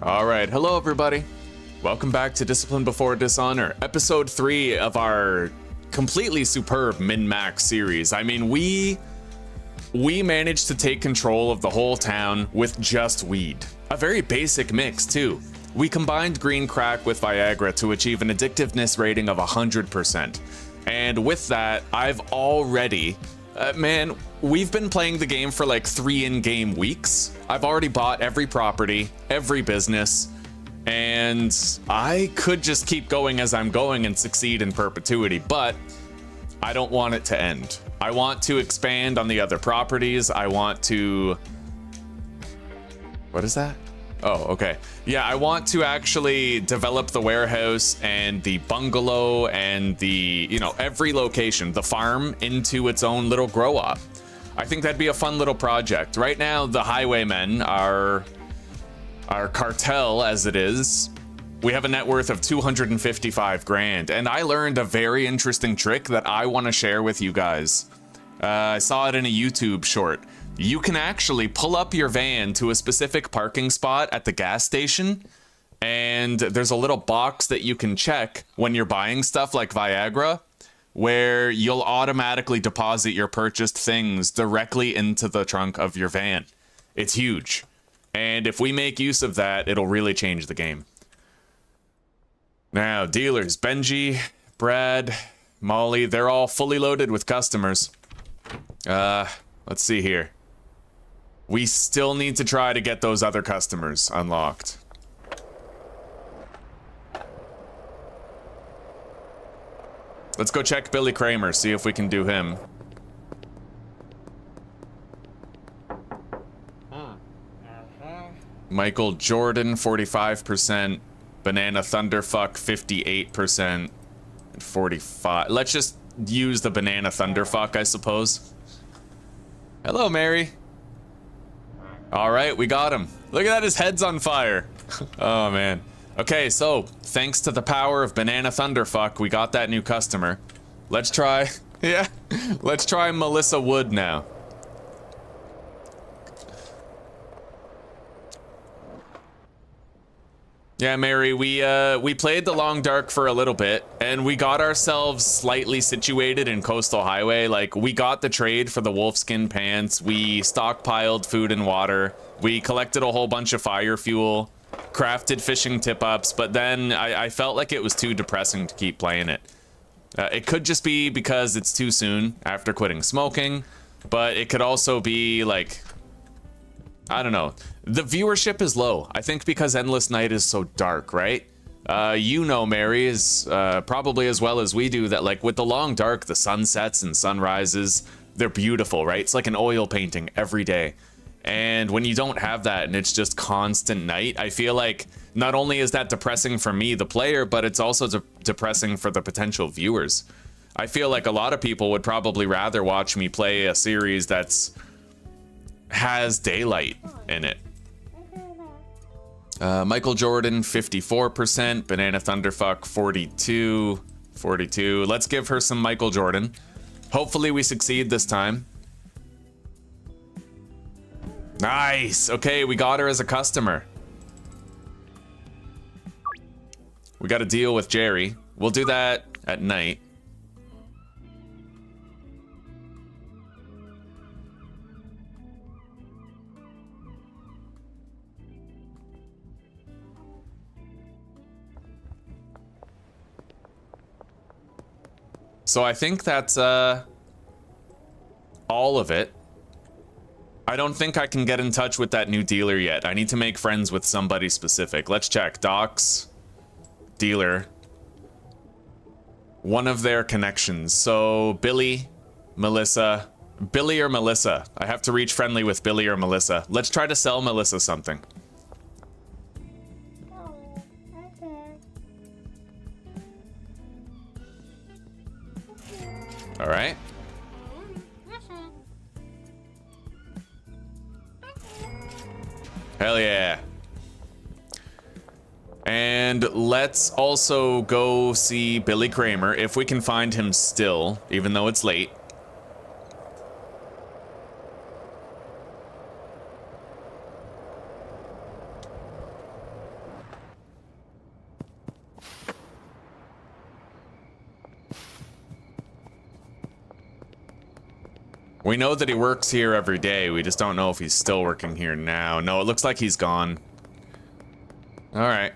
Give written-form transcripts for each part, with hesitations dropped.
All right, hello everybody. Welcome back to Discipline Before Dishonor, episode 3 of our completely superb min-max series. I mean, we managed to take control of the whole town with just weed. A very basic mix too. We combined green crack with Viagra to achieve an addictiveness rating of 100%. And with that, I've already, man, we've been playing the game for like 3 in-game weeks. I've already bought every property, every business, and I could just keep going as I'm going and succeed in perpetuity, but I don't want it to end. I want to expand on the other properties. I want to... What is that? Oh, okay. Yeah, I want to actually develop the warehouse and the bungalow and the, you know, every location, the farm into its own little grow-up. I think that'd be a fun little project. Right now, the highwaymen are our cartel, as it is. We have a net worth of 255 grand, and I learned a very interesting trick that I want to share with you guys. I saw it in a YouTube short. You can actually pull up your van to a specific parking spot at the gas station, and there's a little box that you can check when you're buying stuff like Viagra, where you'll automatically deposit your purchased things directly into the trunk of your van. It's huge. And if we make use of that, it'll really change the game. Now, dealers, Benji, Brad, Molly, they're all fully loaded with customers. Let's see here. We still need to try to get those other customers unlocked. Let's go check Billy Kramer, see if we can do him. Michael Jordan, 45%. Banana Thunderfuck, 58%. 45. Let's just use the Banana Thunderfuck, I suppose. Hello, Mary. All right, we got him. Look at that, his head's on fire. Oh, man. Okay, so thanks to the power of Banana Thunderfuck, we got that new customer. Let's try, yeah, let's try Melissa Wood now. Yeah, Mary, we played the Long Dark for a little bit, and we got ourselves slightly situated in Coastal Highway. Like, we got the trade for the wolfskin pants, we stockpiled food and water, we collected a whole bunch of fire fuel, crafted fishing tip-ups, but then I felt like it was too depressing to keep playing it. It could just be because it's too soon after quitting smoking, but it could also be like, I don't know. The viewership is low. I think because Endless Night is so dark, right? You know, Mary, is probably as well as we do that, like, with the Long Dark, the sunsets and sunrises, they're beautiful, right? It's like an oil painting every day. And when you don't have that and it's just constant night, I feel like not only is that depressing for me, the player, but it's also depressing for the potential viewers. I feel like a lot of people would probably rather watch me play a series has daylight in it. Michael Jordan, 54%. Banana Thunderfuck, 42. Let's give her some Michael Jordan. Hopefully we succeed this time. Nice. Okay, we got her as a customer. We got to deal with Jerry. We'll do that at night. So I think that's all of it. I don't think I can get in touch with that new dealer yet. I need to make friends with somebody specific. Let's check. Docs, dealer, one of their connections. So Billy, Melissa, Billy or Melissa. I have to reach friendly with Billy or Melissa. Let's try to sell Melissa something. All right. Hell yeah. And let's also go see Billy Kramer, if we can find him still, even though it's late. We know that he works here every day. We just don't know if he's still working here now. No, it looks like he's gone. All right.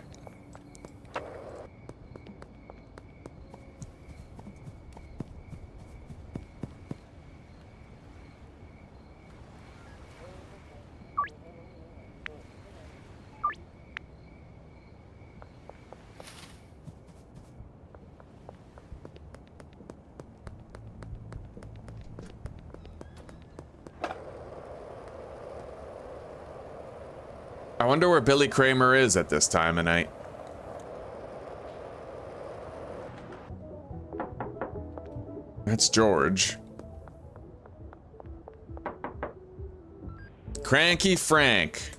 I wonder where Billy Kramer is at this time of night. That's George. Cranky Frank.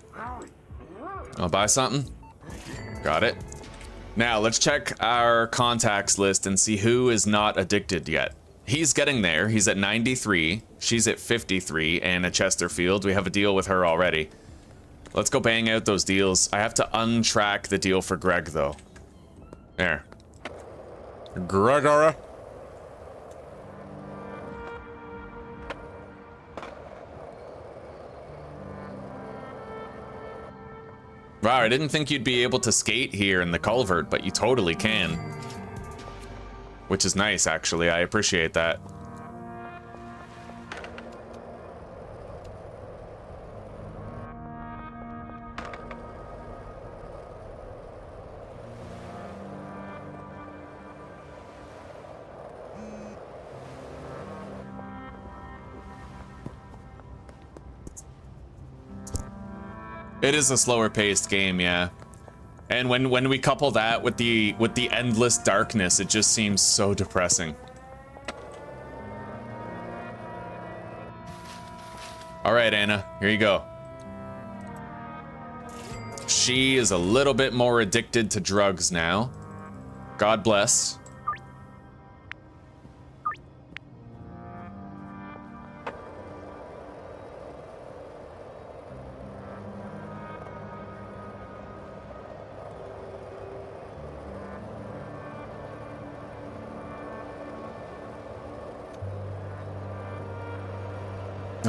I'll buy something. Got it. Now let's check our contacts list and see who is not addicted yet. He's getting there. He's at 93. She's at 53. Anna Chesterfield. We have a deal with her already. Let's go bang out those deals. I have to untrack the deal for Greg, though. There. Gregory. Wow, I didn't think you'd be able to skate here in the culvert, but you totally can. Which is nice, actually. I appreciate that. It is a slower paced game, yeah. And when we couple that with the endless darkness, it just seems so depressing. All right, Anna, here you go. She is a little bit more addicted to drugs now. God bless.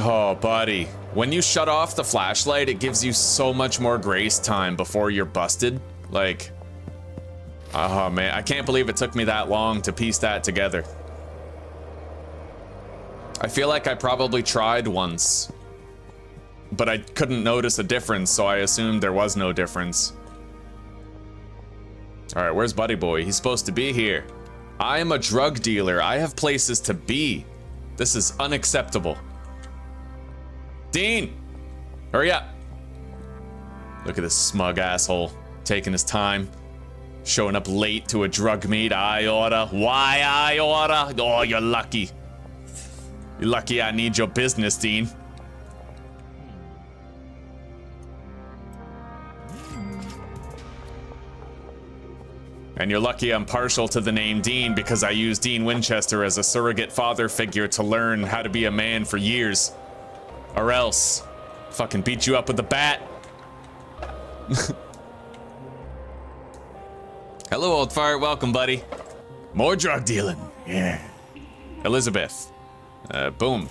Oh, buddy. When you shut off the flashlight, it gives you so much more grace time before you're busted. Like, oh man, I can't believe it took me that long to piece that together. I feel like I probably tried once, but I couldn't notice a difference, so I assumed there was no difference. All right, where's Buddy Boy? He's supposed to be here. I am a drug dealer. I have places to be. This is unacceptable. Dean, hurry up. Look at this smug asshole taking his time, showing up late to a drug meet. I order. Why I order? Oh, you're lucky. You're lucky I need your business, Dean. And you're lucky I'm partial to the name Dean because I used Dean Winchester as a surrogate father figure to learn how to be a man for years. Or else, fucking beat you up with a bat. Hello, old fart. Welcome, buddy. More drug dealing. Yeah. Elizabeth. Boom.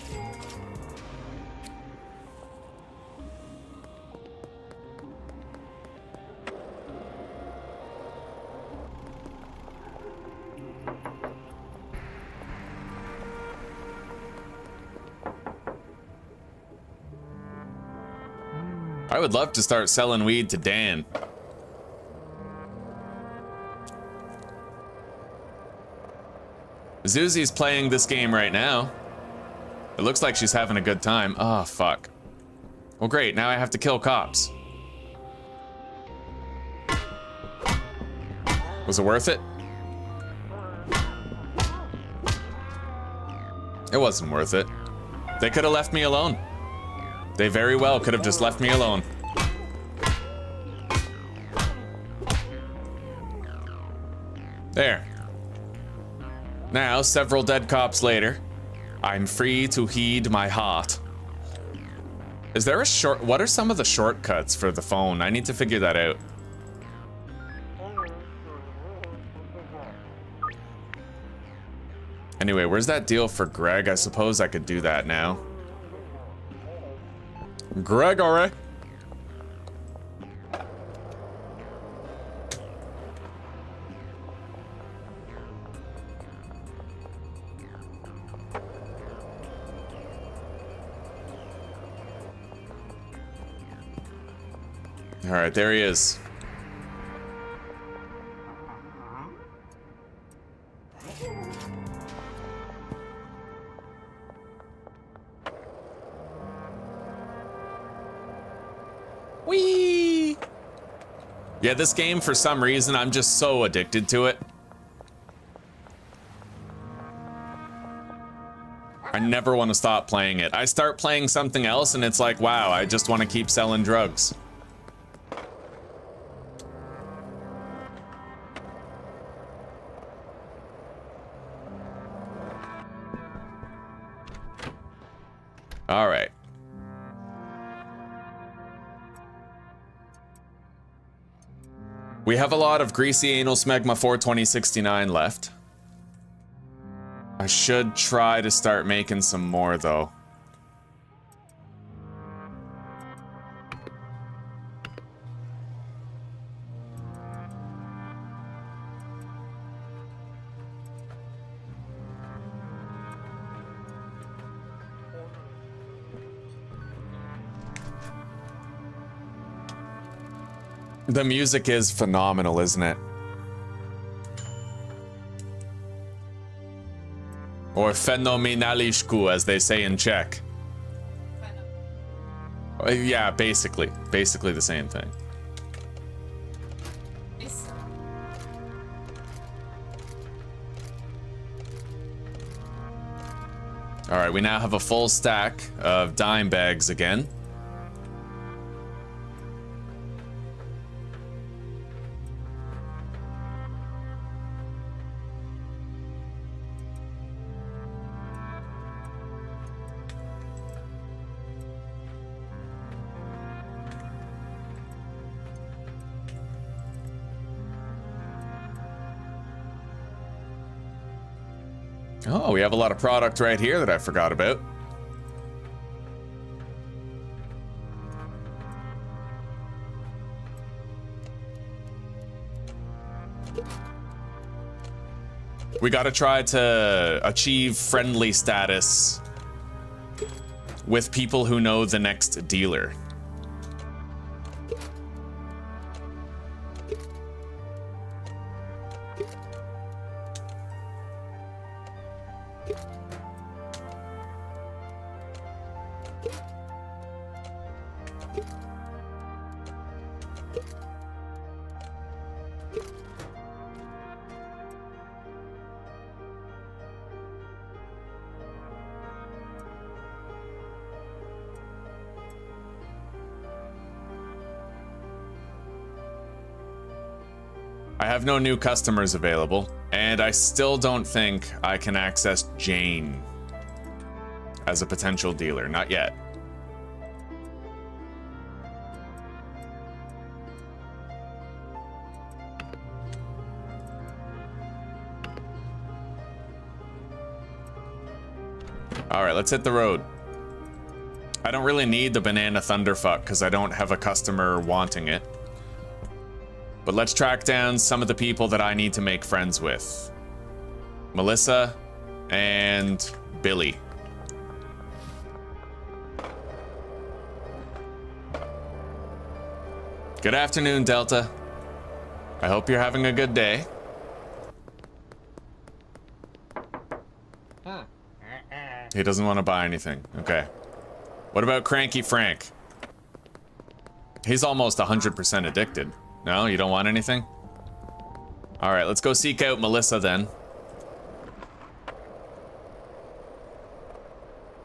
I would love to start selling weed to Dan. Zuzi's playing this game right now. It looks like she's having a good time. Oh, fuck. Well, great. Now I have to kill cops. Was it worth it? It wasn't worth it. They could have left me alone. They very well could have just left me alone. There. Now, several dead cops later, I'm free to heed my heart. Is there a short... What are some of the shortcuts for the phone? I need to figure that out. Anyway, where's that deal for Greg? I suppose I could do that now. Gregory. All right, there he is. Whee! Yeah, this game, for some reason, I'm just so addicted to it. I never want to stop playing it. I start playing something else and it's like, wow, I just want to keep selling drugs. All right. We have a lot of Greasy Anal Smegma 42069 left. I should try to start making some more, though. The music is phenomenal, isn't it? Or fenomenaliszku, as they say in Czech. Yeah, basically the same thing. All right, we now have a full stack of dime bags again. Oh, we have a lot of product right here that I forgot about. We gotta try to achieve friendly status with people who know the next dealer. I have no new customers available, and I still don't think I can access Jane as a potential dealer. Not yet. All right, let's hit the road. I don't really need the banana thunderfuck because I don't have a customer wanting it. But let's track down some of the people that I need to make friends with. Melissa and Billy. Good afternoon, Delta. I hope you're having a good day. He doesn't want to buy anything. Okay. What about Cranky Frank? He's almost 100% addicted. No, you don't want anything? All right, let's go seek out Melissa then.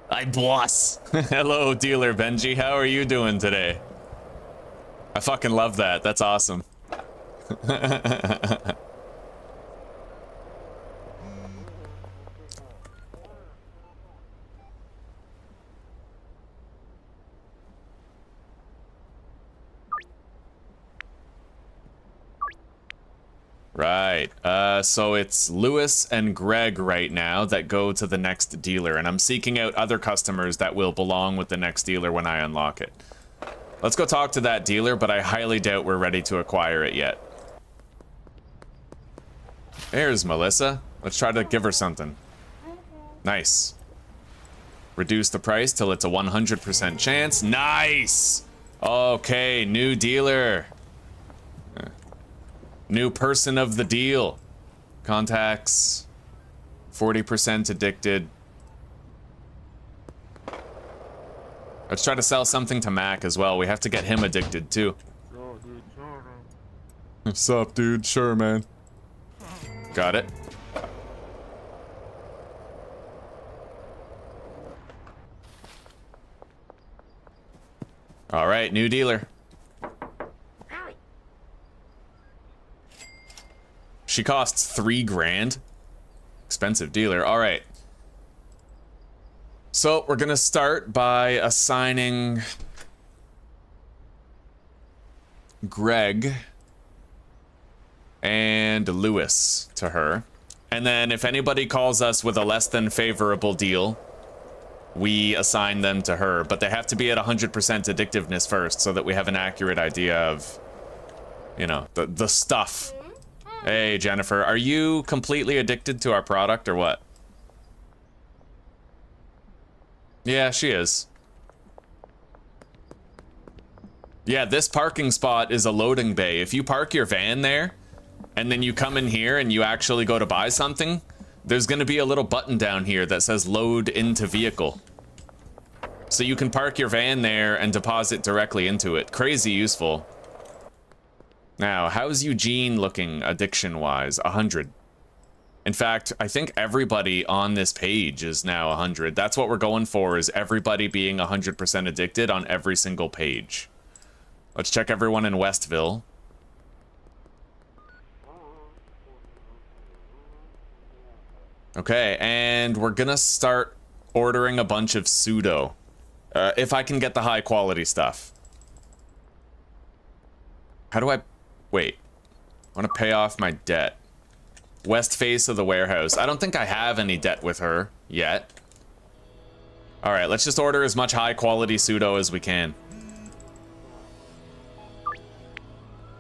Hi, boss. Hello, dealer Benji. How are you doing today? I fucking love that. That's awesome. Right. So it's Lewis and Greg right now that go to the next dealer, and I'm seeking out other customers that will belong with the next dealer when I unlock it. Let's go talk to that dealer, but I highly doubt we're ready to acquire it yet. There's Melissa. Let's try to give her something. Nice. Reduce the price till it's a 100% chance. Nice! Okay, new dealer. New person of the deal. Contacts. 40% addicted. Let's try to sell something to Mac as well. We have to get him addicted too. What's up, dude? Sure, man. Got it. All right, new dealer. She costs 3 grand. Expensive dealer. All right. So we're gonna start by assigning Greg and Lewis to her. And then if anybody calls us with a less than favorable deal, we assign them to her. But they have to be at 100% addictiveness first so that we have an accurate idea of, you know, the stuff. Hey, Jennifer, are you completely addicted to our product or what? Yeah, she is. Yeah, this parking spot is a loading bay. If you park your van there, and then you come in here and you actually go to buy something, there's gonna be a little button down here that says load into vehicle. So you can park your van there and deposit directly into it. Crazy useful. Now, how's Eugene looking addiction-wise? 100. In fact, I think everybody on this page is now 100. That's what we're going for, is everybody being 100% addicted on every single page. Let's check everyone in Westville. Okay, and we're gonna start ordering a bunch of pseudo. If I can get the high quality stuff. How do I... Wait. I want to pay off my debt. West face of the warehouse. I don't think I have any debt with her yet. Alright, let's just order as much high quality pseudo as we can.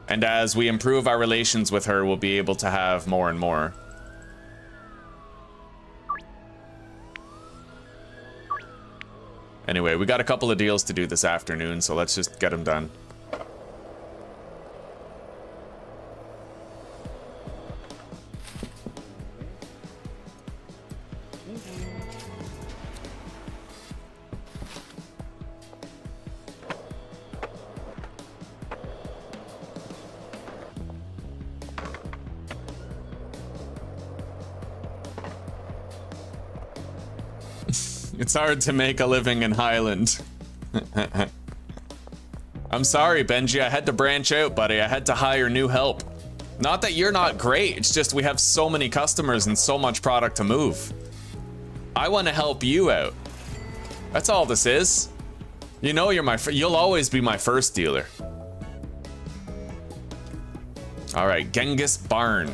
And as we improve our relations with her, we'll be able to have more and more. Anyway, we got a couple of deals to do this afternoon, so let's just get them done. It's hard to make a living in Hyland. I'm sorry, Benji. I had to branch out, buddy. I had to hire new help. Not that you're not great. It's just we have so many customers and so much product to move. I want to help you out. That's all this is. You know you'll always be my first dealer. All right, Genghis Barn.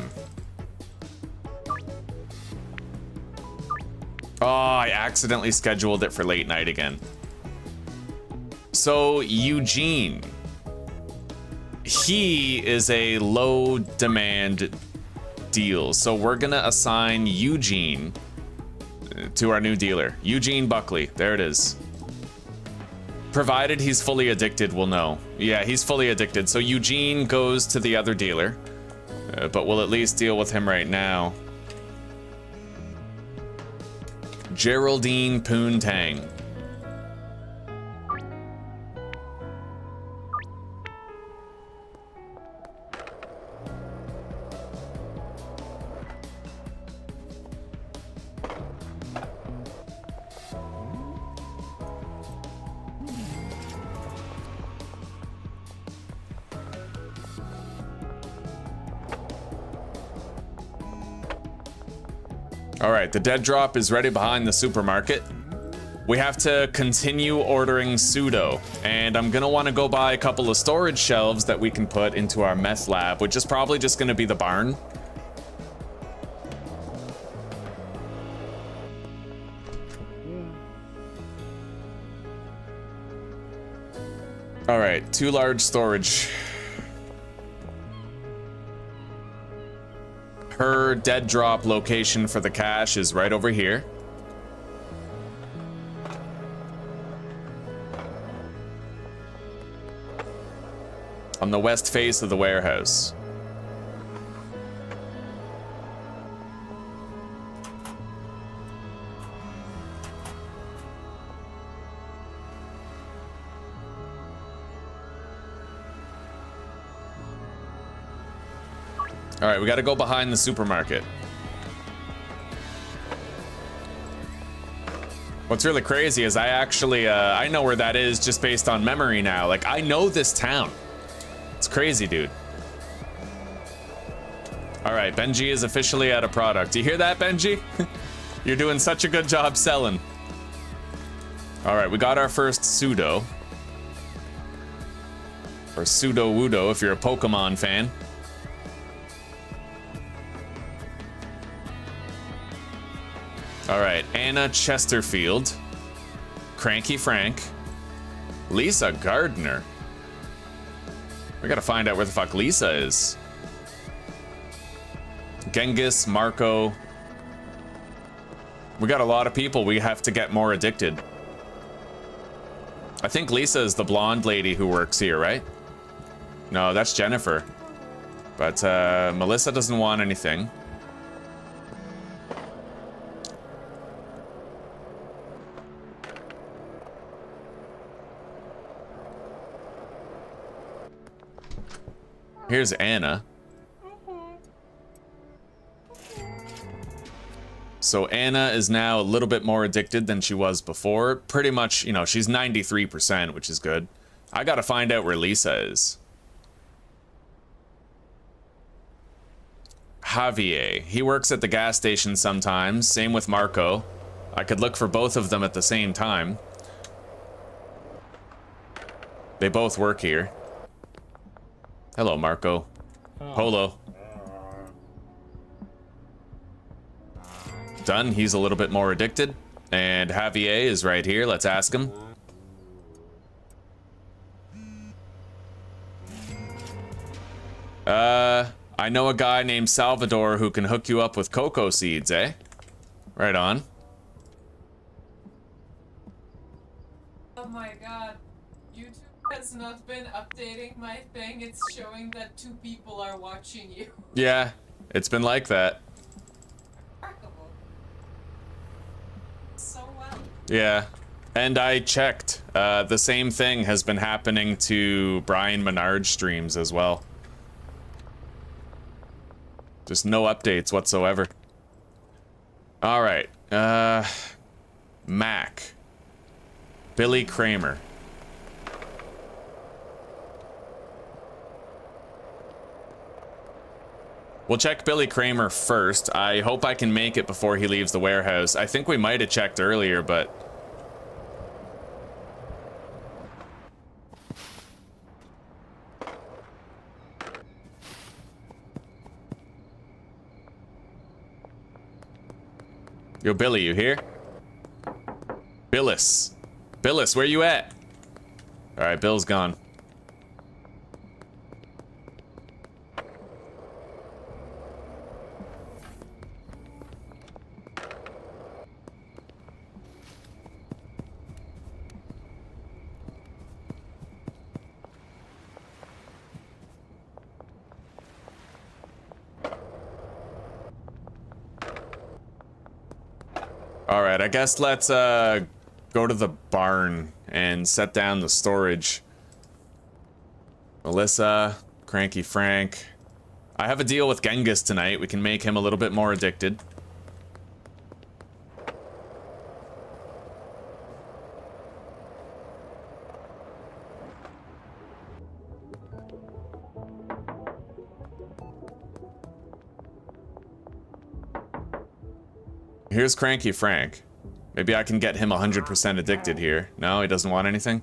Oh, I accidentally scheduled it for late night again. So, Eugene. He is a low demand deal. So we're gonna assign Eugene to our new dealer. Eugene Buckley, there it is. Provided he's fully addicted, we'll know. Yeah, he's fully addicted. So Eugene goes to the other dealer, but we'll at least deal with him right now. Geraldine Poontang. All right, the dead drop is ready behind the supermarket. we have to continue ordering pseudo, and I'm gonna want to go buy a couple of storage shelves that we can put into our meth lab, which is probably just gonna be the barn. All right, 2 large storage. Her dead drop location for the cache is right over here. On the west face of the warehouse. All right, we got to go behind the supermarket. What's really crazy is I actually, I know where that is just based on memory now. Like, I know this town. It's crazy, dude. All right, Benji is officially out of product. Do you hear that, Benji? You're doing such a good job selling. All right, we got our first pseudo. Or pseudo-wudo if you're a Pokemon fan. All right, Anna Chesterfield, Cranky Frank, Lisa Gardner. We gotta find out where the fuck Lisa is. Genghis, Marco. We got a lot of people we have to get more addicted. I think Lisa is the blonde lady who works here, right? No, that's Jennifer. But Melissa doesn't want anything. Here's Anna. So Anna is now a little bit more addicted than she was before. Pretty much, you know, she's 93%, which is good. I gotta find out where Lisa is. Javier. He works at the gas station sometimes. Same with Marco. I could look for both of them at the same time. They both work here. Hello, Marco. Polo. Done. He's a little bit more addicted. And Javier is right here. Let's ask him. I know a guy named Salvador who can hook you up with cocoa seeds, eh? Right on. Oh my god. YouTube has not been updating my thing. It's showing that 2 people are watching you. Yeah, it's been like that. So well. Yeah. And I checked. The same thing has been happening to Brian Menard's streams as well. Just no updates whatsoever. All right. Mac. Billy Kramer. We'll check Billy Kramer first. I hope I can make it before he leaves the warehouse. I think we might have checked earlier, but... Yo, Billy, you here? Billis. Billis, where you at? All right, Bill's gone. All right, I guess let's go to the barn and set down the storage. Melissa, Cranky Frank. I have a deal with Genghis tonight. We can make him a little bit more addicted. Here's Cranky Frank. Maybe I can get him 100% addicted here. No, he doesn't want anything?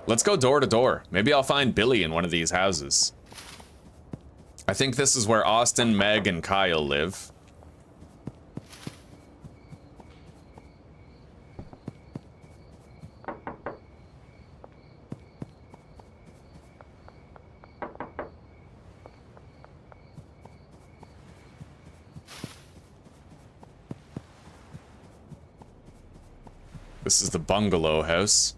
Let's go door to door. Maybe I'll find Billy in one of these houses. I think this is where Austin, Meg, and Kyle live. This is the bungalow house.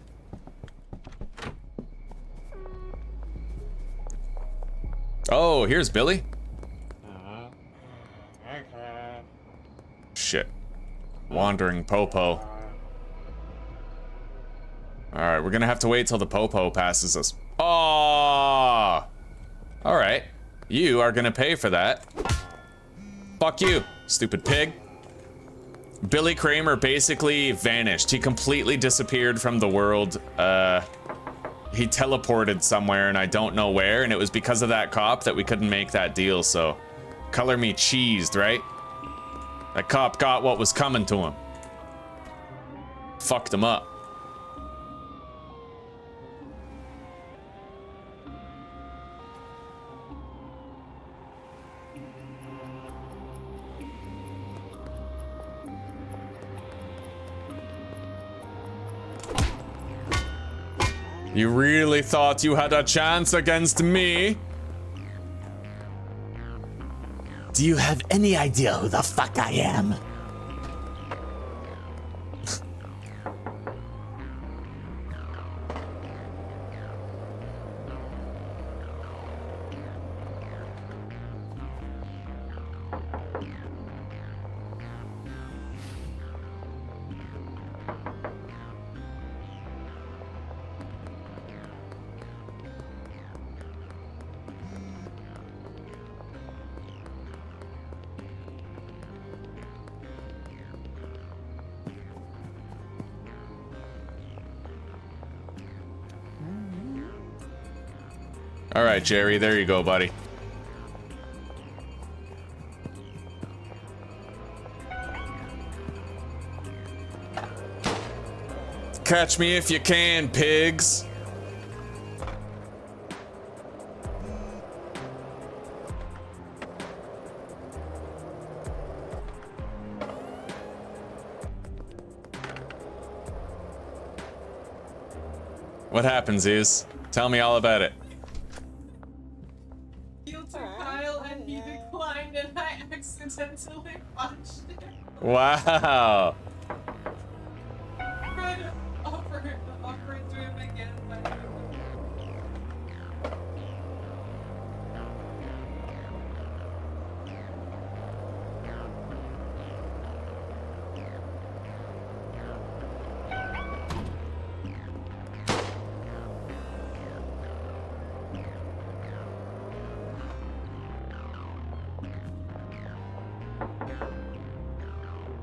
Oh, here's Billy. Shit. Wandering Popo. Alright, we're gonna have to wait till the Popo passes us. Oh! Alright. You are gonna pay for that. Fuck you, stupid pig. Billy Kramer basically vanished. He completely disappeared from the world. He teleported somewhere and I don't know where, and it was because of that cop that we couldn't make that deal, so color me cheesed, right? That cop got what was coming to him. Fucked him up. You really thought you had a chance against me? Do you have any idea who the fuck I am? All right, Jerry, there you go, buddy. Catch me if you can, pigs. What happens is, tell me all about it. Accidentally punched him. Wow. Tried to offer it to him again, but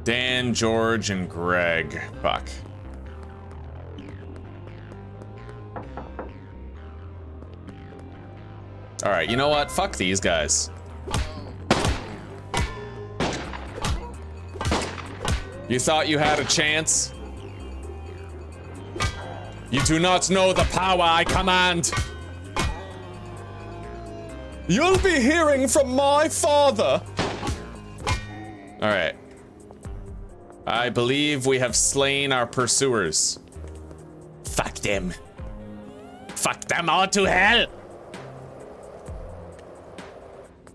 Dan, George, and Greg. Fuck. Alright, you know what? Fuck these guys. You thought you had a chance? You do not know the power I command. You'll be hearing from my father. Alright. I believe we have slain our pursuers. Fuck them. Fuck them all to hell.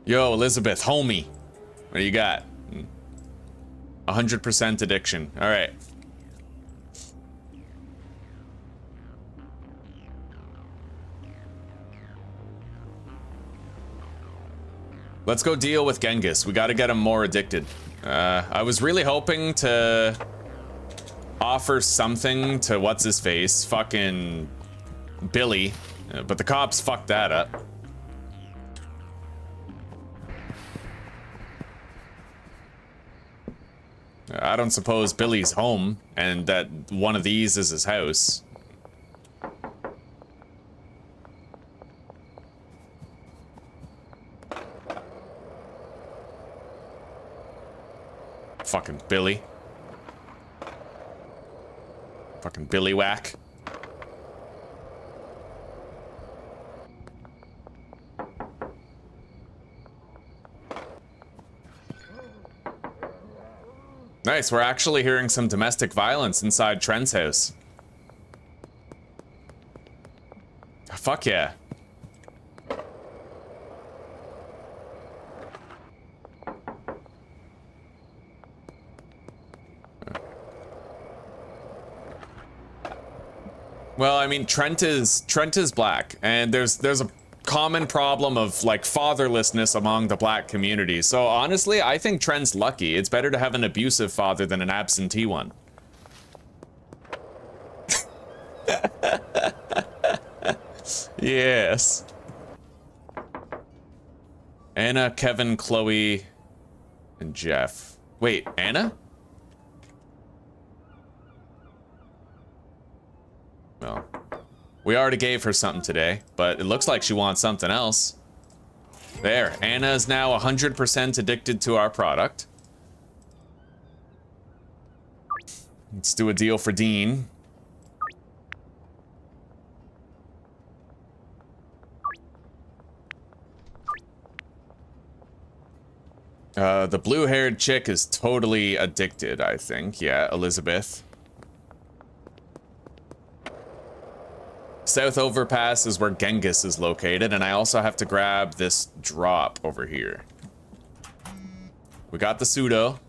Yo, Elizabeth, homie. What do you got? 100% addiction. All right. Let's go deal with Genghis. We got to get him more addicted. I was really hoping to offer something to what's-his-face, fucking Billy, but the cops fucked that up. I don't suppose Billy's home and that one of these is his house. Fucking Billy. Fucking Billy whack. Nice, we're actually hearing some domestic violence inside Trent's house. Fuck yeah. Well, I mean, Trent is black, and there's a common problem of like fatherlessness among the black community. So honestly, I think Trent's lucky. It's better to have an abusive father than an absentee one. Yes. Anna, Kevin, Chloe, and Jeff. Wait, Anna? Well, we already gave her something today, but it looks like she wants something else. There, Anna is now 100% addicted to our product. Let's do a deal for Dean. The blue-haired chick is totally addicted, I think. Yeah, Elizabeth. South Overpass is where Genghis is located, and I also have to grab this drop over here. We got the pseudo.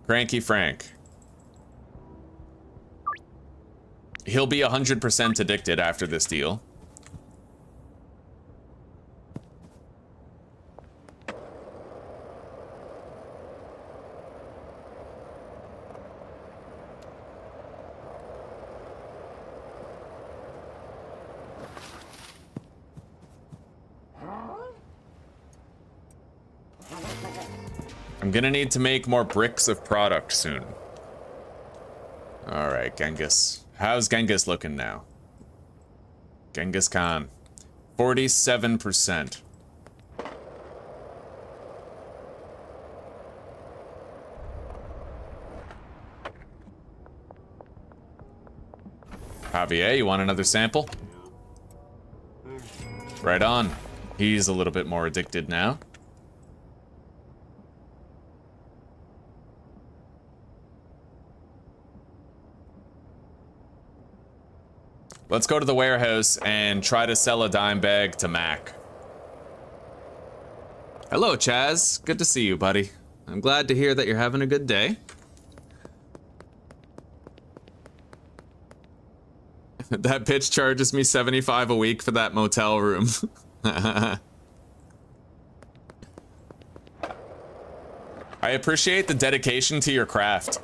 Cranky Frank. He'll be 100% addicted after this deal. I'm gonna need to make more bricks of product soon. Alright, Genghis. How's Genghis looking now? Genghis Khan. 47%. Javier, you want another sample? Right on. He's a little bit more addicted now. Let's go to the warehouse and try to sell a dime bag to Mac. Hello, Chaz. Good to see you, buddy. I'm glad to hear that you're having a good day. That bitch charges me $75 a week for that motel room. I appreciate the dedication to your craft.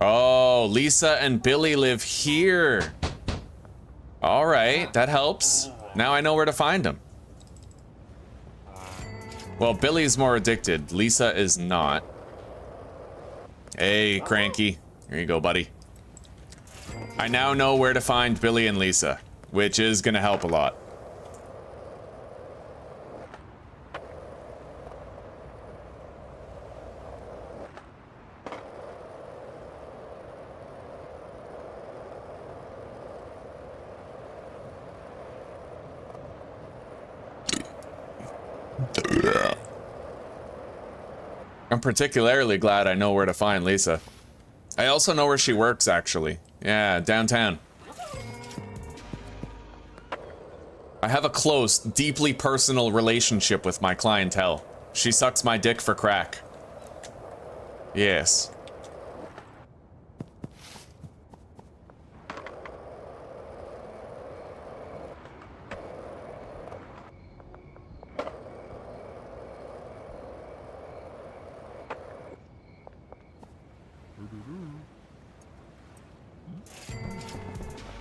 Oh, Lisa and Billy live here. All right, that helps. Now I know where to find them. Well, Billy's more addicted. Lisa is not. Hey, Cranky. Here you go, buddy. I now know where to find Billy and Lisa, which is gonna help a lot. I'm particularly glad I know where to find Lisa. I also know where she works, actually. Yeah, downtown. I have a close, deeply personal relationship with my clientele. She sucks my dick for crack. Yes.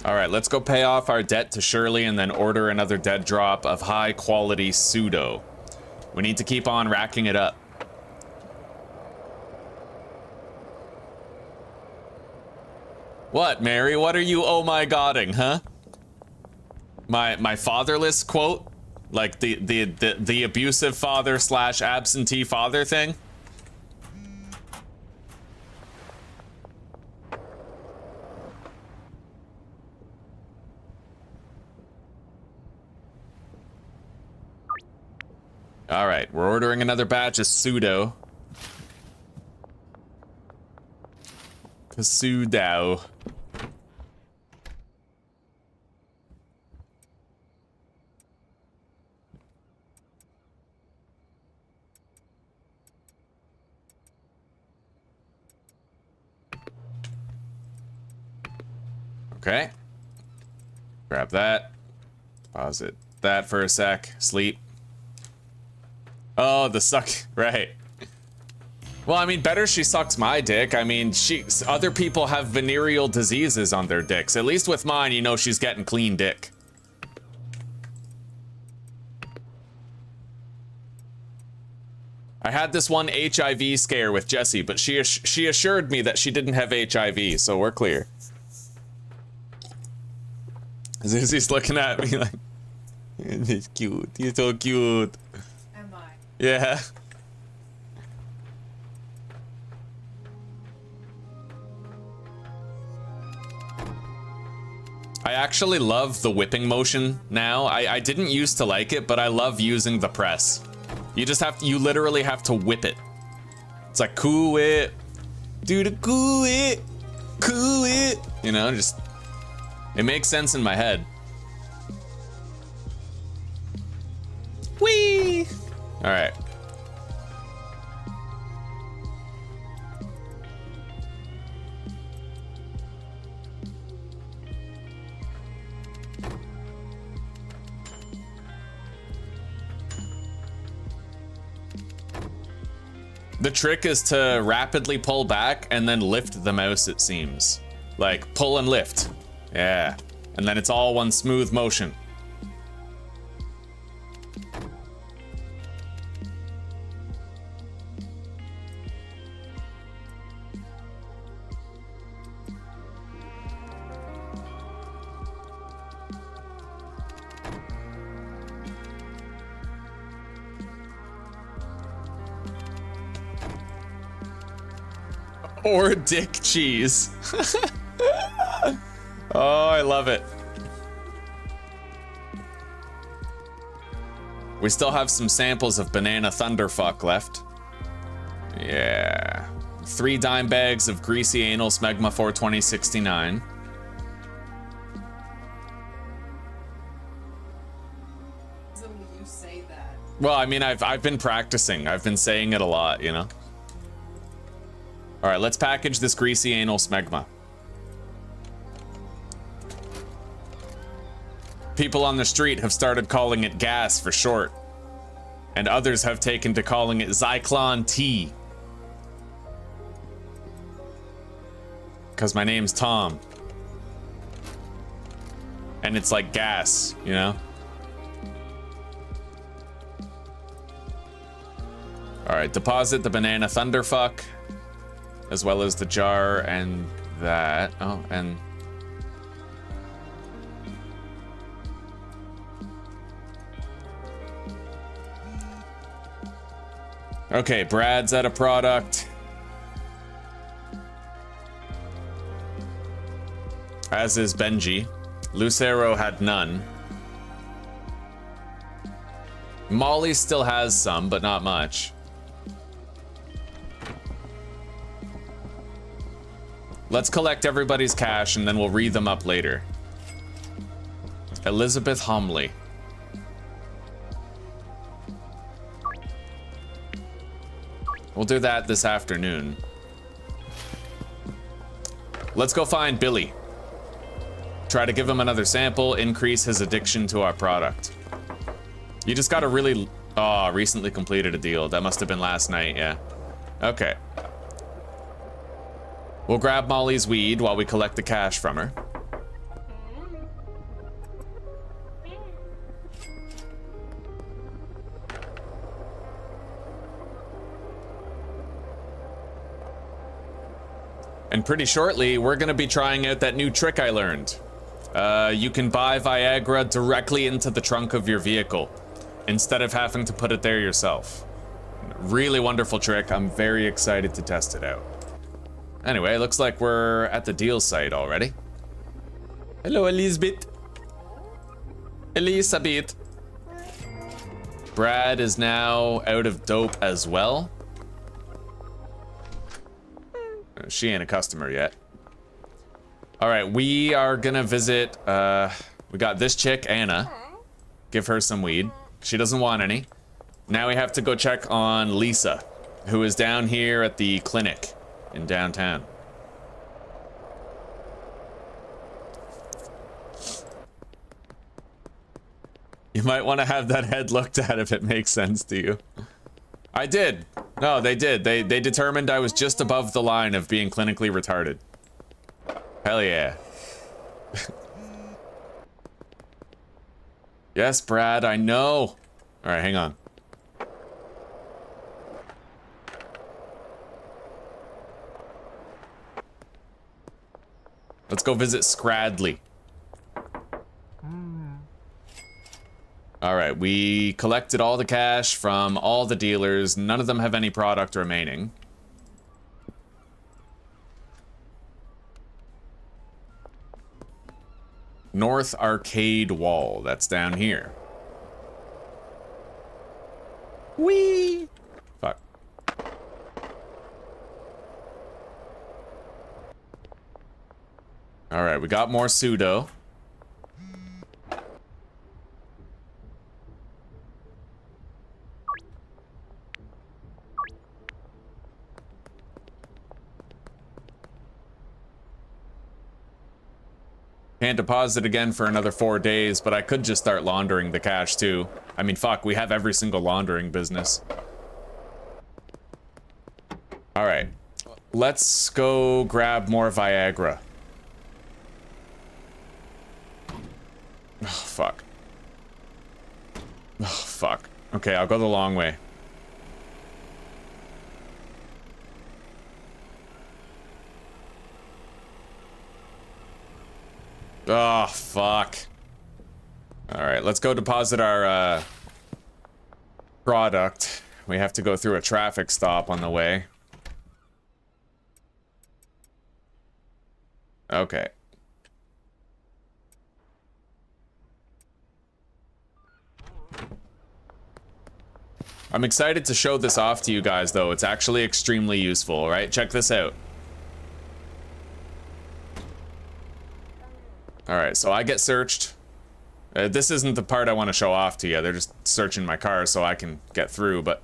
All right, let's go pay off our debt to Shirley and then order another dead drop of high quality pseudo. We need to keep on racking it up. What, Mary? What are you oh my godding, huh? my fatherless quote, like the abusive father / absentee father thing. All right, we're ordering another batch of pseudo. Pseudo. Okay. Grab that. Deposit that for a sec. Sleep. Oh, the suck. Right. Well, I mean, better she sucks my dick. I mean, other people have venereal diseases on their dicks. At least with mine, you know she's getting clean dick. I had this one HIV scare with Jessie, but she assured me that she didn't have HIV, so we're clear. Zizzy's looking at me like, he's cute. He's so cute. Am I? Yeah. I actually love the whipping motion now. I didn't used to like it, but I love using the press. You literally have to whip it. It's like, cool it. Do the cool it. Cool it. You know, just, it makes sense in my head. Whee! All right. The trick is to rapidly pull back and then lift the mouse, it seems. Like, pull and lift. Yeah. And then it's all one smooth motion. Or dick cheese. Oh, I love it. We still have some samples of banana thunderfuck left. Yeah. 3 dime bags of greasy anal smegma 42069. You say that. Well, I mean, I've been practicing. I've been saying it a lot, you know? All right, let's package this greasy anal smegma. People on the street have started calling it gas for short. And others have taken to calling it Zyklon T. Because my name's Tom. And it's like gas, you know? All right, deposit the banana thunderfuck. As well as the jar and that. Oh, and... Okay, Brad's out of product. As is Benji. Lucero had none. Molly still has some, but not much. Let's collect everybody's cash and then we'll read them up later. Elizabeth Homley. We'll do that this afternoon. Let's go find Billy. Try to give him another sample, increase his addiction to our product. You just gotta really... Oh, recently completed a deal. That must have been last night, yeah. Okay. We'll grab Molly's weed while we collect the cash from her. And pretty shortly, we're gonna be trying out that new trick I learned. You can buy Viagra directly into the trunk of your vehicle instead of having to put it there yourself. Really wonderful trick. I'm very excited to test it out. Anyway, looks like we're at the deal site already. Hello, Elizabeth. Elizabeth. Brad is now out of dope as well. She ain't a customer yet. All right, we are gonna visit, we got this chick, Anna. Give her some weed. She doesn't want any. Now we have to go check on Lisa, who is down here at the clinic in downtown. You might want to have that head looked at if it makes sense to you. I did. No, they did. They determined I was just above the line of being clinically retarded. Hell yeah. Yes, Brad, I know. All right, hang on. Let's go visit Scradley. All right, we collected all the cash from all the dealers. None of them have any product remaining. North Arcade Wall, that's down here. Whee! Fuck. All right, we got more pseudo. Can't deposit again for another 4 days, but I could just start laundering the cash too. I mean, fuck, we have every single laundering business. All right, let's go grab more Viagra. Oh, fuck. Oh, fuck. Okay, I'll go the long way. Oh, fuck. All right, let's go deposit our product. We have to go through a traffic stop on the way. Okay. I'm excited to show this off to you guys, though. It's actually extremely useful, all right? Check this out. All right, so I get searched. This isn't the part I want to show off to you. They're just searching my car so I can get through, but...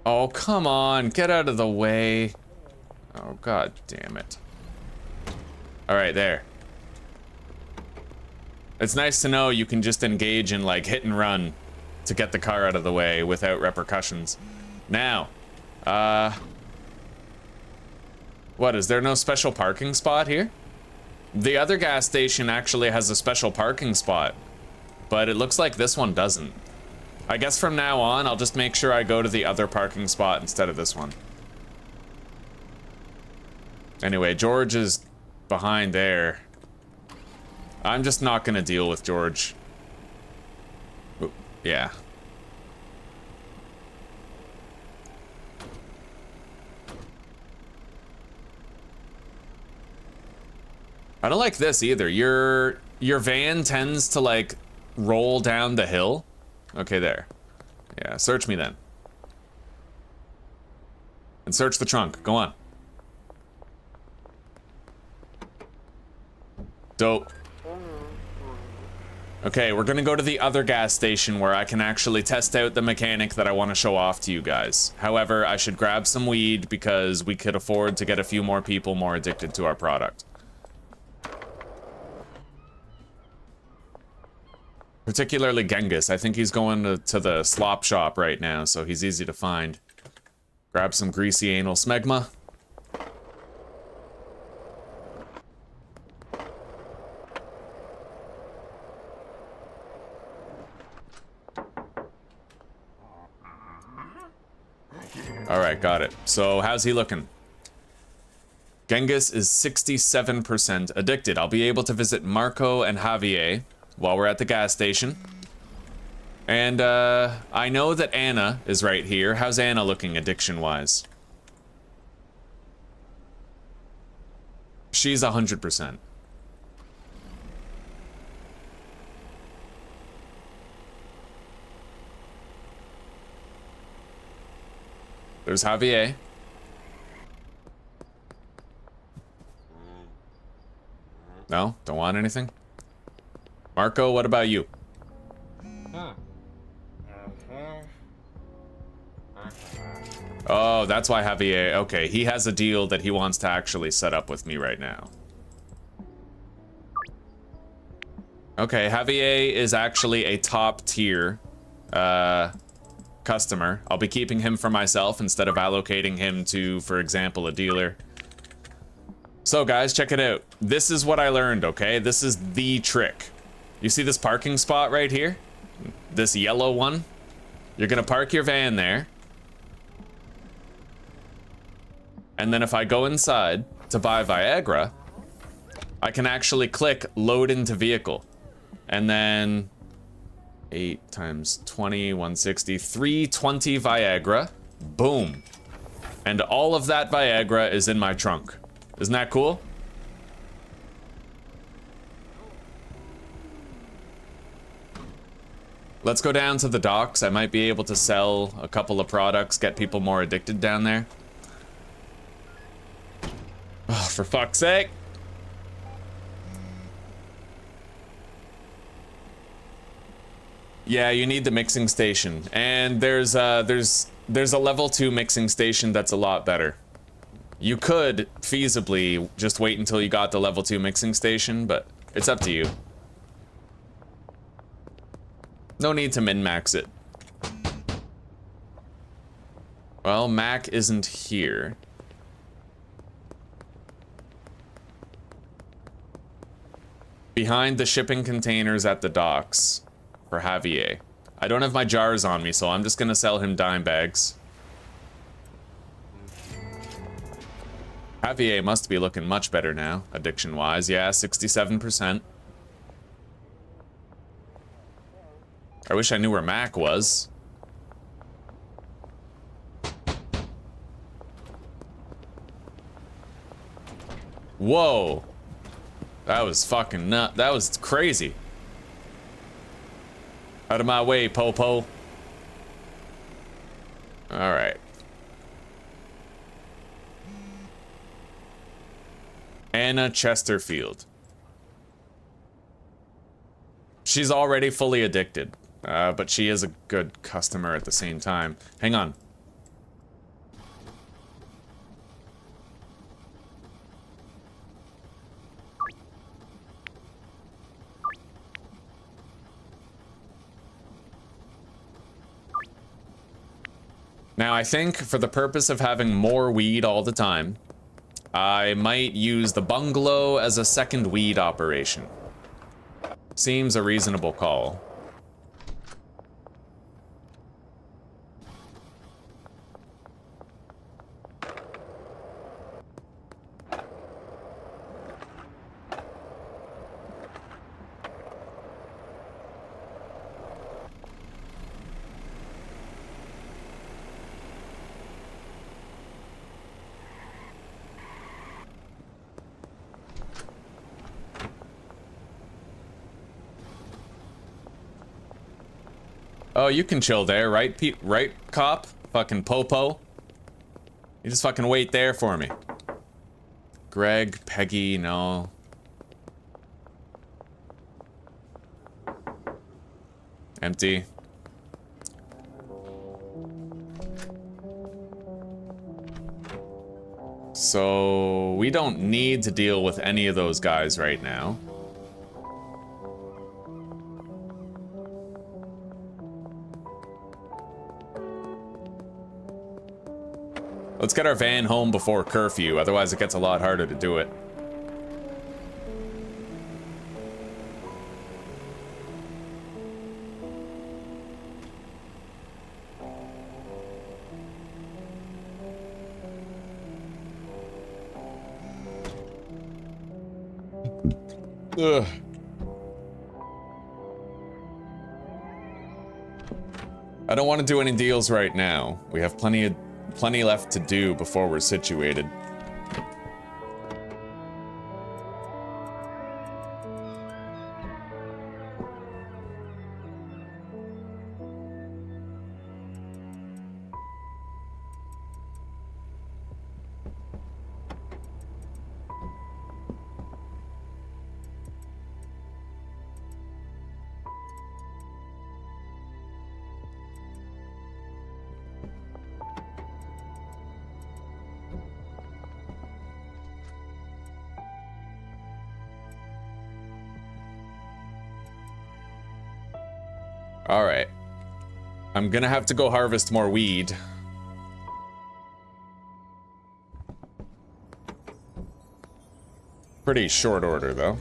Oh, come on. Get out of the way. Oh, god damn it. All right, there. It's nice to know you can just engage in, like, hit and run to get the car out of the way without repercussions. Now, what, is there no special parking spot here? The other gas station actually has a special parking spot, but it looks like this one doesn't. I guess from now on, I'll just make sure I go to the other parking spot instead of this one. Anyway, George is behind there. I'm just not gonna deal with George. Ooh, yeah. I don't like this either. Your van tends to like roll down the hill. Okay, there. Yeah, search me then. And search the trunk. Go on. Dope. Okay, we're gonna go to the other gas station where I can actually test out the mechanic that I want to show off to you guys. However, I should grab some weed because we could afford to get a few more people more addicted to our product. Particularly Genghis. I think he's going to the slop shop right now, so he's easy to find. Grab some greasy anal smegma. All right, got it. So how's he looking? Genghis is 67% addicted. I'll be able to visit Marco and Javier while we're at the gas station. And I know that Anna is right here. How's Anna looking addiction-wise? She's 100%. There's Javier. No? Don't want anything? Marco, what about you? Oh, that's why Javier... Okay, he has a deal that he wants to actually set up with me right now. Okay, Javier is actually a top tier customer. I'll be keeping him for myself instead of allocating him to, for example, a dealer. So guys, check it out. This is what I learned, okay? This is the trick. You see this parking spot right here? This yellow one? You're gonna park your van there. And then if I go inside to buy Viagra, I can actually click load into vehicle. And then 8 times 20, 160, 320 Viagra. Boom. And all of that Viagra is in my trunk. Isn't that cool? Let's go down to the docks. I might be able to sell a couple of products, get people more addicted down there. Oh, for fuck's sake. Yeah, you need the mixing station. And there's a level 2 mixing station that's a lot better. You could feasibly just wait until you got the level 2 mixing station, but it's up to you. No need to min-max it. Well, Mac isn't here. Behind the shipping containers at the docks for Javier. I don't have my jars on me, so I'm just gonna sell him dime bags. Javier must be looking much better now, addiction-wise. Yeah, 67%. I wish I knew where Mac was. Whoa. That was fucking nut. That was crazy. Out of my way, Popo. Alright. Anna Chesterfield. She's already fully addicted, but she is a good customer at the same time. Hang on. Now, I think for the purpose of having more weed all the time, I might use the bungalow as a second weed operation. Seems a reasonable call. Oh, you can chill there, right, right, cop? Fucking Popo. You just fucking wait there for me. Greg, Peggy, no. Empty. So, we don't need to deal with any of those guys right now. Let's get our van home before curfew, otherwise it gets a lot harder to do it. Ugh. I don't want to do any deals right now. We have plenty left to do before we're situated. All right. I'm gonna have to go harvest more weed. Pretty short order, though.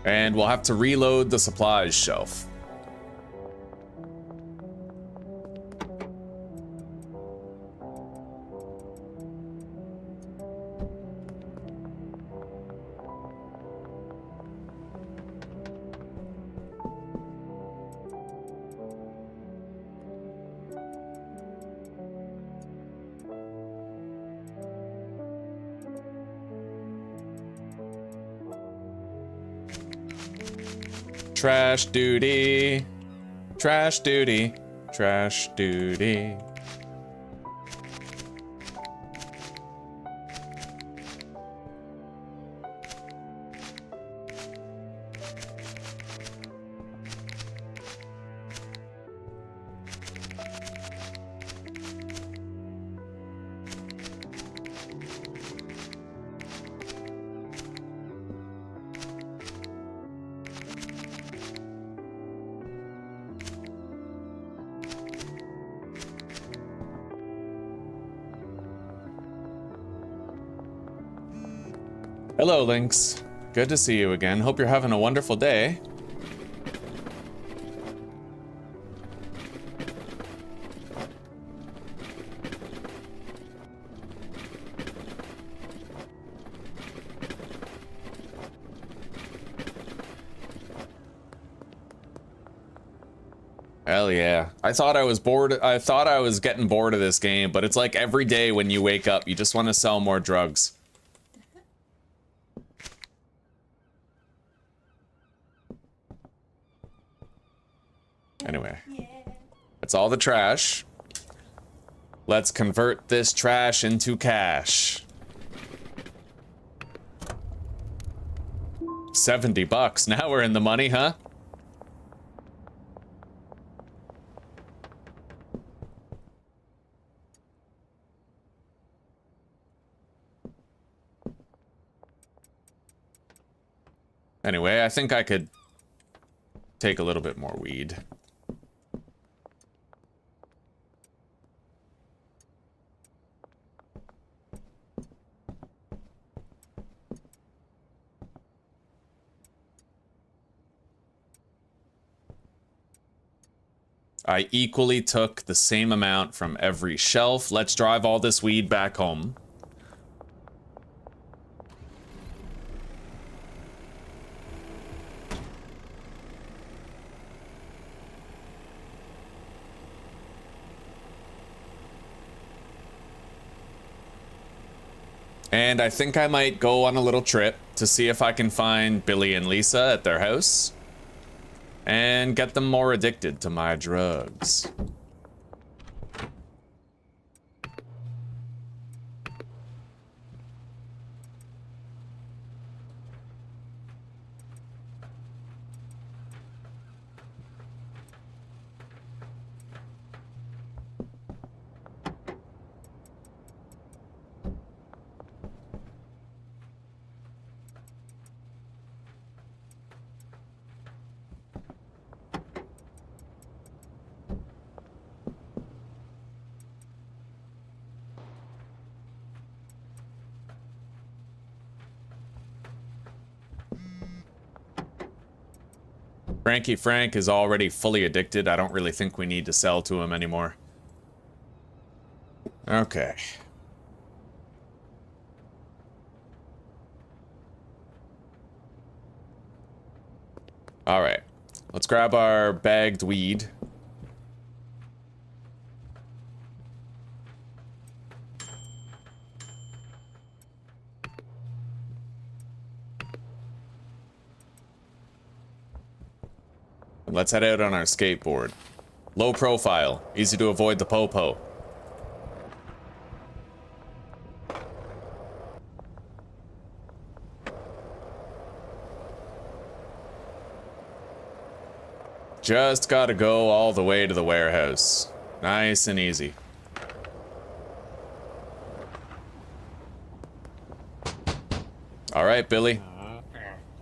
And we'll have to reload the supplies shelf. Trash duty, trash duty, trash duty. Hello, Lynx. Good to see you again. Hope you're having a wonderful day. Hell yeah. I thought I was bored. I thought I was getting bored of this game, but it's like every day when you wake up, you just want to sell more drugs. Anyway, that's all the trash. Let's convert this trash into cash. 70 bucks. Now we're in the money, huh? Anyway, I think I could take a little bit more weed. I equally took the same amount from every shelf. Let's drive all this weed back home. And I think I might go on a little trip to see if I can find Billy and Lisa at their house. and get them more addicted to my drugs. Frankie Frank is already fully addicted. I don't really think we need to sell to him anymore. Okay. All right. Let's grab our bagged weed. Let's head out on our skateboard. Low profile, easy to avoid the po-po. Just gotta go all the way to the warehouse. Nice and easy. All right, Billy.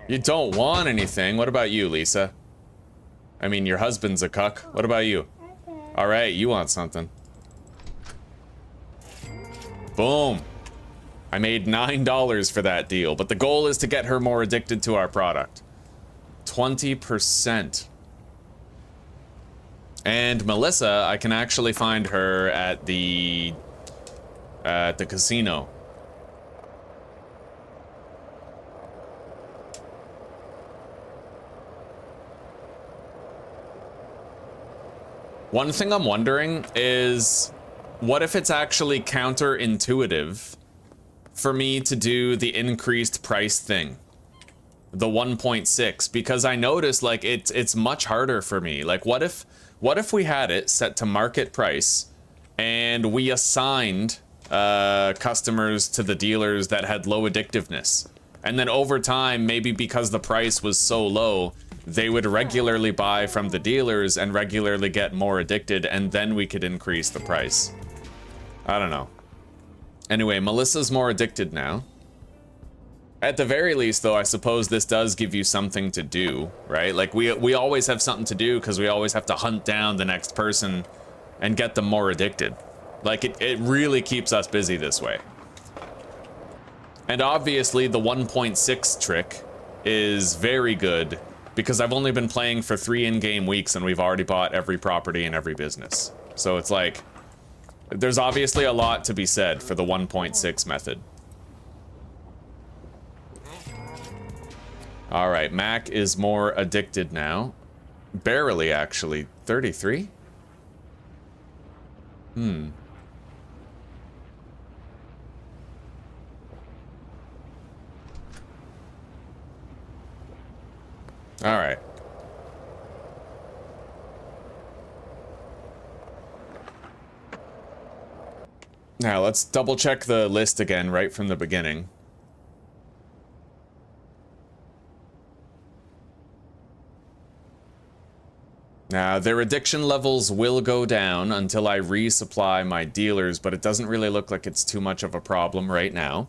You don't want anything. What about you, Lisa? I mean, your husband's a cuck. What about you? All right, you want something. Boom. I made $9 for that deal, but the goal is to get her more addicted to our product. 20%. And Melissa, I can actually find her at the casino. One thing I'm wondering is, what if it's actually counterintuitive for me to do the increased price thing? The 1.6, because I noticed like it's much harder for me. Like what if we had it set to market price and we assigned customers to the dealers that had low addictiveness, and then over time, maybe because the price was so low, they would regularly buy from the dealers and regularly get more addicted, and then we could increase the price. I don't know. Anyway, Melissa's more addicted now. At the very least, though, I suppose this does give you something to do, right? Like, we always have something to do because we always have to hunt down the next person and get them more addicted. Like, it really keeps us busy this way. And obviously, the 1.6 trick is very good because I've only been playing for 3 in-game weeks and we've already bought every property in every business. So it's like, there's obviously a lot to be said for the 1.6 method. All right, Mac is more addicted now. Barely, actually. 33? All right. Now, let's double check the list again right from the beginning. Now, their addiction levels will go down until I resupply my dealers, but it doesn't really look like it's too much of a problem right now.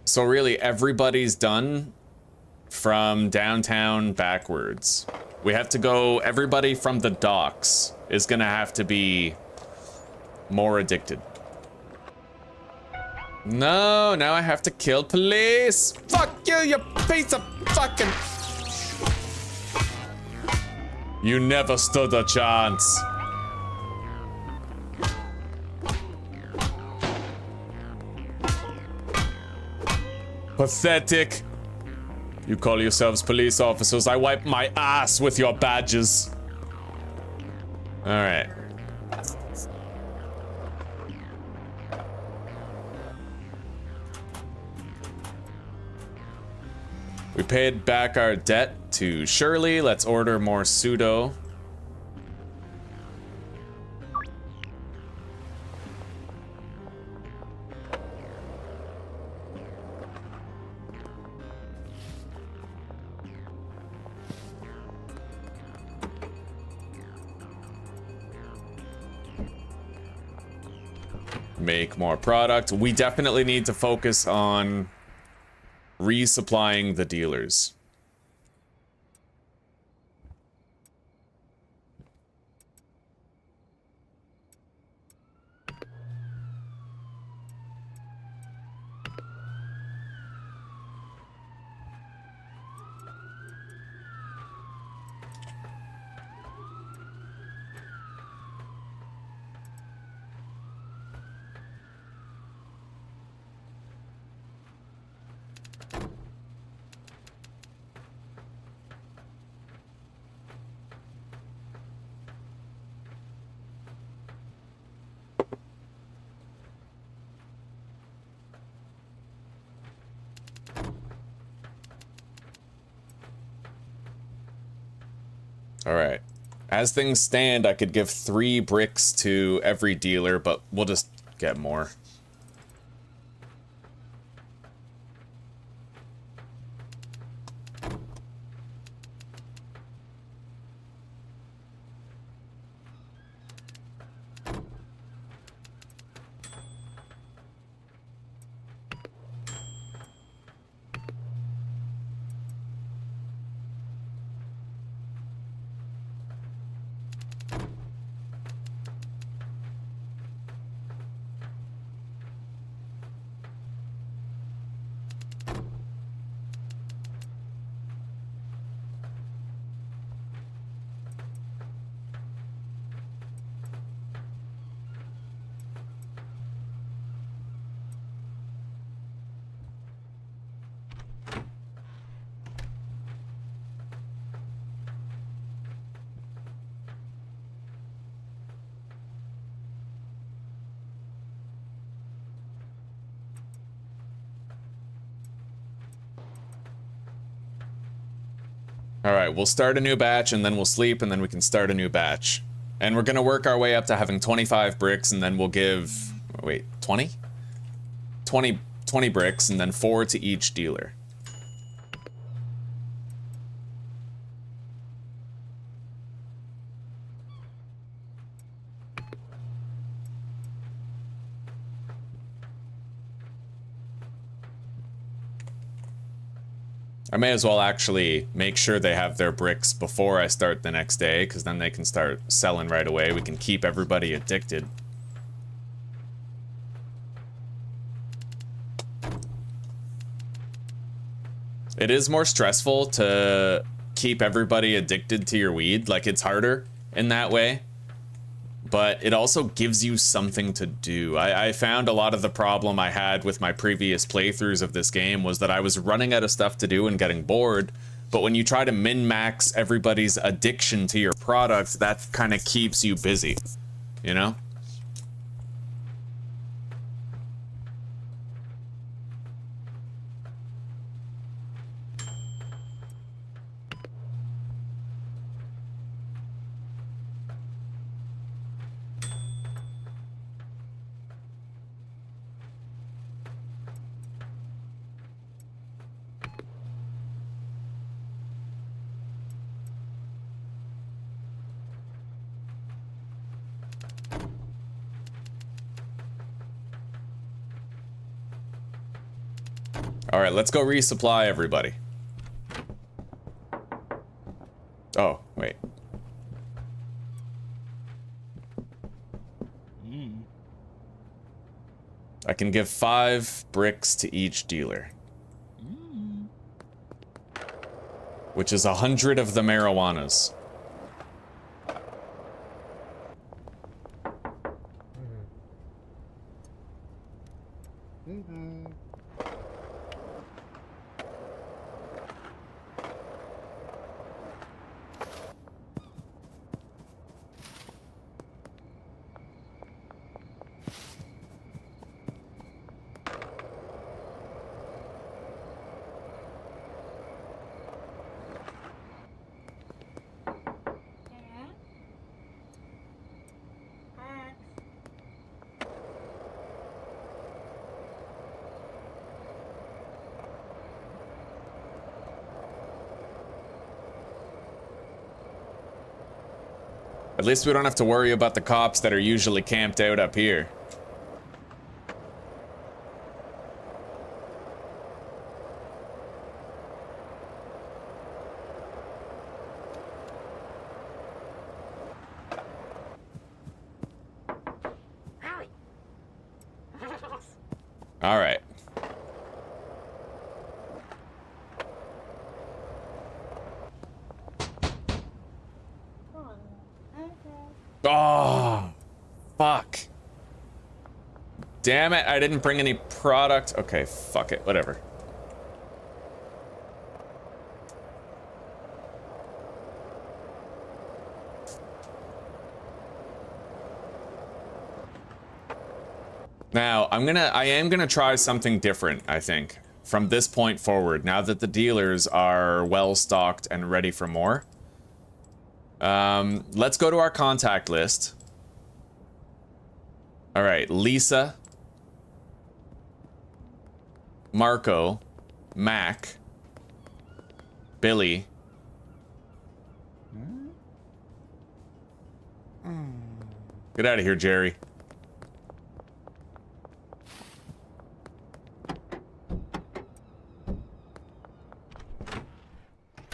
So really, everybody's done from downtown backwards. We have to go, everybody from the docks is gonna have to be more addicted. No, now I have to kill police. Fuck you, you piece of fucking... You never stood a chance. Pathetic. You call yourselves police officers. I wipe my ass with your badges. All right. We paid back our debt to Shirley. Let's order more pseudo. Make more product. We definitely need to focus on resupplying the dealers. All right. As things stand, I could give 3 bricks to every dealer, but we'll just get more. All right, we'll start a new batch and then we'll sleep and then we can start a new batch. And we're gonna work our way up to having 25 bricks and then we'll give, wait, 20? 20 bricks and then 4 to each dealer. I may as well actually make sure they have their bricks before I start the next day, because then they can start selling right away. We can keep everybody addicted. It is more stressful to keep everybody addicted to your weed. Like, it's harder in that way. But it also gives you something to do. I found a lot of the problem I had with my previous playthroughs of this game was that I was running out of stuff to do and getting bored. But when you try to min-max everybody's addiction to your product, that kind of keeps you busy, you know? All right, let's go resupply everybody. Oh, wait. I can give 5 bricks to each dealer. Which is 100 of the marijuanas. At least we don't have to worry about the cops that are usually camped out up here. All right. Oh, fuck. Damn it, I didn't bring any product. Okay, fuck it, whatever. Now, I am gonna try something different, I think, from this point forward, now that the dealers are well stocked and ready for more. Let's go to our contact list. All right, Lisa, Marco, Mac, Billy. Get out of here, Jerry.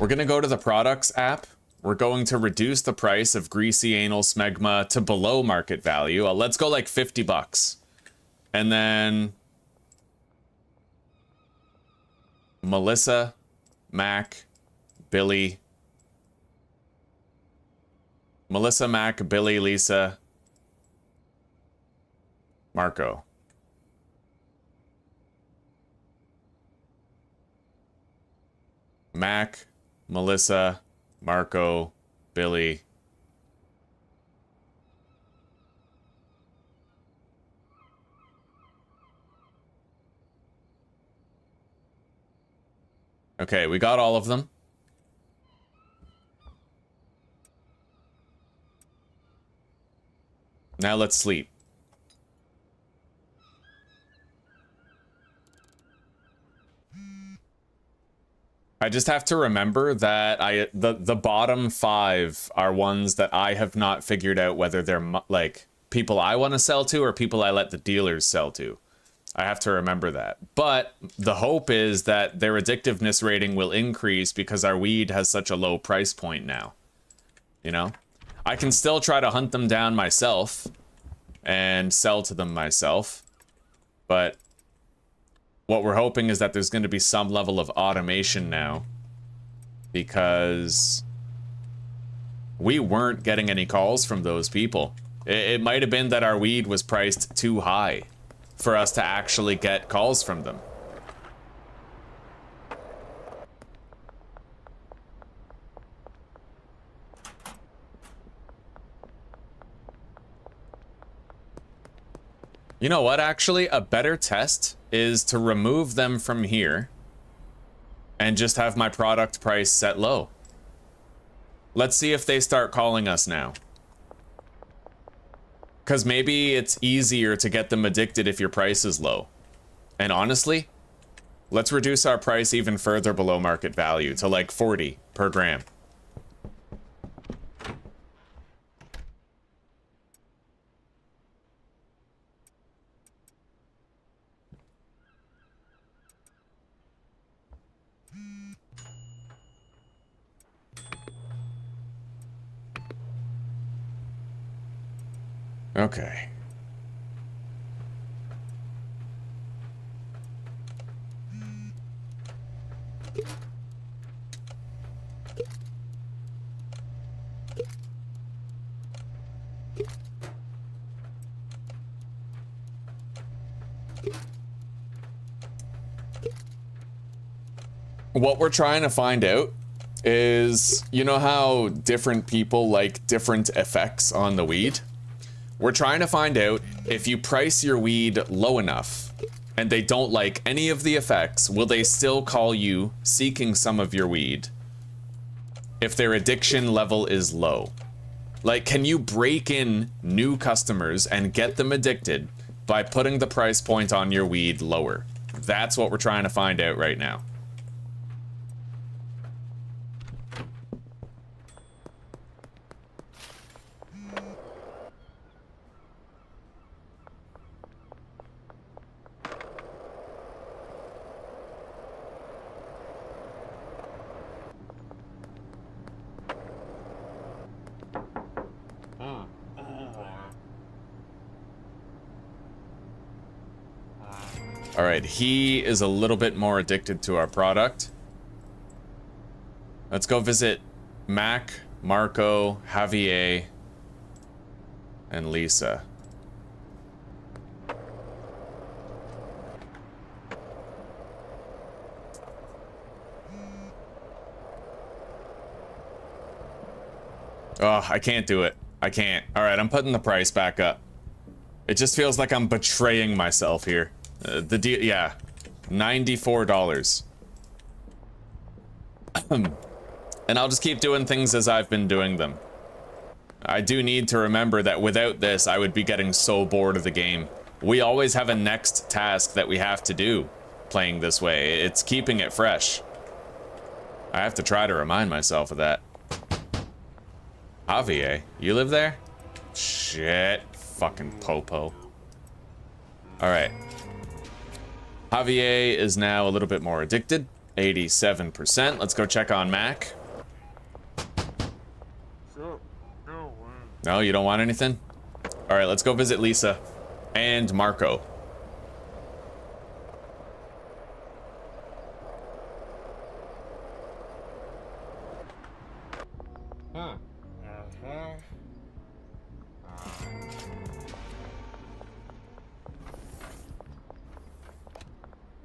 We're gonna go to the products app. We're going to reduce the price of greasy anal smegma to below market value. Let's go like 50 bucks. And then Melissa, Mac, Billy. Melissa, Mac, Billy, Lisa, Marco. Mac, Melissa, Marco, Billy. Okay, we got all of them. Now let's sleep. I just have to remember that the bottom 5 are ones that I have not figured out whether they're like people I want to sell to or people I let the dealers sell to. I have to remember that. But the hope is that their addictiveness rating will increase because our weed has such a low price point now. You know? I can still try to hunt them down myself and sell to them myself, but what we're hoping is that there's going to be some level of automation now, because we weren't getting any calls from those people. It might have been that our weed was priced too high for us to actually get calls from them. You know what, actually, a better test is to remove them from here and just have my product price set low. Let's see if they start calling us now. Because maybe it's easier to get them addicted if your price is low. And honestly, let's reduce our price even further below market value to like 40 per gram. Okay. What we're trying to find out is, you know how different people like different effects on the weed? We're trying to find out if you price your weed low enough and they don't like any of the effects, will they still call you seeking some of your weed if their addiction level is low? Like, can you break in new customers and get them addicted by putting the price point on your weed lower? That's what we're trying to find out right now. All right, he is a little bit more addicted to our product. Let's go visit Mac, Marco, Javier, and Lisa. Oh, I can't do it. I can't. All right, I'm putting the price back up. It just feels like I'm betraying myself here. The deal, yeah, $94. And I'll just keep doing things as I've been doing them. I do need to remember that without this, I would be getting so bored of the game. We always have a next task that we have to do playing this way. It's keeping it fresh. I have to try to remind myself of that. Javier, you live there? Shit, fucking popo. All right. Javier is now a little bit more addicted, 87%. Let's go check on Mac. No, you don't want anything? All right, let's go visit Lisa and Marco.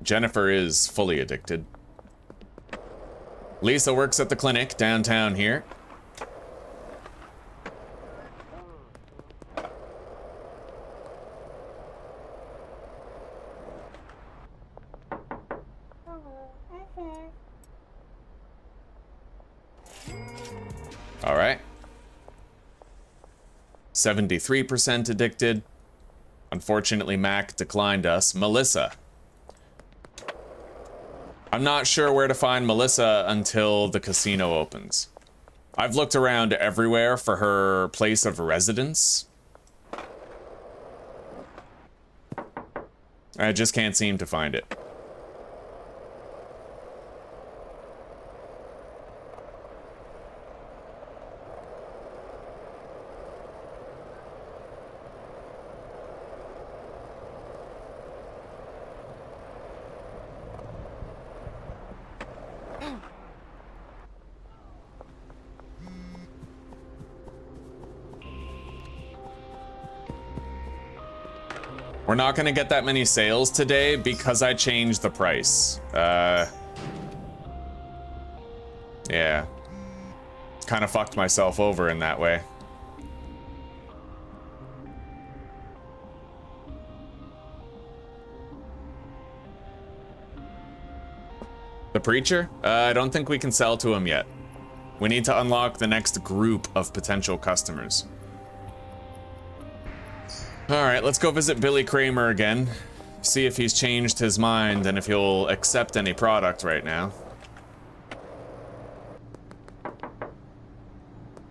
Jennifer is fully addicted. Lisa works at the clinic downtown here. All right. 73% addicted. Unfortunately, Mac declined us. Melissa. I'm not sure where to find Melissa until the casino opens. I've looked around everywhere for her place of residence. I just can't seem to find it. We're not gonna get that many sales today because I changed the price. Yeah. Kind of fucked myself over in that way. The preacher? I don't think we can sell to him yet. We need to unlock the next group of potential customers. All right, let's go visit Billy Kramer again. See if he's changed his mind and if he'll accept any product right now.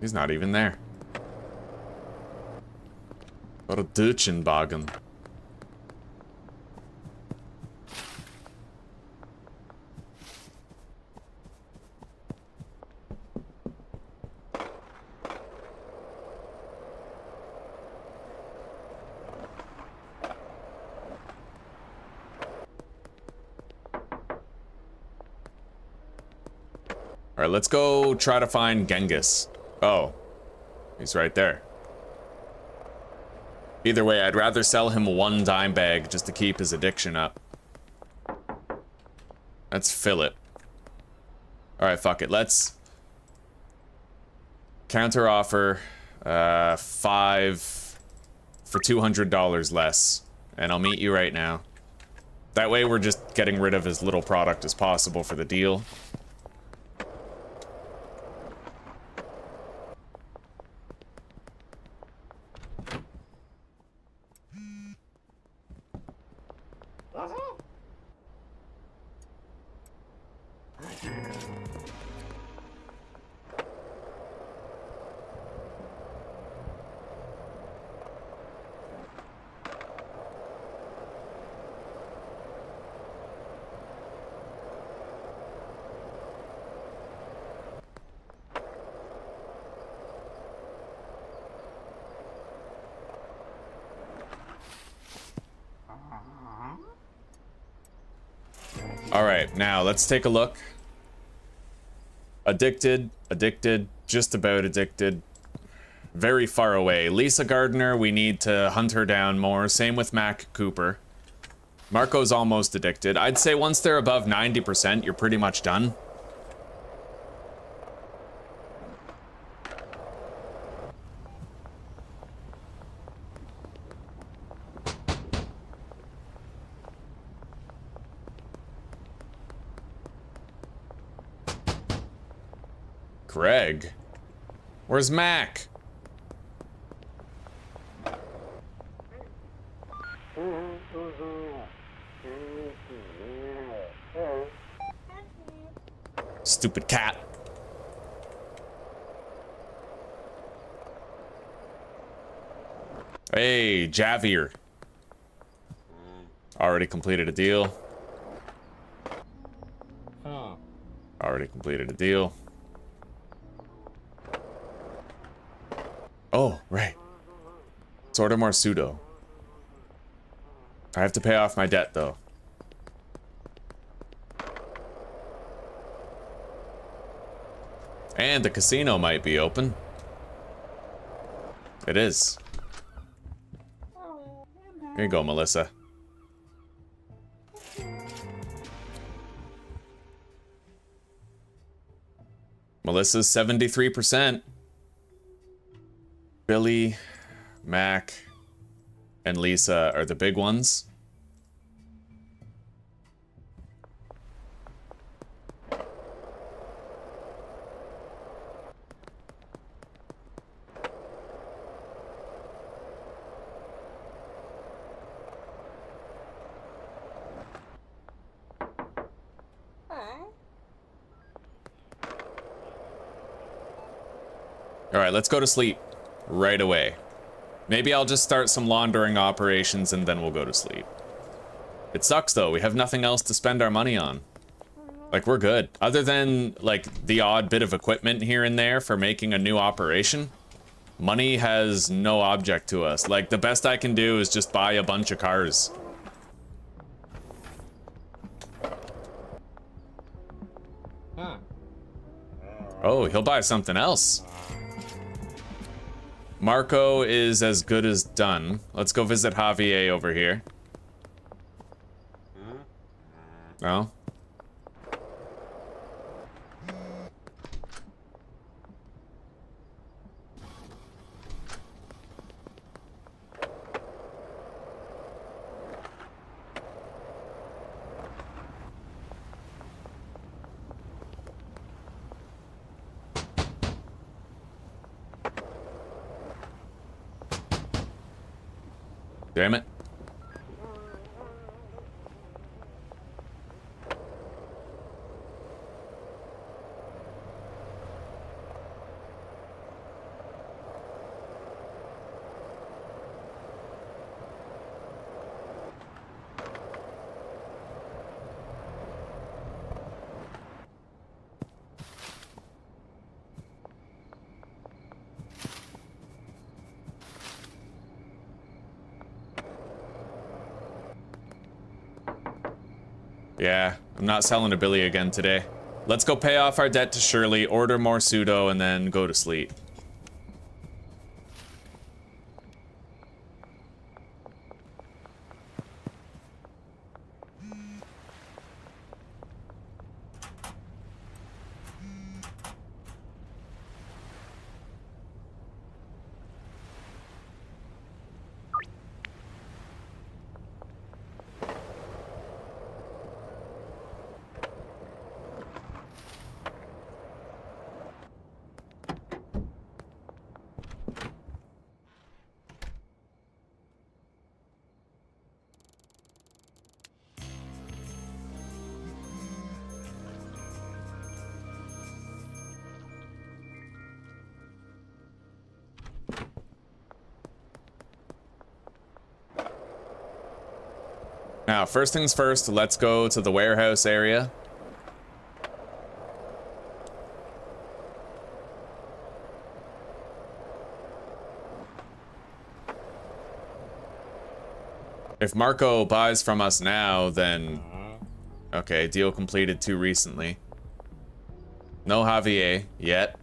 He's not even there. What a Dutchenbagen. All right, let's go try to find Genghis. Oh, he's right there. Either way, I'd rather sell him one dime bag just to keep his addiction up. Let's fill it. All right, fuck it. Let's counter offer 5 for $200 less, and I'll meet you right now. That way we're just getting rid of as little product as possible for the deal. All right, now let's take a look. Addicted, just about addicted. Very far away. Lisa Gardner, we need to hunt her down more. Same with Mac Cooper. Marco's almost addicted. I'd say once they're above 90%, you're pretty much done. Greg? Where's Mac? Stupid cat. Hey, Javier. Already completed a deal. Already completed a deal. Oh, right. Let's order more pseudo. I have to pay off my debt, though. And the casino might be open. It is. Here you go, Melissa. Melissa's 73%. Billy, Mac, and Lisa are the big ones. All right, let's go to sleep right away. Maybe I'll just start some laundering operations and then we'll go to sleep. It sucks though, we have nothing else to spend our money on. Like, we're good. Other than, like, the odd bit of equipment here and there for making a new operation, money has no object to us. Like, the best I can do is just buy a bunch of cars. Oh, he'll buy something else. Marco is as good as done. Let's go visit Javier over here. No? Damn it. Yeah, I'm not selling to Billy again today. Let's go pay off our debt to Shirley, order more pseudo, and then go to sleep. Now, first things first, let's go to the warehouse area. If Marco buys from us now, then Okay, deal completed too recently. No Javier yet.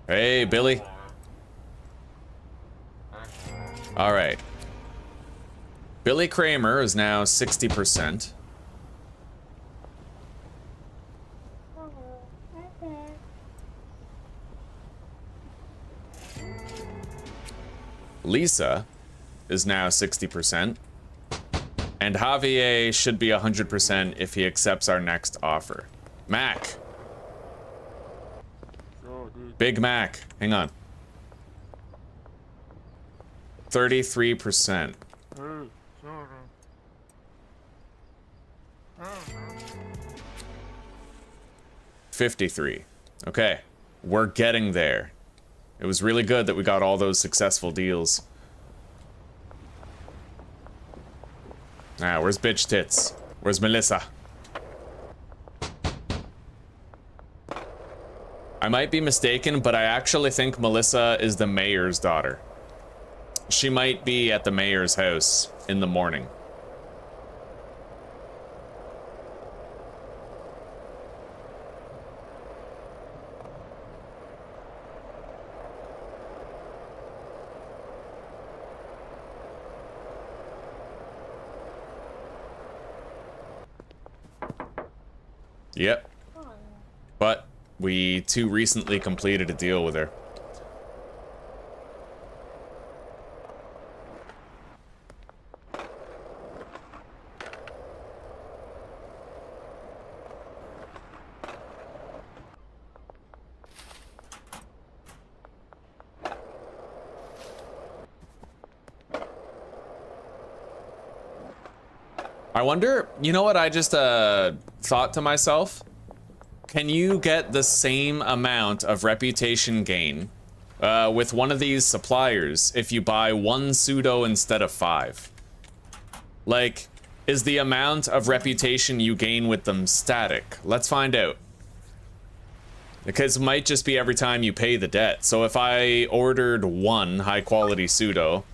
Hey, Billy. All right. Billy Kramer is now 60%. Lisa is now 60%. And Javier should be 100% if he accepts our next offer. Mac. Big Mac. Hang on. 33%. 53. Okay. We're getting there. It was really good that we got all those successful deals. Ah, where's Bitch Tits? Where's Melissa? I might be mistaken, but I actually think Melissa is the mayor's daughter. She might be at the mayor's house in the morning. Yep. But we too recently completed a deal with her. I wonder, you know what I just thought to myself? Can you get the same amount of reputation gain with one of these suppliers if you buy one pseudo instead of 5? Like, is the amount of reputation you gain with them static? Let's find out. Because it might just be every time you pay the debt. So if I ordered one high quality pseudo,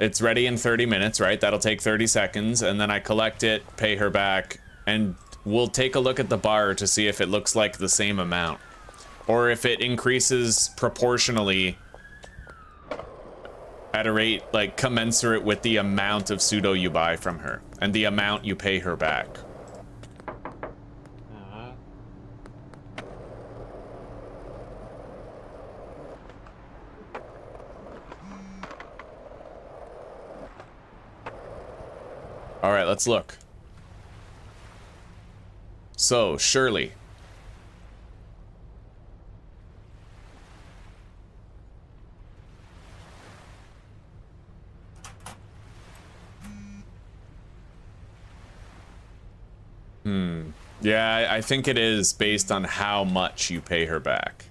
it's ready in 30 minutes, right? That'll take 30 seconds, and then I collect it, pay her back, and we'll take a look at the bar to see if it looks like the same amount. Or if it increases proportionally at a rate, like, commensurate with the amount of pseudo you buy from her, and the amount you pay her back. All right, let's look. So, Shirley. Yeah, I think it is based on how much you pay her back.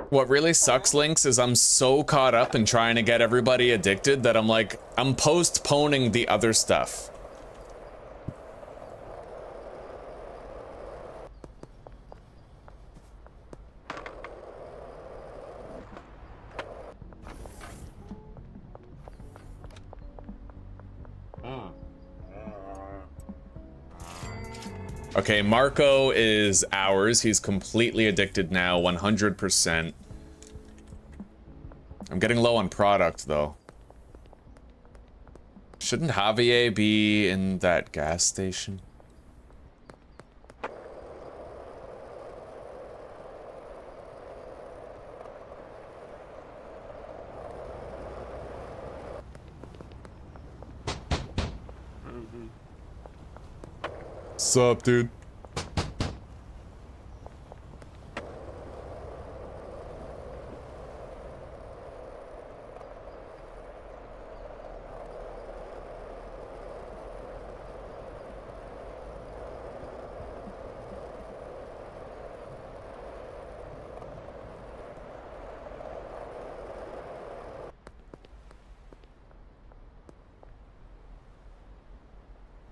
What really sucks, Lynx, is I'm so caught up in trying to get everybody addicted that I'm like, I'm postponing the other stuff. Okay, Marco is ours. He's completely addicted now, 100%. I'm getting low on product, though. Shouldn't Javier be in that gas station? Sup, dude?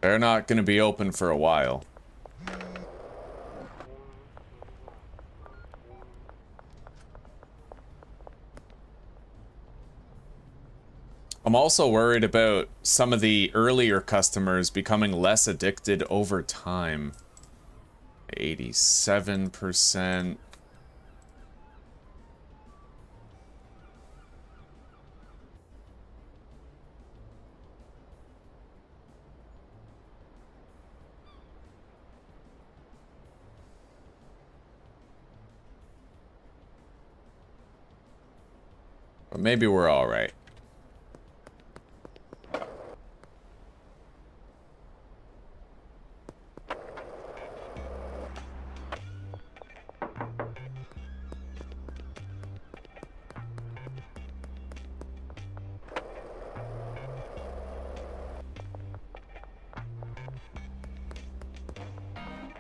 They're not going to be open for a while. I'm also worried about some of the earlier customers becoming less addicted over time. 87%. But maybe we're all right.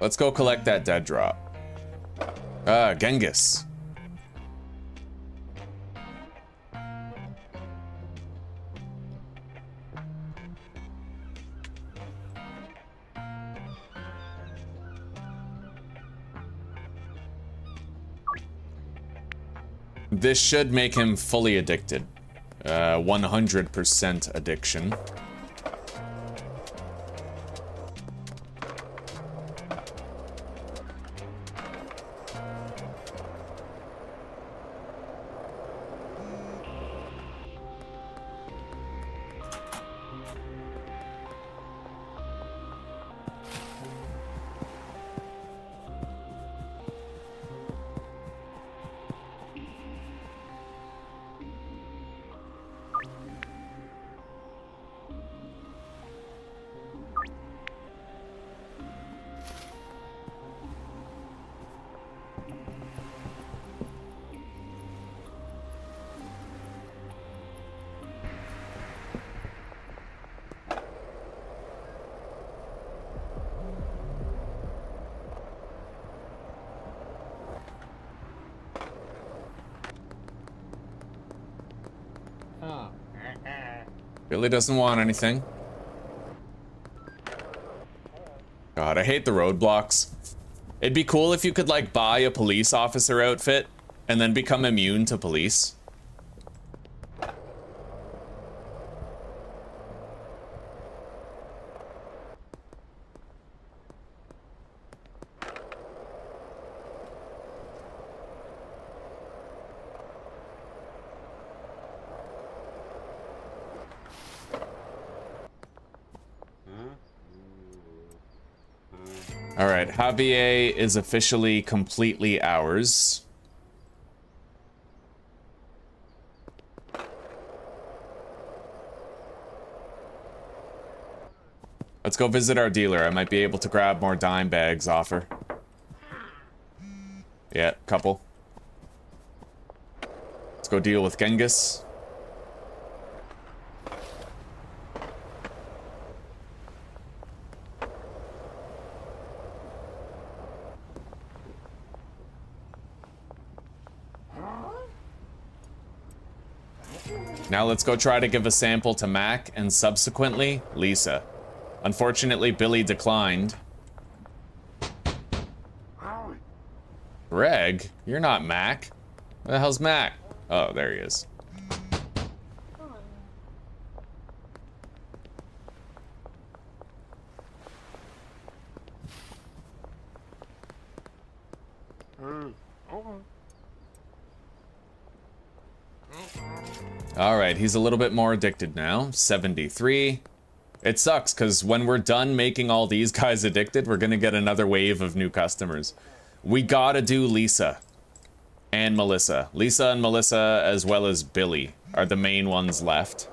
Let's go collect that dead drop. Genghis. This should make him fully addicted. 100% addiction. Billy doesn't want anything. God, I hate the roadblocks. It'd be cool if you could, like, buy a police officer outfit and then become immune to police. Alright, Javier is officially completely ours. Let's go visit our dealer. I might be able to grab more dime bags off her. Yeah, couple. Let's go deal with Genghis. Now let's go try to give a sample to Mac and subsequently Lisa. Unfortunately, Billy declined. Greg? You're not Mac. Where the hell's Mac? Oh, there he is. Alright, he's a little bit more addicted now. 73. It sucks, because when we're done making all these guys addicted, we're gonna get another wave of new customers. We gotta do Lisa. And Melissa. Lisa and Melissa, as well as Billy, are the main ones left.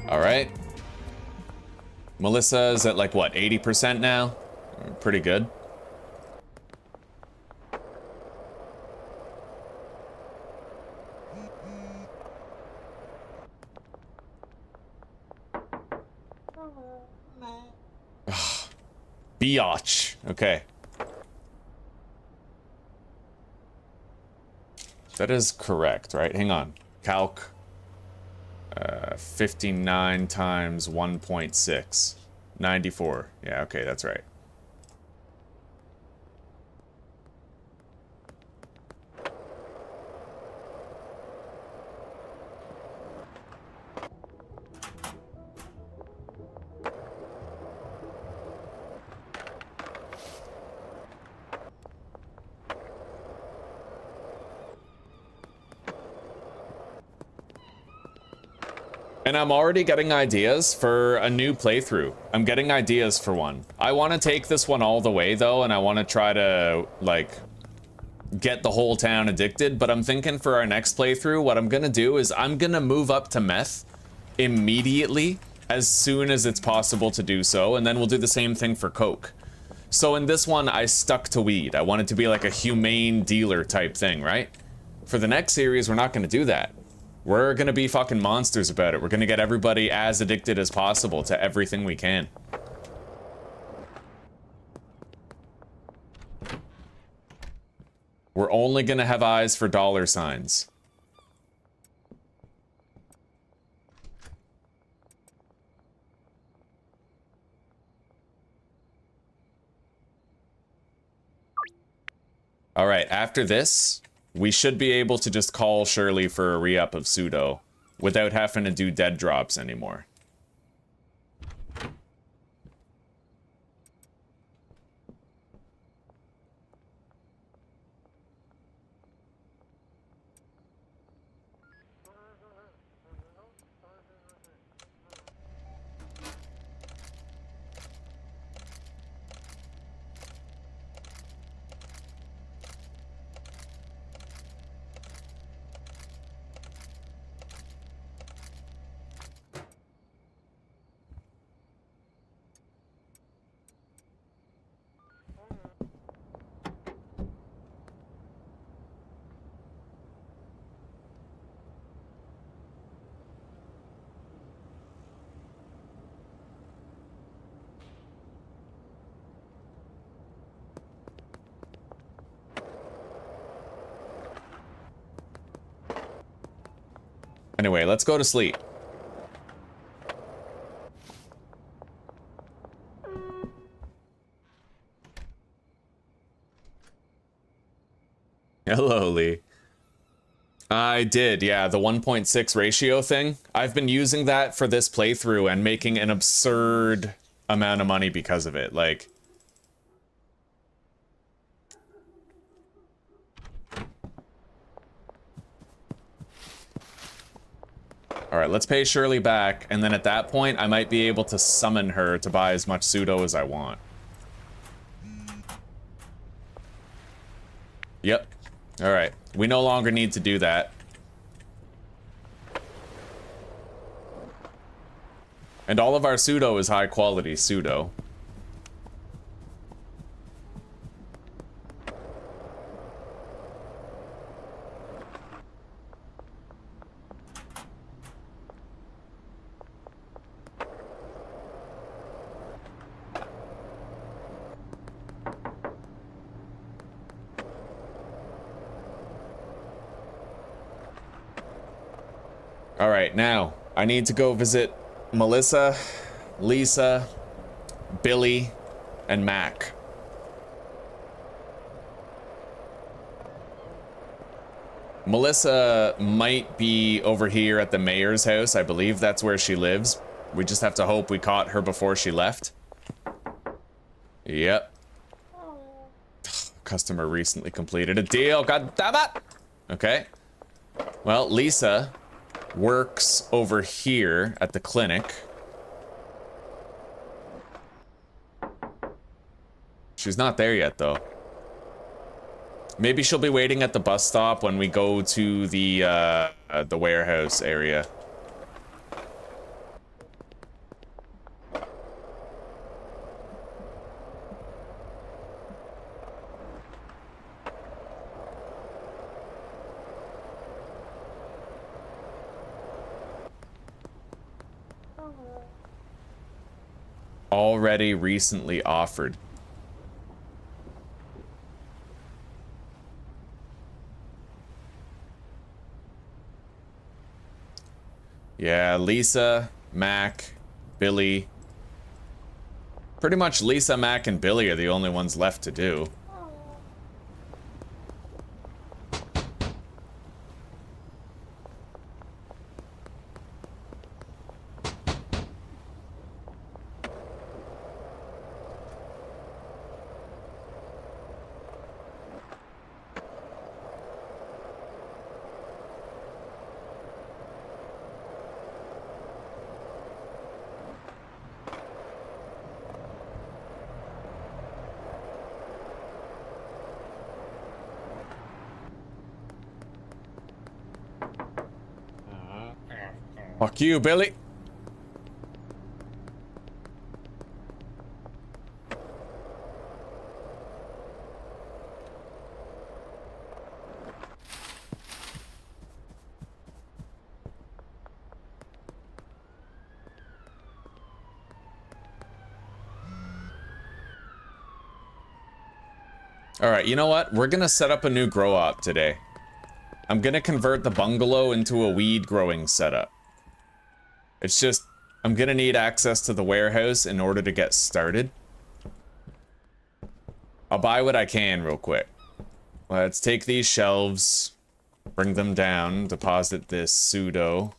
Alright. Melissa is at like, what, 80% now? Pretty good. Biatch. Okay. That is correct, right? Hang on. Calc. 59 times 1.6. 94. Yeah, okay, that's right. And I'm already getting ideas for a new playthrough. I'm getting ideas for one. I want to take this one all the way, though, and I want to try to, like, get the whole town addicted. But I'm thinking for our next playthrough, what I'm going to do is I'm going to move up to meth immediately as soon as it's possible to do so. And then we'll do the same thing for coke. So in this one, I stuck to weed. I want it to be like a humane dealer type thing, right? For the next series, we're not going to do that. We're gonna be fucking monsters about it. We're gonna get everybody as addicted as possible to everything we can. We're only gonna have eyes for dollar signs. All right, after this, we should be able to just call Shirley for a re-up of pseudo without having to do dead drops anymore. Anyway, let's go to sleep. Hello, Lee. I did, yeah, the 1.6 ratio thing. I've been using that for this playthrough and making an absurd amount of money because of it. Like, all right, let's pay Shirley back, and then at that point, I might be able to summon her to buy as much pseudo as I want. Yep. All right. We no longer need to do that. And all of our pseudo is high quality pseudo. All right, now I need to go visit Melissa, Lisa, Billy, and Mac. Melissa might be over here at the mayor's house. I believe that's where she lives. We just have to hope we caught her before she left. Yep. Customer recently completed a deal. God damn it! Okay. Well, Lisa works over here at the clinic. She's not there yet, though. Maybe she'll be waiting at the bus stop when we go to the warehouse area. Already recently offered. Yeah, Lisa, Mac, Billy. Pretty much Lisa, Mac, and Billy are the only ones left to do. Fuck you, Billy. All right, you know what? We're gonna set up a new grow op today. I'm gonna convert the bungalow into a weed growing setup. It's just, I'm gonna need access to the warehouse in order to get started. I'll buy what I can real quick. Let's take these shelves, bring them down, deposit this pseudo.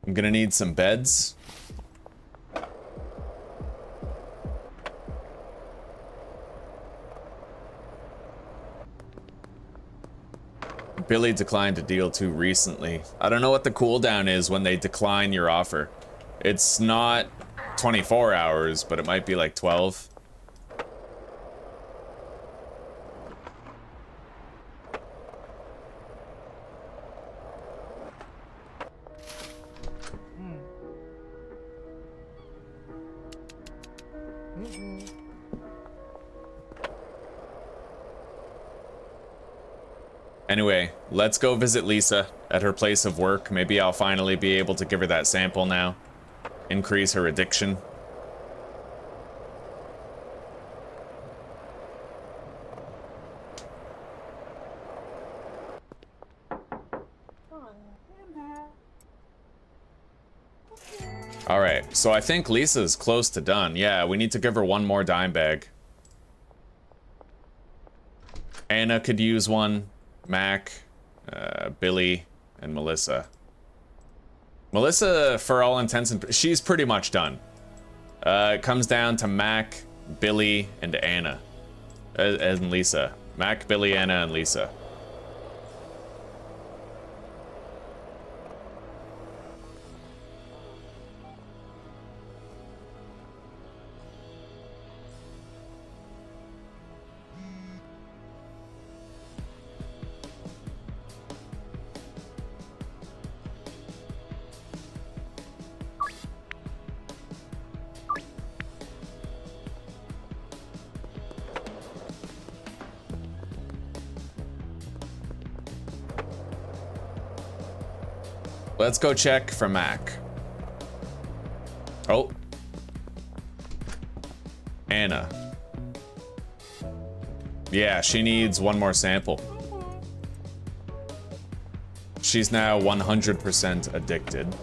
I'm gonna need some beds. Billy declined a deal too recently. I don't know what the cooldown is when they decline your offer. It's not 24 hours, but it might be like 12. Anyway, let's go visit Lisa at her place of work. Maybe I'll finally be able to give her that sample now. Increase her addiction. Alright, so I think Lisa's close to done. Yeah, we need to give her one more dime bag. Anna could use one. Mac, Billy, and Melissa. Melissa, for all intents and she's pretty much done. It comes down to Mac, Billy, and Anna. And Lisa. Mac, Billy, Anna, and Lisa. Let's go check for Mac. Oh. Anna. Yeah, she needs one more sample. She's now 100% addicted.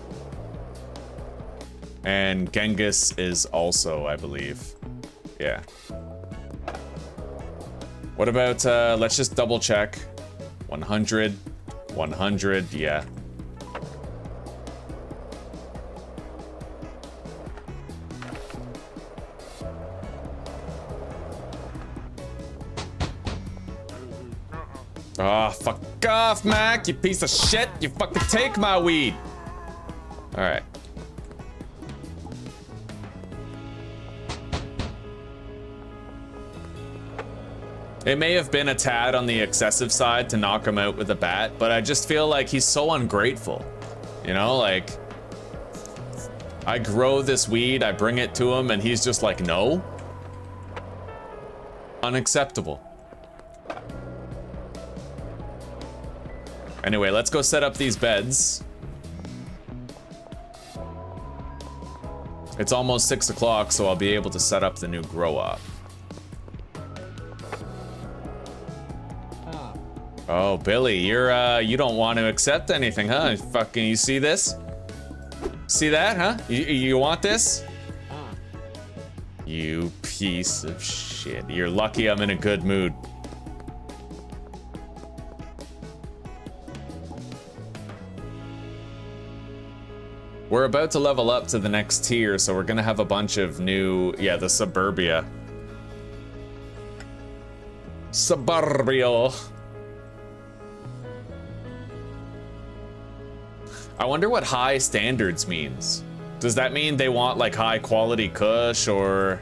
And Genghis is also, I believe. Yeah. What about, let's just double check. 100, 100, yeah. Oh, fuck off, Mac, you piece of shit. You fucking take my weed. All right. It may have been a tad on the excessive side to knock him out with a bat, but I just feel like he's so ungrateful. You know, like, I grow this weed, I bring it to him, and he's just like, no. Unacceptable. Anyway, let's go set up these beds. It's almost 6 o'clock, so I'll be able to set up the new grow up. Oh, Billy, you don't want to accept anything, huh? Fucking, you see this? See that, huh? You want this? You piece of shit. You're lucky I'm in a good mood. We're about to level up to the next tier, so we're gonna have a bunch of new, yeah, the Suburbia. Suburbio. I wonder what high standards means. Does that mean they want like high quality kush or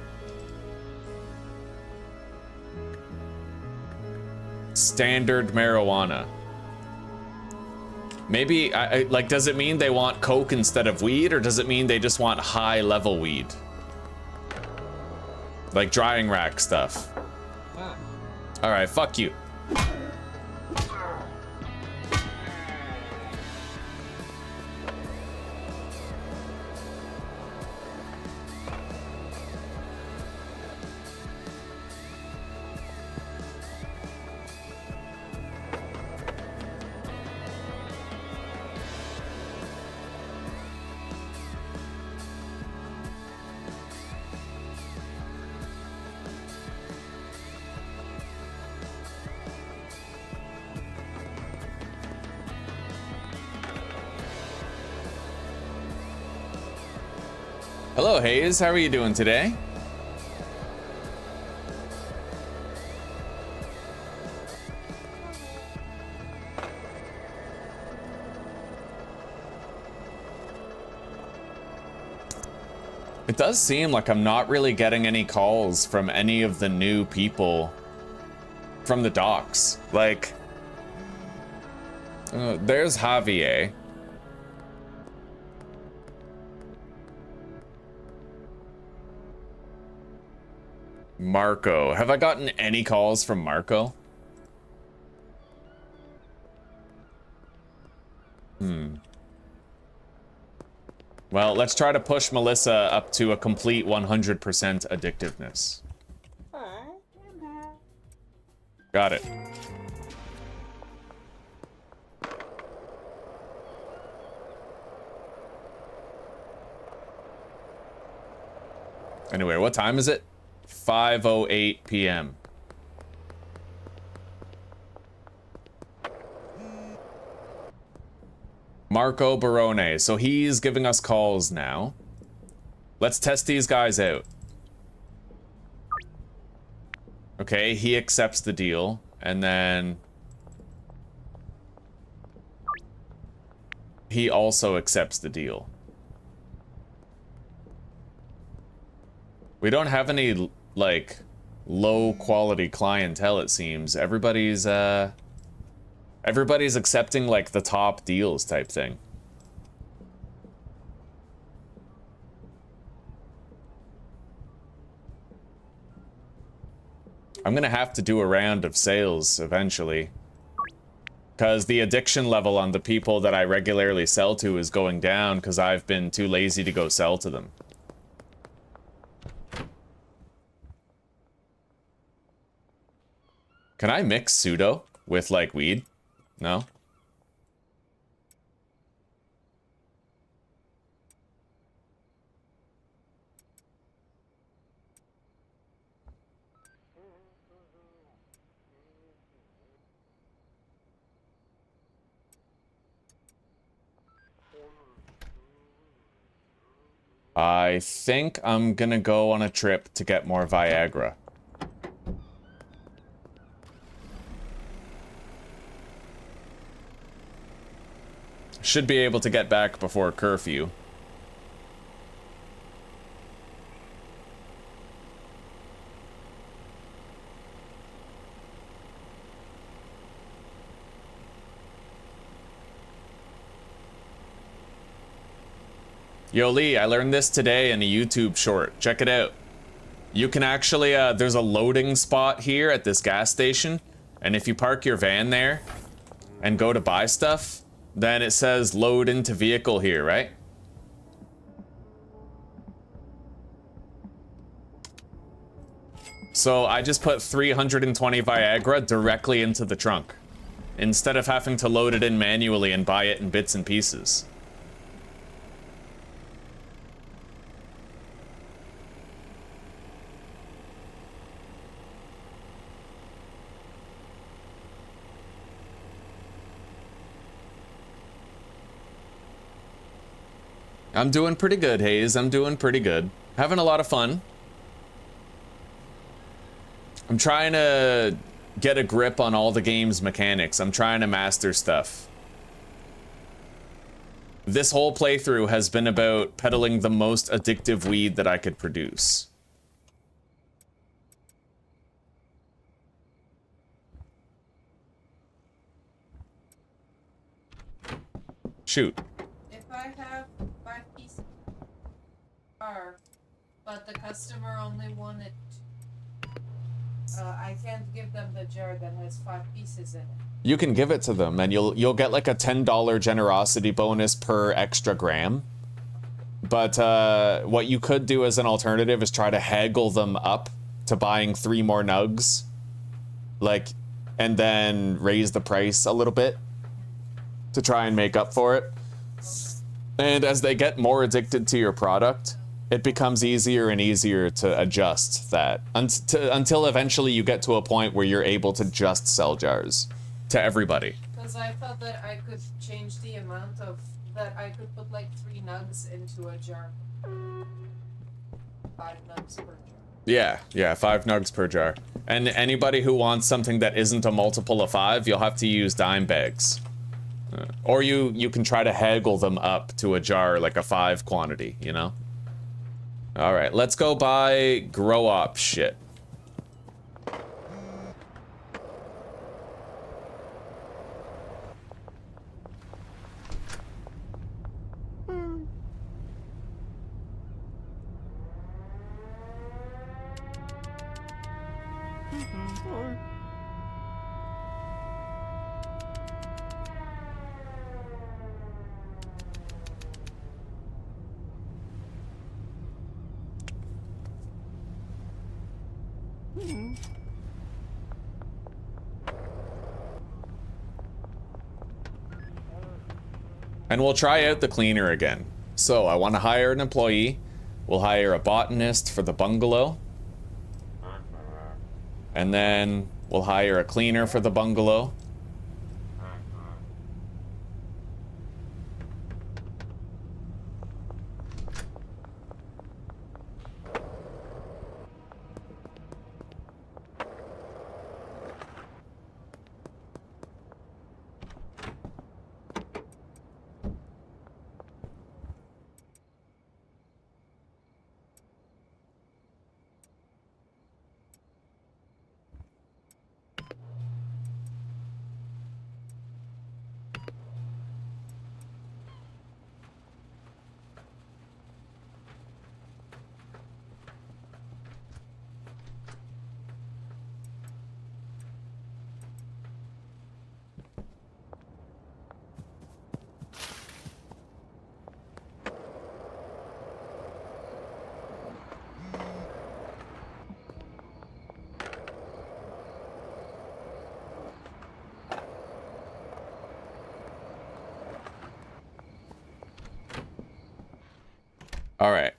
standard marijuana? Maybe, like, does it mean they want coke instead of weed, or does it mean they just want high level weed? Like drying rack stuff. All right, fuck you. Hello, Hayes. How are you doing today? It does seem like I'm not really getting any calls from any of the new people from the docks. Like, there's Javier. Marco. Have I gotten any calls from Marco? Well, let's try to push Melissa up to a complete 100% addictiveness. Got it. Anyway, what time is it? 5:08 p.m. Marco Barone. So he's giving us calls now. Let's test these guys out. Okay, he accepts the deal, and then he also accepts the deal. We don't have any, like, low quality clientele, it seems. Everybody's accepting, like, the top deals type thing. I'm gonna have to do a round of sales eventually, because the addiction level on the people that I regularly sell to is going down because I've been too lazy to go sell to them. Can I mix pseudo with, like, weed? No? I think I'm gonna go on a trip to get more Viagra. Should be able to get back before curfew. Yo, Lee, I learned this today in a YouTube short. Check it out. You can actually, there's a loading spot here at this gas station. And if you park your van there and go to buy stuff, then it says load into vehicle here, right? So I just put 320 Viagra directly into the trunk, instead of having to load it in manually and buy it in bits and pieces. I'm doing pretty good, Hayes. I'm doing pretty good. Having a lot of fun. I'm trying to get a grip on all the game's mechanics. I'm trying to master stuff. This whole playthrough has been about peddling the most addictive weed that I could produce. Shoot. If I have 5 pieces but the customer only wanted I can't give them the jar that has 5 pieces in it. You can give it to them, and you'll get like a $10 generosity bonus per extra gram. But what you could do as an alternative is try to haggle them up to buying 3 more nugs, like, and then raise the price a little bit to try and make up for it. And as they get more addicted to your product, it becomes easier and easier to adjust that until eventually you get to a point where you're able to just sell jars to everybody. Because I thought that I could change the amount of that I could put like 3 nugs into a jar. 5 nugs per jar. Yeah, 5 nugs per jar. And anybody who wants something that isn't a multiple of 5, you'll have to use dime bags. Or you can try to haggle them up to a jar, like a 5 quantity, you know? Alright, let's go buy grow op shit. And we'll try out the cleaner again. So I want to hire an employee. We'll hire a botanist for the bungalow. And then we'll hire a cleaner for the bungalow. All right.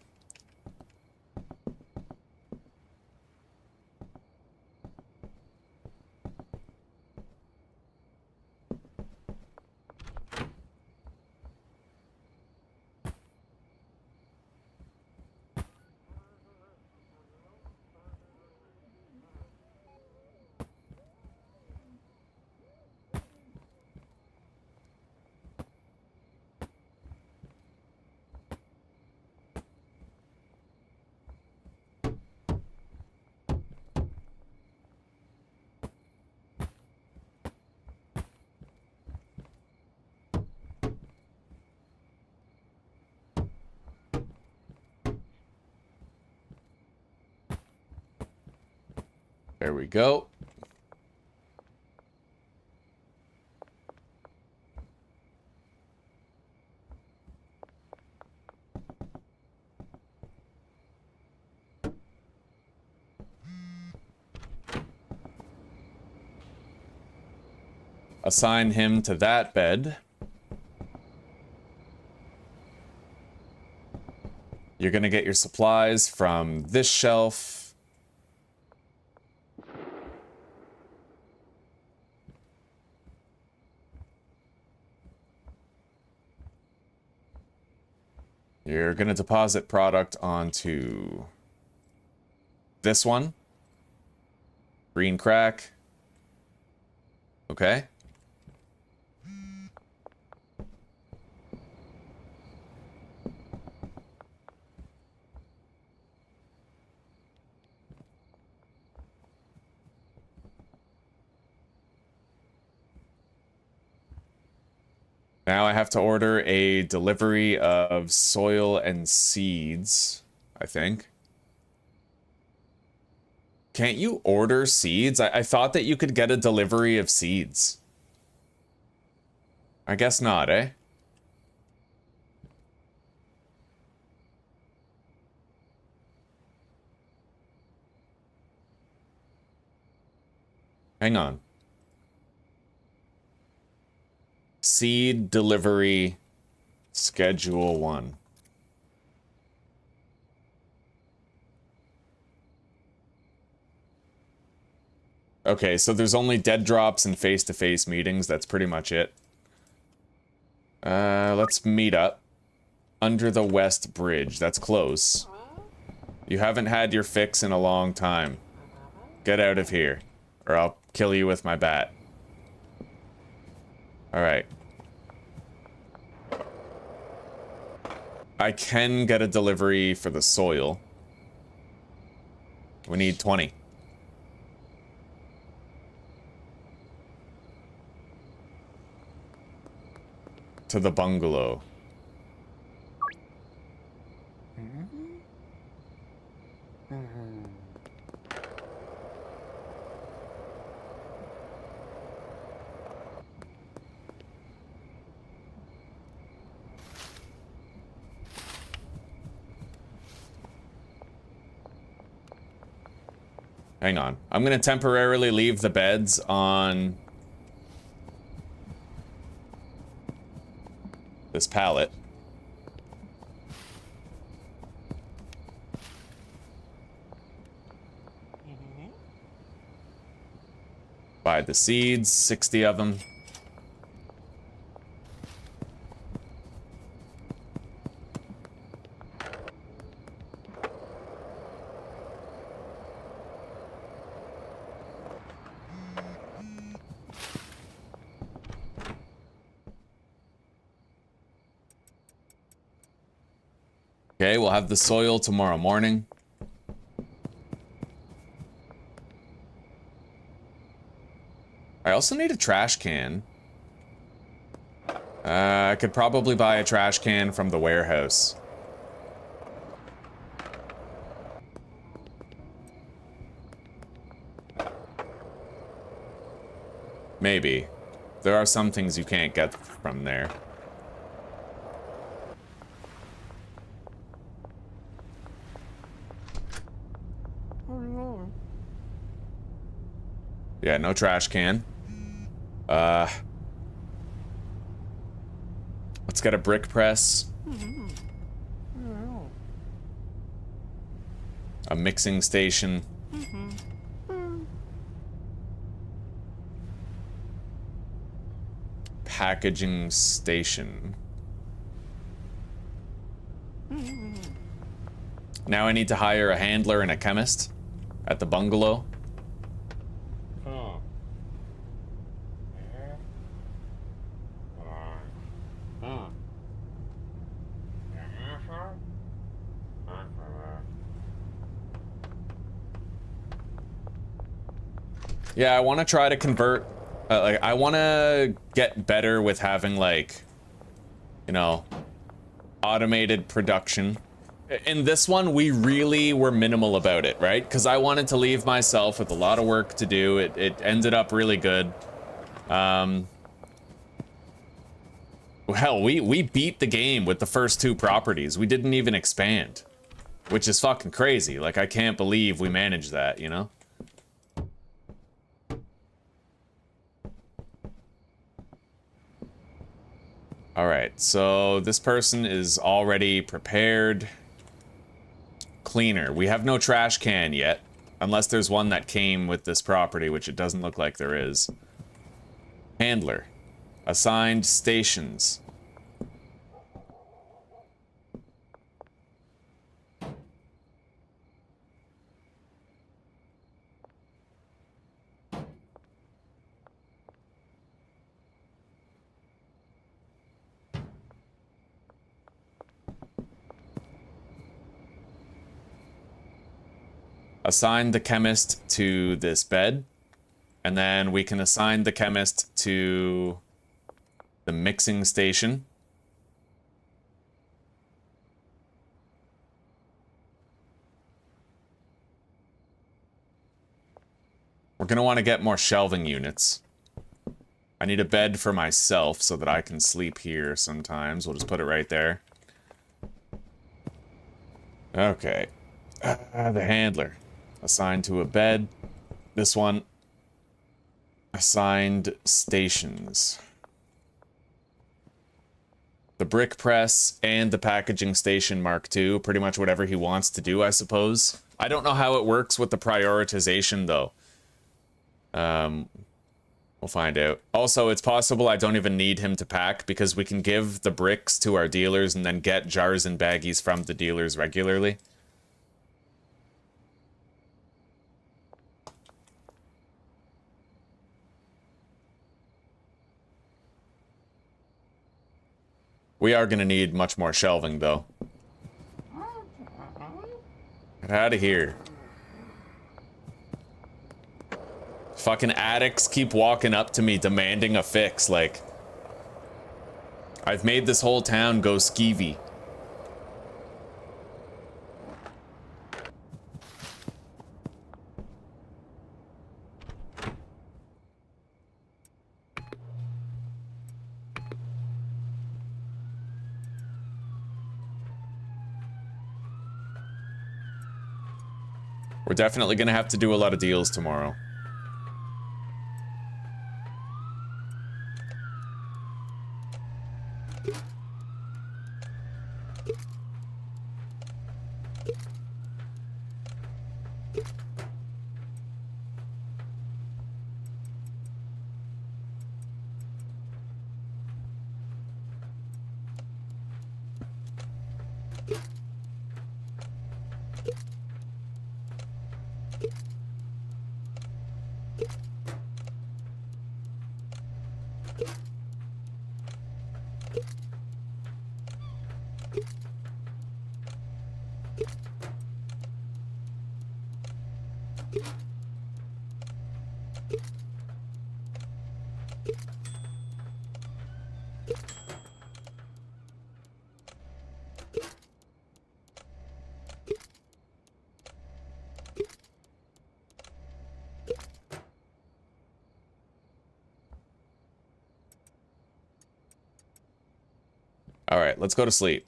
There we go. Assign him to that bed. You're gonna get your supplies from this shelf. You're gonna deposit product onto this one. Green crack. Okay. Now I have to order a delivery of soil and seeds, I think. Can't you order seeds? I thought that you could get a delivery of seeds. I guess not, eh? Hang on. Seed delivery schedule 1. Okay, so there's only dead drops and face-to-face meetings. That's pretty much it. Let's meet up. Under the West Bridge. That's close. You haven't had your fix in a long time. Get out of here, or I'll kill you with my bat. Alright. I can get a delivery for the soil. We need 20. To the bungalow. Hang on. I'm gonna temporarily leave the beds on this pallet. Buy the seeds, 60 of them. Okay, we'll have the soil tomorrow morning. I also need a trash can. I could probably buy a trash can from the warehouse. Maybe. There are some things you can't get from there. Yeah, no trash can. Let's get a brick press. A mixing station. Packaging station. Now I need to hire a handler and a chemist at the bungalow. Yeah, I want to try to convert, like, I want to get better with having, like, you know, automated production in this one, we really were minimal about it, right? Because I wanted to leave myself with a lot of work to do. It ended up really good. Hell, we beat the game with the first 2 properties. We didn't even expand, which is fucking crazy. Like, I can't believe we managed that, you know? All right, so this person is already prepared. Cleaner. We have no trash can yet, unless there's one that came with this property, which it doesn't look like there is. Handler. Assigned stations. Assign the chemist to this bed, and then we can assign the chemist to the mixing station. We're gonna want to get more shelving units. I need a bed for myself so that I can sleep here sometimes. We'll just put it right there. Okay. The handler. Assigned to a bed. This one. Assigned stations. The brick press and the packaging station Mark II. Pretty much whatever he wants to do, I suppose. I don't know how it works with the prioritization, though. We'll find out. Also, it's possible I don't even need him to pack, because we can give the bricks to our dealers and then get jars and baggies from the dealers regularly. We are going to need much more shelving, though. Get out of here. Fucking addicts keep walking up to me demanding a fix, like... I've made this whole town go skeevy. We're definitely gonna have to do a lot of deals tomorrow. Alright, let's go to sleep.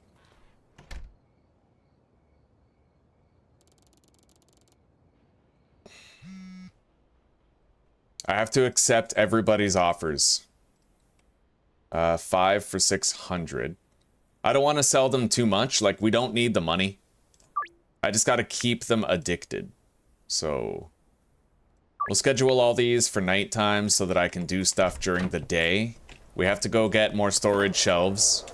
I have to accept everybody's offers. 5 for 600. I don't want to sell them too much. Like, we don't need the money. I just got to keep them addicted. So, we'll schedule all these for nighttime so that I can do stuff during the day. We have to go get more storage shelves.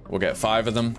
We'll get 5 of them.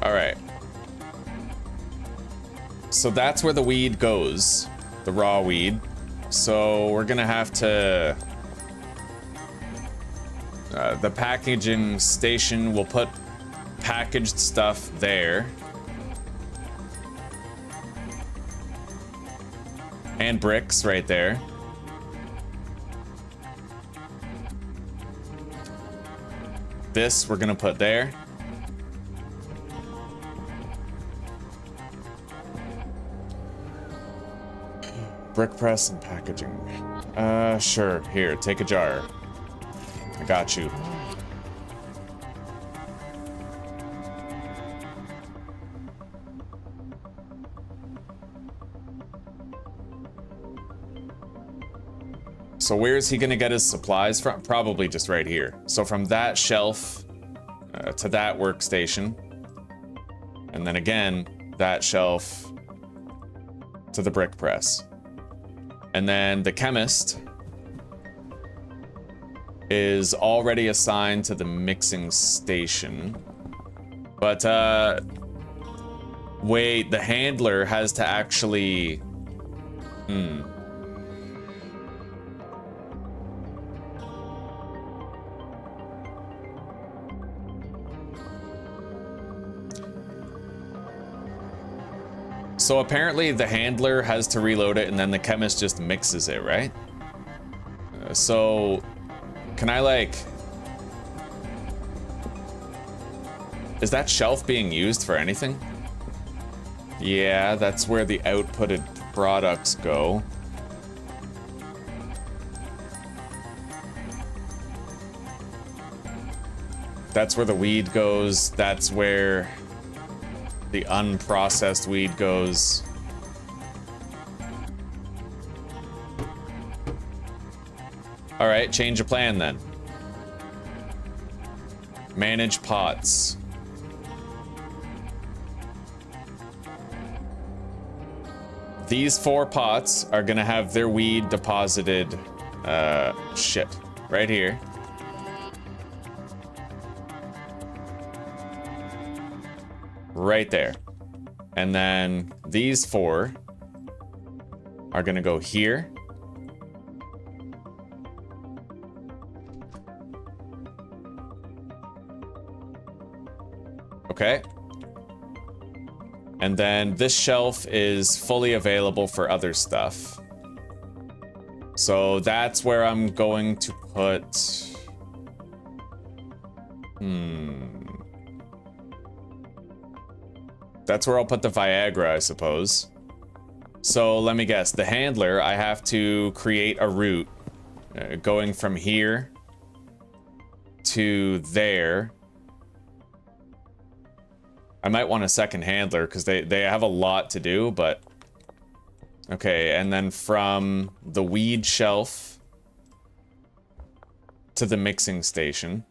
All right. So that's where the weed goes, the raw weed. So we're gonna have to... the packaging station will put packaged stuff there. And bricks right there. This we're gonna put there. Brick press and packaging. Sure. Here, take a jar. I got you. So where is he gonna get his supplies from? Probably just right here. So from that shelf to that workstation. And then again, that shelf to the brick press. And then the chemist is already assigned to the mixing station. But, wait, the handler has to actually... So apparently the handler has to reload it and then the chemist just mixes it, right? So can I like... Is that shelf being used for anything? Yeah, that's where the outputted products go. That's where the weed goes. That's where the unprocessed weed goes. All right, change of plan then. Manage pots. These 4 pots are gonna have their weed deposited, shit, right here. Right there. And then these 4 are gonna go here. Okay. And then this shelf is fully available for other stuff. So that's where I'm going to put... That's where I'll put the Viagra, I suppose. So let me guess. The handler, I have to create a route going from here to there. I might want a second handler because they have a lot to do, but... Okay, and then from the weed shelf to the mixing station.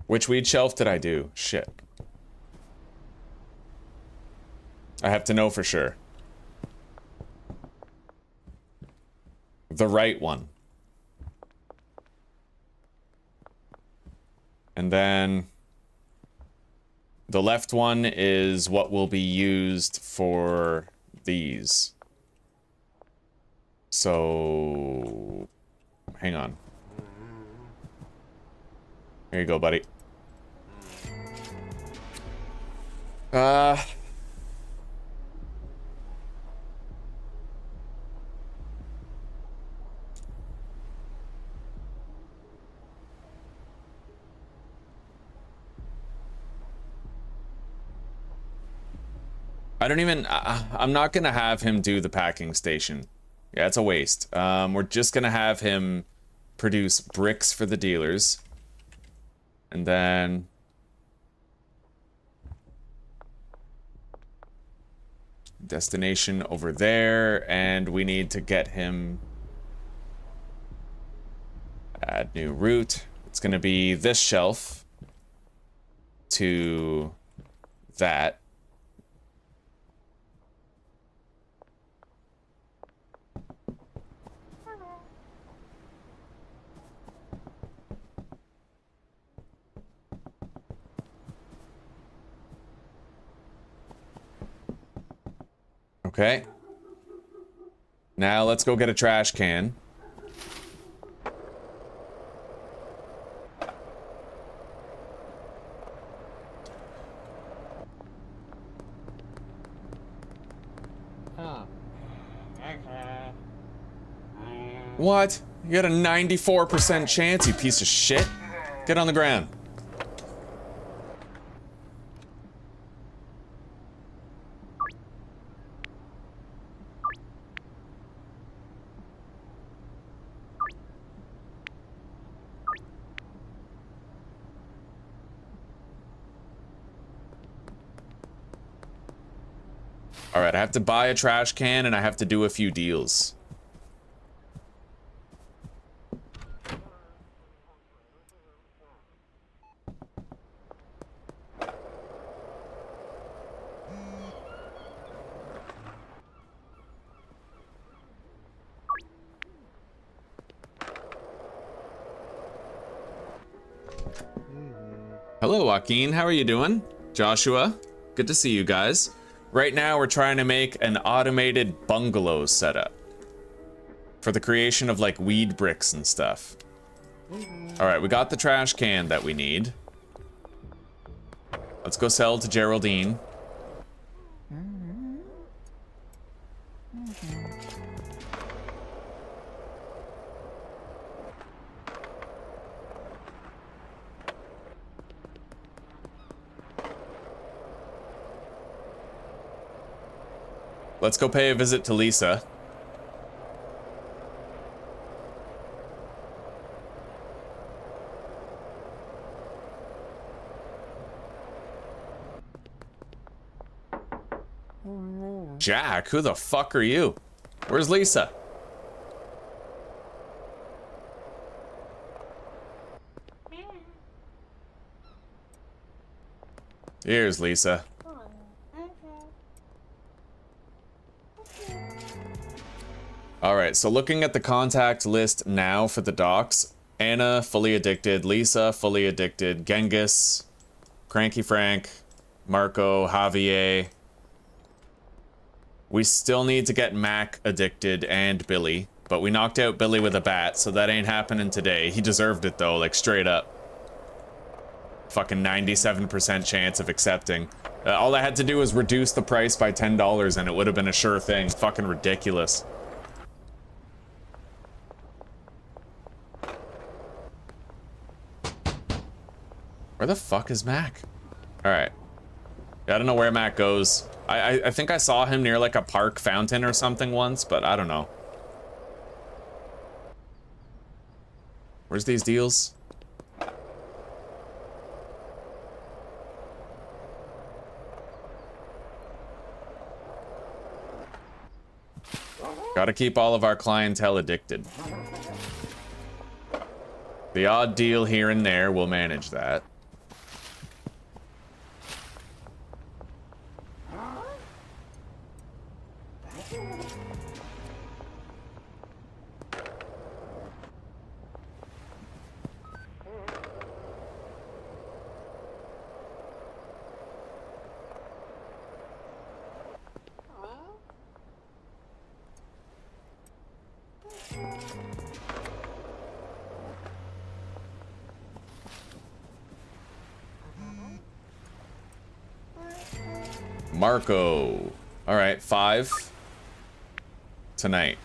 Which weed shelf did I do? Shit. I have to know for sure. The right one. And then the left one is what will be used for these. So, hang on. Here you go, buddy. I don't even... I'm not gonna have him do the packing station. Yeah, it's a waste. We're just gonna have him produce bricks for the dealers. And then... destination over there, and we need to get him... add new route. It's gonna be this shelf to that. Okay. Now let's go get a trash can. What? You got a 94% chance, you piece of shit. Get on the ground. All right, I have to buy a trash can and I have to do a few deals. Hello, Joaquin. How are you doing? Joshua, good to see you guys. Right now, we're trying to make an automated bungalow setup for the creation of like weed bricks and stuff. All right, we got the trash can that we need. Let's go sell to Geraldine. Let's go pay a visit to Lisa. Jack, who the fuck are you? Where's Lisa? Here's Lisa. Alright, so looking at the contact list now for the docs, Anna, fully addicted, Lisa, fully addicted, Genghis, Cranky Frank, Marco, Javier. We still need to get Mac addicted and Billy, but we knocked out Billy with a bat, so that ain't happening today. He deserved it though, like straight up. Fucking 97% chance of accepting. All I had to do was reduce the price by $10 and it would have been a sure thing. Fucking ridiculous. Where the fuck is Mac? Alright. Yeah, I don't know where Mac goes. I think I saw him near like a park fountain or something once, but I don't know. Where's these deals? Gotta keep all of our clientele addicted. The odd deal here and there, we'll manage that. Marco. All right, 5 tonight.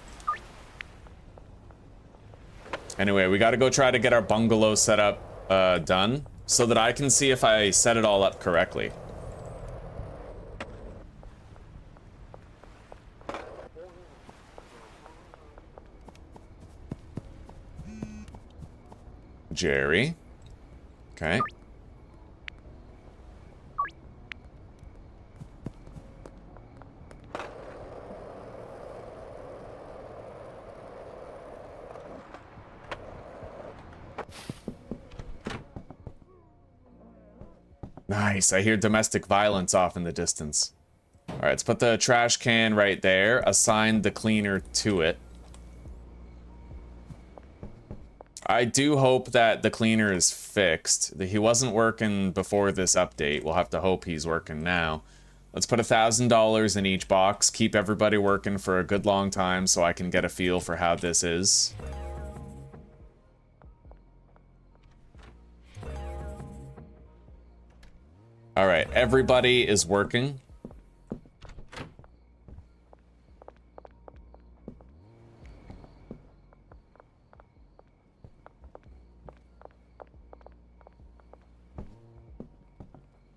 Anyway, we got to go try to get our bungalow set up done so that I can see if I set it all up correctly. Jerry. Okay. Nice, I hear domestic violence off in the distance. All right, let's put the trash can right there, assign the cleaner to it. I do hope that the cleaner is fixed. He wasn't working before this update. We'll have to hope he's working now. Let's put $1,000 in each box. Keep everybody working for a good long time so I can get a feel for how this is. All right, everybody is working.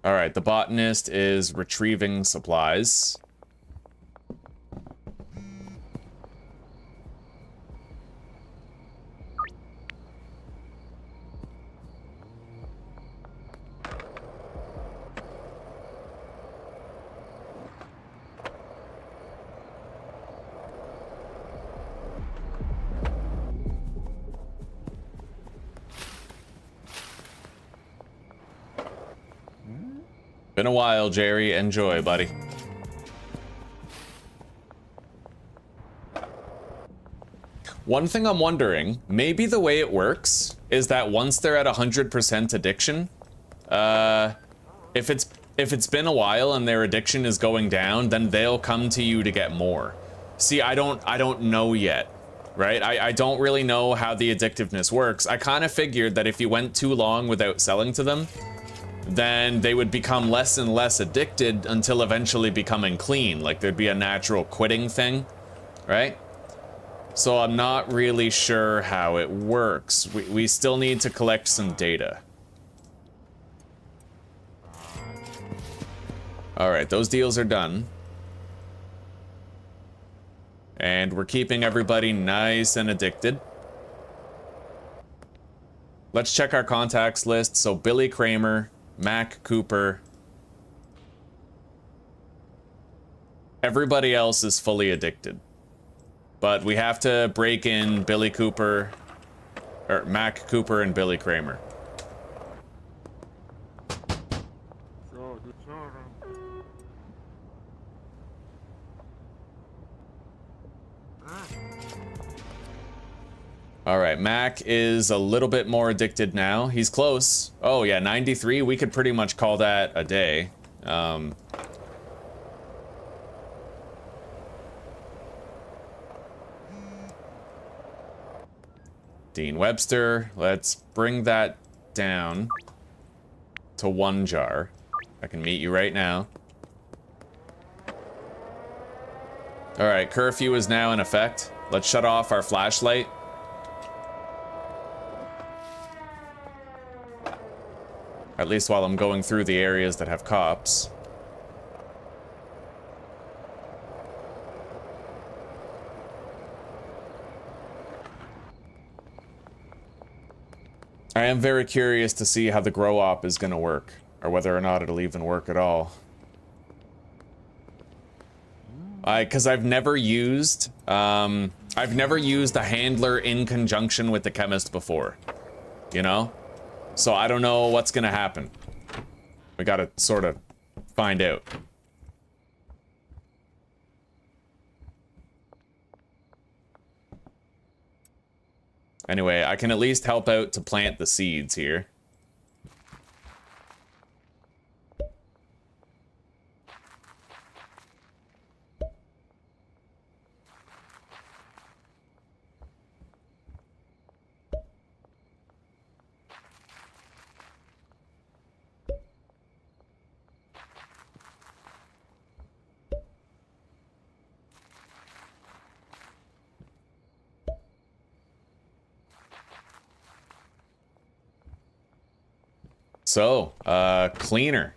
All right, the botanist is retrieving supplies. Been a while, Jerry. Enjoy, buddy. One thing I'm wondering, maybe the way it works is that once they're at 100% addiction, if it's been a while and their addiction is going down, then they'll come to you to get more. See, I don't know yet, right? I don't really know how the addictiveness works. I kind of figured that if you went too long without selling to them, then they would become less and less addicted until eventually becoming clean. Like there'd be a natural quitting thing, right? So I'm not really sure how it works. We still need to collect some data. All right, those deals are done. And we're keeping everybody nice and addicted. Let's check our contacts list. So Billy Kramer, Mac Cooper. Everybody else is fully addicted. But we have to break in Billy Cooper, or Mac Cooper and Billy Kramer. All right, Mac is a little bit more addicted now. He's close. Oh yeah, 93. We could pretty much call that a day. Dean Webster, let's bring that down to 1 jar. I can meet you right now. All right, curfew is now in effect. Let's shut off our flashlight. At least while I'm going through the areas that have cops. I am very curious to see how the grow op is going to work, or whether or not it'll even work at all. Because I've never used a handler in conjunction with the chemist before, you know? So I don't know what's gonna happen. We gotta sort of find out. Anyway, I can at least help out to plant the seeds here. So, cleaner.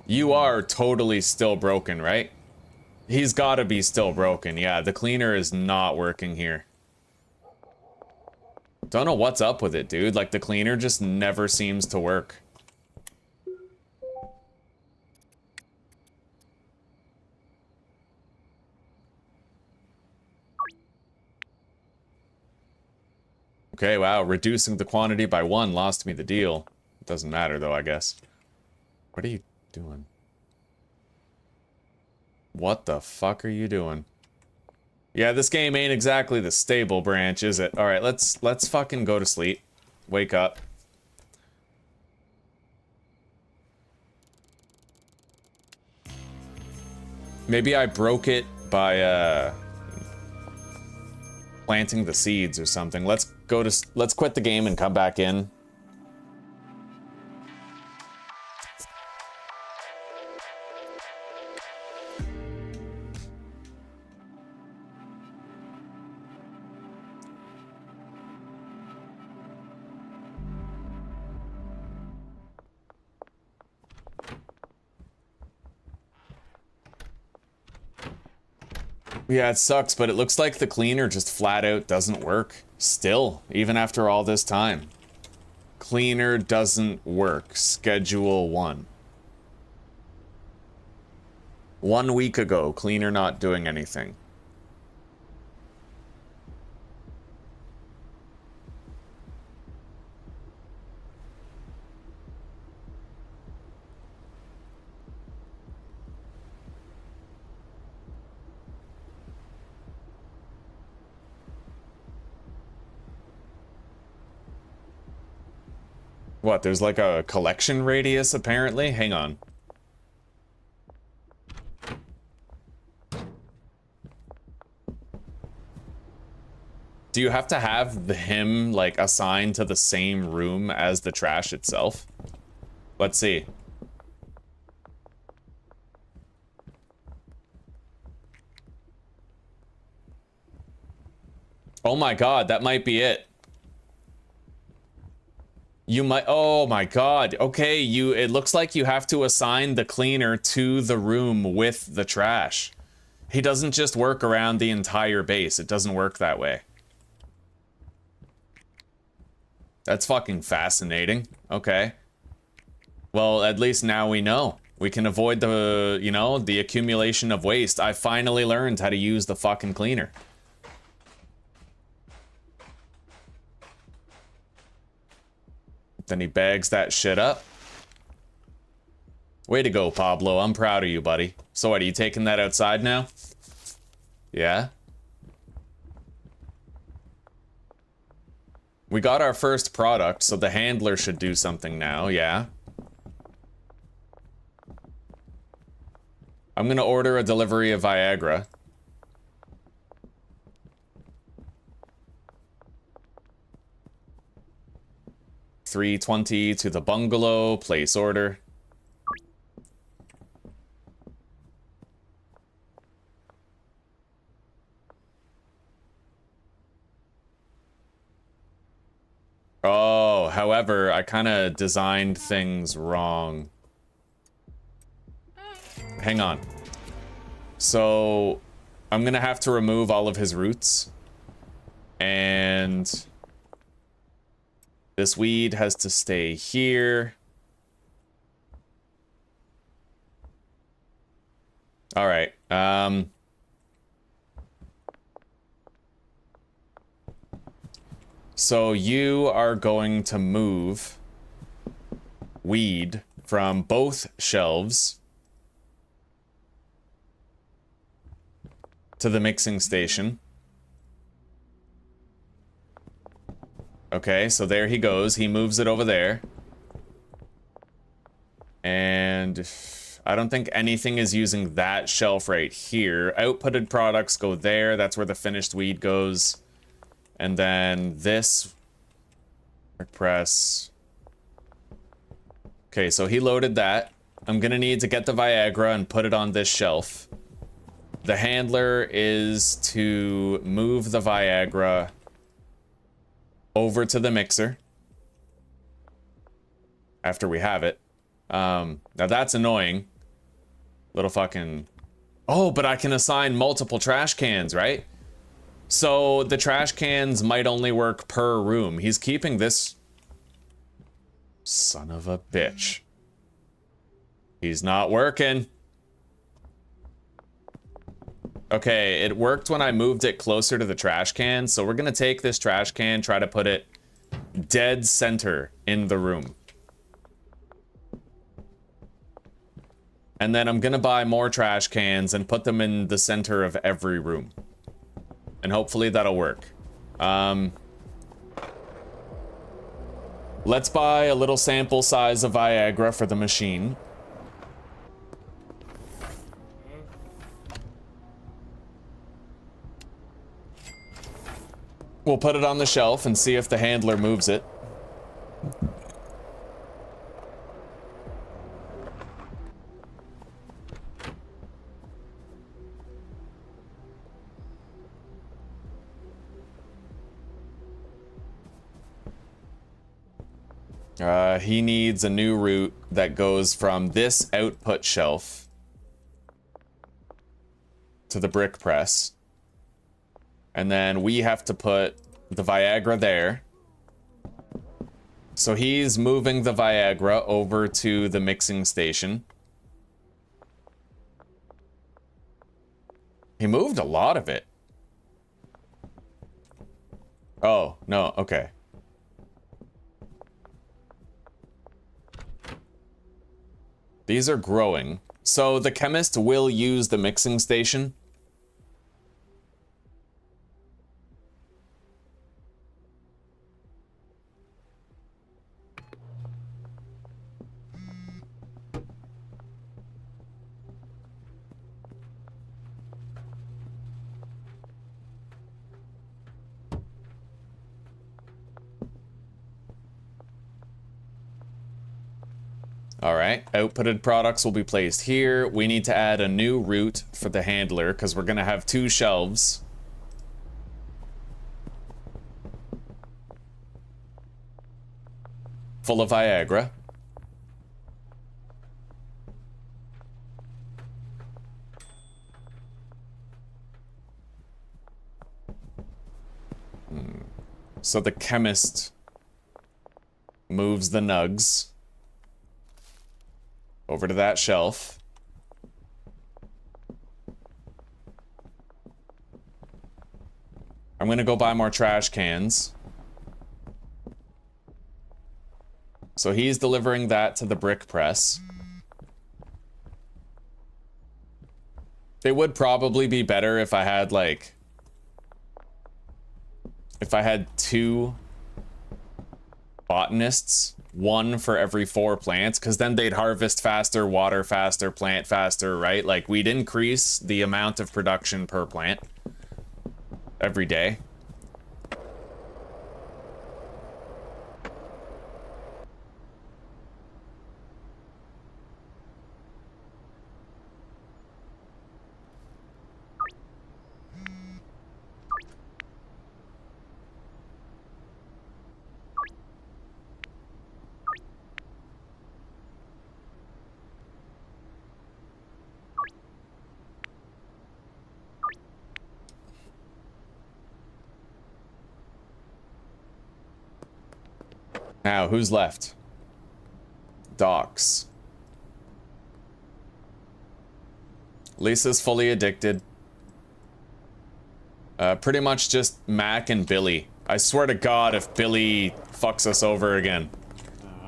You are totally still broken, right? He's gotta be still broken. Yeah, the cleaner is not working here. Don't know what's up with it, dude. Like, the cleaner just never seems to work. Okay, wow. Reducing the quantity by 1 lost me the deal. Doesn't matter though, I guess. What are you doing? What the fuck are you doing? Yeah, this game ain't exactly the stable branch, is it? All right, let's fucking go to sleep. Wake up. Maybe I broke it by planting the seeds or something. Let's quit the game and come back in. Yeah, it sucks, but it looks like the cleaner just flat out doesn't work. Still, even after all this time. Cleaner doesn't work. Schedule 1. 1 week ago, cleaner not doing anything. What, there's like a collection radius apparently? Hang on. Do you have to have him like assigned to the same room as the trash itself? Let's see. Oh my god, that might be it. You might, oh my god. Okay, it looks like you have to assign the cleaner to the room with the trash. He doesn't just work around the entire base. It doesn't work that way. That's fucking fascinating. Okay. Well, at least now we know. We can avoid the, you know, the accumulation of waste. I finally learned how to use the fucking cleaner. Then he bags that shit up. Way to go, Pablo. I'm proud of you, buddy. So what, are you taking that outside now? Yeah? We got our first product, so the handler should do something now, yeah? I'm gonna order a delivery of Viagra. $3.20 to the bungalow, place order. Oh, however, I kind of designed things wrong. Hang on. So, I'm gonna have to remove all of his roots. And this weed has to stay here. All right. So you are going to move weed from both shelves to the mixing station. Okay, so there he goes. He moves it over there. And I don't think anything is using that shelf right here. Outputted products go there. That's where the finished weed goes. And then this press. Okay, so he loaded that. I'm gonna need to get the Viagra and put it on this shelf. The handler is to move the Viagra over to the mixer after we have it. Now that's annoying. Little fucking... Oh, but I can assign multiple trash cans, right? So the trash cans might only work per room. He's keeping this... Son of a bitch. He's not working. Okay, it worked when I moved it closer to the trash can, so we're gonna take this trash can, try to put it dead center in the room. And then I'm gonna buy more trash cans and put them in the center of every room. And hopefully that'll work. Let's buy a little sample size of Viagra for the machine. We'll put it on the shelf and see if the handler moves it. He needs a new route that goes from this output shelf to the brick press. And then we have to put the Viagra there. So he's moving the Viagra over to the mixing station. He moved a lot of it. Oh, no, okay. These are growing. So the chemist will use the mixing station. All right, outputted products will be placed here. We need to add a new route for the handler because we're gonna have 2 shelves. Full of Viagra. So the chemist moves the nugs over to that shelf. I'm gonna go buy more trash cans. So he's delivering that to the brick press. It would probably be better if I had like... if I had 2 botanists, 1 for every 4 plants, because then they'd harvest faster, water faster, plant faster, right? Like, we'd increase the amount of production per plant every day. Now, who's left? Docs. Lisa's fully addicted. Pretty much just Mac and Billy. I swear to God if Billy fucks us over again.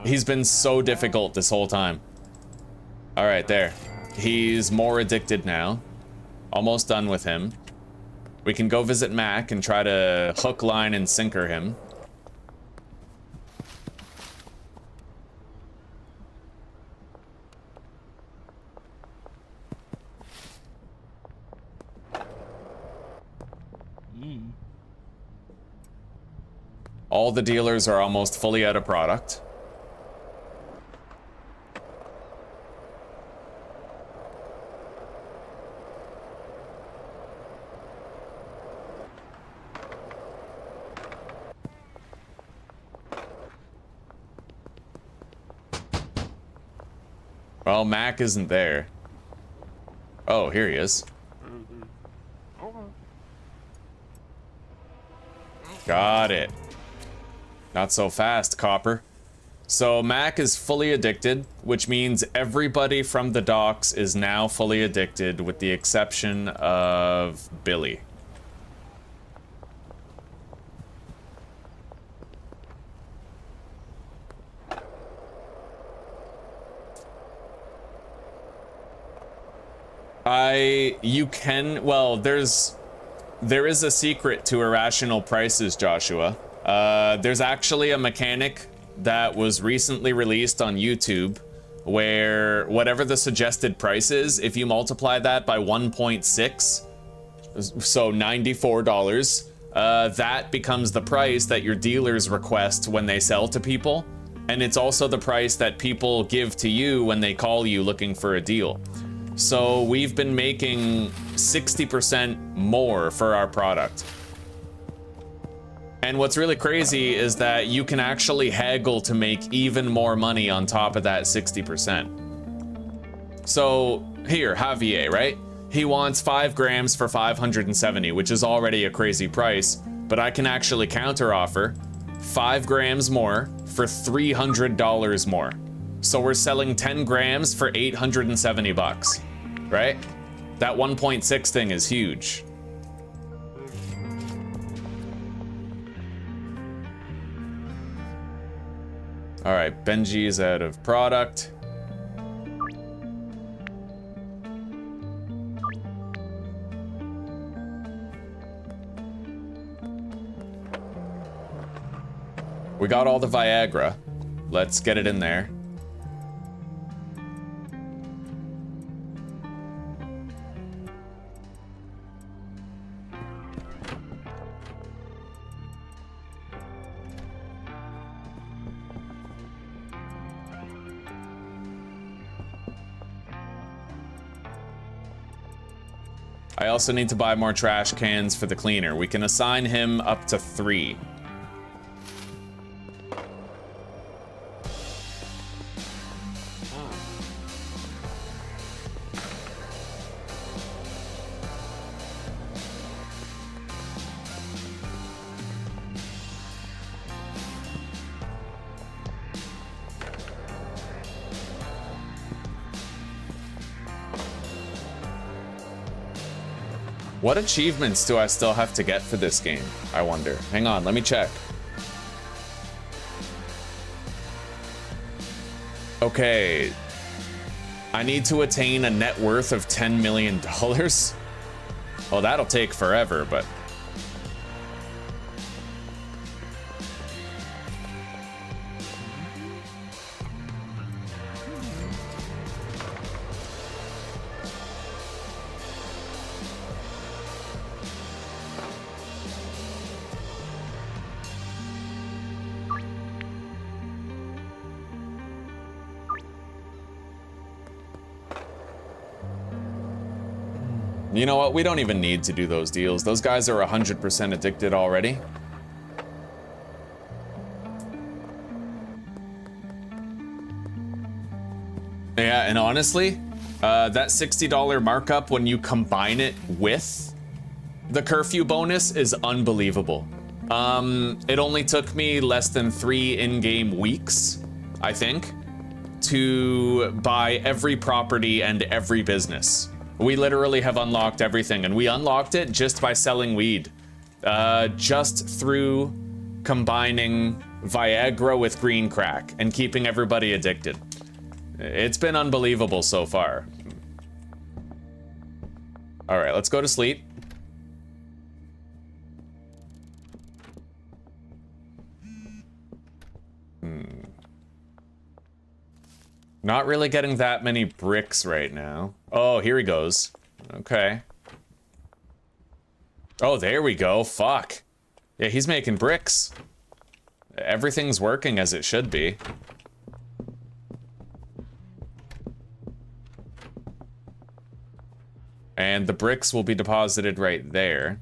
He's been so difficult this whole time. Alright, there. He's more addicted now. Almost done with him. We can go visit Mac and try to hook, line, and sinker him. All the dealers are almost fully out of product. Well, Mac isn't there. Oh, here he is. Got it. Not so fast, Copper. So Mac is fully addicted, which means everybody from the docks is now fully addicted with the exception of Billy. You can, well, there is a secret to irrational prices, Joshua. There's actually a mechanic that was recently released on YouTube where whatever the suggested price is, if you multiply that by 1.6, so $94, that becomes the price that your dealers request when they sell to people. And it's also the price that people give to you when they call you looking for a deal. So we've been making 60% more for our product. And what's really crazy is that you can actually haggle to make even more money on top of that 60%. So here, Javier, right? He wants 5 grams for 570, which is already a crazy price, but I can actually counter offer 5 grams more for $300 more. So we're selling 10 grams for 870 bucks, right? That 1.6 thing is huge. All right, Benji is out of product. We got all the Viagra. Let's get it in there. I also need to buy more trash cans for the cleaner. We can assign him up to 3. What achievements do I still have to get for this game? I wonder. Hang on, let me check. Okay. I need to attain a net worth of $10 million. Well, that'll take forever, but... You know what? We don't even need to do those deals. Those guys are 100% addicted already. Yeah, and honestly, that $60 markup when you combine it with the curfew bonus is unbelievable. It only took me less than 3 in-game weeks, I think, to buy every property and every business. We literally have unlocked everything, and we unlocked it just by selling weed. Just through combining Viagra with green crack and keeping everybody addicted. It's been unbelievable so far. All right, let's go to sleep. Not really getting that many bricks right now. Oh, here he goes. Okay. Oh, there we go. Fuck. Yeah, he's making bricks. Everything's working as it should be. And the bricks will be deposited right there.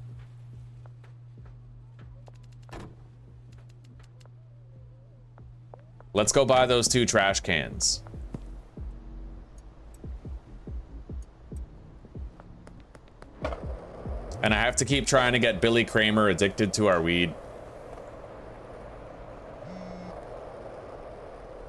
Let's go buy those 2 trash cans. And I have to keep trying to get Billy Kramer addicted to our weed.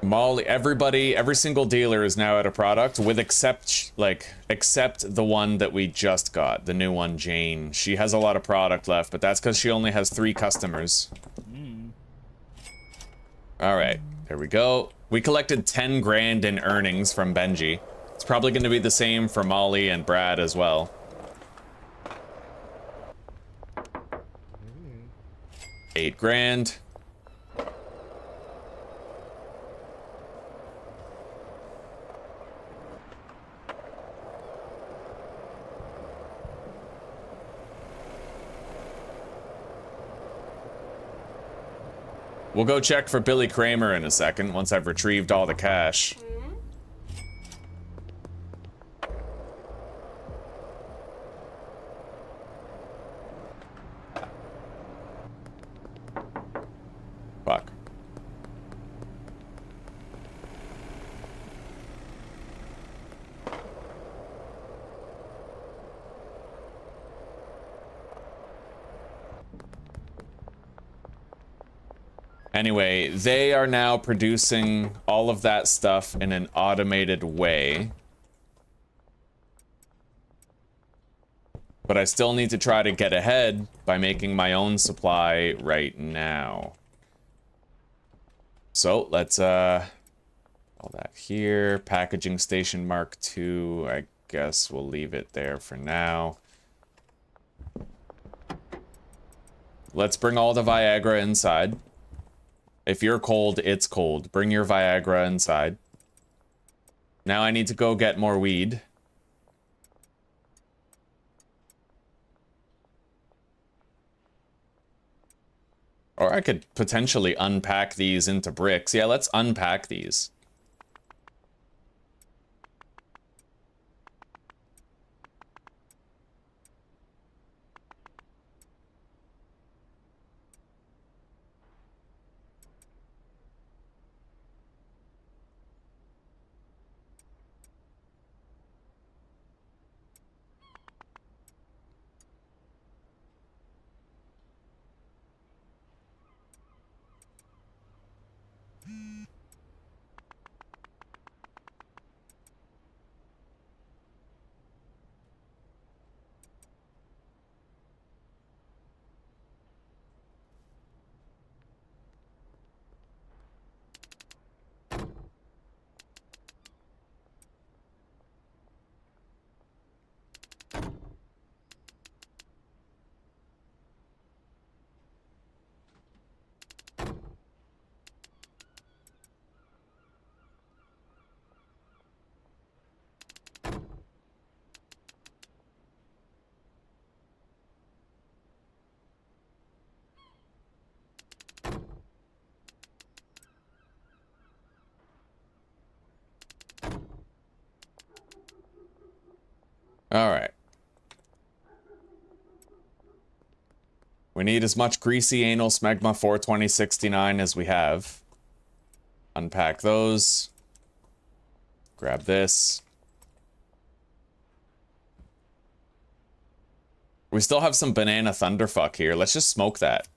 Molly, everybody, every single dealer is now out of product with except the one that we just got, the new one, Jane. She has a lot of product left, but that's because she only has 3 customers. All right, there we go. We collected 10 grand in earnings from Benji. It's probably going to be the same for Molly and Brad as well. 8 grand. We'll go check for Billy Kramer in a second once I've retrieved all the cash. Fuck. Anyway, they are now producing all of that stuff in an automated way. But I still need to try to get ahead by making my own supply right now. So let's all that here. Packaging station Mark II. I guess we'll leave it there for now. Let's bring all the Viagra inside. If you're cold, it's cold. Bring your Viagra inside. Now I need to go get more weed. Or I could potentially unpack these into bricks. Yeah, let's unpack these. All right. We need as much greasy anal smegma 42069 as we have. Unpack those. Grab this. We still have some banana thunderfuck here. Let's just smoke that.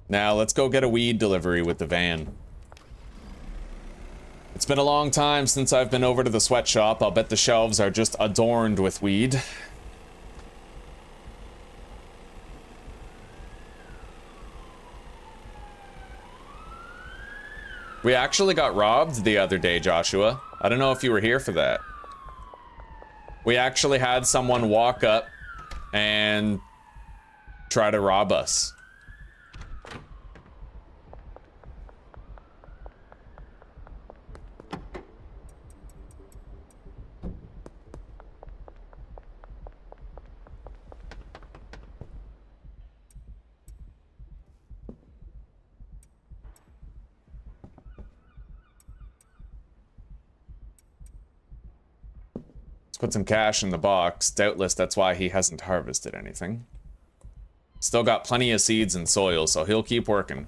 Now, let's go get a weed delivery with the van. It's been a long time since I've been over to the sweatshop. I'll bet the shelves are just adorned with weed. We actually got robbed the other day, Joshua. I don't know if you were here for that. We actually had someone walk up and try to rob us. Put some cash in the box. Doubtless that's why he hasn't harvested anything. Still got plenty of seeds and soil, so he'll keep working.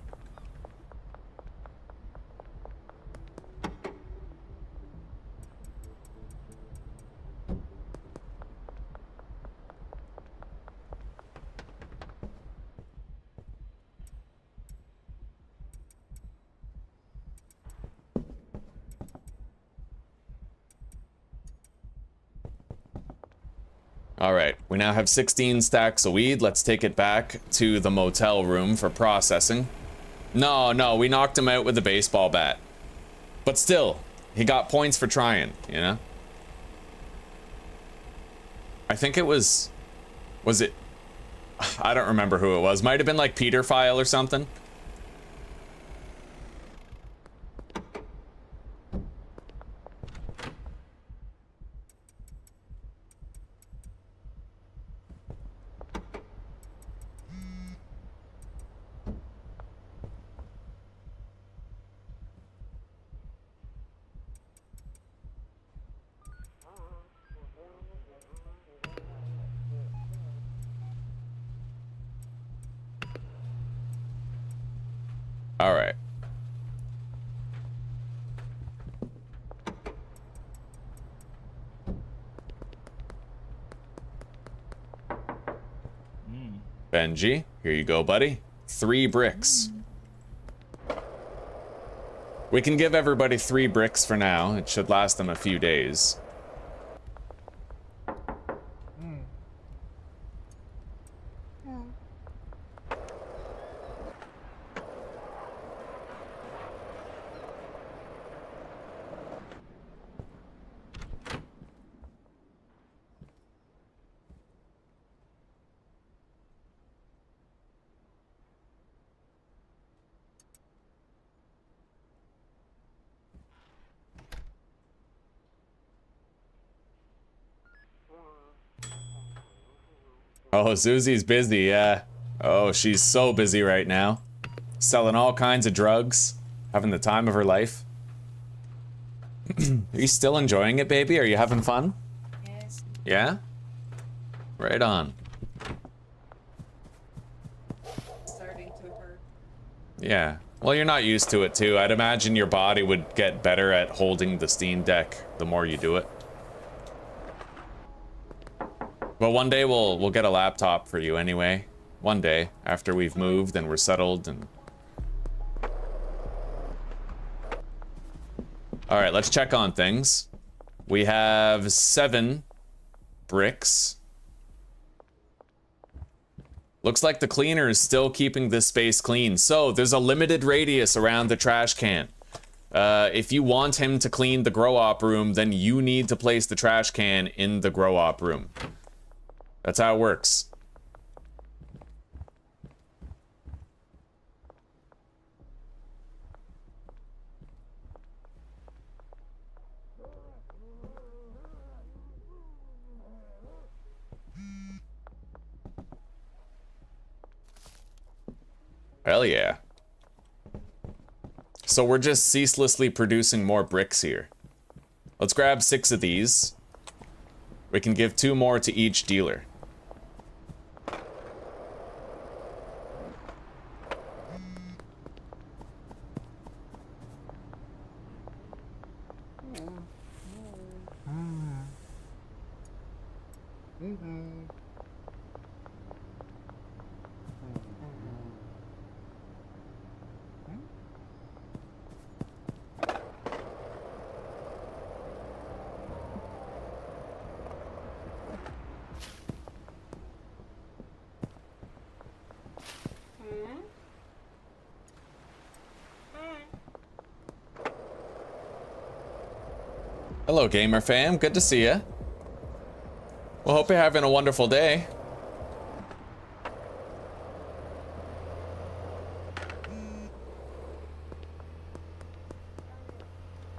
Alright, we now have 16 stacks of weed. Let's take it back to the motel room for processing. No, we knocked him out with a baseball bat. But still, he got points for trying, you know? I think it was it? I don't remember who it was. Might have been like Peter File or something. All right. Benji, here you go, buddy. 3 bricks. We can give everybody 3 bricks for now. It should last them a few days. Oh, Susie's busy, yeah. Oh, she's so busy right now. Selling all kinds of drugs. Having the time of her life. Are you still enjoying it, baby? Are you having fun? Yes. Yeah? Right on. Starting to hurt. Yeah. Well, you're not used to it, too. I'd imagine your body would get better at holding the Steam Deck the more you do it. But one day we'll get a laptop for you anyway. One day, after we've moved and we're settled and... Alright, let's check on things. We have 7 bricks. Looks like the cleaner is still keeping this space clean. So, there's a limited radius around the trash can. If you want him to clean the grow-op room, then you need to place the trash can in the grow-op room. That's how it works. Hell yeah. So we're just ceaselessly producing more bricks here. Let's grab 6 of these. We can give 2 more to each dealer. Hello, gamer fam. Good to see ya. Well, hope you're having a wonderful day.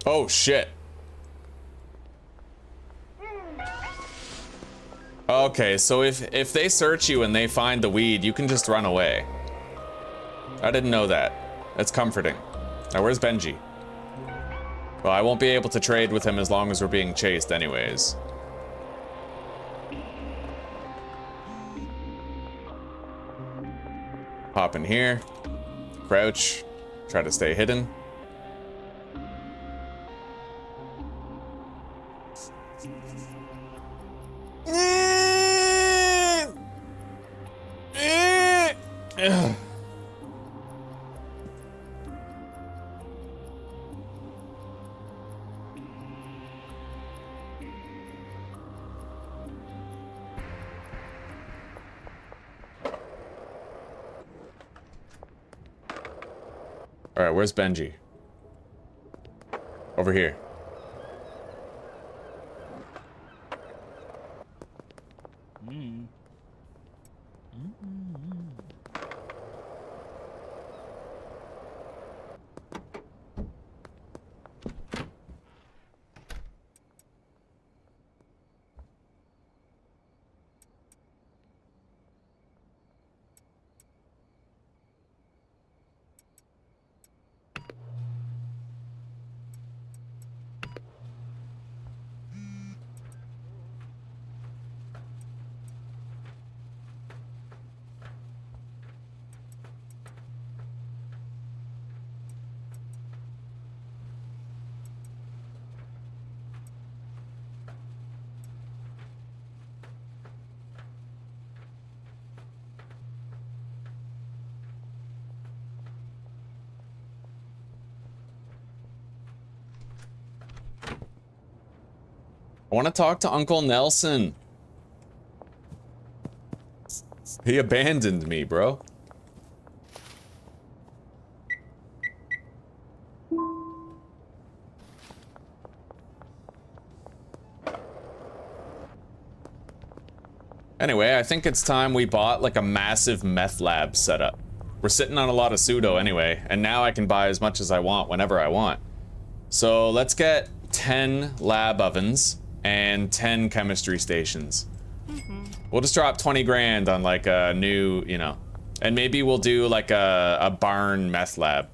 Oh, shit. Okay, so if they search you and they find the weed, you can just run away. I didn't know that. That's comforting. Now, where's Benji? Well, I won't be able to trade with him as long as we're being chased anyways. Hop in here. Crouch. Try to stay hidden. Alright, where's Benji? Over here. I want to talk to Uncle Nelson. He abandoned me, bro. Anyway, I think it's time we bought like a massive meth lab setup. We're sitting on a lot of pseudo anyway, and now I can buy as much as I want whenever I want. So let's get 10 lab ovens and 10 chemistry stations. We'll just drop 20 grand on like a new, you know, and maybe we'll do like a barn meth lab.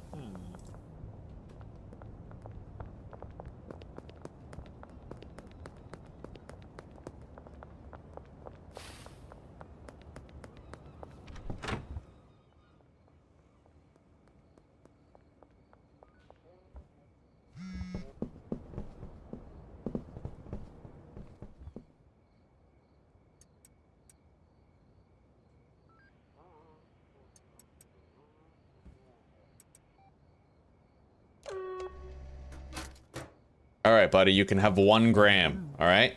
All right, buddy, you can have 1 gram, all right?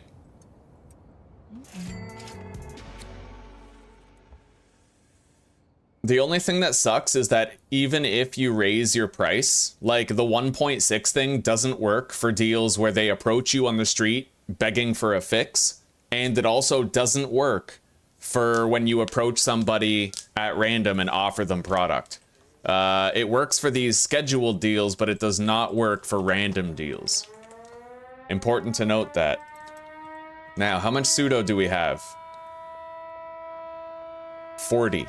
The only thing that sucks is that even if you raise your price, like the 1.6 thing doesn't work for deals where they approach you on the street begging for a fix, and it also doesn't work for when you approach somebody at random and offer them product. It works for these scheduled deals, but it does not work for random deals. Important to note that. Now, how much pseudo do we have? 40.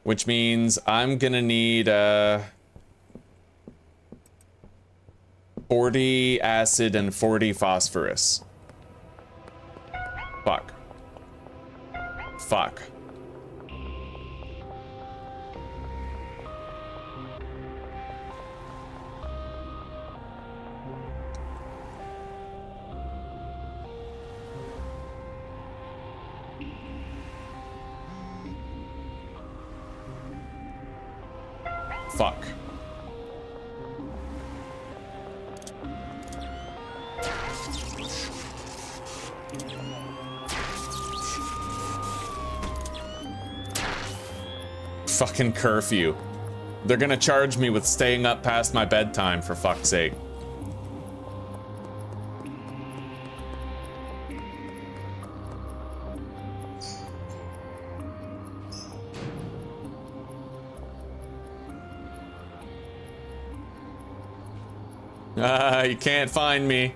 Which means I'm gonna need 40 acid and 40 phosphorus. Fuck. Fuck. Fuck. Fucking curfew. They're gonna charge me with staying up past my bedtime, for fuck's sake. You can't find me.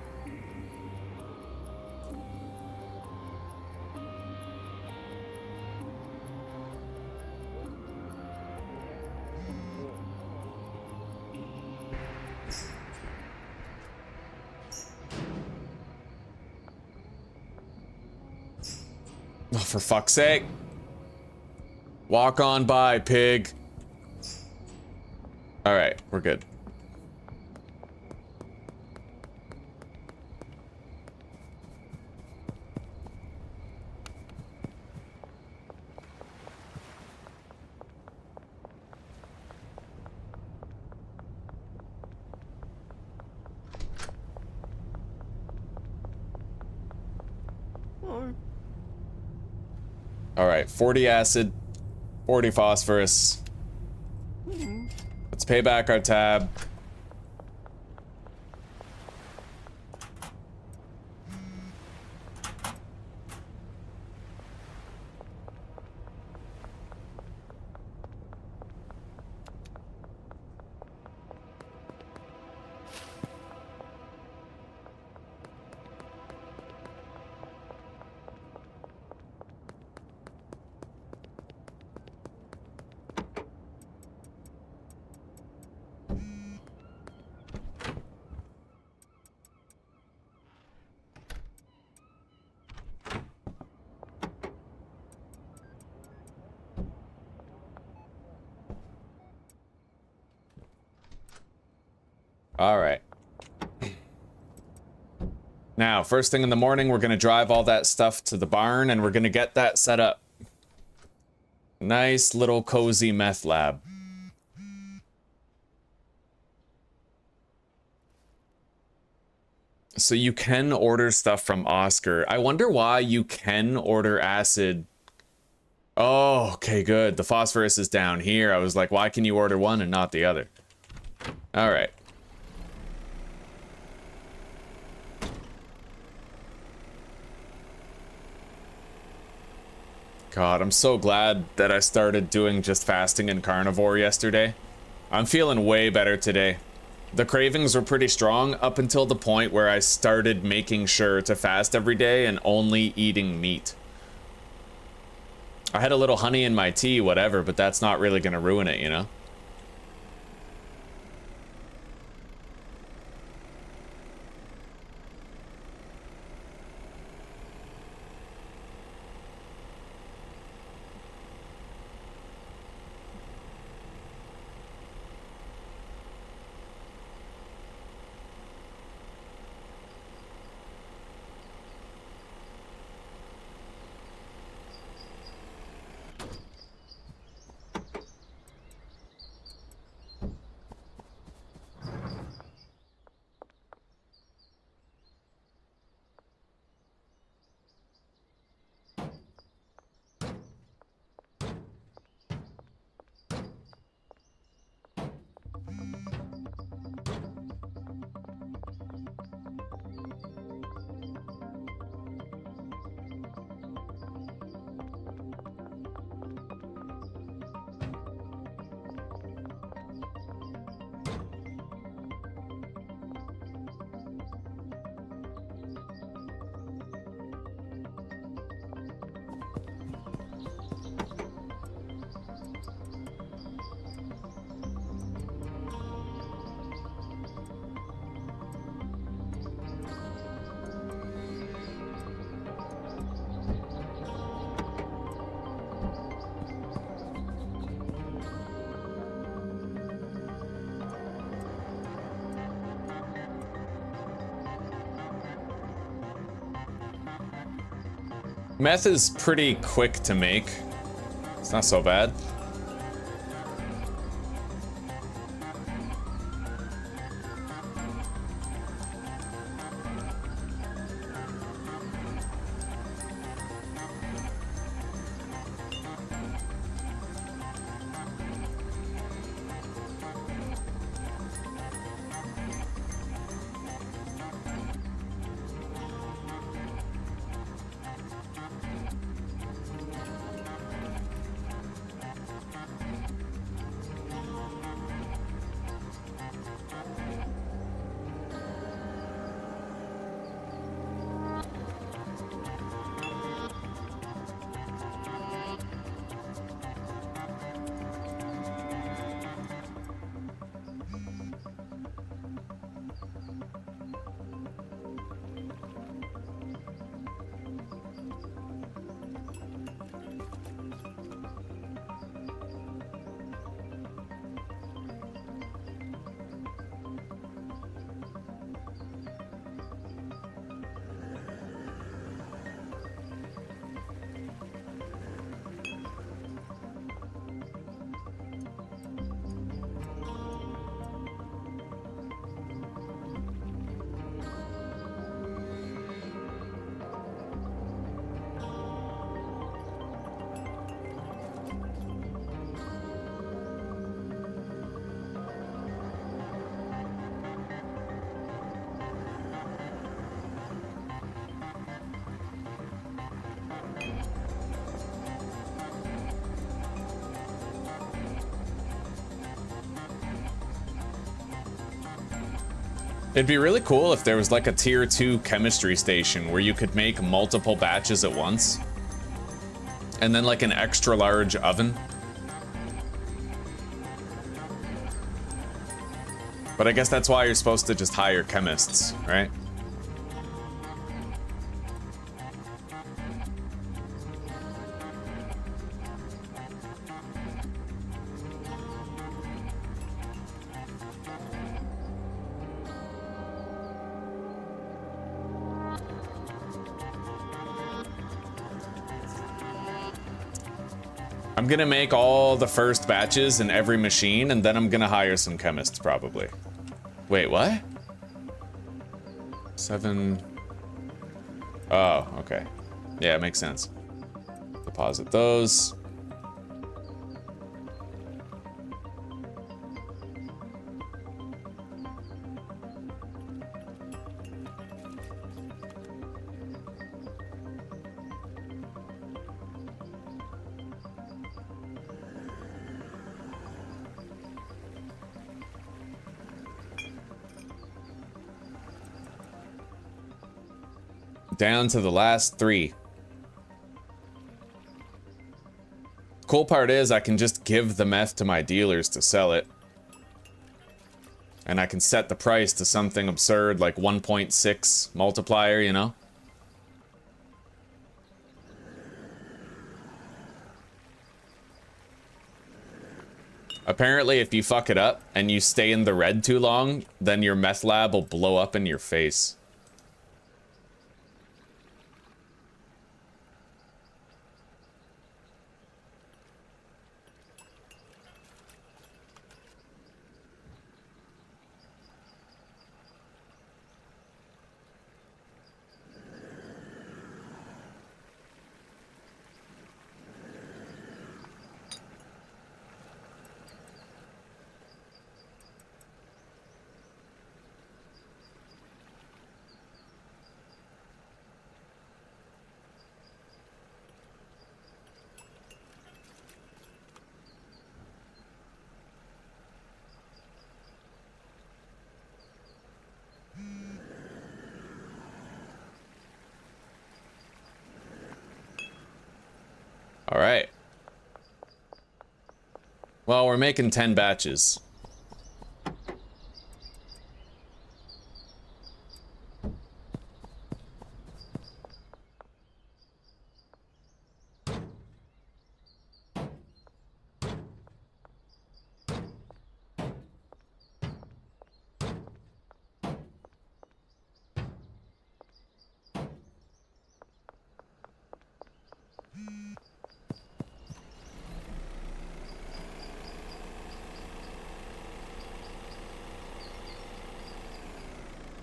Oh, for fuck's sake. Walk on by, pig. All right, we're good. All right, 40 acid, 40 phosphorus. Let's pay back our tab. All right. Now, first thing in the morning, we're going to drive all that stuff to the barn and we're going to get that set up. Nice little cozy meth lab. So you can order stuff from Oscar. I wonder why you can order acid. Oh, okay, good. The phosphorus is down here. I was like, why can you order one and not the other? All right. God, I'm so glad that I started doing just fasting and carnivore yesterday. I'm feeling way better today. The cravings were pretty strong up until the point where I started making sure to fast every day and only eating meat. I had a little honey in my tea, whatever, but that's not really gonna ruin it, you know? Meth is pretty quick to make. It's not so bad. It'd be really cool if there was like a tier 2 chemistry station where you could make multiple batches at once. And then like an extra large oven. But I guess that's why you're supposed to just hire chemists, right? I'm gonna make all the first batches in every machine, and then I'm gonna hire some chemists, probably. Wait, what? 7... Oh, okay. Yeah, it makes sense. Deposit those. Down to the last 3. Cool part is I can just give the meth to my dealers to sell it. And I can set the price to something absurd like 1.6 multiplier, you know? Apparently, if you fuck it up and you stay in the red too long, then your meth lab will blow up in your face. All right. Well, we're making 10 batches.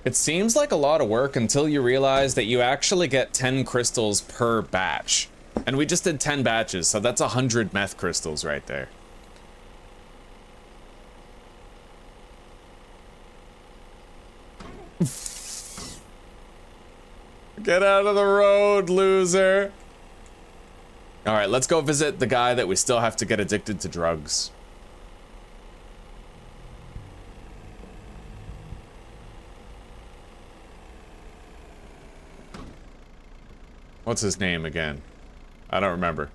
It seems like a lot of work until you realize that you actually get 10 crystals per batch. And we just did 10 batches, so that's 100 meth crystals right there. Get out of the road, loser. All right, let's go visit the guy that we still have to get addicted to drugs. What's his name again? I don't remember.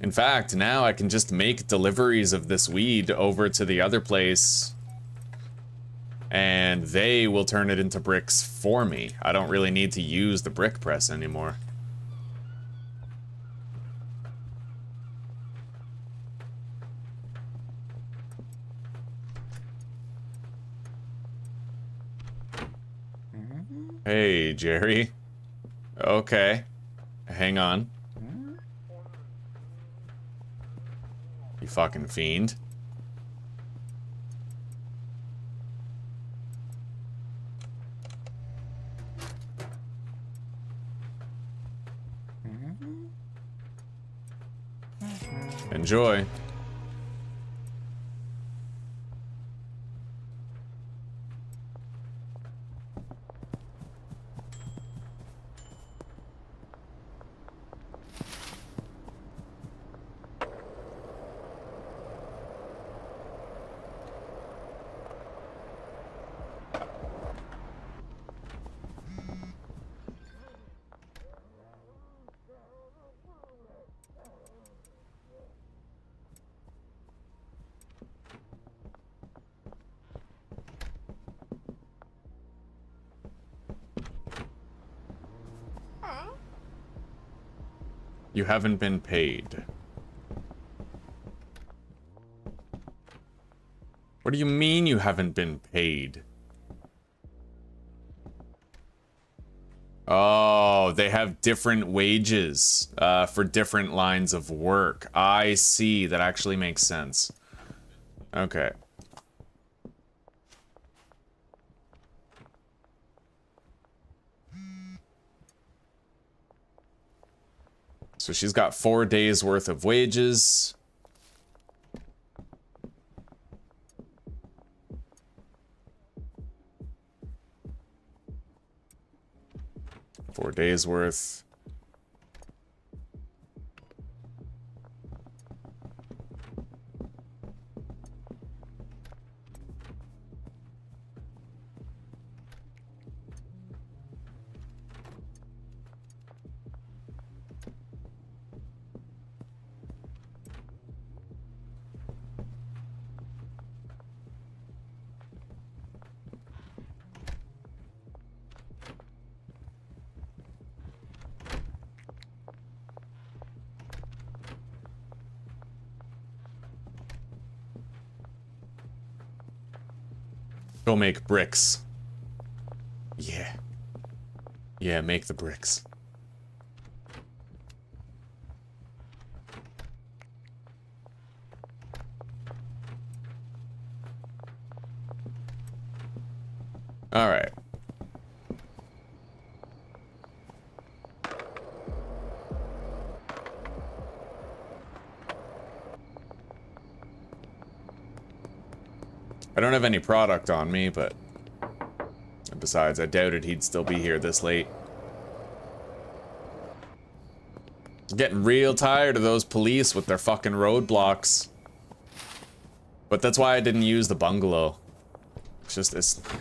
In fact, now I can just make deliveries of this weed over to the other place, and they will turn it into bricks for me. I don't really need to use the brick press anymore. Hey, Jerry. Okay. Hang on. You fucking fiend. Enjoy. You haven't been paid. What do you mean you haven't been paid? Oh, they have different wages for different lines of work. I see. That actually makes sense. Okay. So she's got 4 days worth of wages. Four days worth. Go make bricks. Yeah. Yeah, make the bricks. All right. I don't have any product on me, but besides, I doubted he'd still be here this late. I'm getting real tired of those police with their fucking roadblocks. But that's why I didn't use the bungalow. It's just,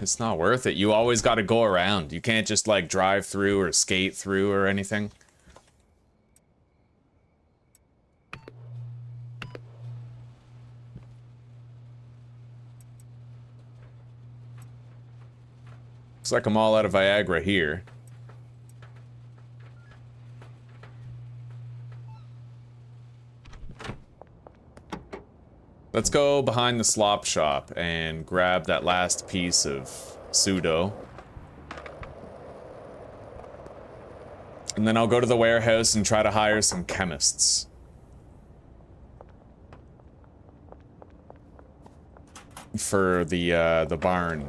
it's not worth it. You always got to go around. You can't just like drive through or skate through or anything. Looks like I'm all out of Viagra here. Let's go behind the slop shop and grab that last piece of pseudo. And then I'll go to the warehouse and try to hire some chemists. For the barn.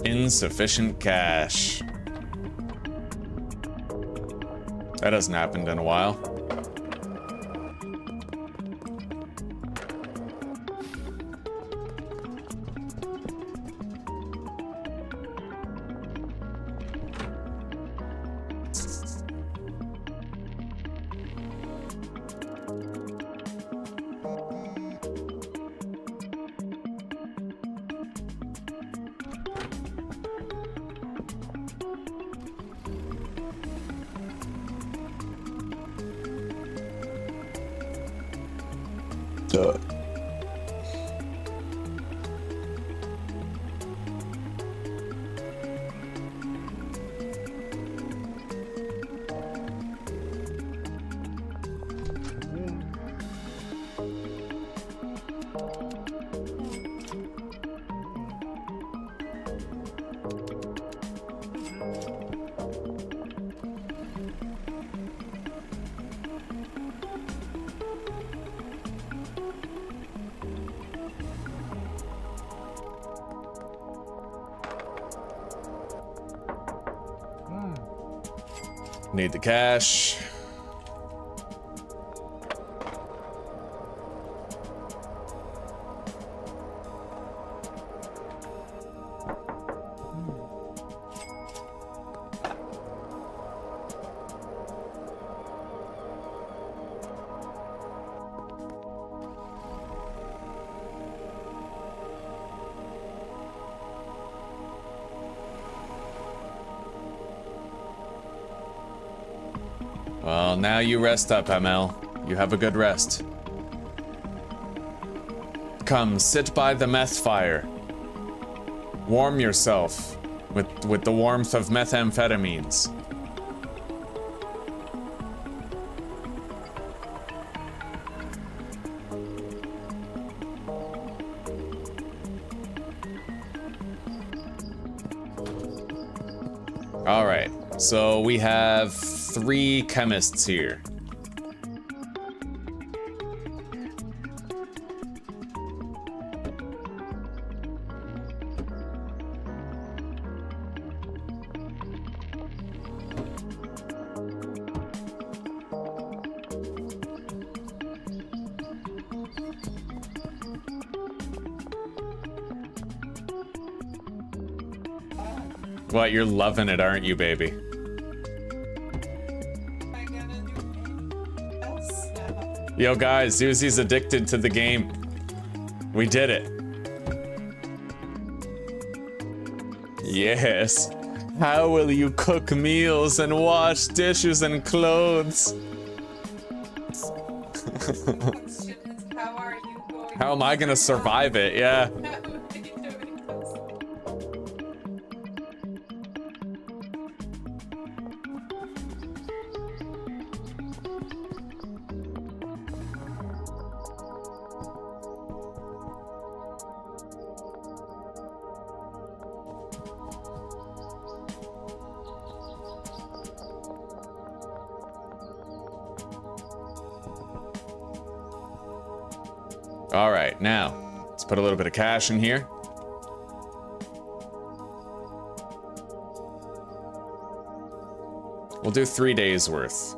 Insufficient cash. That hasn't happened in a while. Need the cash. Well, now you rest up, ML. You have a good rest. Come, sit by the meth fire. Warm yourself with the warmth of methamphetamines. All right, so we have 3 chemists here. What, you're loving it, aren't you, baby? I gotta do else now. Yo, guys, Zuzi's addicted to the game. We did it. Yes. How will you cook meals and wash dishes and clothes? How are you going? How am I gonna survive it? Yeah. All right, now let's put a little bit of cash in here. We'll do 3 days worth.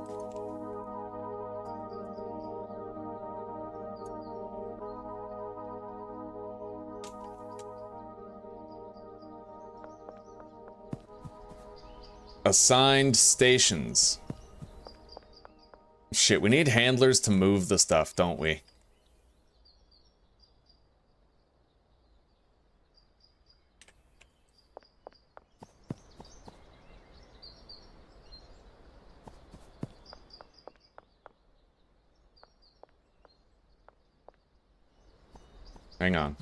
Assigned stations. Shit, we need handlers to move the stuff, don't we? Hang on.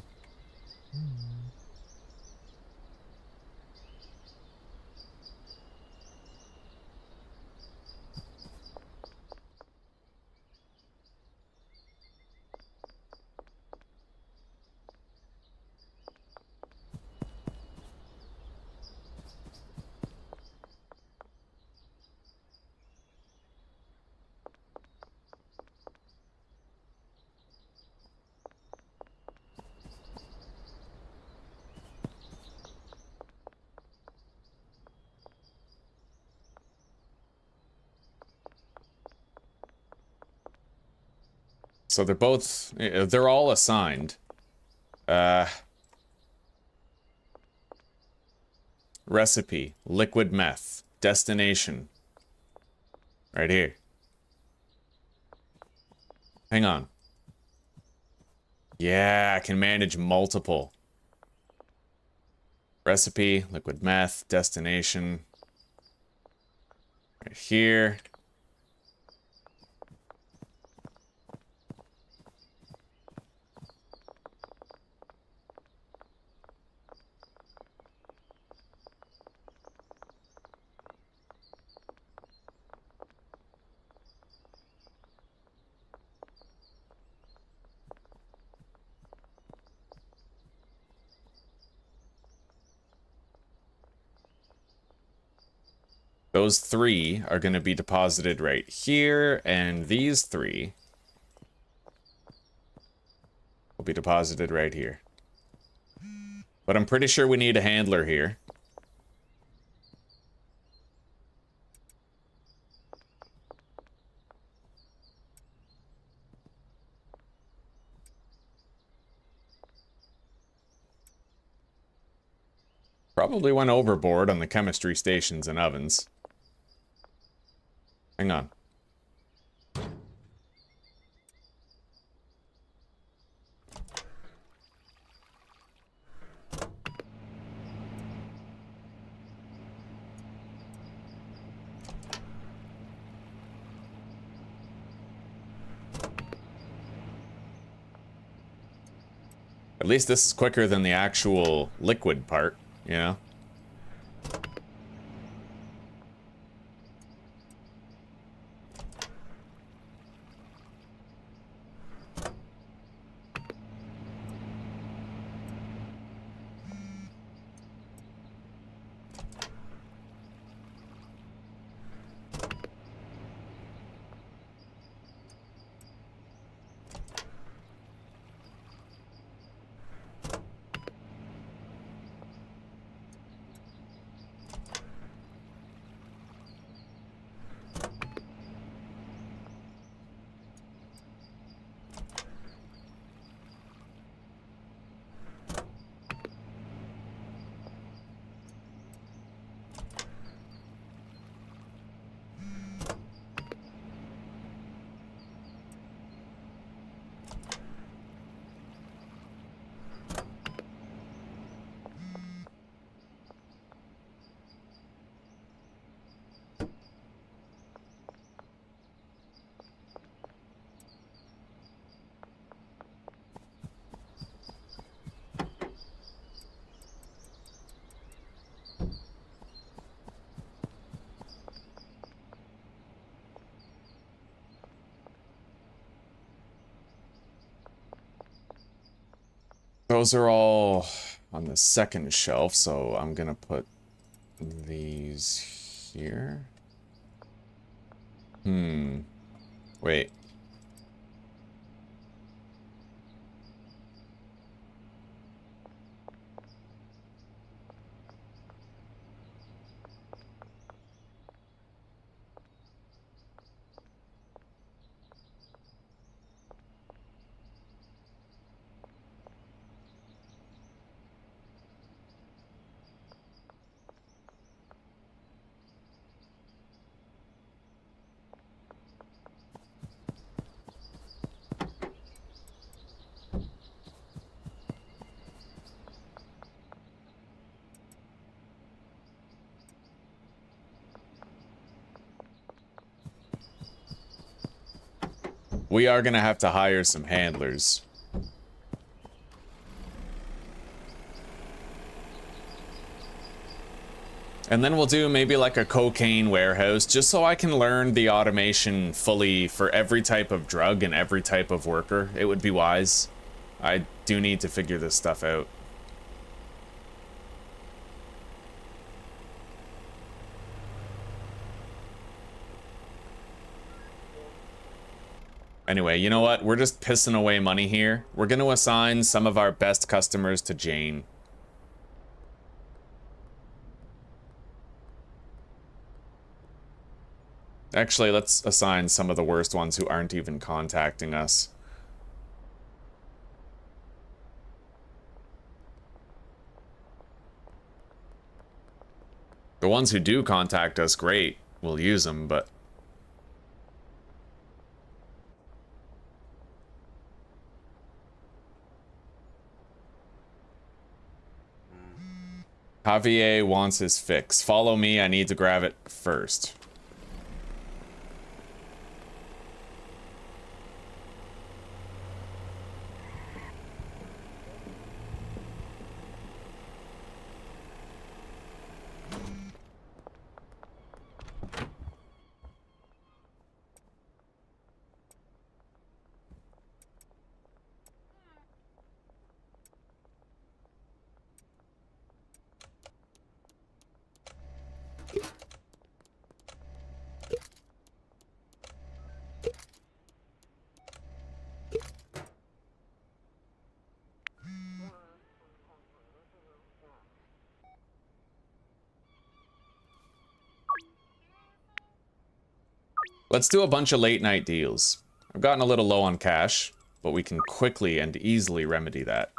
So they're all assigned. Recipe, liquid meth, destination. Right here. Hang on. Yeah, I can manage multiple. Recipe, liquid meth, destination. Right here. Those 3 are going to be deposited right here, and these 3 will be deposited right here. But I'm pretty sure we need a handler here. Probably went overboard on the chemistry stations and ovens. Hang on. At least this is quicker than the actual liquid part, you know? Those are all on the second shelf, so I'm gonna put these here. Wait. We are gonna have to hire some handlers. And then we'll do maybe like a cocaine warehouse, just so I can learn the automation fully for every type of drug and every type of worker. It would be wise. I do need to figure this stuff out. Anyway, you know what? We're just pissing away money here. We're going to assign some of our best customers to Jane. Actually, let's assign some of the worst ones who aren't even contacting us. The ones who do contact us, great. We'll use them, but... Javier wants his fix. Follow me, I need to grab it first. Let's do a bunch of late night deals. I've gotten a little low on cash, but we can quickly and easily remedy that.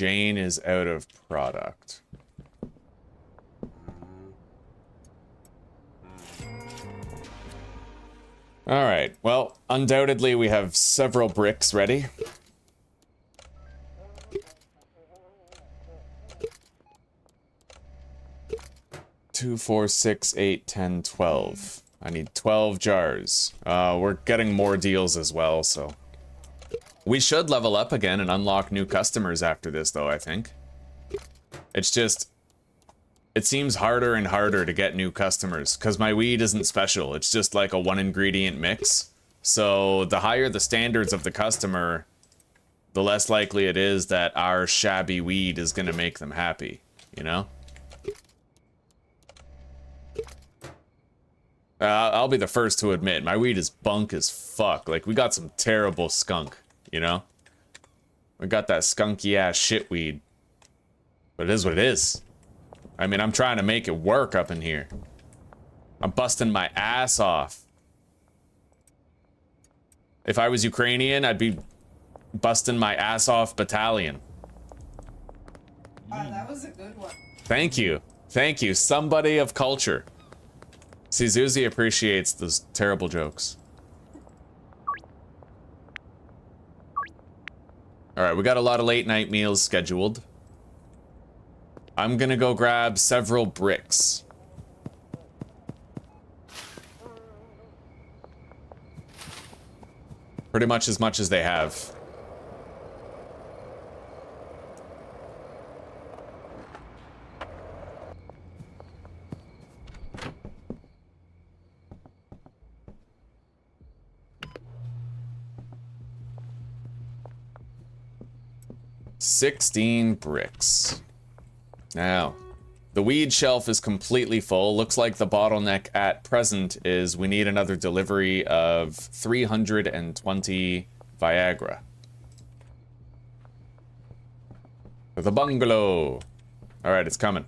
Jane is out of product. Alright, well, undoubtedly we have several bricks ready. Two, 4, 6, 8, 10, 12. I need 12 jars. We're getting more deals as well, so... We should level up again and unlock new customers after this, though, I think. It's just... It seems harder and harder to get new customers, because my weed isn't special. It's just like a one-ingredient mix. So, the higher the standards of the customer, the less likely it is that our shabby weed is gonna make them happy, you know? I'll be the first to admit, my weed is bunk as fuck. Like, we got some terrible skunk, you know? We got that skunky-ass shit weed. But it is what it is. I mean, I'm trying to make it work up in here. I'm busting my ass off. If I was Ukrainian, I'd be busting my ass off battalion. That was a good one. Thank you. Thank you. Somebody of culture. See, Zuzi appreciates those terrible jokes. Alright, we got a lot of late night meals scheduled. I'm gonna go grab several bricks. Pretty much as they have. $16 bricks. Now, the weed shelf is completely full. Looks like the bottleneck at present is we need another delivery of 320 Viagra. For the bungalow. Alright, it's coming.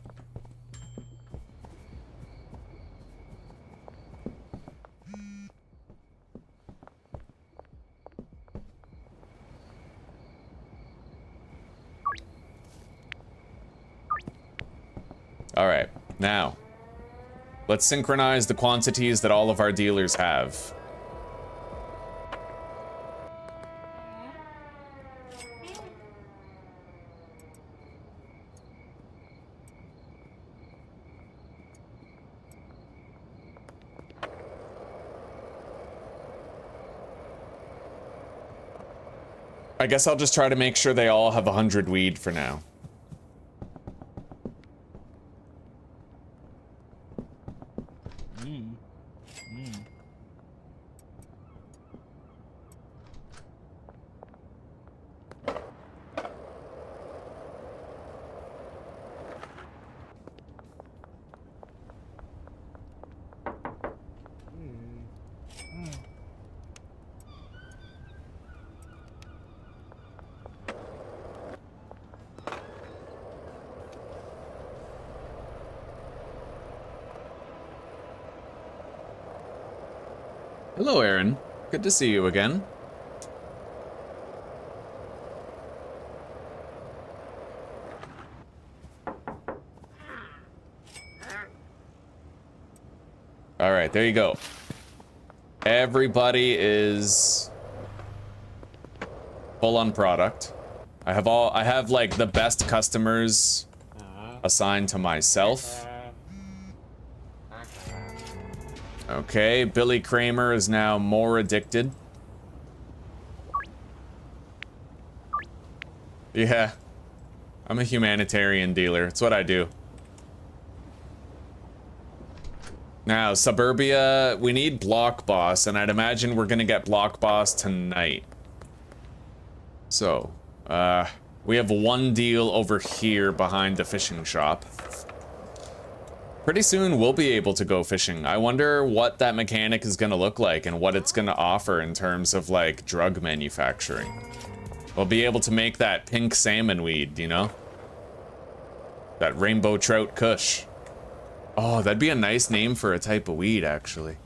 Alright, now, let's synchronize the quantities that all of our dealers have. I guess I'll just try to make sure they all have 100 weed for now. Hello, Aaron. Good to see you again. All right, there you go. Everybody is full on product. I have like the best customers assigned to myself. Okay, Billy Kramer is now more addicted. Yeah, I'm a humanitarian dealer. It's what I do. Now, Suburbia, we need Block Boss, and I'd imagine we're gonna get Block Boss tonight. So, we have one deal over here behind the fishing shop. Pretty soon we'll be able to go fishing. I wonder what that mechanic is gonna look like and what it's gonna offer in terms of like drug manufacturing. We'll be able to make that pink salmon weed, you know? That rainbow trout kush. Oh, that'd be a nice name for a type of weed, actually.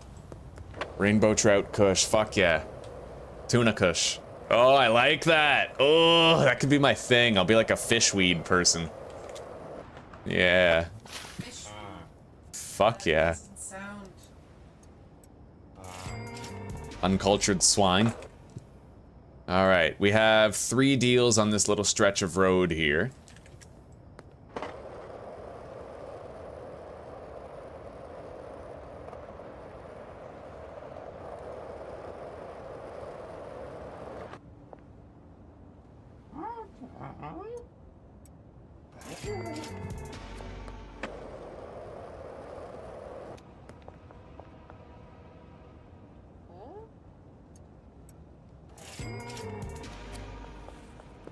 Rainbow trout kush, fuck yeah. Tuna kush. Oh, I like that. Oh, that could be my thing. I'll be like a fishweed person. Yeah. Fish. Fuck yeah. Doesn't sound. Uncultured swine. All right, we have 3 deals on this little stretch of road here.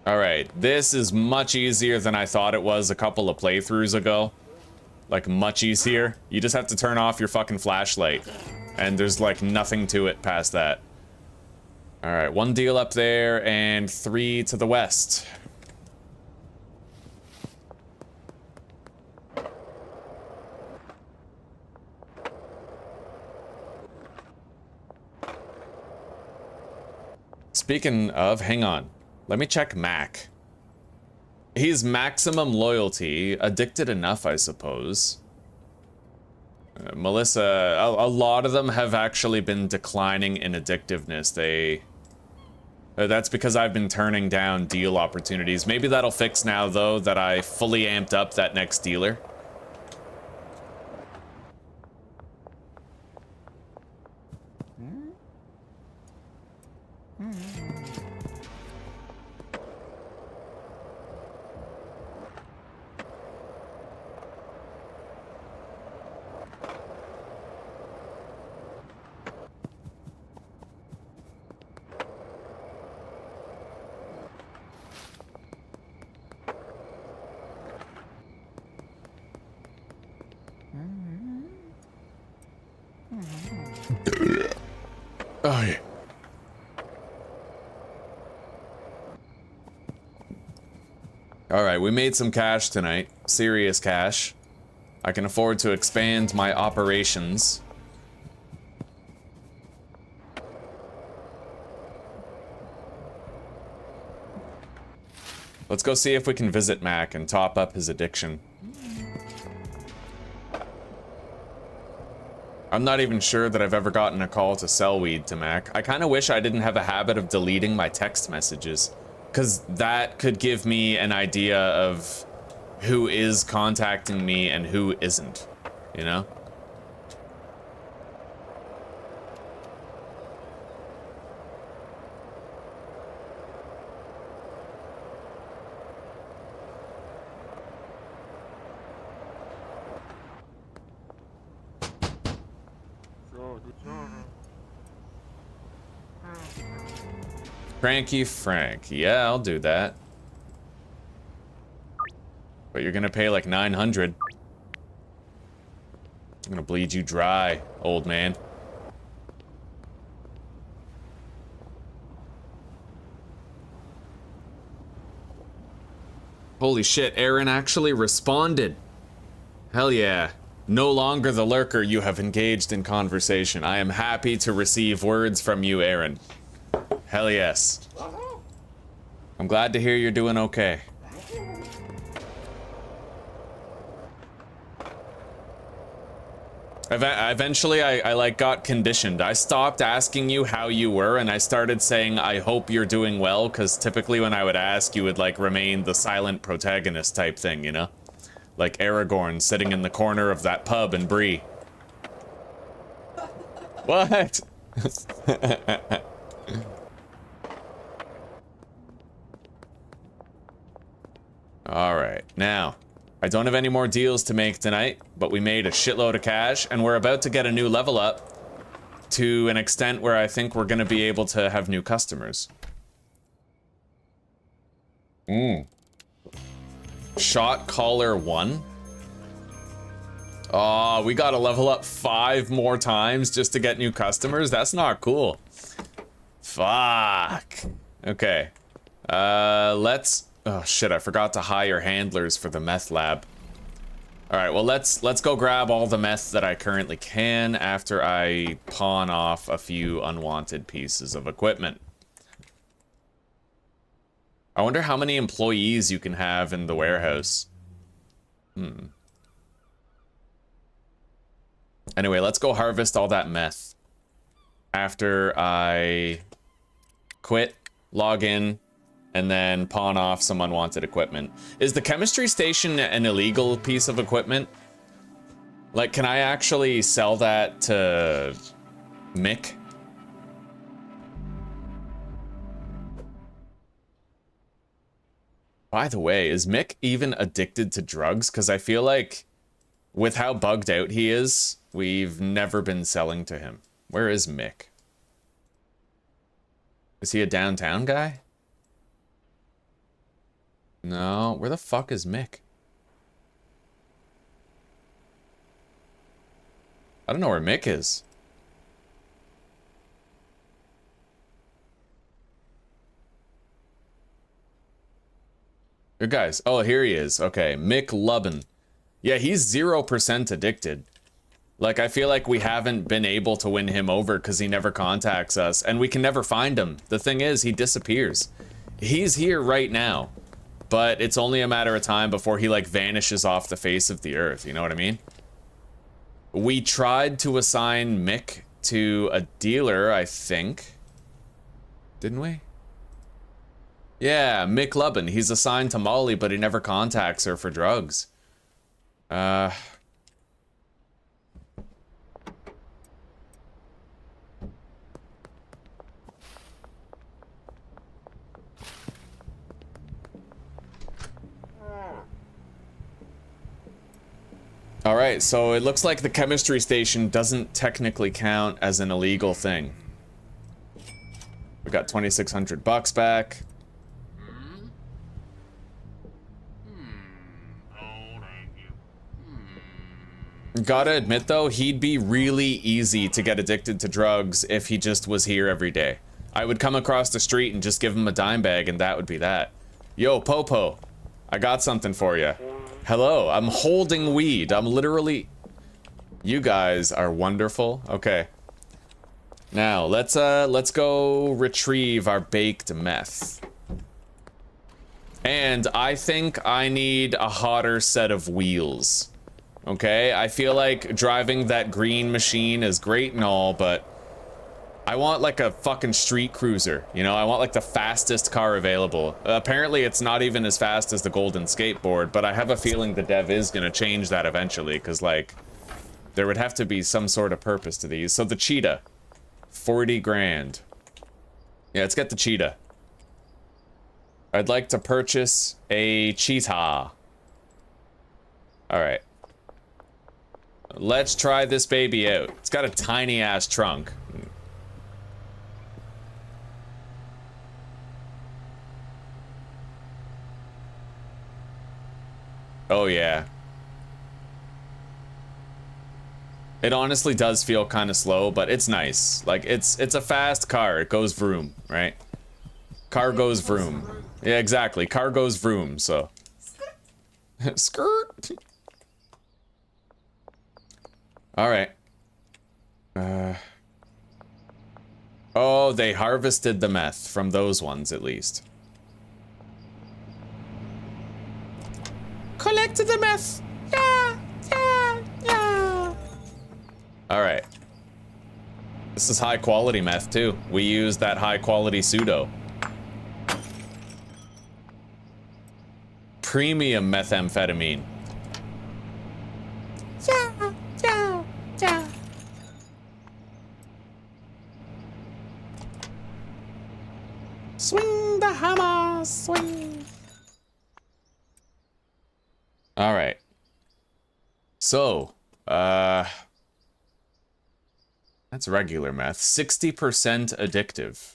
Alright, this is much easier than I thought it was a couple of playthroughs ago. Like, much easier. You just have to turn off your fucking flashlight. And there's, like, nothing to it past that. Alright, 1 deal up there, and 3 to the west. Speaking of, hang on. Let me check Mac. He's maximum loyalty. Addicted enough, I suppose. Melissa, a lot of them have actually been declining in addictiveness. That's because I've been turning down deal opportunities. Maybe that'll fix now, though, that I fully amped up that next dealer. Oh, yeah. Alright, we made some cash tonight. Serious cash. I can afford to expand my operations. Let's go see if we can visit Mac and top up his addiction. I'm not even sure that I've ever gotten a call to sell weed to Mac. I kind of wish I didn't have a habit of deleting my text messages, because that could give me an idea of who is contacting me and who isn't, you know? Frankie Frank. Yeah, I'll do that. But you're gonna pay like 900. I'm gonna bleed you dry, old man. Holy shit, Aaron actually responded. Hell yeah. No longer the lurker, you have engaged in conversation. I am happy to receive words from you, Aaron. Hell yes. I'm glad to hear you're doing okay. Eventually, I like got conditioned. I stopped asking you how you were, and I started saying, I hope you're doing well, because typically when I would ask, you would like remain the silent protagonist type thing, you know? Like Aragorn sitting in the corner of that pub in Bree. What? Alright, now, I don't have any more deals to make tonight, but we made a shitload of cash, and we're about to get a new level up to an extent where I think we're gonna be able to have new customers. Shot caller 1. Oh, we gotta level up 5 more times just to get new customers? That's not cool. Fuck. Okay. Let's... Oh shit, I forgot to hire handlers for the meth lab. Alright, well let's go grab all the meth that I currently can after I pawn off a few unwanted pieces of equipment. I wonder how many employees you can have in the warehouse. Anyway, let's go harvest all that meth. After I quit, log in, and then pawn off some unwanted equipment. Is the chemistry station an illegal piece of equipment? Like, can I actually sell that to Mick? By the way, is Mick even addicted to drugs? Because I feel like with how bugged out he is, we've never been selling to him. Where is Mick? Is he a downtown guy? No, where the fuck is Mick? I don't know where Mick is. Good guys. Oh, here he is. Okay, Mick Lubin. Yeah, he's 0% addicted. Like, I feel like we haven't been able to win him over because he never contacts us, and we can never find him. The thing is, he disappears. He's here right now, but it's only a matter of time before he, like, vanishes off the face of the earth, you know what I mean? We tried to assign Mick to a dealer, I think. Didn't we? Yeah, Mick Lubin. He's assigned to Molly, but he never contacts her for drugs. Alright, so it looks like the chemistry station doesn't technically count as an illegal thing. We got 2,600 bucks back. Gotta admit though, he'd be really easy to get addicted to drugs if he just was here every day. I would come across the street and just give him a dime bag and that would be that. Yo, Popo, I got something for you. Hello, I'm holding weed. I'm literally... You guys are wonderful. Okay. Now, let's go retrieve our baked meth. And I think I need a hotter set of wheels. Okay, I feel like driving that green machine is great and all, but I want like a fucking street cruiser, you know? I want like the fastest car available. Apparently it's not even as fast as the golden skateboard, but I have a feeling the dev is gonna change that eventually, because like, there would have to be some sort of purpose to these. So the cheetah, 40 grand. Yeah, let's get the cheetah. I'd like to purchase a cheetah. All right. Let's try this baby out. It's got a tiny ass trunk. Oh yeah. It honestly does feel kind of slow, but it's nice. Like it's a fast car. It goes vroom, right? Car goes vroom. Yeah, exactly. Car goes vroom, so. Skirt. All right. Oh, they harvested the meth from those ones, at least. Collected the meth. Yeah, yeah, yeah. All right. This is high quality meth too. We use that high quality pseudo. Premium methamphetamine. Yeah, yeah, yeah. Swing the hammer, swing. All right. So, that's regular meth. 60% addictive.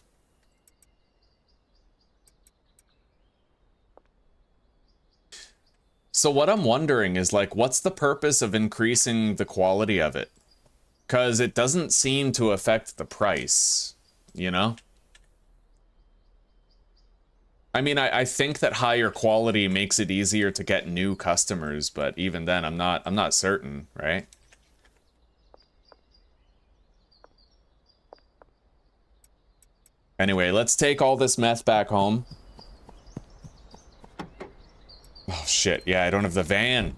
So what I'm wondering is, like, what's the purpose of increasing the quality of it? Because it doesn't seem to affect the price, you know? I mean, I think that higher quality makes it easier to get new customers, but even then, I'm not certain, right? Anyway, let's take all this meth back home. shit. Yeah, I don't have the van.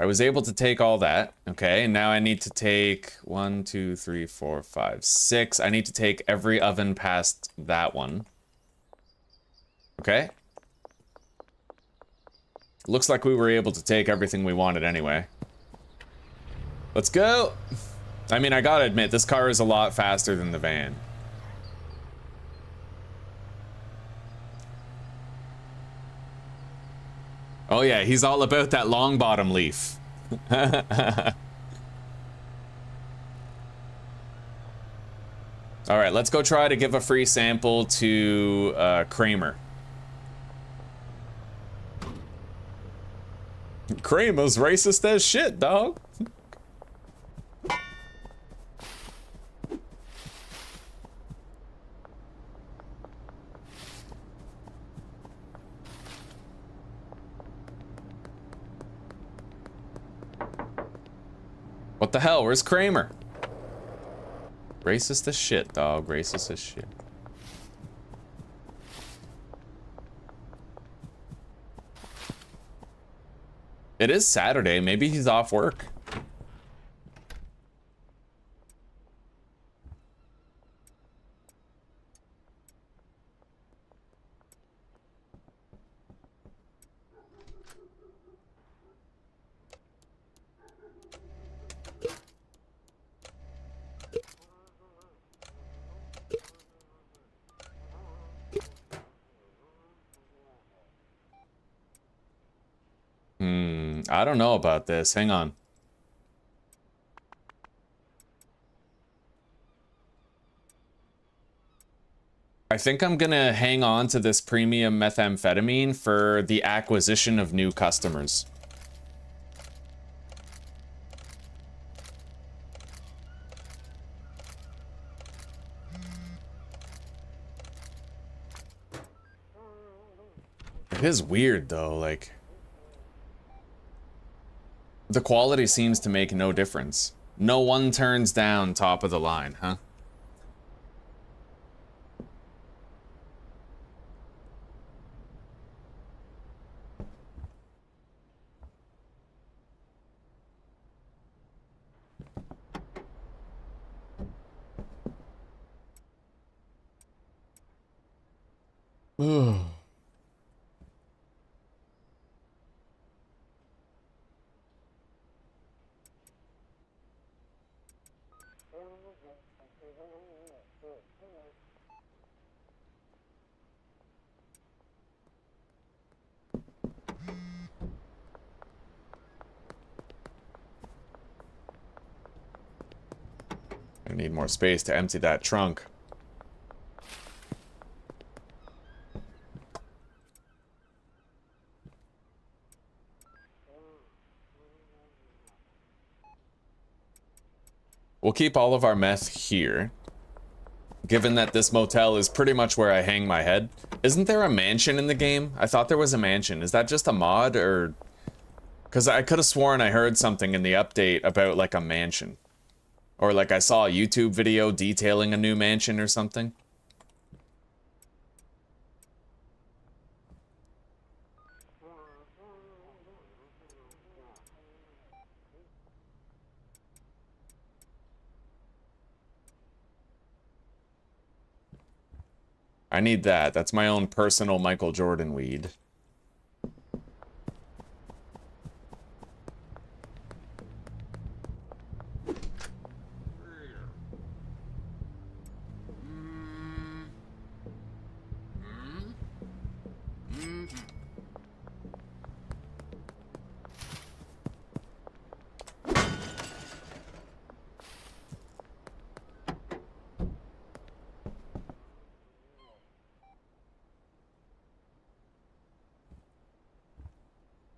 I was able to take all that. Okay, and now I need to take 1, 2, 3, 4, 5, 6. I need to take every oven past that one. Okay. Looks like we were able to take everything we wanted anyway. Let's go. I mean, I gotta admit, this car is a lot faster than the van. Oh yeah, he's all about that long bottom leaf. All right, let's go try to give a free sample to Kramer. Kramer's racist as shit, dog. What the hell? Where's Kramer? Racist as shit, dog. Racist as shit. It is Saturday. Maybe he's off work. I don't know about this. Hang on. I think I'm gonna hang on to this premium methamphetamine for the acquisition of new customers. It is weird though, like... The quality seems to make no difference. No one turns down top of the line, huh? I need more space to empty that trunk. We'll keep all of our meth here, given that this motel is pretty much where I hang my head. Isn't there a mansion in the game? I thought there was a mansion. Is that just a mod, or... Because I could have sworn I heard something in the update about, like, a mansion. Or, like, I saw a YouTube video detailing a new mansion or something. I need that. That's my own personal Michael Jordan weed.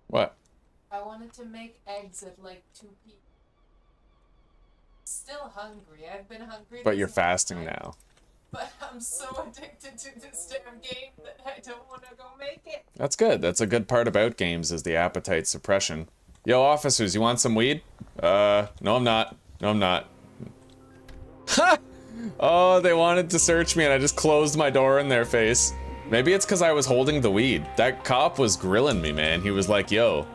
What? I wanted to make eggs at like 2 p.m. Still hungry. I've been hungry. But this you're whole fasting time. now. But I'm so addicted to this damn game that I don't want to go make it. That's good. That's a good part about games, is the appetite suppression. Yo, officers, you want some weed? No, I'm not. No, I'm not. Ha! Oh, they wanted to search me and I just closed my door in their face. Maybe it's because I was holding the weed. That cop was grilling me, man. He was like, yo.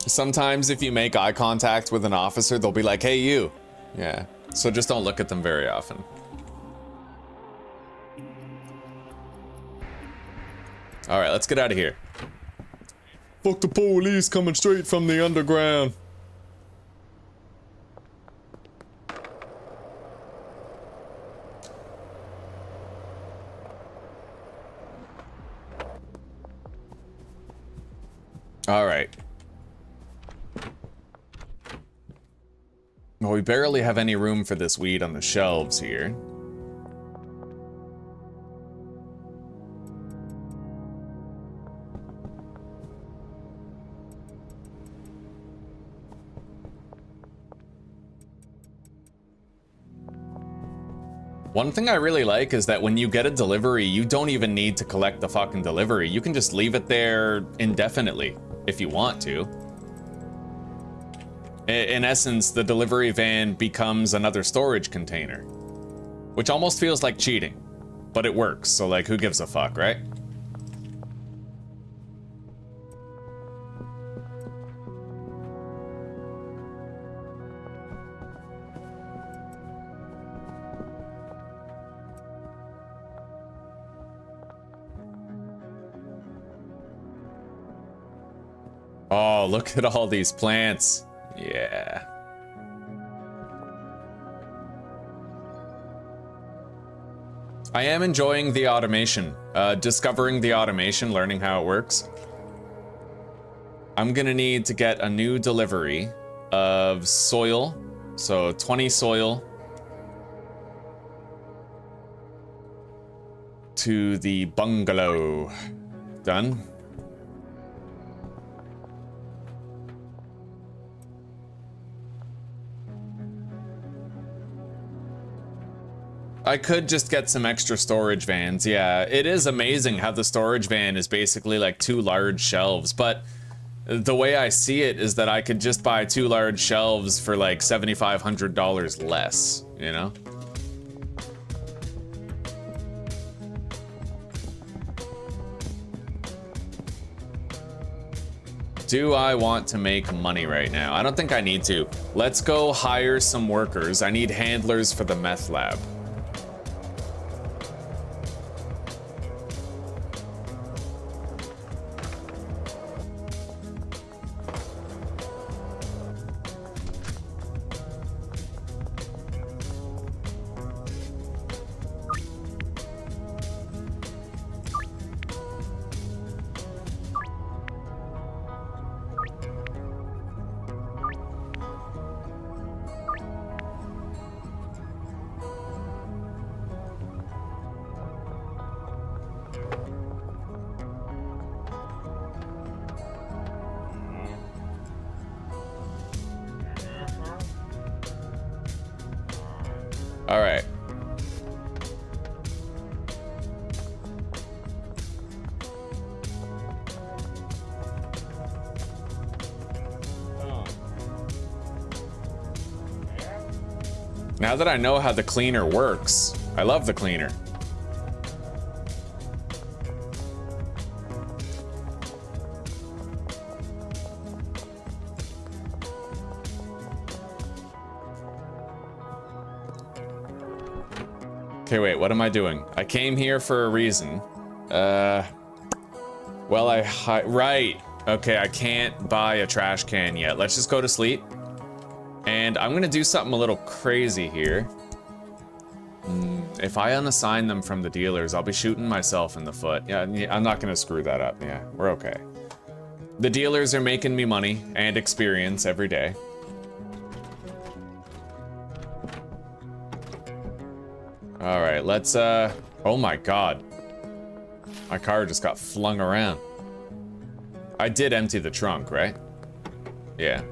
Sometimes if you make eye contact with an officer, they'll be like, hey, you. Yeah. So just don't look at them very often. All right, let's get out of here. Fuck the police coming straight from the underground. All right. Well, we barely have any room for this weed on the shelves here. One thing I really like is that when you get a delivery, you don't even need to collect the fucking delivery. You can just leave it there indefinitely if you want to. In essence, the delivery van becomes another storage container, which almost feels like cheating, but it works. So like, who gives a fuck, right? Oh, look at all these plants. Yeah. I am enjoying the automation, discovering the automation, learning how it works. I'm gonna need to get a new delivery of soil. So 20 soil to the bungalow. Done. I could just get some extra storage vans. Yeah, it is amazing how the storage van is basically like 2 large shelves, but the way I see it is that I could just buy 2 large shelves for like $7,500 less, you know? Do I want to make money right now? I don't think I need to. Let's go hire some workers. I need handlers for the meth lab. All right. Now that I know how the cleaner works, I love the cleaner. Okay, wait, what am I doing? I came here for a reason. Well, right. Okay, I can't buy a trash can yet. Let's just go to sleep. And I'm gonna do something a little crazy here. If I unassign them from the dealers, I'll be shooting myself in the foot. Yeah, I'm not gonna screw that up. Yeah, we're okay. The dealers are making me money and experience every day. All right, let's, oh my God. My car just got flung around. I did empty the trunk, right? Yeah.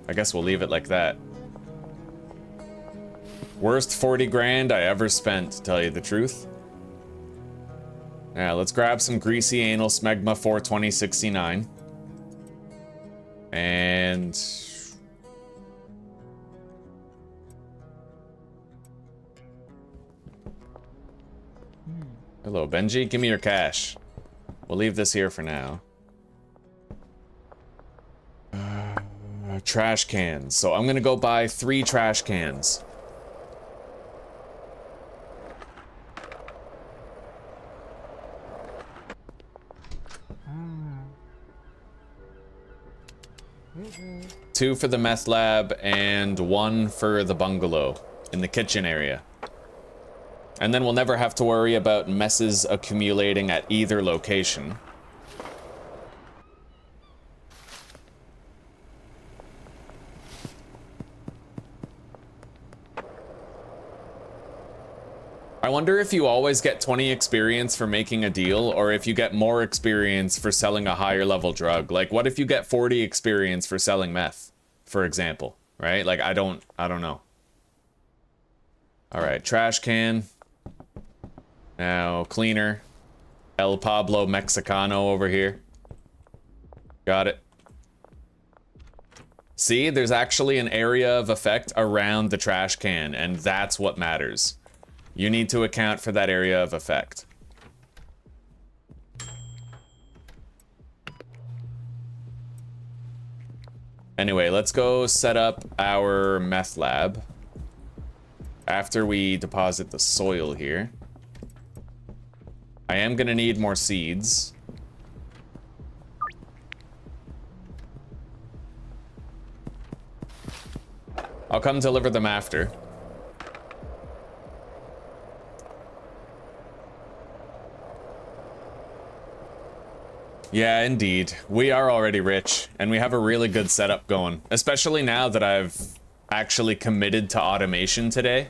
I guess we'll leave it like that. Worst 40 grand I ever spent, to tell you the truth. Yeah, let's grab some greasy anal smegma 42069. And And hello, Benji. Give me your cash. We'll leave this here for now. Trash cans. So I'm gonna go buy 3 trash cans. Two for the meth lab and 1 for the bungalow in the kitchen area. And then we'll never have to worry about messes accumulating at either location. I wonder if you always get 20 experience for making a deal, or if you get more experience for selling a higher level drug. Like, what if you get 40 experience for selling meth, for example, right? Like, I don't know. All right, trash can. Now, cleaner. El Pablo Mexicano over here. Got it. See, there's actually an area of effect around the trash can, and that's what matters. You need to account for that area of effect. Anyway, let's go set up our meth lab after we deposit the soil here. I am gonna need more seeds. I'll come deliver them after. Yeah, indeed. We are already rich, and we have a really good setup going, especially now that I've actually committed to automation today.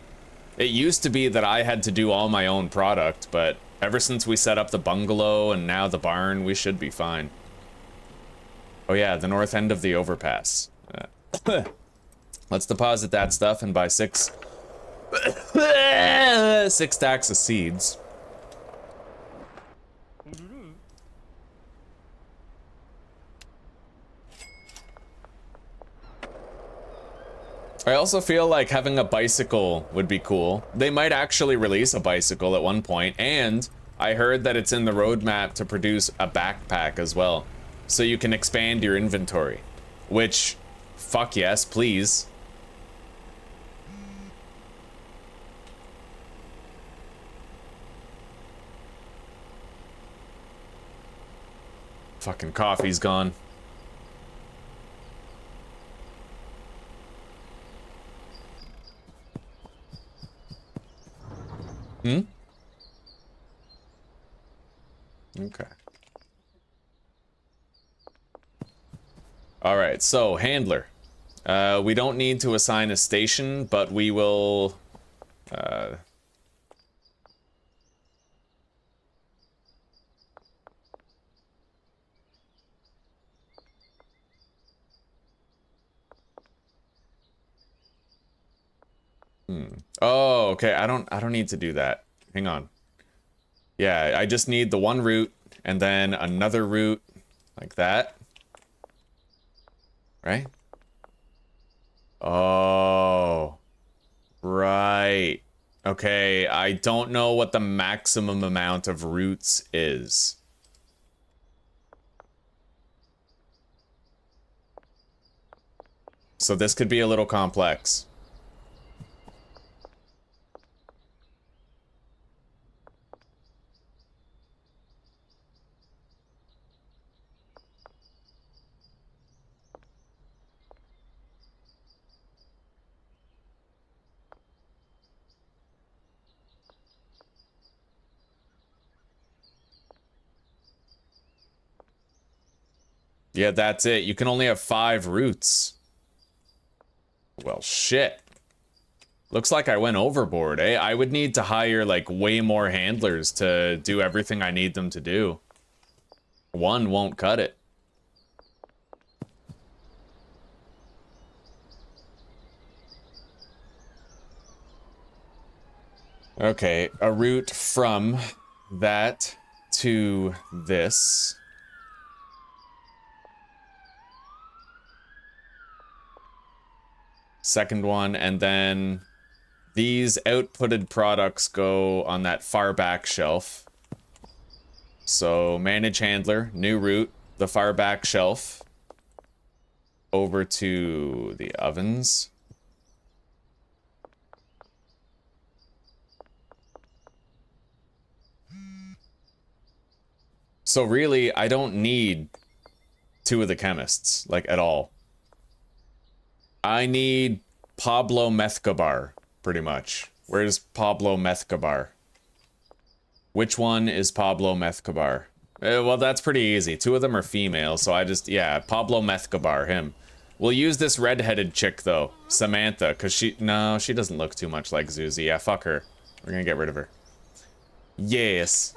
It used to be that I had to do all my own product, but ever since we set up the bungalow and now the barn, we should be fine. Oh yeah, the north end of the overpass. Let's deposit that stuff and buy 6 stacks of seeds. I also feel like having a bicycle would be cool. They might actually release a bicycle at one point, and I heard that it's in the roadmap to produce a backpack as well, so you can expand your inventory, which, fuck yes, please. Fucking coffee's gone. Hmm? Okay. All right, so handler. We don't need to assign a station, but we will... Oh, okay. I don't need to do that. Hang on. Yeah, I just need the one route and then another route like that. Right? Oh. Right. Okay, I don't know what the maximum amount of routes is. So this could be a little complex. Yeah, that's it. You can only have 5 routes. Well, shit. Looks like I went overboard, eh? I would need to hire, like, way more handlers to do everything I need them to do. 1 won't cut it. Okay, a route from that to this. Second one, and then these outputted products go on that far back shelf. So manage handler, new route, the far back shelf, over to the ovens. So really, I don't need two of the chemists, like, at all. I need Pablo Methgabar, pretty much. Where's Pablo Methgabar? Which one is Pablo Methgabar? Well, that's pretty easy. Two of them are female, so I just, yeah, Pablo Methgabar, him. We'll use this redheaded chick, though, Samantha, because she doesn't look too much like Zuzi. Yeah, fuck her. We're gonna get rid of her. Yes.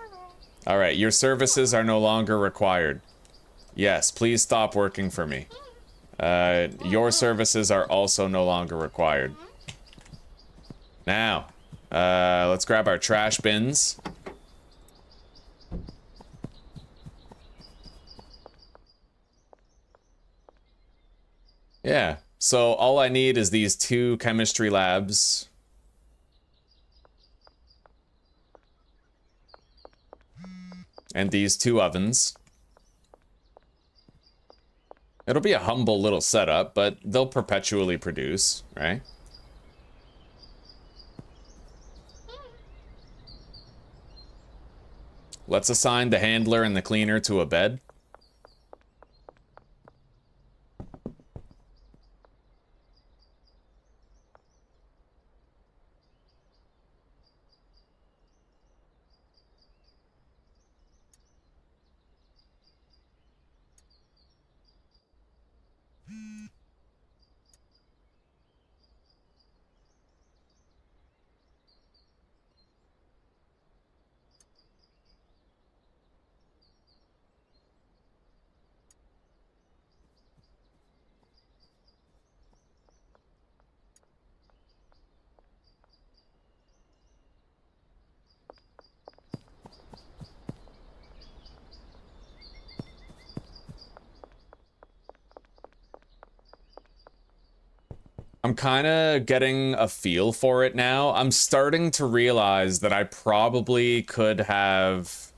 Alright, your services are no longer required. Yes, please stop working for me. Your services are also no longer required. Now, let's grab our trash bins. Yeah, so all I need is these 2 chemistry labs. And these 2 ovens. It'll be a humble little setup, but they'll perpetually produce, right? Let's assign the handler and the cleaner to a bed. I'm kind of getting a feel for it now. I'm starting to realize that I probably could have...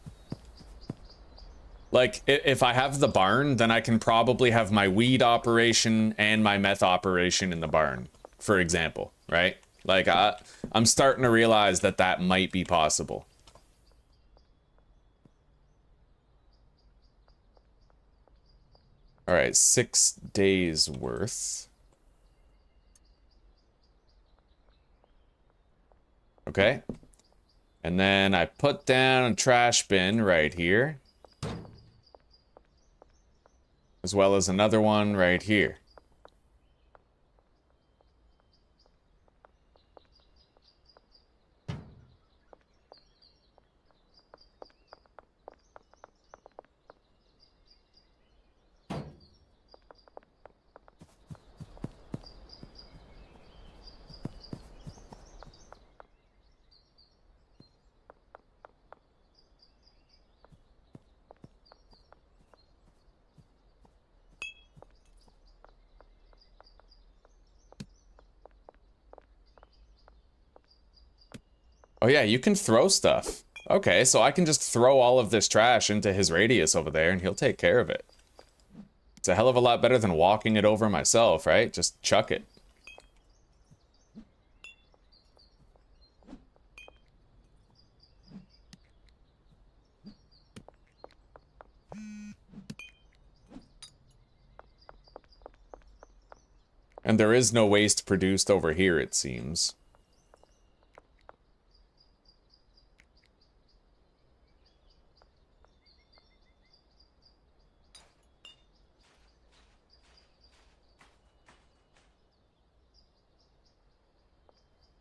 Like, if I have the barn, then I can probably have my weed operation and my meth operation in the barn, for example, right? Like, I'm starting to realize that that might be possible. All right, 6 days worth. Okay. And then I put down a trash bin right here. As well as another one right here. Oh yeah, you can throw stuff. Okay, so I can just throw all of this trash into his radius over there and he'll take care of it. It's a hell of a lot better than walking it over myself, right? Just chuck it. And there is no waste produced over here, it seems.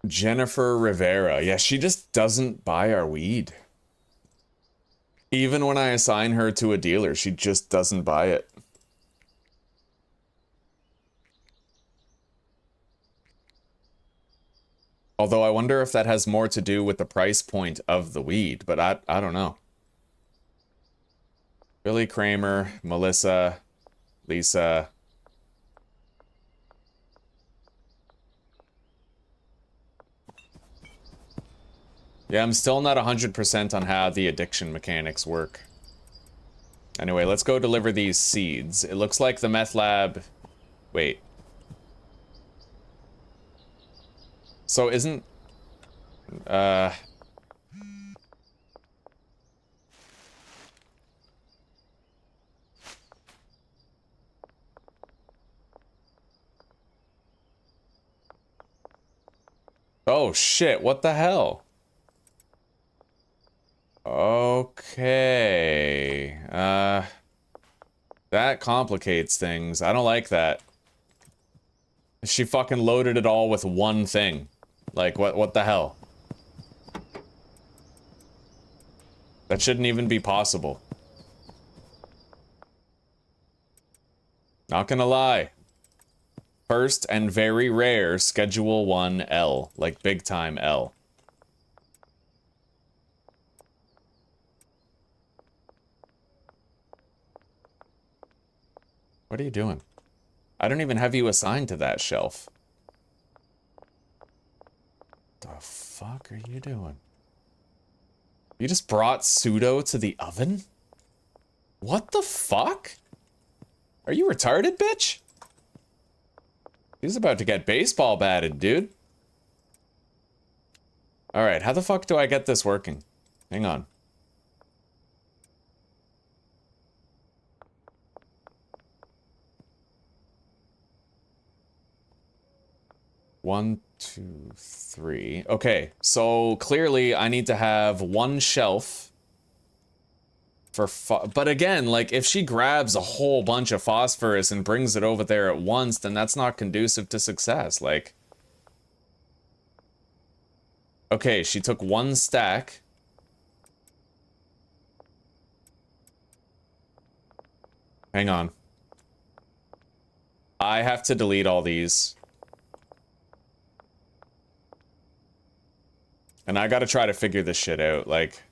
Jennifer Rivera. Yeah, she just doesn't buy our weed. Even when I assign her to a dealer, she just doesn't buy it. Although I wonder if that has more to do with the price point of the weed, but I don't know. Billy Kramer, Melissa, Lisa. Yeah, I'm still not 100% on how the addiction mechanics work. Anyway, let's go deliver these seeds. It looks like the meth lab... Wait. So isn't... Oh shit, what the hell? Okay. That complicates things. I don't like that. She fucking loaded it all with one thing. Like, what the hell? That shouldn't even be possible. Not gonna lie. First and very rare Schedule 1 L. Like, big time L. What are you doing? I don't even have you assigned to that shelf. The fuck are you doing? You just brought pseudo to the oven? What the fuck? Are you retarded, bitch? He's about to get baseball batted, dude. Alright, how the fuck do I get this working? Hang on. One, two, three. Okay, so clearly I need to have one shelf for but again, like, if she grabs a whole bunch of phosphorus and brings it over there at once, then that's not conducive to success. Like, okay, she took one stack. Hang on. I have to delete all these. And I gotta try to figure this shit out, like...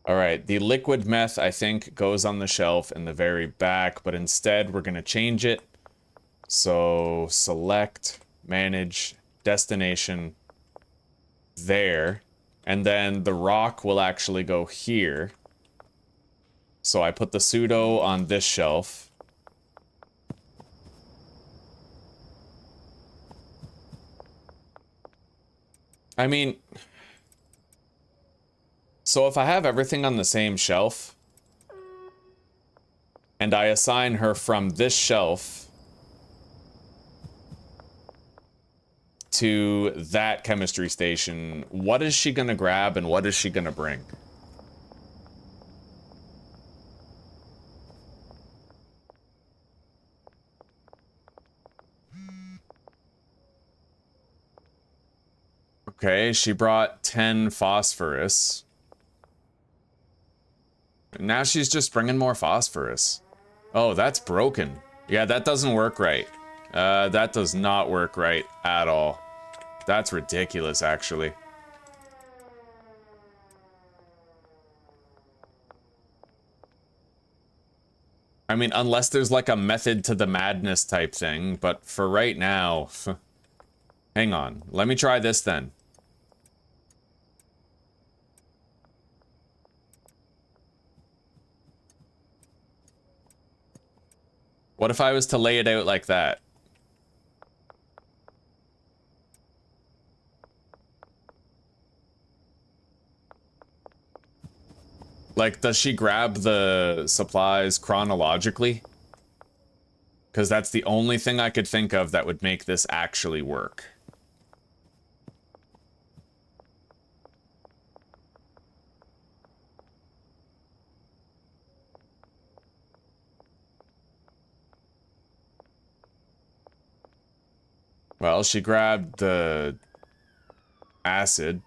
Alright, the liquid meth, I think, goes on the shelf in the very back, but instead we're gonna change it. So, select... manage destination there, and then the rock will actually go here. So I put the pseudo on this shelf. I mean, so if I have everything on the same shelf and I assign her from this shelf to that chemistry station, what is she gonna grab and what is she gonna bring? Okay, she brought 10 phosphorus. Now she's just bringing more phosphorus. Oh, that's broken. Yeah, that doesn't work right. That does not work right at all. That's ridiculous, actually. I mean, unless there's like a method to the madness type thing, but for right now... Hang on, let me try this then. What if I was to lay it out like that? Like, does she grab the supplies chronologically? Because that's the only thing I could think of that would make this actually work. Well, she grabbed the acid.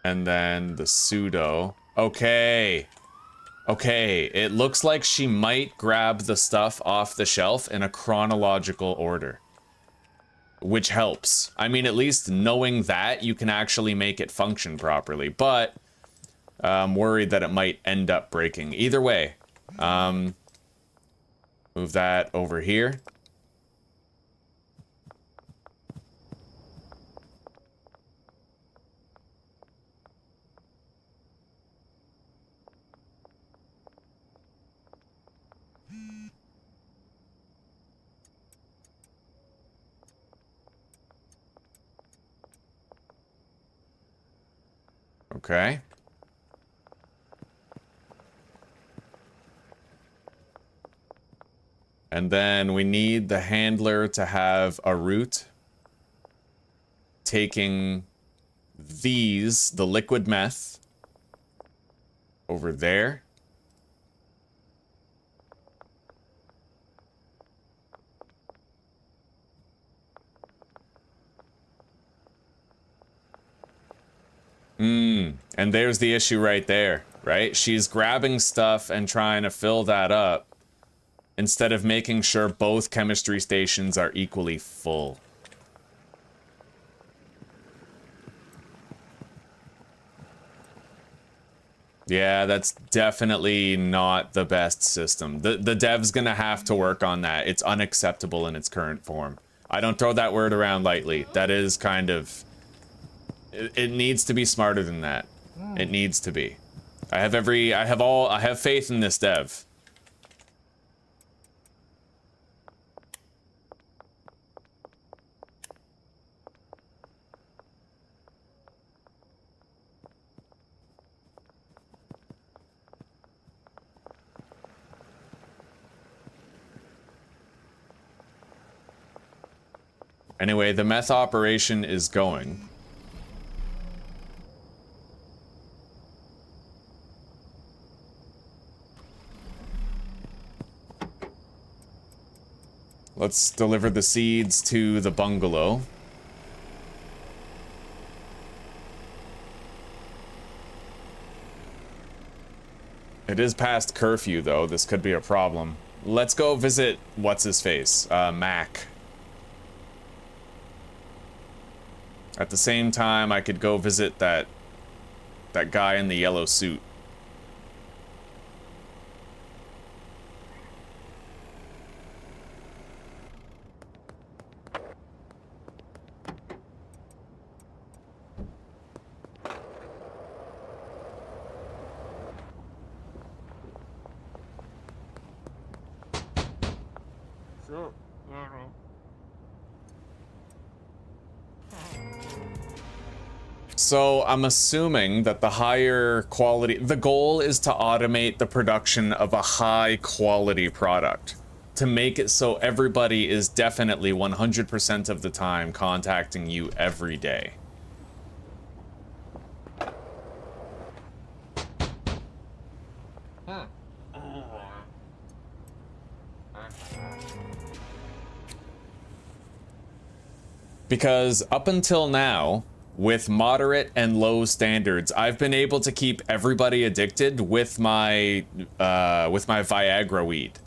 And then the pseudo. Okay. Okay, it looks like she might grab the stuff off the shelf in a chronological order. which helps. I mean, at least knowing that, you can actually make it function properly, but I'm worried that it might end up breaking. Either way, move that over here. Okay. And then we need the handler to have a route taking these, the liquid meth, over there. And there's the issue right there, right? She's grabbing stuff and trying to fill that up instead of making sure both chemistry stations are equally full. Yeah, that's definitely not the best system. The dev's gonna have to work on that. It's unacceptable in its current form. I don't throw that word around lightly. That is kind of... It needs to be smarter than that. It needs to be. I have faith in this dev. Anyway, the meth operation is going. Let's deliver the seeds to the bungalow. It is past curfew, though. This could be a problem. Let's go visit what's-his-face, Mac. At the same time, I could go visit that guy in the yellow suit. So I'm assuming that the higher quality, the goal is to automate the production of a high quality product to make it so everybody is definitely 100% of the time contacting you every day. Because up until now, with moderate and low standards, I've been able to keep everybody addicted with my Viagra weed.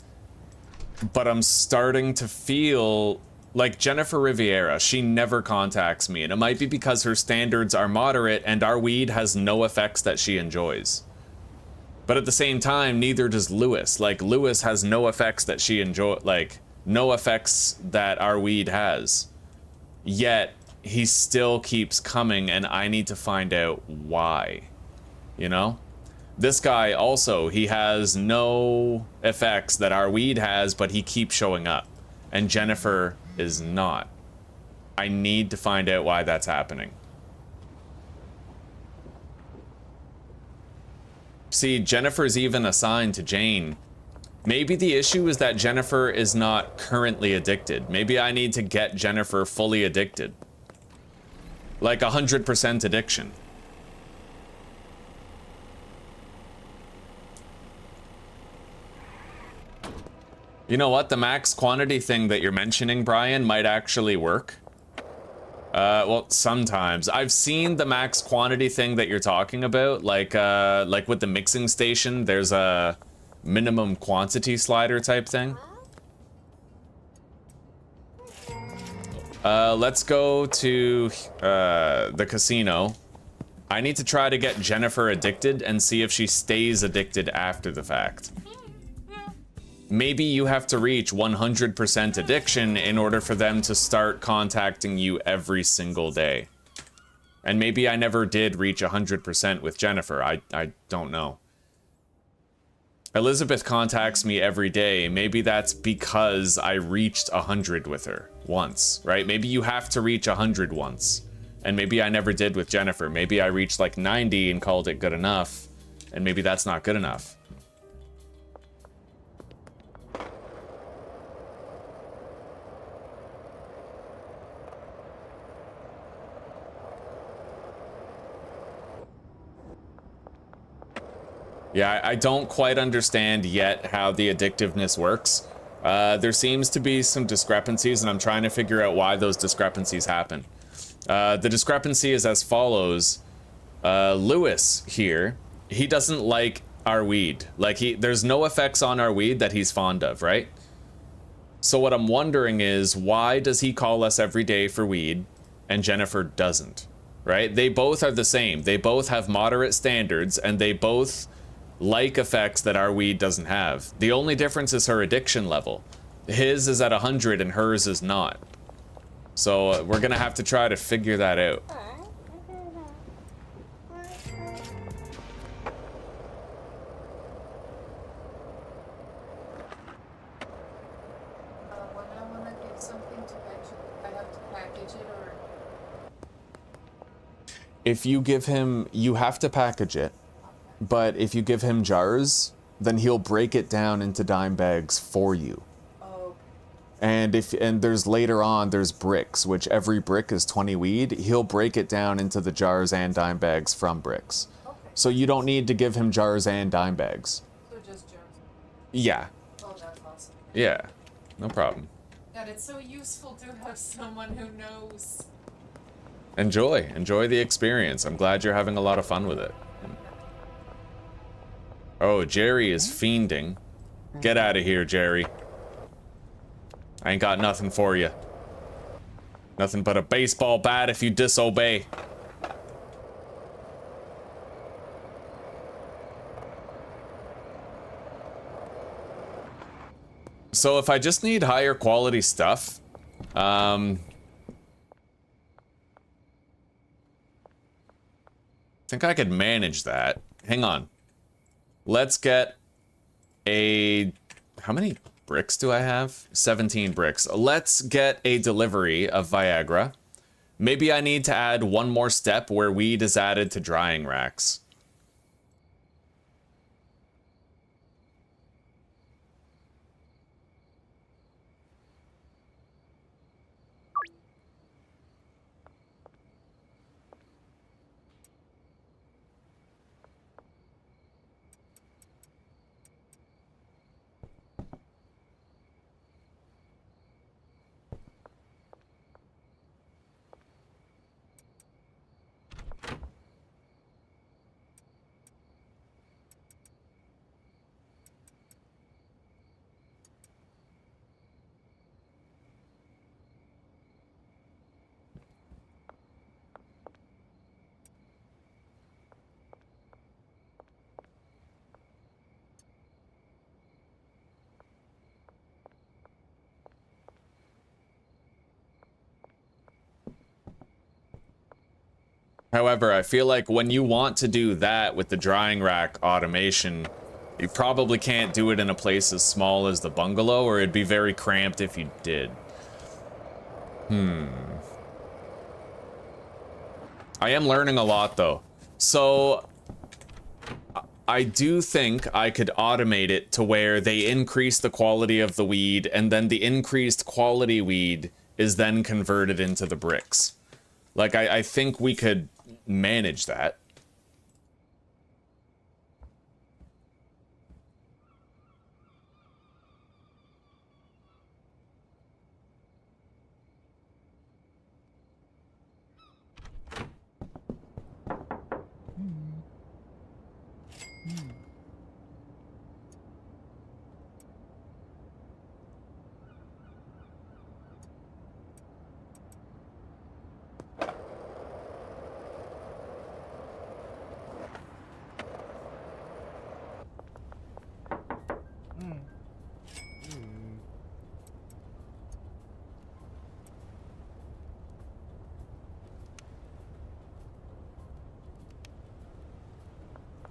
But I'm starting to feel like Jennifer Riviera, she never contacts me, and it might be because her standards are moderate and our weed has no effects that she enjoys. But at the same time, neither does Lewis. Like, Lewis has no effects that she no effects that our weed has. Yet, he still keeps coming, and I need to find out why. You know? This guy also, he has no effects that our weed has, but he keeps showing up. And Jennifer is not. I need to find out why that's happening. See, Jennifer's even assigned to Jane. Maybe the issue is that Jennifer is not currently addicted. Maybe I need to get Jennifer fully addicted. Like 100% addiction. You know what? The max quantity thing that you're mentioning, Brian, might actually work. Well, sometimes. I've seen the max quantity thing that you're talking about. Like with the mixing station, there's a minimum quantity slider type thing. Let's go to the casino. I need to try to get Jennifer addicted and see if she stays addicted after the fact. Maybe you have to reach 100% addiction in order for them to start contacting you every single day. And maybe I never did reach 100% with Jennifer. I don't know. Elizabeth contacts me every day. Maybe that's because I reached 100 with her once, right? Maybe you have to reach 100 once. And maybe I never did with Jennifer. Maybe I reached like 90 and called it good enough. And maybe that's not good enough. Yeah, I don't quite understand yet how the addictiveness works. There seems to be some discrepancies, and I'm trying to figure out why those discrepancies happen. The discrepancy is as follows. Lewis here, he doesn't like our weed. Like, there's no effects on our weed that he's fond of, right? So what I'm wondering is, why does he call us every day for weed, and Jennifer doesn't, right? They both are the same. They both have moderate standards, and they both like effects that our weed doesn't have. The only difference is her addiction level. His is at 100 and hers is not. So we're gonna have to try to figure that out. When I want to give something to Benji, I have to package it or... If you give him, you have to package it. But if you give him jars, then he'll break it down into dime bags for you. Oh. And there's later on, there's bricks, which every brick is 20 weed. He'll break it down into the jars and dime bags from bricks. Okay. So you don't need to give him jars and dime bags. So just jars. Yeah. Oh, that's awesome. Yeah. No problem. God, it's so useful to have someone who knows. Enjoy the experience. I'm glad you're having a lot of fun with it. Oh, Jerry is fiending. Get out of here, Jerry. I ain't got nothing for you. Nothing but a baseball bat if you disobey. So if I just need higher quality stuff, I think I could manage that. Hang on. Let's get a... How many bricks do I have? 17 bricks. Let's get a delivery of Viagra. Maybe I need to add one more step where weed is added to drying racks. However, I feel like when you want to do that with the drying rack automation, you probably can't do it in a place as small as the bungalow, or it'd be very cramped if you did. I am learning a lot, though. So, I do think I could automate it to where they increase the quality of the weed, and then the increased quality weed is then converted into the bricks. Like, I think we could manage that.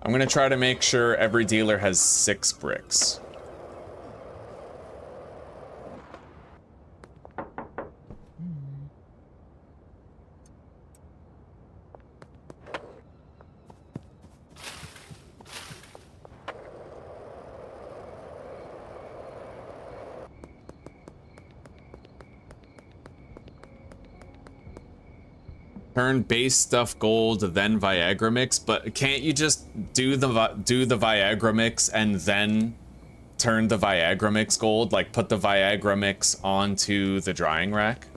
I'm gonna try to make sure every dealer has 6 bricks. Turn base stuff gold, then Viagra mix, but can't you just do the Viagra mix and then turn the Viagra mix gold? Like put the Viagra mix onto the drying rack?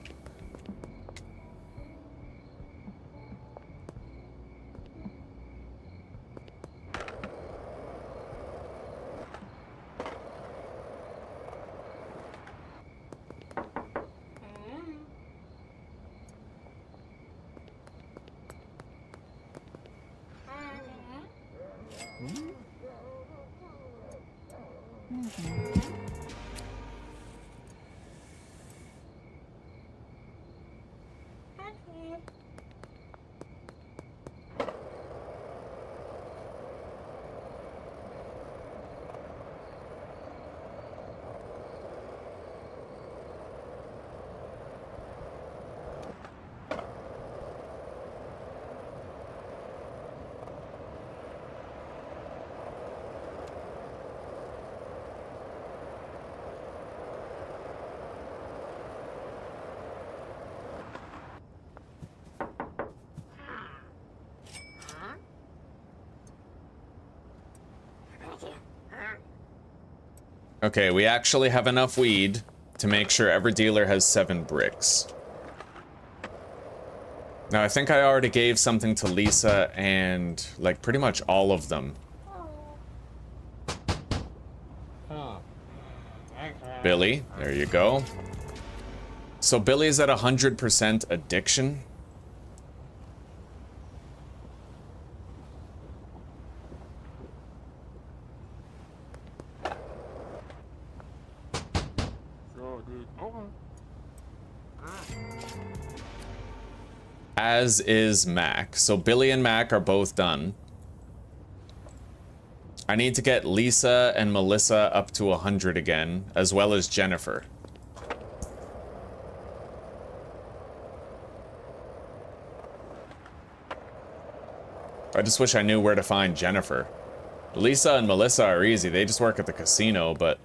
Okay, we actually have enough weed to make sure every dealer has 7 bricks. Now, I think I already gave something to Lisa and, like, pretty much all of them. Billy, there you go. So Billy's at 100% addiction. As is Mac. So Billy and Mac are both done. I need to get Lisa and Melissa up to 100 again, as well as Jennifer. I just wish I knew where to find Jennifer. Lisa and Melissa are easy. They just work at the casino, but...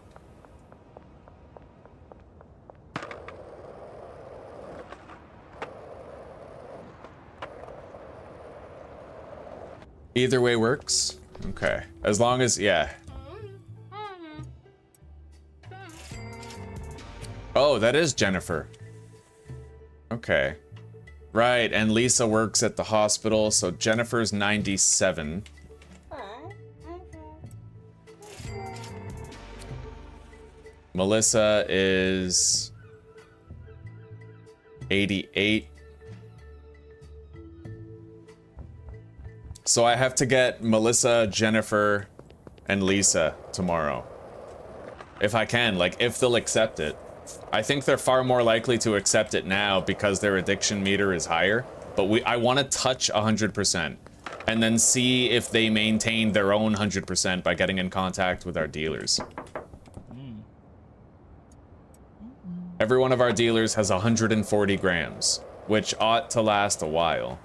either way works. Okay. As long as, yeah. Oh, that is Jennifer. Okay. Right, and Lisa works at the hospital, so Jennifer's 97. Melissa is 88. So I have to get Melissa, Jennifer, and Lisa tomorrow. If I can, like, if they'll accept it. I think they're far more likely to accept it now because their addiction meter is higher. But I want to touch 100%. And then see if they maintain their own 100% by getting in contact with our dealers. Every one of our dealers has 140 grams, which ought to last a while.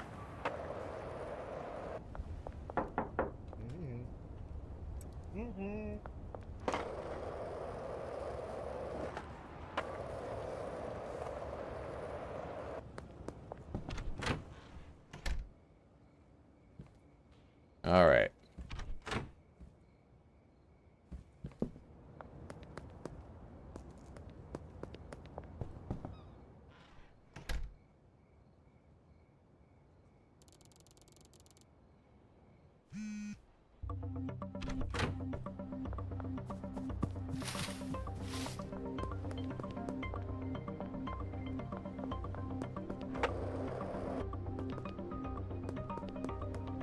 All right.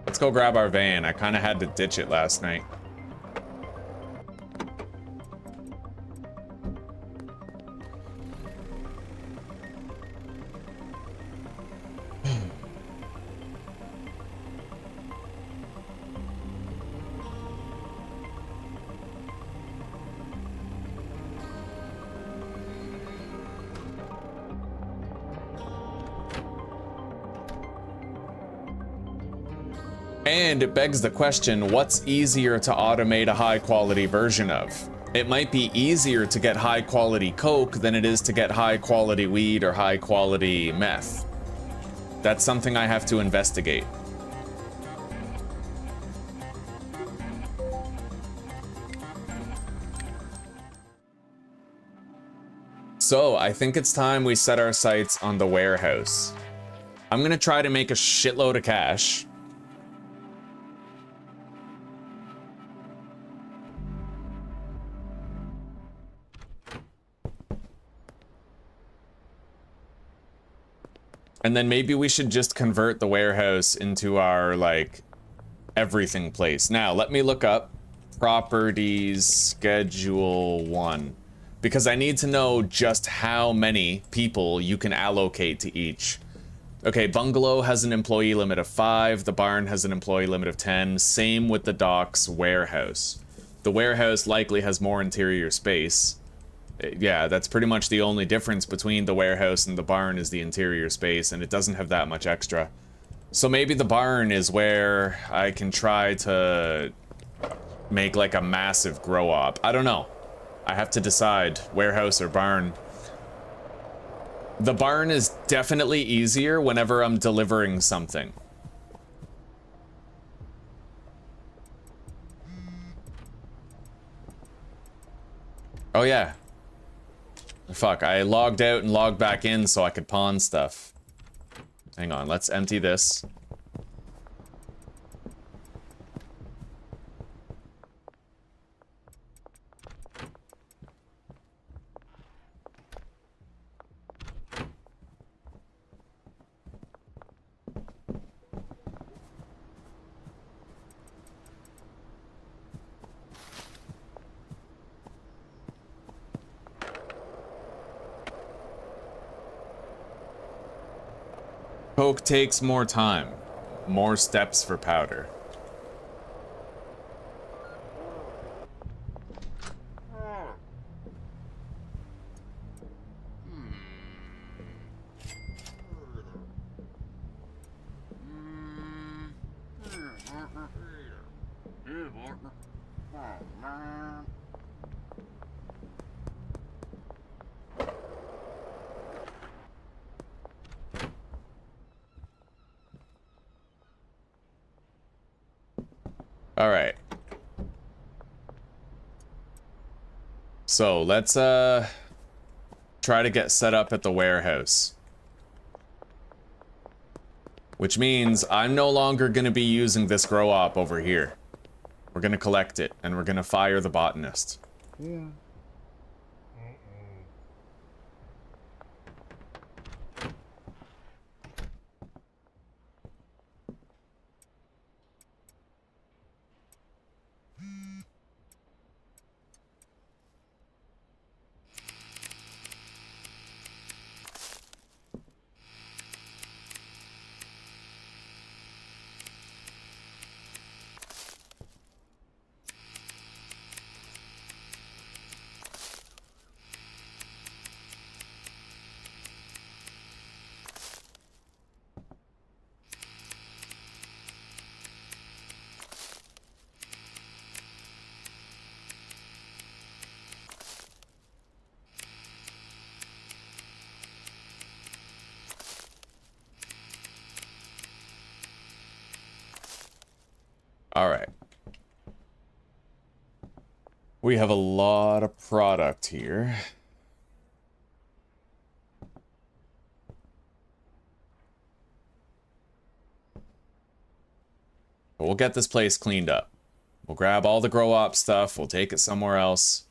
Let's go grab our van. I kind of had to ditch it last night. And it begs the question, what's easier to automate a high quality version of? It might be easier to get high quality coke than it is to get high quality weed or high quality meth. That's something I have to investigate. So I think it's time we set our sights on the warehouse. I'm gonna try to make a shitload of cash. And then maybe we should just convert the warehouse into our, like, everything place. Now, let me look up properties schedule 1. Because I need to know just how many people you can allocate to each. Okay, bungalow has an employee limit of 5. The barn has an employee limit of 10. Same with the docks warehouse. The warehouse likely has more interior space. Yeah, that's pretty much the only difference between the warehouse and the barn is the interior space, and it doesn't have that much extra. So maybe the barn is where I can try to make like a massive grow op. I don't know. I have to decide, warehouse or barn. The barn is definitely easier whenever I'm delivering something. Oh yeah. Fuck, I logged out and logged back in so I could pawn stuff. Hang on, let's empty this. Coke takes more time. More steps for powder. All right. So let's try to get set up at the warehouse. Which means I'm no longer going to be using this grow op over here. We're going to collect it and we're going to fire the botanist. Yeah. All right. We have a lot of product here. But we'll get this place cleaned up. We'll grab all the grow op stuff. We'll take it somewhere else.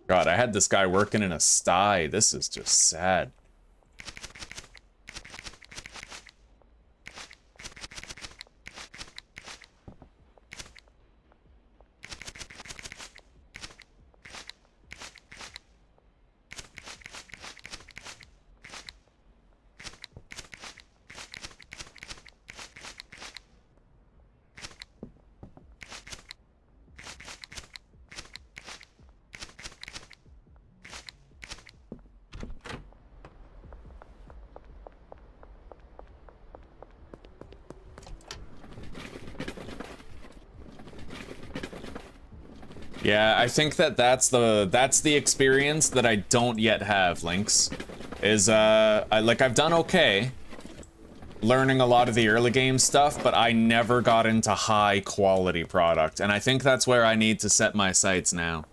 God, I had this guy working in a sty. This is just sad. Yeah, I think that's the experience that I don't yet have, Lynx. Is I've done okay learning a lot of the early game stuff, but I never got into high quality product, and I think that's where I need to set my sights now.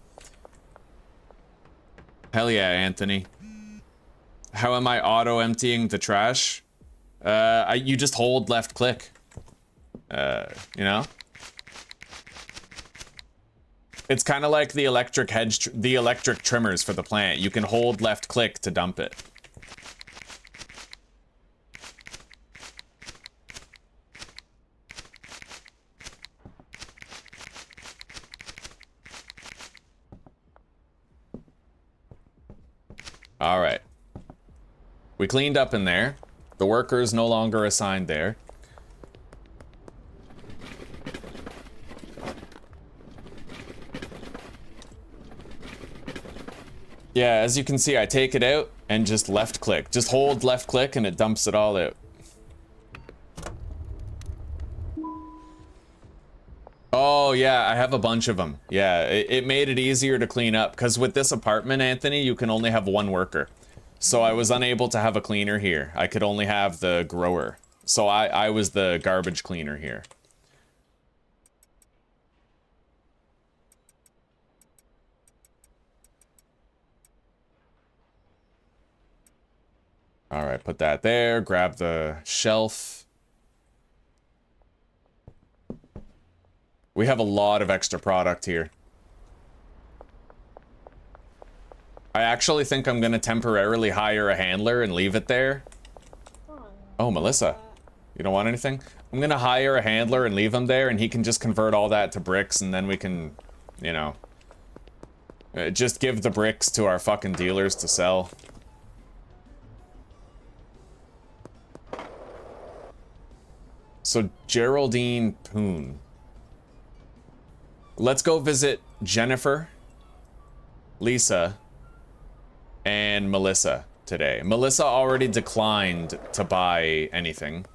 Hell yeah, Anthony. How am I auto emptying the trash? You just hold left click. You know? It's kind of like the electric trimmers for the plant. You can hold left click to dump it. All right. We cleaned up in there. The worker's no longer assigned there. Yeah, as you can see, I take it out and just left click. Just hold left click and it dumps it all out. Oh yeah, I have a bunch of them. Yeah, it made it easier to clean up because with this apartment, Anthony, you can only have one worker. So I was unable to have a cleaner here. I could only have the grower. So I was the garbage cleaner here. All right, put that there, grab the shelf. We have a lot of extra product here. I actually think I'm gonna temporarily hire a handler and leave it there. Oh, Melissa, you don't want anything? I'm gonna hire a handler and leave him there, and he can just convert all that to bricks, and then we can, you know, just give the bricks to our fucking dealers to sell. So, Geraldine Poon. Let's go visit Jennifer, Lisa, and Melissa today. Melissa already declined to buy anything.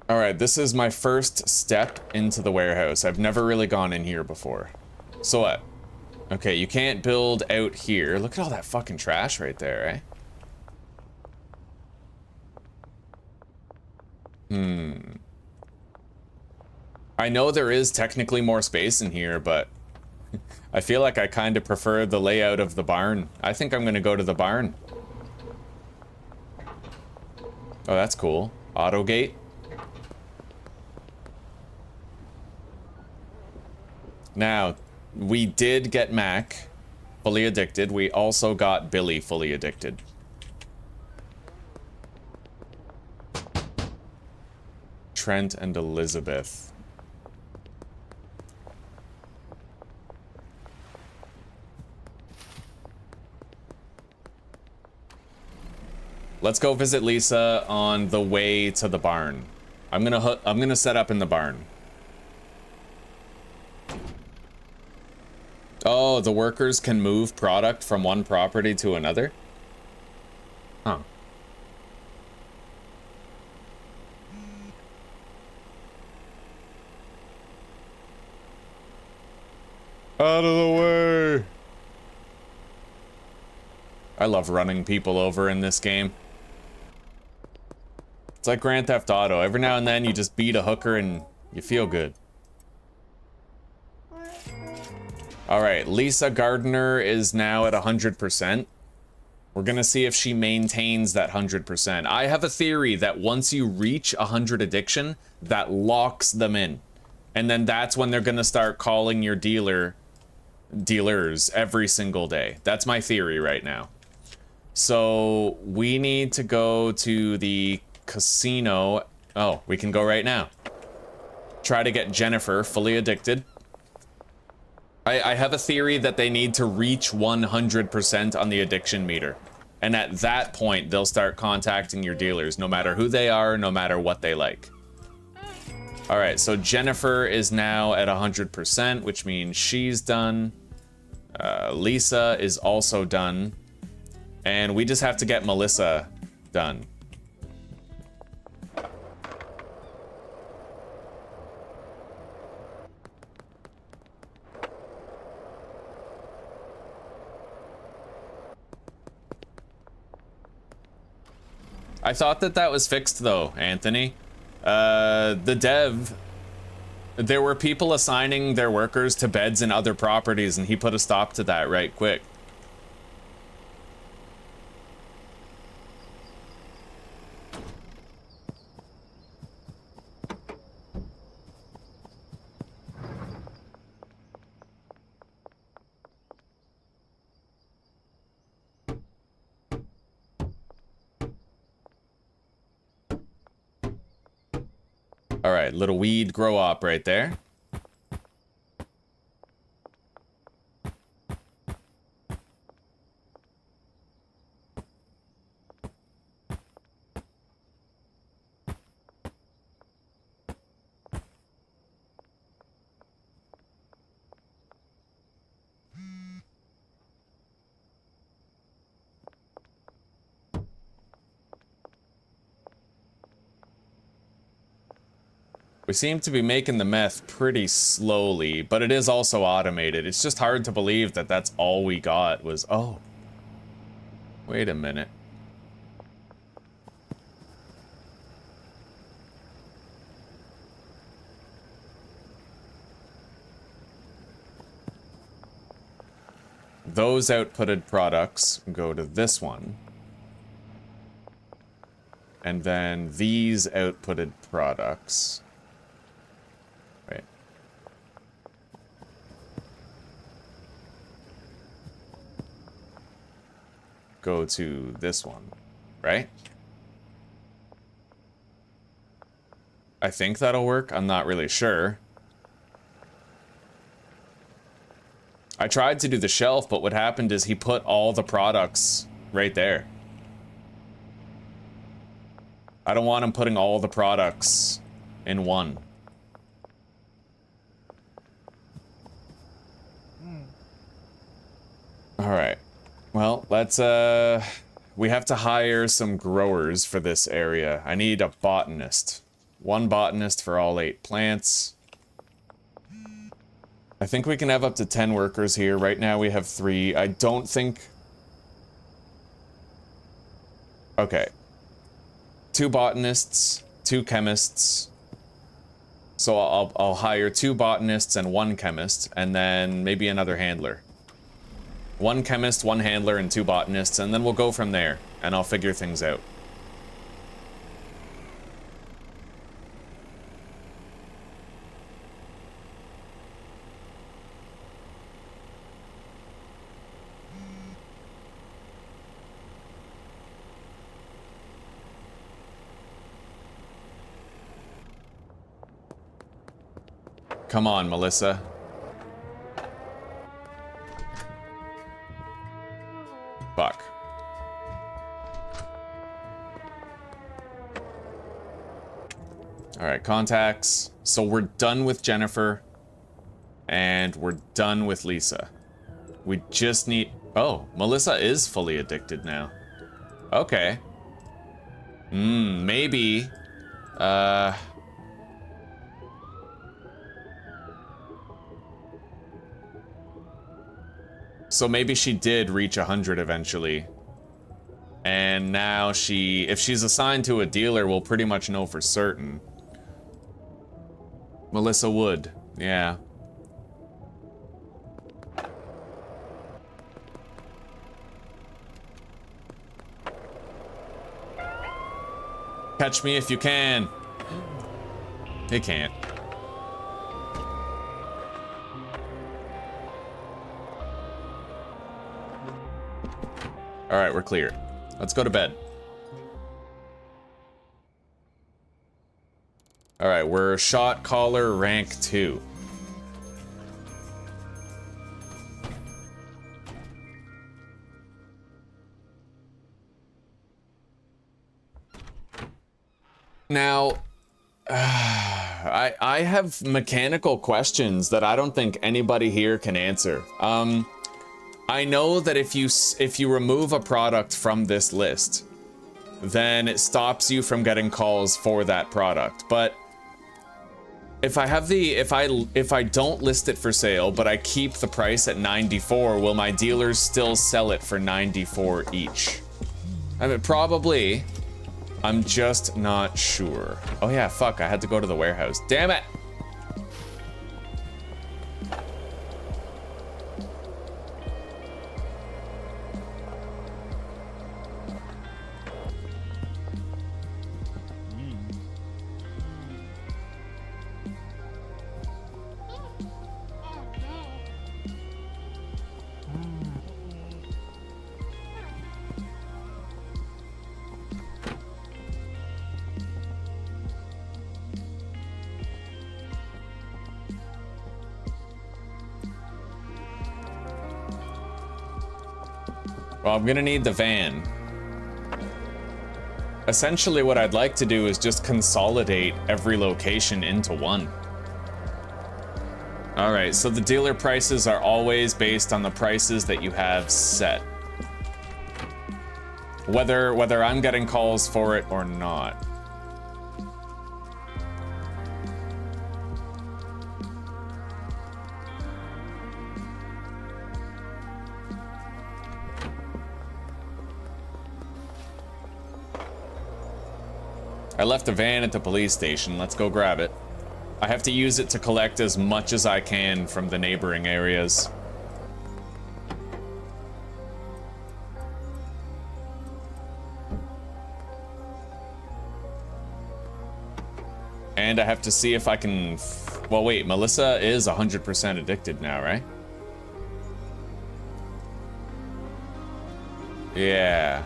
All right, this is my first step into the warehouse. I've never really gone in here before. So what? Okay, you can't build out here. Look at all that fucking trash right there, eh? I know there is technically more space in here, but I feel like I kind of prefer the layout of the barn. I think I'm gonna go to the barn. Oh, that's cool. Auto gate. Now, we did get Mac fully addicted. We also got Billy fully addicted. Trent and Elizabeth. Let's go visit Lisa on the way to the barn. I'm gonna set up in the barn. Oh, the workers can move product from one property to another? Huh. Out of the way! I love running people over in this game. It's like Grand Theft Auto. Every now and then you just beat a hooker and you feel good. All right, Lisa Gardner is now at 100%. We're gonna see if she maintains that 100%. I have a theory that once you reach 100 addiction, that locks them in. And then that's when they're gonna start calling your dealers every single day. That's my theory right now. So we need to go to the casino. Oh, we can go right now. Try to get Jennifer fully addicted. I have a theory that they need to reach 100% on the addiction meter. And at that point, they'll start contacting your dealers, no matter who they are, no matter what they like. All right, so Jennifer is now at 100%, which means she's done. Lisa is also done. And we just have to get Melissa done. I thought that was fixed though, Anthony. The dev, there were people assigning their workers to beds in other properties, and he put a stop to that right quick. All right, little weed grow up right there. We seem to be making the meth pretty slowly, but it is also automated. It's just hard to believe that that's all we got was, oh, wait a minute. Those outputted products go to this one. And then these outputted products. Right. Go to this one, right? I think that'll work. I'm not really sure. I tried to do the shelf, but what happened is he put all the products right there. I don't want him putting all the products in one. All right. Well, let's, we have to hire some growers for this area. I need a botanist. One botanist for all 8 plants. I think we can have up to 10 workers here. Right now we have 3. I don't think... Okay. 2 botanists, 2 chemists. So I'll hire 2 botanists and 1 chemist, and then maybe another handler. 1 chemist, 1 handler, and 2 botanists, and then we'll go from there, and I'll figure things out. Come on, Melissa. Fuck. Alright, contacts. So we're done with Jennifer. And we're done with Lisa. We just need... Oh, Melissa is fully addicted now. Okay. Maybe... So maybe she did reach 100 eventually. And now she... If she's assigned to a dealer, we'll pretty much know for certain. Melissa Wood. Yeah. Catch me if you can. He can't. All right, we're clear. Let's go to bed. All right, we're shot caller rank 2. Now, I have mechanical questions that I don't think anybody here can answer. I know that if you remove a product from this list, then it stops you from getting calls for that product. But if I don't list it for sale, but I keep the price at 94, will my dealers still sell it for 94 each? I mean, probably. I'm just not sure. Oh yeah, fuck, I had to go to the warehouse. Damn it! Well, I'm gonna need the van. Essentially, what I'd like to do is just consolidate every location into one. All right, so the dealer prices are always based on the prices that you have set. Whether I'm getting calls for it or not. I left the van at the police station. Let's go grab it. I have to use it to collect as much as I can from the neighboring areas. And I have to see if I can... Well, wait, Melissa is 100% addicted now, right? Yeah.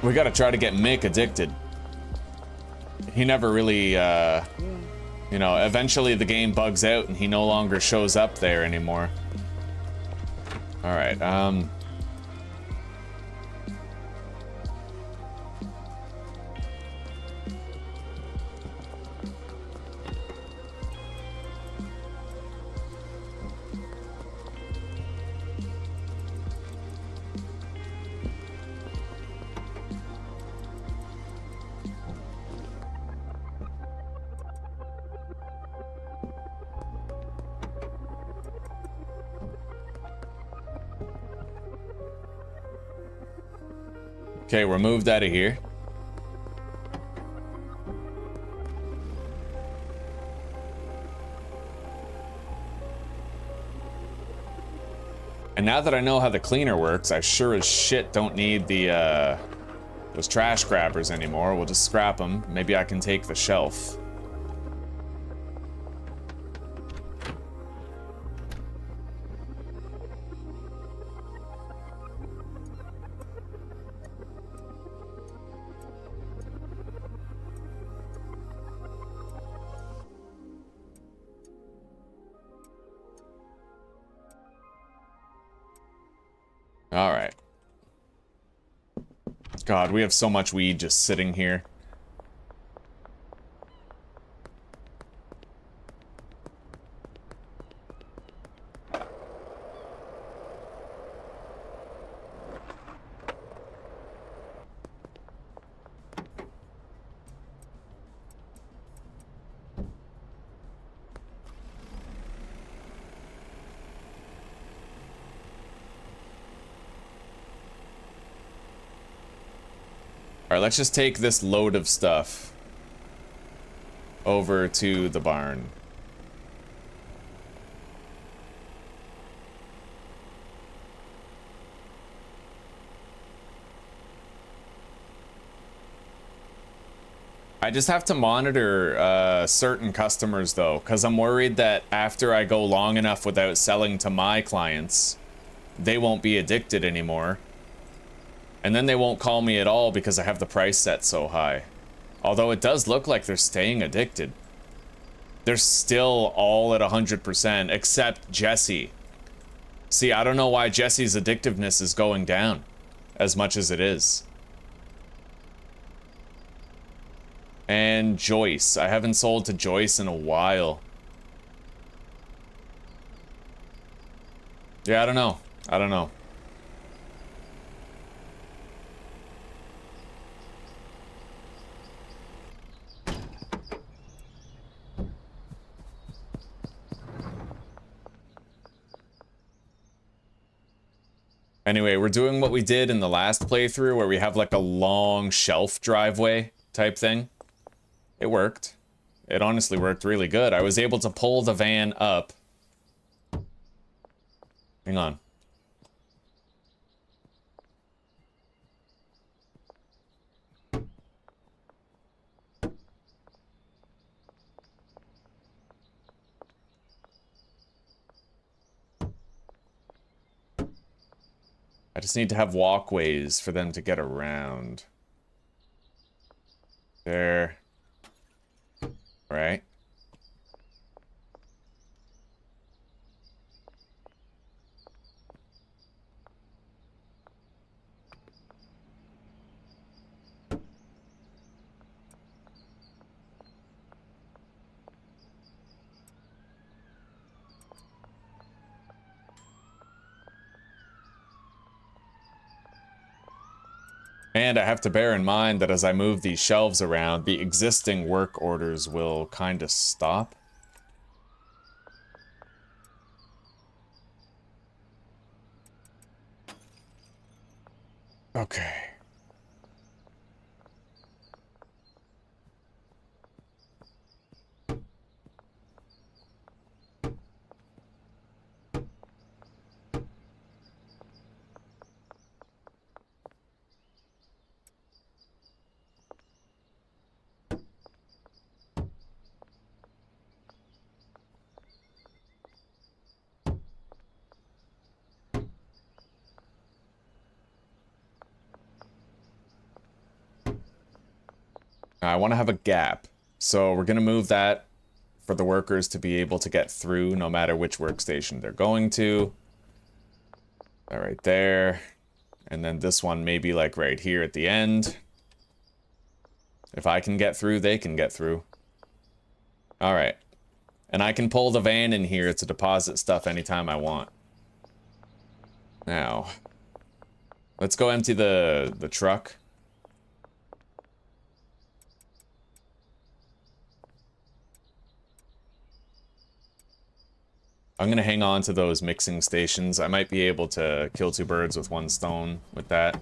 We gotta try to get Mick addicted. He never really, you know, eventually the game bugs out and he no longer shows up there anymore. All right, okay, we're moved out of here. And now that I know how the cleaner works, I sure as shit don't need the, those trash grabbers anymore. We'll just scrap them. Maybe I can take the shelf. All right. God, we have so much weed just sitting here. Alright, let's just take this load of stuff over to the barn. I just have to monitor certain customers though, because I'm worried that after I go long enough without selling to my clients, they won't be addicted anymore. And then they won't call me at all because I have the price set so high. Although it does look like they're staying addicted. They're still all at 100%, except Jesse. See, I don't know why Jesse's addictiveness is going down as much as it is. And Joyce. I haven't sold to Joyce in a while. Yeah, I don't know. I don't know. Anyway, we're doing what we did in the last playthrough where we have like a long shelf driveway type thing. It worked. It honestly worked really good. I was able to pull the van up. Hang on. I just need to have walkways for them to get around. There. Right. And I have to bear in mind that as I move these shelves around, the existing work orders will kind of stop. Okay. I want to have a gap, so we're going to move that for the workers to be able to get through no matter which workstation they're going to. That right there. And then this one maybe like right here at the end. If I can get through, they can get through. All right. And I can pull the van in here to deposit stuff anytime I want. Now, let's go empty the truck. I'm going to hang on to those mixing stations. I might be able to kill two birds with one stone with that.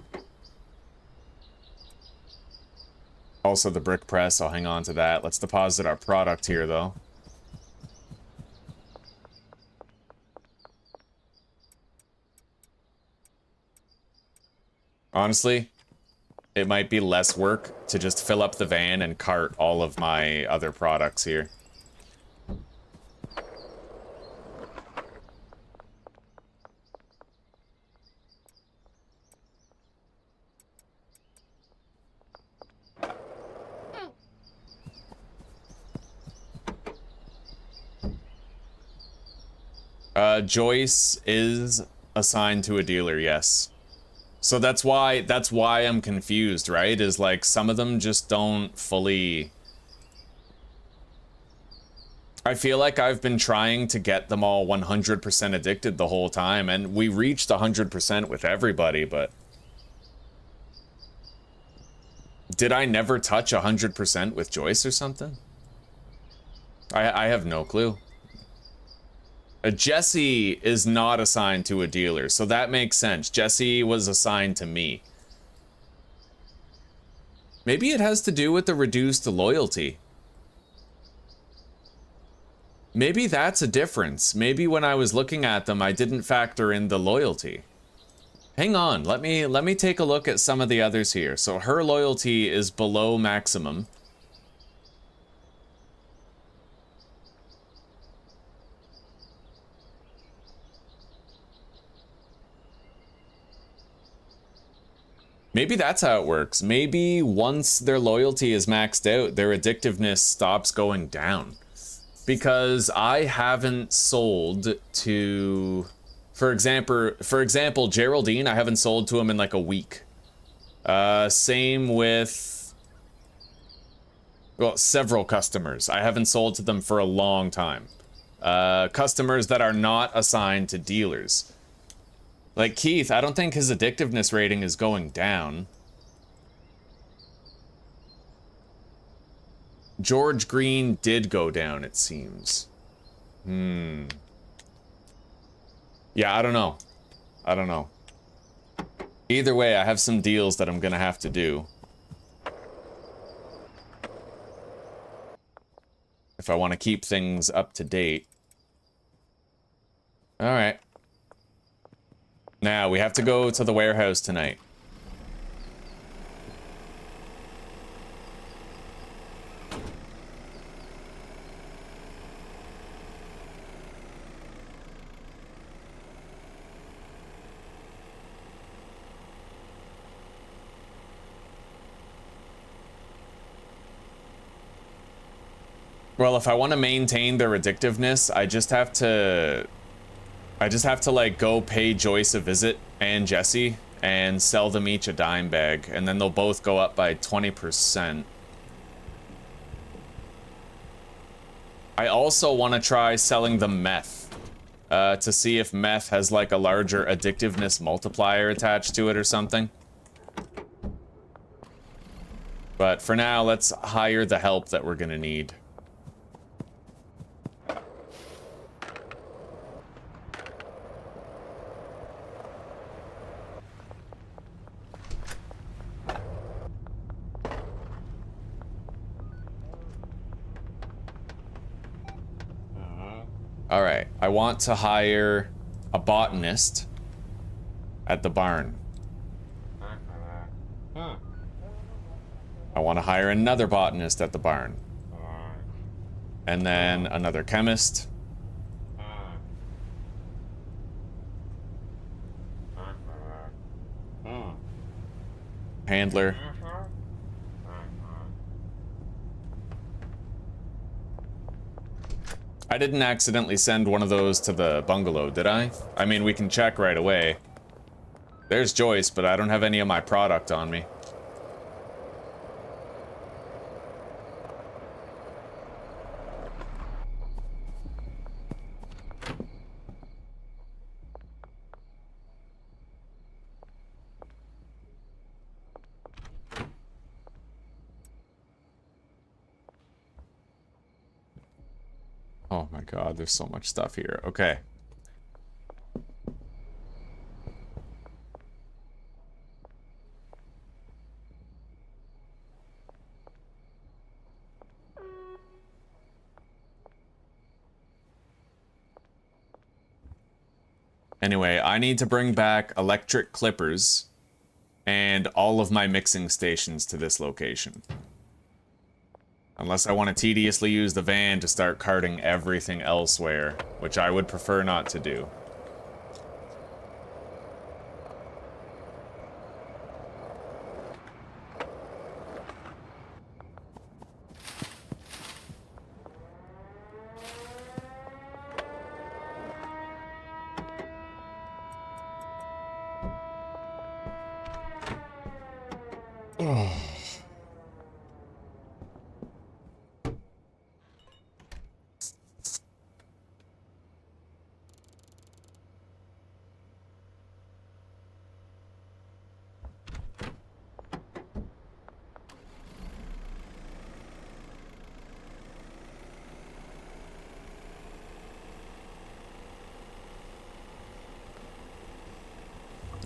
Also the brick press, I'll hang on to that. Let's deposit our product here though. Honestly, it might be less work to just fill up the van and cart all of my other products here. Joyce is assigned to a dealer, yes. So that's why I'm confused, right? Is like some of them just don't fully... I feel like I've been trying to get them all 100% addicted the whole time, and we reached 100% with everybody, but... Did I never touch 100% with Joyce or something? I have no clue. Jesse is not assigned to a dealer, so that makes sense. Jesse was assigned to me. Maybe it has to do with the reduced loyalty. Maybe that's a difference. Maybe when I was looking at them, I didn't factor in the loyalty. Hang on, let me take a look at some of the others here. So her loyalty is below maximum. Maybe that's how it works. Maybe once their loyalty is maxed out, their addictiveness stops going down. Because I haven't sold to, for example, Geraldine, I haven't sold to him in like a week. Same with, well, several customers. I haven't sold to them for a long time. Customers that are not assigned to dealers. Like Keith, I don't think his addictiveness rating is going down. George Green did go down, it seems. Yeah, I don't know. I don't know. Either way, I have some deals that I'm gonna have to do. If I want to keep things up to date. Alright. Now, we have to go to the warehouse tonight. Well, if I want to maintain their addictiveness, I just have to like go pay Joyce a visit and Jesse and sell them each a dime bag, and then they'll both go up by 20%. I also want to try selling them meth to see if meth has like a larger addictiveness multiplier attached to it or something. But for now, let's hire the help that we're gonna need. All right, I want to hire a botanist at the barn. I want to hire another botanist at the barn. And then another chemist. Handler. I didn't accidentally send one of those to the bungalow, did I? I mean, we can check right away. There's Joyce, but I don't have any of my product on me. Oh my god, there's so much stuff here. Okay. Anyway, I need to bring back electric clippers and all of my mixing stations to this location. Unless I want to tediously use the van to start carting everything elsewhere, which I would prefer not to do.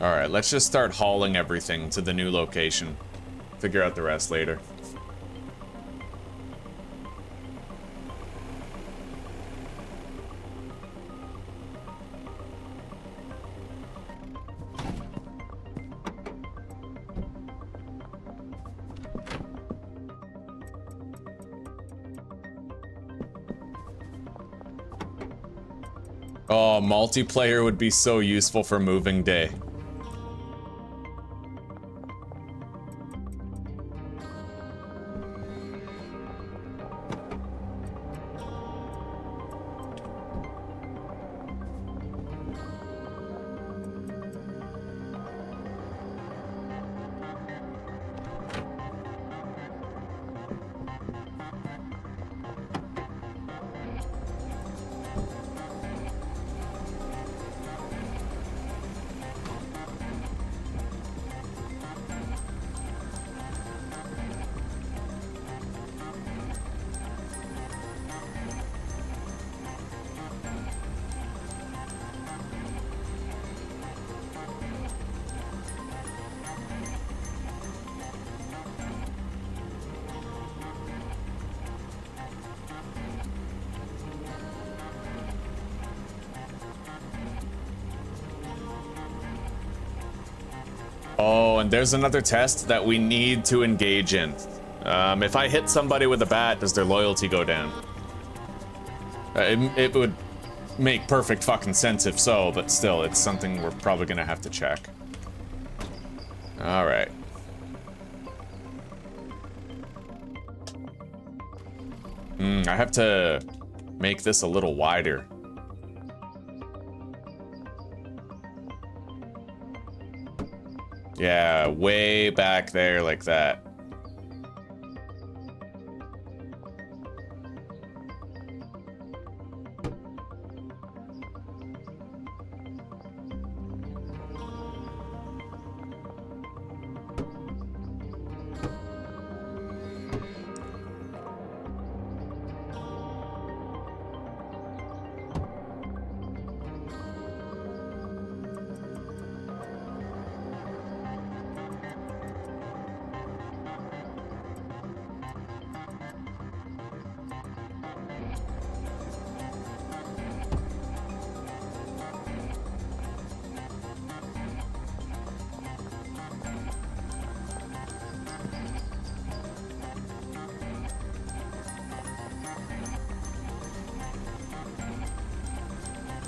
Alright, let's just start hauling everything to the new location. Figure out the rest later. Oh, multiplayer would be so useful for moving day. Oh, and there's another test that we need to engage in. If I hit somebody with a bat, does their loyalty go down? It would make perfect fucking sense if so, but still, it's something we're probably gonna have to check. Alright. I have to make this a little wider. Yeah, way back there like that.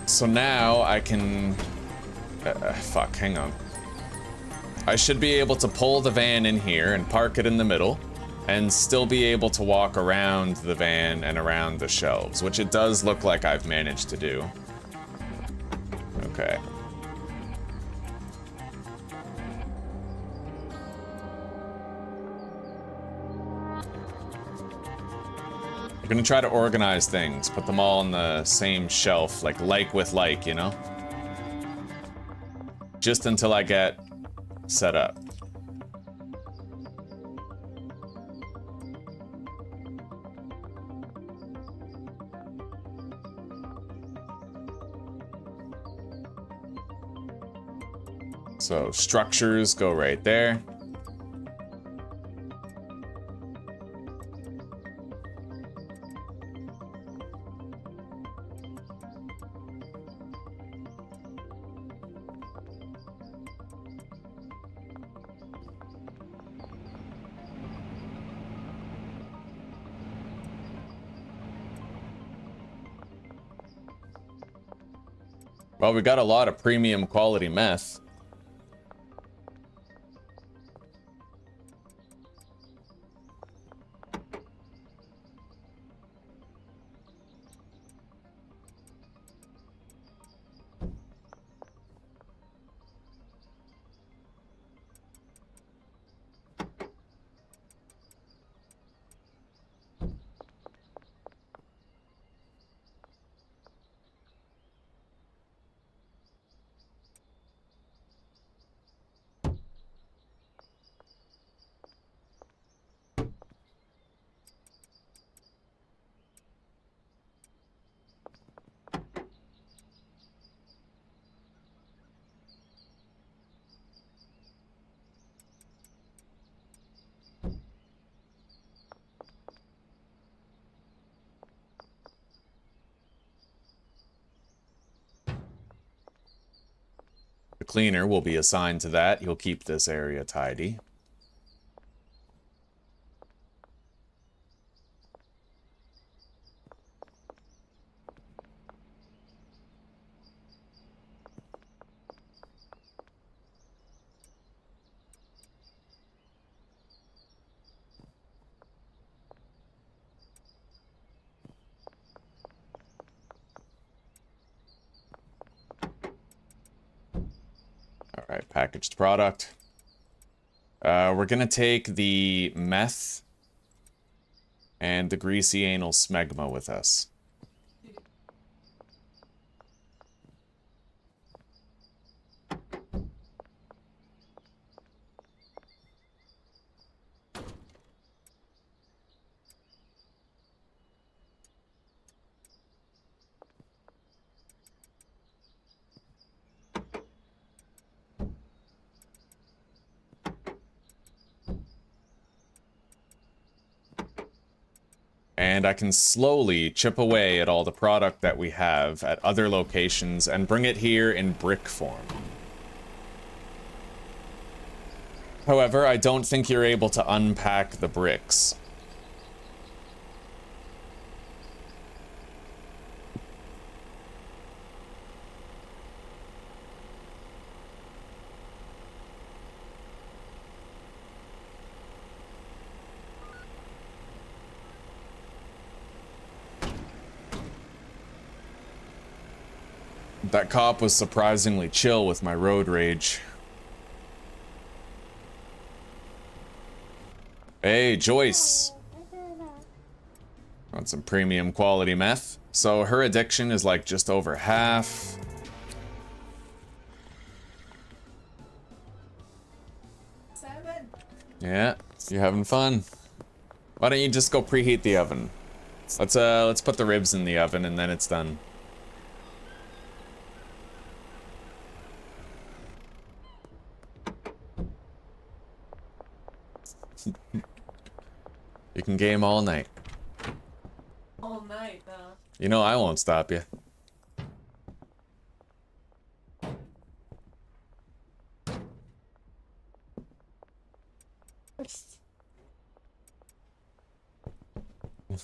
So now I can... fuck, hang on. I should be able to pull the van in here and park it in the middle and still be able to walk around the van and around the shelves, which it does look like I've managed to do. Okay. I'm gonna try to organize things, put them all on the same shelf, like with like, you know? Just until I get set up. So structures go right there. Well, we got a lot of premium quality meth. The cleaner will be assigned to that. He'll keep this area tidy. Alright, packaged product. We're gonna take the meth and the greasy anal smegma with us. And I can slowly chip away at all the product that we have at other locations and bring it here in brick form. However, I don't think you're able to unpack the bricks. That cop was surprisingly chill with my road rage. Hey, Joyce. Want some premium quality meth? So her addiction is like just over half. Yeah, you having fun? Why don't you just go preheat the oven? Let's put the ribs in the oven and then it's done. You can game all night. All night, though. You know I won't stop you.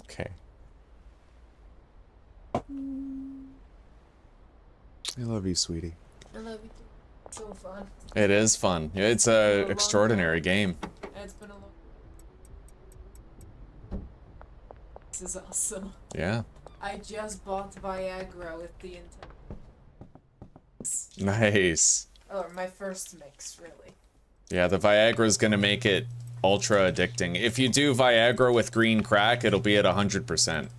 Okay. I love you, sweetie. I love you too. It's so fun. It is fun. It's a extraordinary game. It's been a long. This is awesome. Yeah. I just bought Viagra with the intent. Nice. Or my first mix, really. Yeah, the Viagra is gonna make it ultra addicting. If you do Viagra with green crack, it'll be at 100%.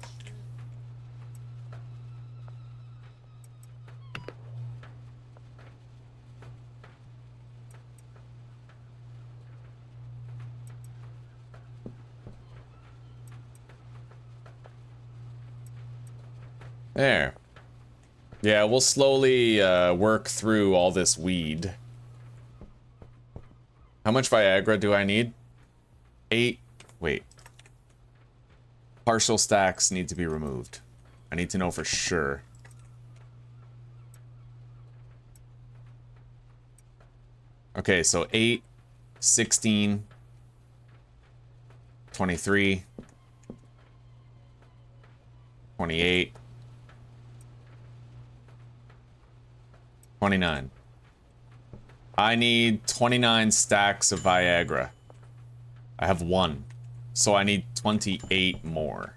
There. Yeah, we'll slowly work through all this weed. How much Viagra do I need? 8. Wait. Partial stacks need to be removed. I need to know for sure. Okay, so 8, 16, 23, 28, 29. I need 29 stacks of Viagra. I have 1. So I need 28 more.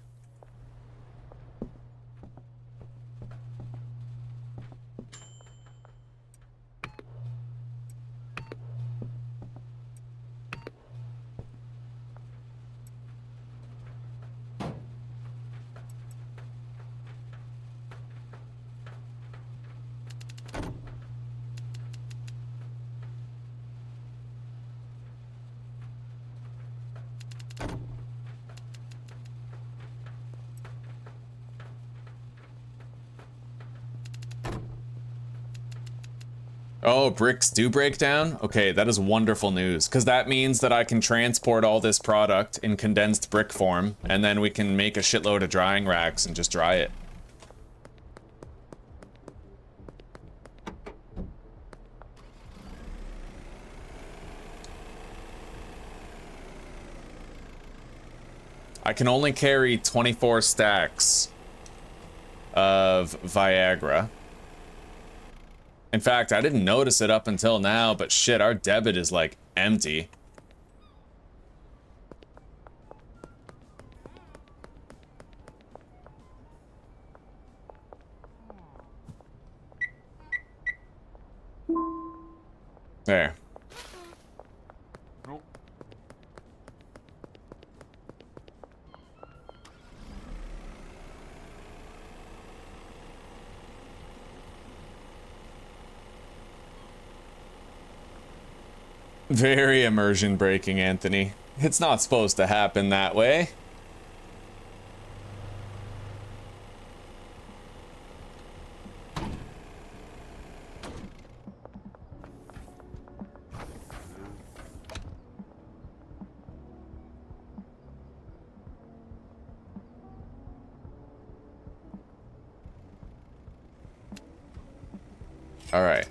Oh, bricks do break down? Okay, that is wonderful news, because that means that I can transport all this product in condensed brick form, and then we can make a shitload of drying racks and just dry it. I can only carry 24 stacks of Viagra. In fact, I didn't notice it up until now, but shit, our debit is like empty. There. Very immersion breaking, Anthony. It's not supposed to happen that way. All right.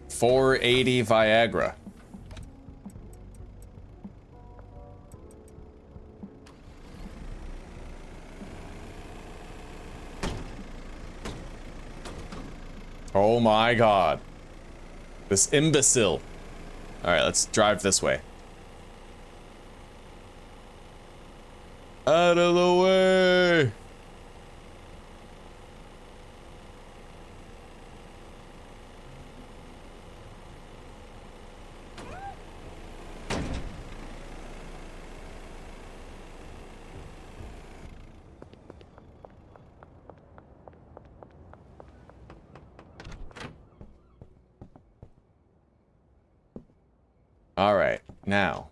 480 Viagra. Oh my god. This imbecile. Alright, let's drive this way. Out of the way! All right, now.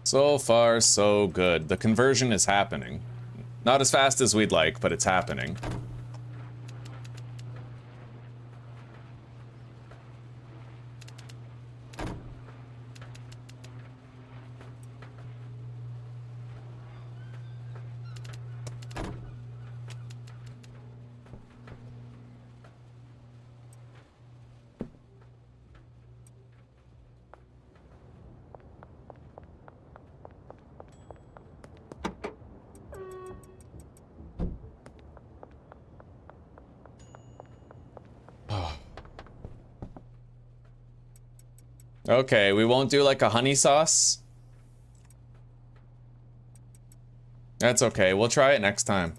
So far, so good. The conversion is happening. Not as fast as we'd like, but it's happening. Okay, we won't do like a honey sauce. That's okay, we'll try it next time.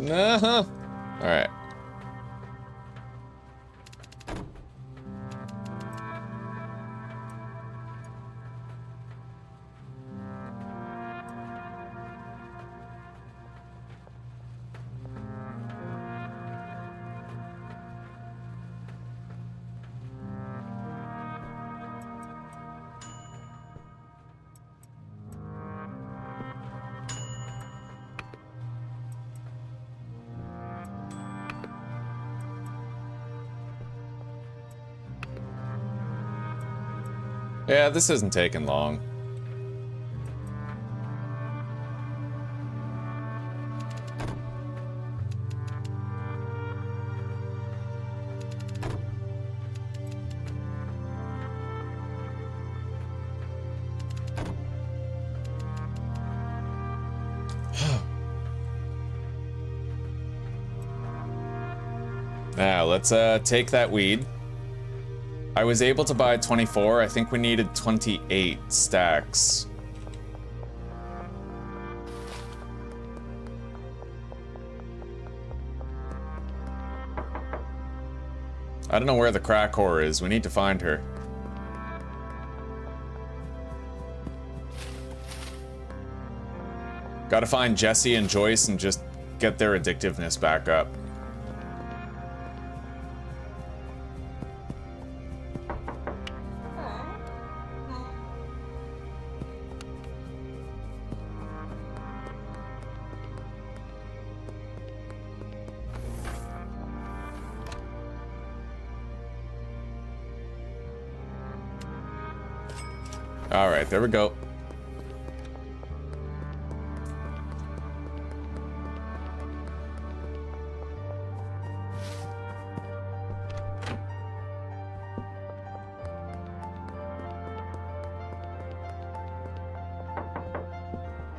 Uh-huh. All right. Yeah, this isn't taking long. Now, let's take that weed. I was able to buy 24. I think we needed 28 stacks. I don't know where the crack whore is. We need to find her. Gotta find Jesse and Joyce and just get their addictiveness back up. All right, there we go.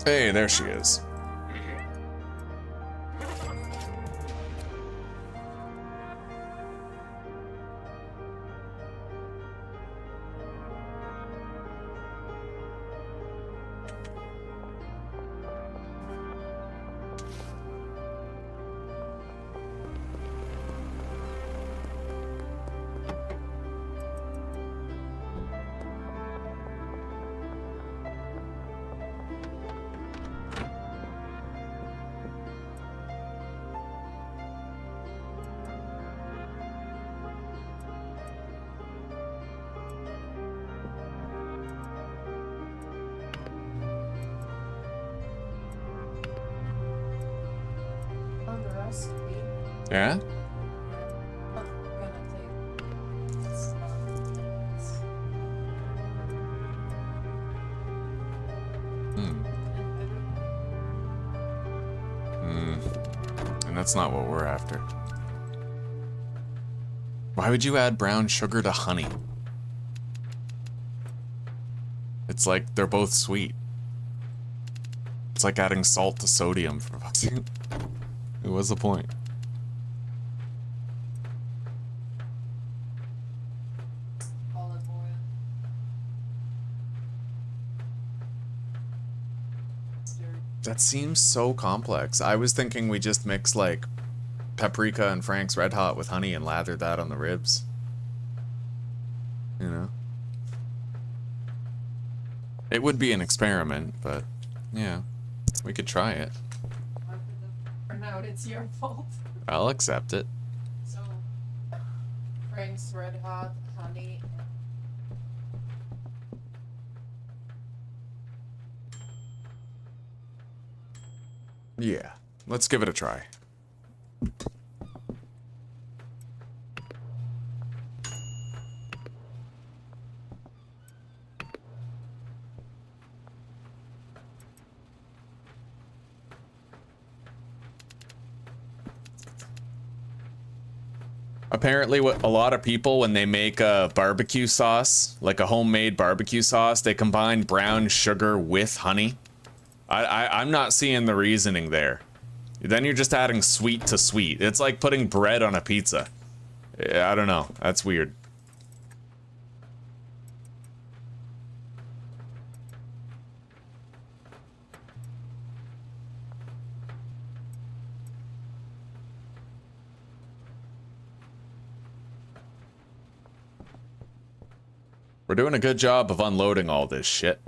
Hey, there she is. Trust me. Yeah? I'm gonna take this. And that's not what we're after. Why would you add brown sugar to honey? It's like they're both sweet. It's like adding salt to sodium for fuck's sake. What's the point? Olive oil. That seems so complex. I was thinking we just mix like paprika and Frank's Red Hot with honey and lather that on the ribs. You know? It would be an experiment, but yeah, we could try it. Turn out it's your fault. I'll accept it. So, Frank's Red Hot, honey, Yeah, let's give it a try. Apparently, what a lot of people, when they make a barbecue sauce, like a homemade barbecue sauce, they combine brown sugar with honey. I'm not seeing the reasoning there. Then you're just adding sweet to sweet. It's like putting bread on a pizza. I don't know. That's weird. We're doing a good job of unloading all this shit.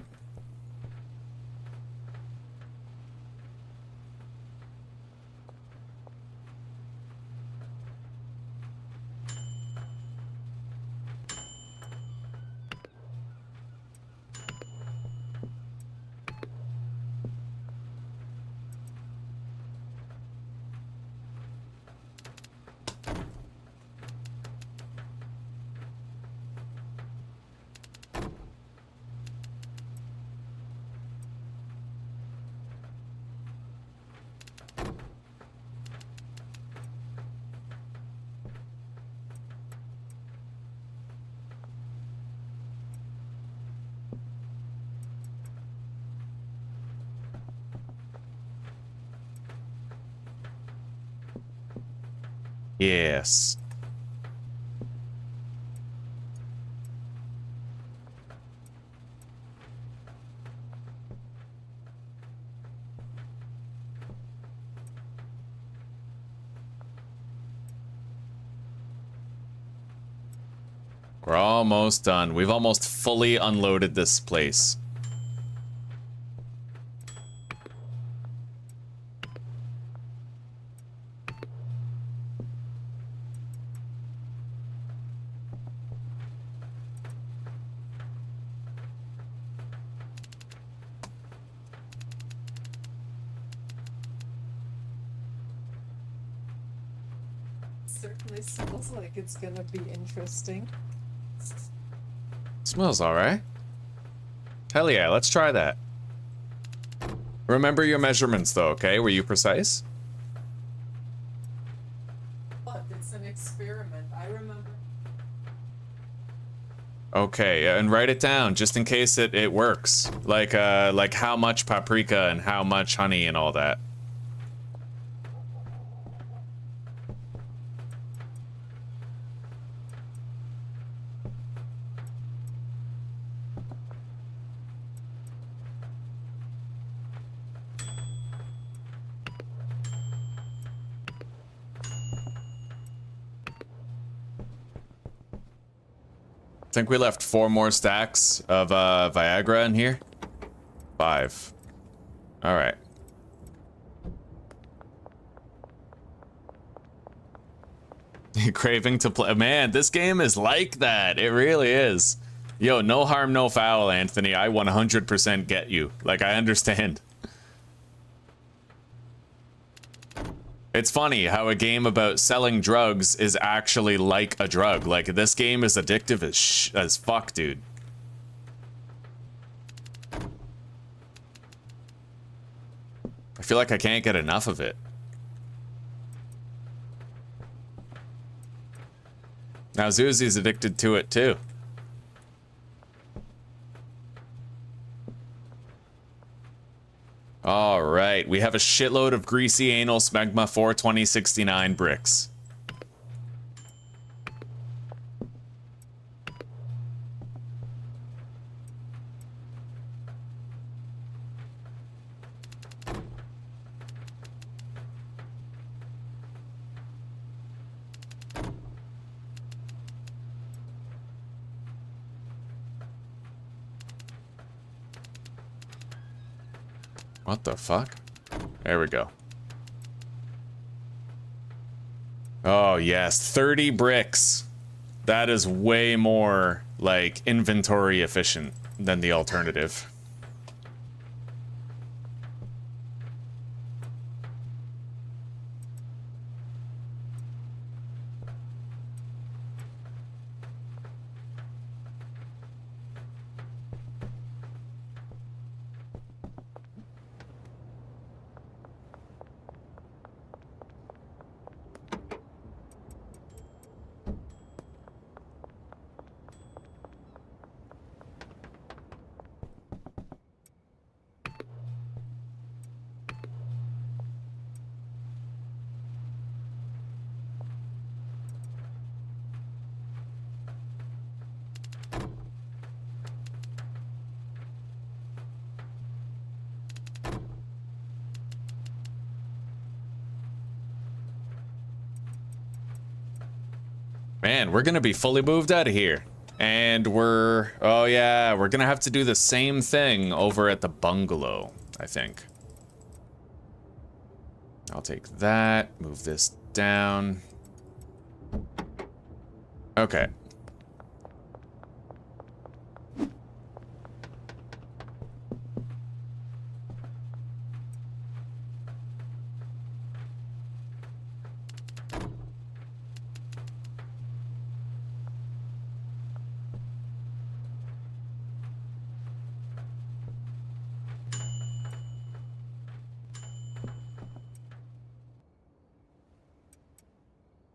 Yes. We're almost done. We've almost fully unloaded this place. certainly smells like it's gonna be interesting. Smells alright. Hell yeah, let's try that. Remember your measurements though, okay? Were you precise? But it's an experiment, I remember. Okay, and write it down just in case it works. Like how much paprika and how much honey and all that. I think we left 4 more stacks of Viagra in here. 5. All right. Craving to play. Man, this game is like that. It really is. Yo, no harm, no foul, Anthony. I 100% get you. Like, I understand. It's funny how a game about selling drugs is actually like a drug. Like, this game is addictive as fuck, dude. I feel like I can't get enough of it. Now Zuzi's addicted to it too. All right, we have a shitload of greasy anal smegma 42069 bricks. What the fuck? There we go. Oh, yes. 30 bricks. That is way more, like, inventory efficient than the alternative. Man, we're gonna be fully moved out of here. And oh yeah, we're gonna have to do the same thing over at the bungalow, I think. I'll take that, move this down. Okay.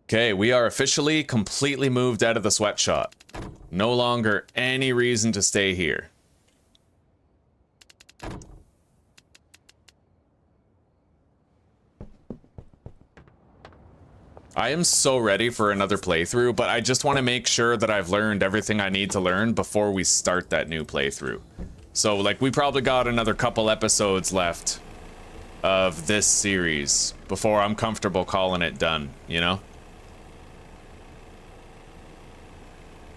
Okay, we are officially completely moved out of the sweatshop. No longer any reason to stay here. I am so ready for another playthrough, but I just want to make sure that I've learned everything I need to learn before we start that new playthrough. So, like, we probably got another couple episodes left of this series before I'm comfortable calling it done, you know?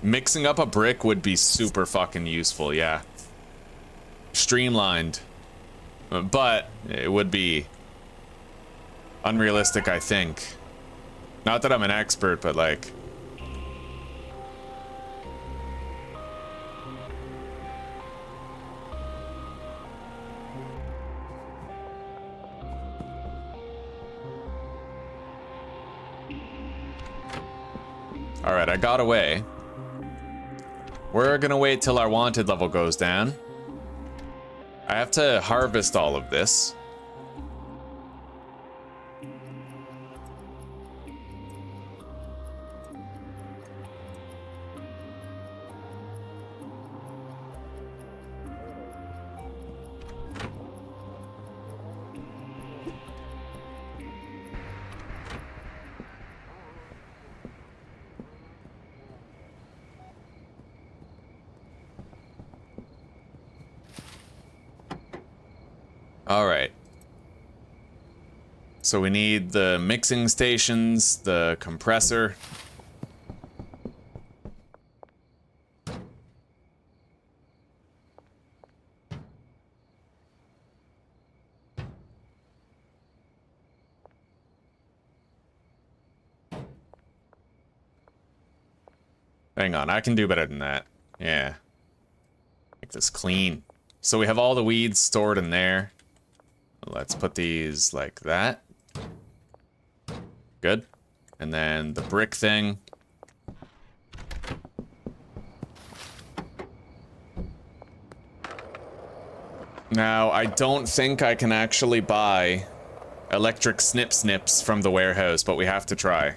Mixing up a brick would be super fucking useful, yeah. Streamlined. But it would be unrealistic, I think. Not that I'm an expert, but like... Alright, I got away. We're gonna wait till our wanted level goes down. I have to harvest all of this. All right. So we need the mixing stations, the compressor. Hang on, I can do better than that. Yeah. Make this clean. So we have all the weeds stored in there. Let's put these like that. Good. And then the brick thing. Now, I don't think I can actually buy electric snips from the warehouse, but we have to try.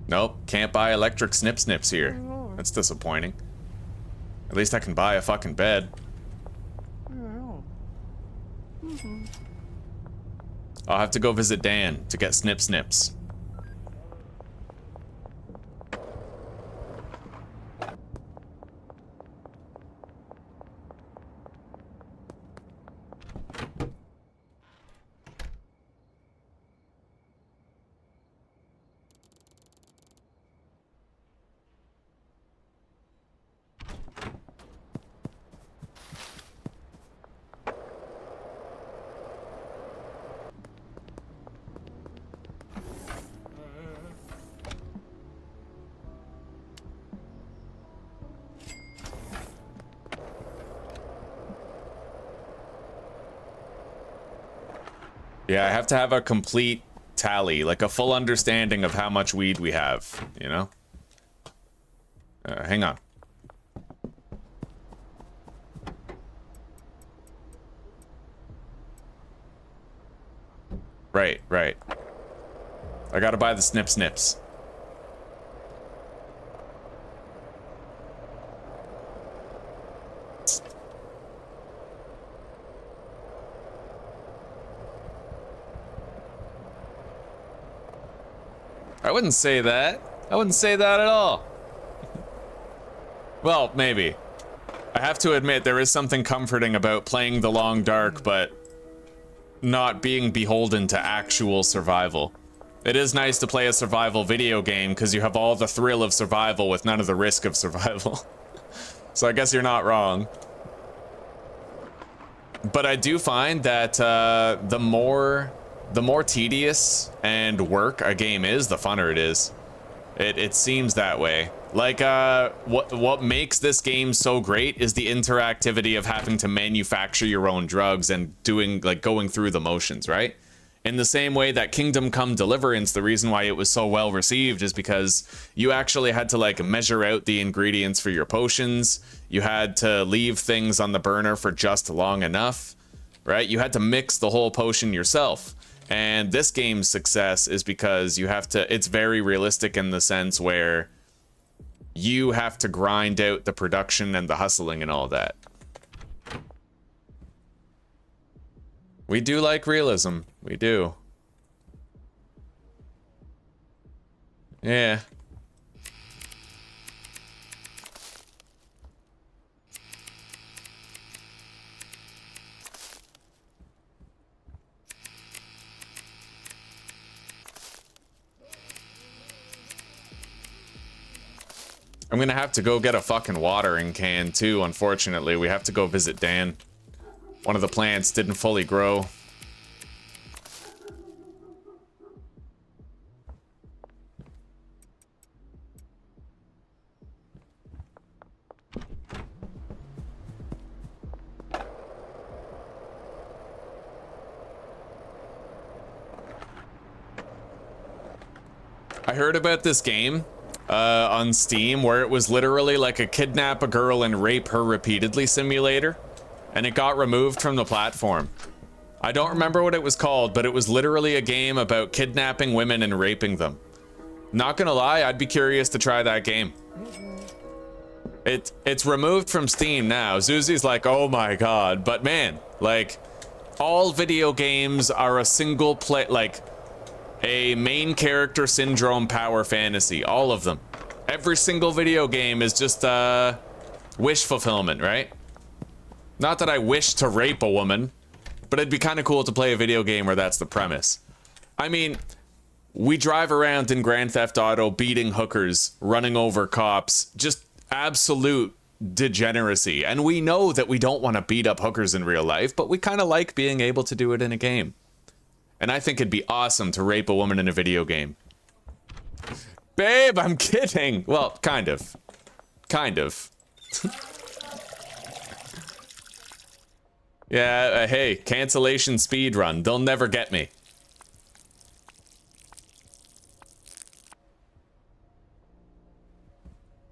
Nope, can't buy electric snips here. That's disappointing. At least I can buy a fucking bed. I'll have to go visit Dan to get snips. Yeah, I have to have a complete tally, like a full understanding of how much weed we have, you know? Hang on. Right. I gotta buy the snips. I wouldn't say that. I wouldn't say that at all. Well, maybe. I have to admit, there is something comforting about playing the long dark, but not being beholden to actual survival. It is nice to play a survival video game because you have all the thrill of survival with none of the risk of survival. So I guess you're not wrong. But I do find that the more tedious and work a game is, the funner it is. It seems that way. Like, what makes this game so great is the interactivity of having to manufacture your own drugs and going through the motions, right? In the same way that Kingdom Come Deliverance, the reason why it was so well received is because you actually had to like measure out the ingredients for your potions. You had to leave things on the burner for just long enough, right? You had to mix the whole potion yourself. And this game's success is because you have to, it's very realistic in the sense where you have to grind out the production and the hustling and all that. We do like realism. We do. Yeah. I'm gonna have to go get a fucking watering can too, unfortunately. We have to go visit Dan. One of the plants didn't fully grow. I heard about this game on Steam where it was literally like a kidnap a girl and rape her repeatedly simulator, and it got removed from the platform. I don't remember what it was called, but it was literally a game about kidnapping women and raping them. Not gonna lie, I'd be curious to try that game. It's removed from Steam now. Zuzi's like, oh my god, but man, like, all video games are a single play, like, a main character syndrome power fantasy. All of them. Every single video game is just wish fulfillment, right? Not that I wish to rape a woman, but it'd be kind of cool to play a video game where that's the premise. I mean, we drive around in Grand Theft Auto beating hookers, running over cops, just absolute degeneracy. And we know that we don't want to beat up hookers in real life, but we kind of like being able to do it in a game. And I think it'd be awesome to rape a woman in a video game. Babe, I'm kidding. Well, kind of. Kind of. Yeah, hey, cancellation speed run. They'll never get me.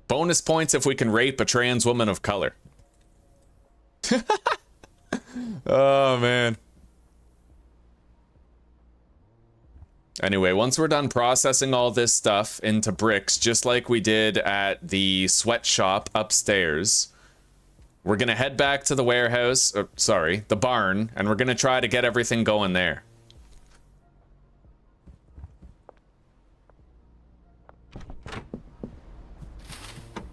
Bonus points if we can rape a trans woman of color. Oh, man. Anyway, once we're done processing all this stuff into bricks, just like we did at the sweatshop upstairs, we're gonna head back to the warehouse, sorry, the barn, and we're gonna try to get everything going there.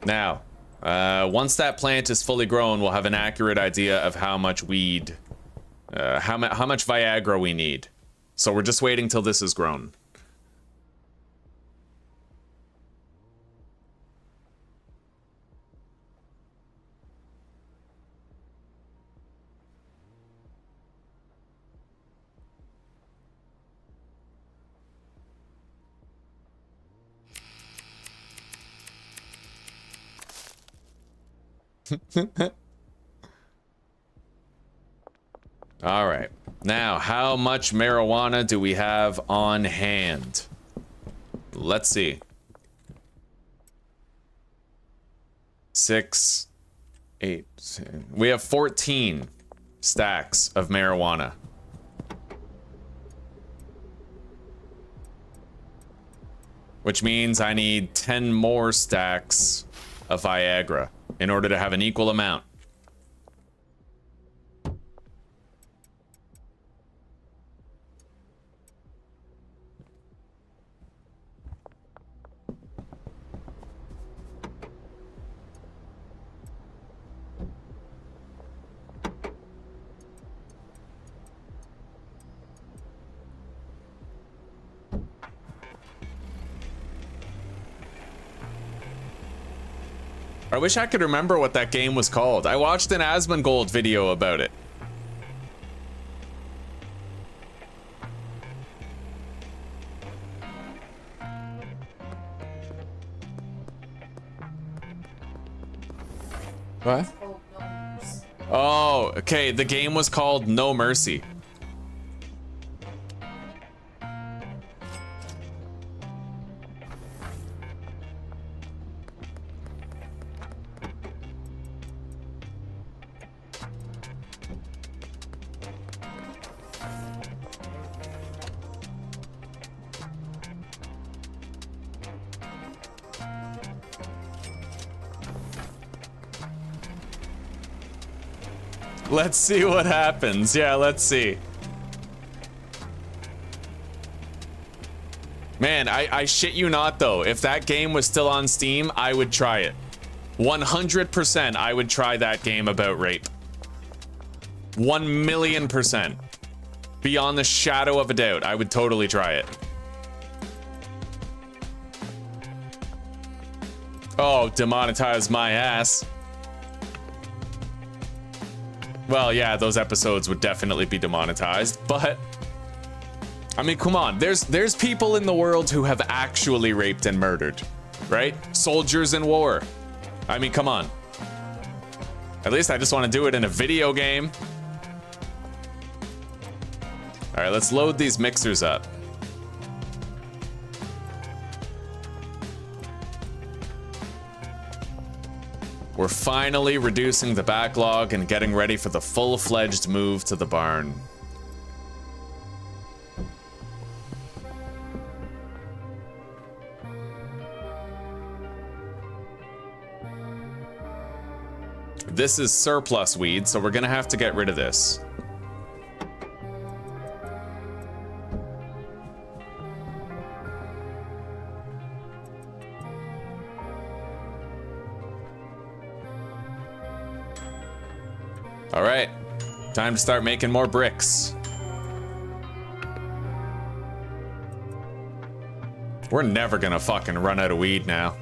Now, once that plant is fully grown, we'll have an accurate idea of how much weed, how much Viagra we need. So we're just waiting till this is grown. All right. Now, how much marijuana do we have on hand? Let's see. 6, 8, 10. We have 14 stacks of marijuana. Which means I need 10 more stacks of Viagra in order to have an equal amount. I wish I could remember what that game was called. I watched an Asmongold video about it. What? Oh, okay. The game was called No Mercy. Let's see what happens. Yeah, let's see. Man, I shit you not though. If that game was still on Steam, I would try it. 100% I would try that game about rape. 1,000,000%. Beyond the shadow of a doubt, I would totally try it. Oh, demonetize my ass. Well, yeah, those episodes would definitely be demonetized, but I mean, come on. There's people in the world who have actually raped and murdered, right? Soldiers in war. I mean, come on. At least I just want to do it in a video game. All right, let's load these mixers up. We're finally reducing the backlog and getting ready for the full-fledged move to the barn. This is surplus weed, so we're gonna have to get rid of this. All right, time to start making more bricks. We're never gonna fucking run out of weed now.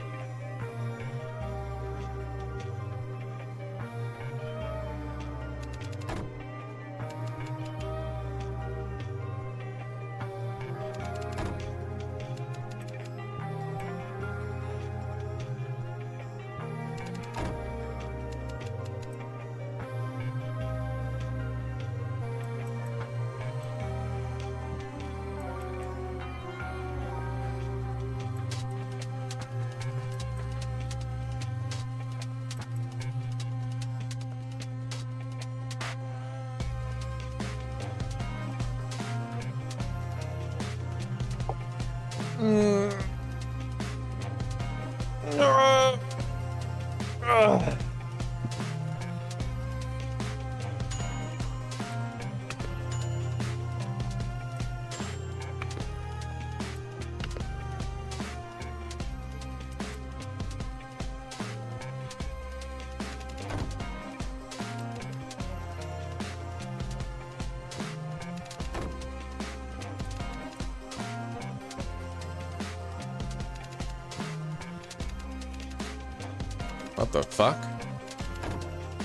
What the fuck?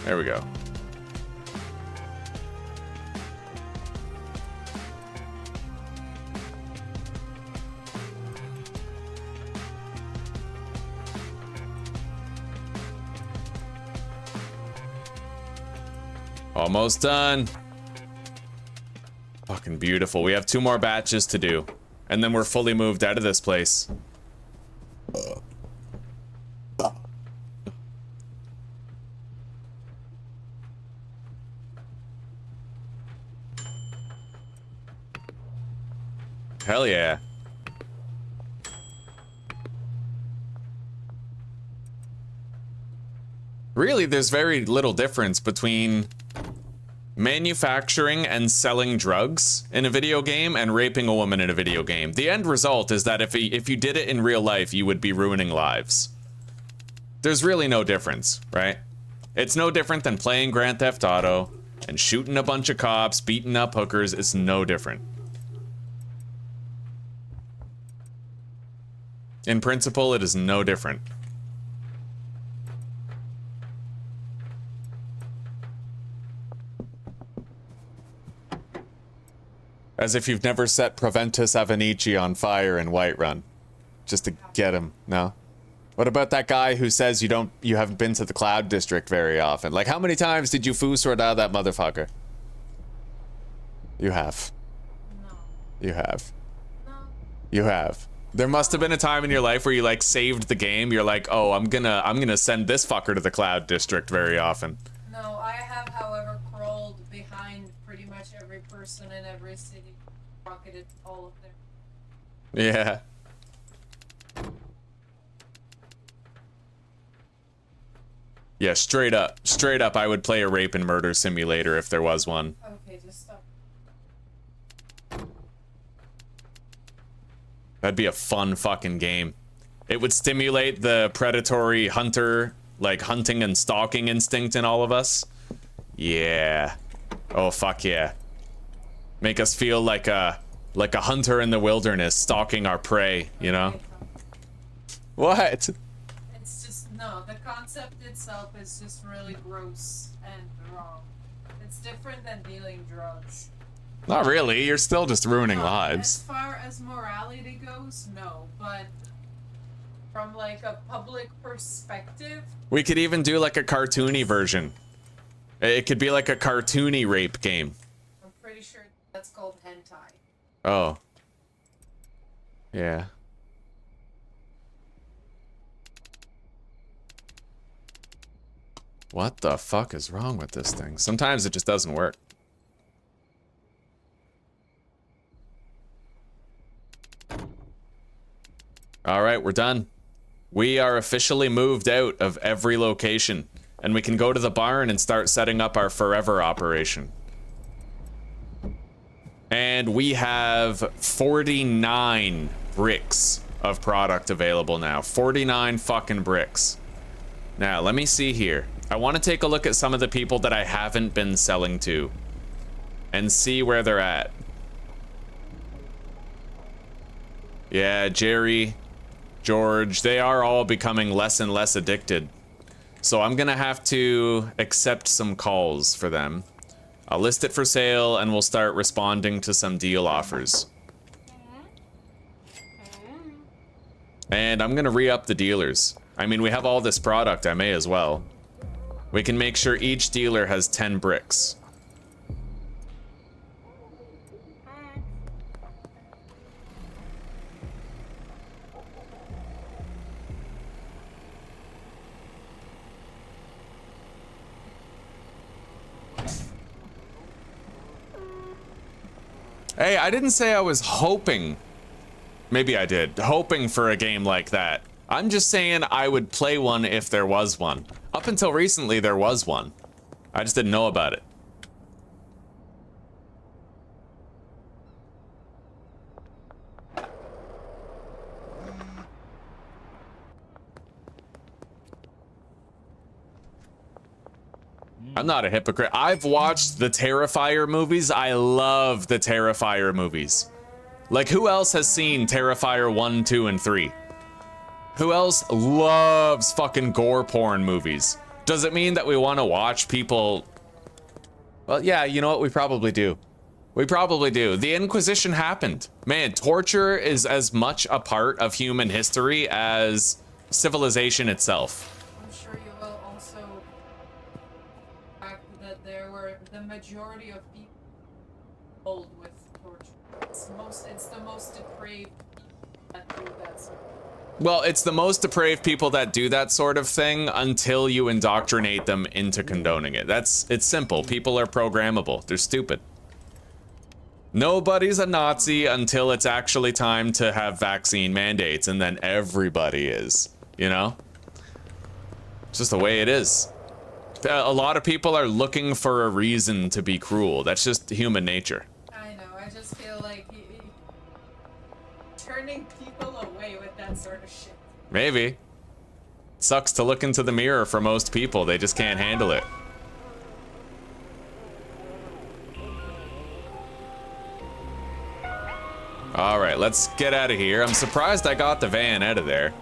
There we go. Almost done. Fucking beautiful. We have 2 more batches to do. And then we're fully moved out of this place. Hell yeah. Really, there's very little difference between manufacturing and selling drugs in a video game and raping a woman in a video game. The end result is that if you did it in real life, you would be ruining lives. There's really no difference, right? It's no different than playing Grand Theft Auto and shooting a bunch of cops, beating up hookers. It's no different. In principle, it is no different. As if you've never set Proventus Avenici on fire in Whiterun. Just to get him, no? What about that guy who says you haven't been to the Cloud District very often? Like, how many times did you foo sword out of that motherfucker? You have. No. You have. No. You have. There must have been a time in your life where you like saved the game. You're like, oh, I'm gonna send this fucker to the Cloud District very often. No, I have, however, crawled behind pretty much every person in every city, rocketed all of them. Yeah. Yeah, straight up, I would play a rape and murder simulator if there was one. Okay, just stop. That'd be a fun fucking game. It would stimulate the predatory hunter, like hunting and stalking instinct in all of us. Yeah. Oh fuck yeah. Make us feel like a hunter in the wilderness stalking our prey, you know? What? It's just, no, the concept itself is just really gross and wrong. It's different than dealing drugs. Not really, you're still just ruining No, lives. As far as morality goes, no, but from like a public perspective, We could even do like a cartoony version. It could be like a cartoony rape game. I'm pretty sure that's called hentai. Oh. Yeah. What the fuck is wrong with this thing? Sometimes it just doesn't work. Alright, we're done. We are officially moved out of every location. And we can go to the barn and start setting up our forever operation. And we have 49 bricks of product available now. 49 fucking bricks. Now, let me see here. I want to take a look at some of the people that I haven't been selling to. And see where they're at. Yeah, Jerry, George, they are all becoming less and less addicted. So I'm gonna have to accept some calls for them. I'll list it for sale and we'll start responding to some deal offers. And I'm gonna re-up the dealers. I mean, we have all this product, I may as well. We can make sure each dealer has 10 bricks. Hey, I didn't say I was hoping. Maybe I did. Hoping for a game like that. I'm just saying I would play one if there was one. Up until recently, there was one. I just didn't know about it. I'm not a hypocrite. I've watched the Terrifier movies. I love the Terrifier movies. Like, who else has seen Terrifier 1, 2, and 3? Who else loves fucking gore porn movies? Does it mean that we want to watch people... Well, yeah, you know what? We probably do. We probably do. The Inquisition happened. Man, torture is as much a part of human history as civilization itself. I'm sure you will also fact that there were the majority of people old with torture. It's the most depraved that do that sort of thing. Well, it's the most depraved people that do that sort of thing until you indoctrinate them into condoning it. It's simple. People are programmable. They're stupid. Nobody's a Nazi until it's actually time to have vaccine mandates, and then everybody is, you know? It's just the way it is. A lot of people are looking for a reason to be cruel. That's just human nature. I know, I just feel like turning people away with that sort of shit. Maybe. Sucks to look into the mirror for most people. They just can't handle it. All right, let's get out of here. I'm surprised I got the van out of there.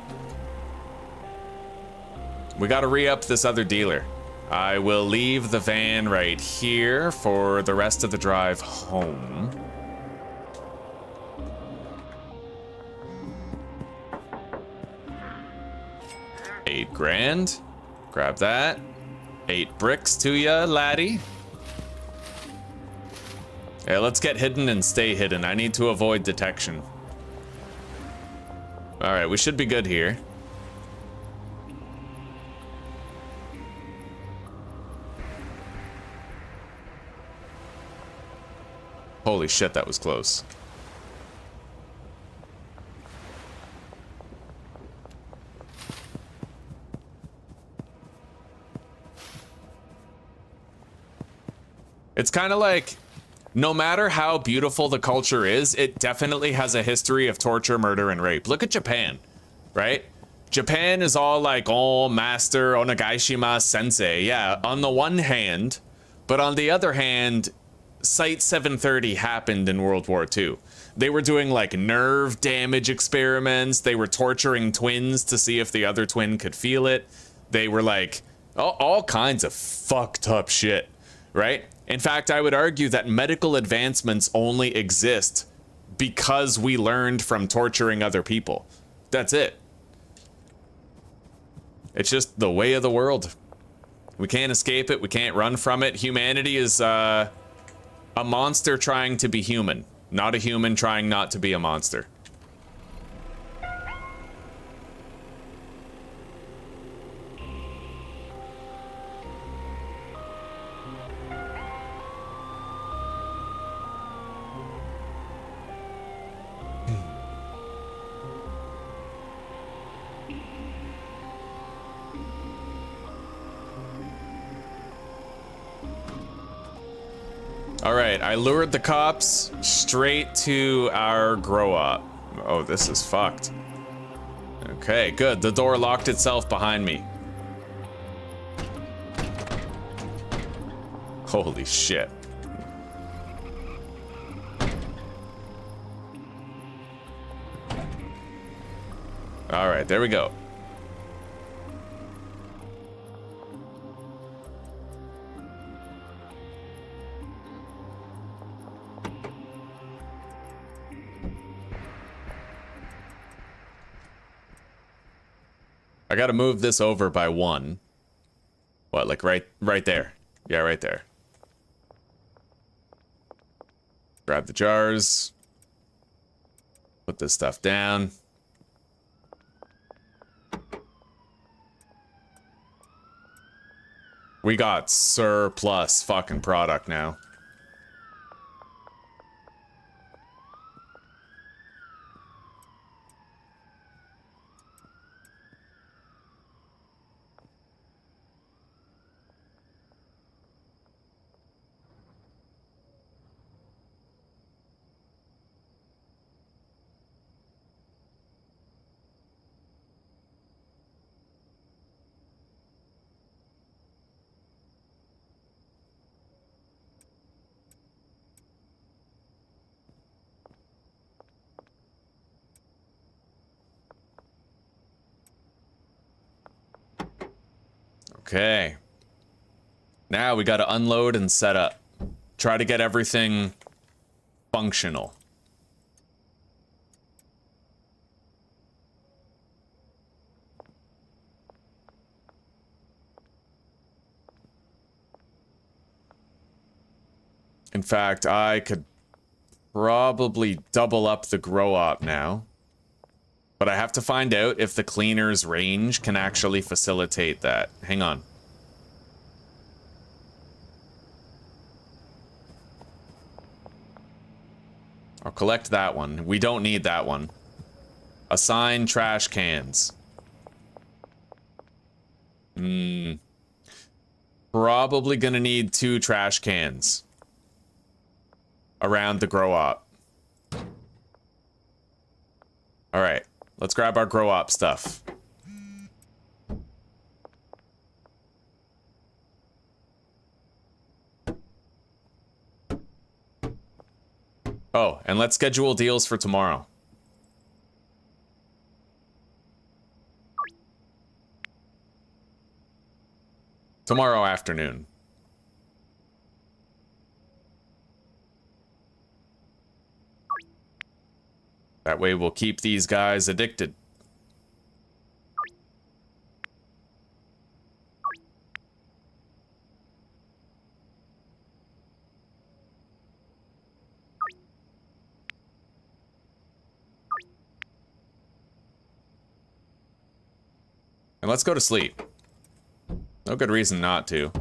We got to re-up this other dealer. I will leave the van right here for the rest of the drive home. $8,000. Grab that. 8 bricks to ya, laddie. Yeah, let's get hidden and stay hidden. I need to avoid detection. All right, we should be good here. Holy shit, that was close. It's kind of like, no matter how beautiful the culture is, it definitely has a history of torture, murder, and rape. Look at Japan, right? Japan is all like, oh, master, onegaishimasu sensei. Yeah, on the one hand, but on the other hand, Site 730 happened in World War II. They were doing like nerve damage experiments. They were torturing twins to see if the other twin could feel it. They were like, all kinds of fucked up shit, right? In fact, I would argue that medical advancements only exist because we learned from torturing other people. That's it. It's just the way of the world. We can't escape it. We can't run from it. Humanity is a monster trying to be human, not a human trying not to be a monster. All right, I lured the cops straight to our grow up. Oh, this is fucked. Okay, good. The door locked itself behind me. Holy shit. All right, there we go. I gotta move this over by 1. What, like right there? Yeah, right there. Grab the jars. Put this stuff down. We got surplus fucking product now. Okay. Now we got to unload and set up. Try to get everything functional. In fact, I could probably double up the grow op now. But I have to find out if the cleaner's range can actually facilitate that. Hang on. I'll collect that one. We don't need that one. Assign trash cans. Probably gonna need 2 trash cans around the grow op. All right, let's grab our grow op stuff. Oh, and let's schedule deals for tomorrow. Tomorrow afternoon. That way we'll keep these guys addicted. And let's go to sleep. No good reason not to.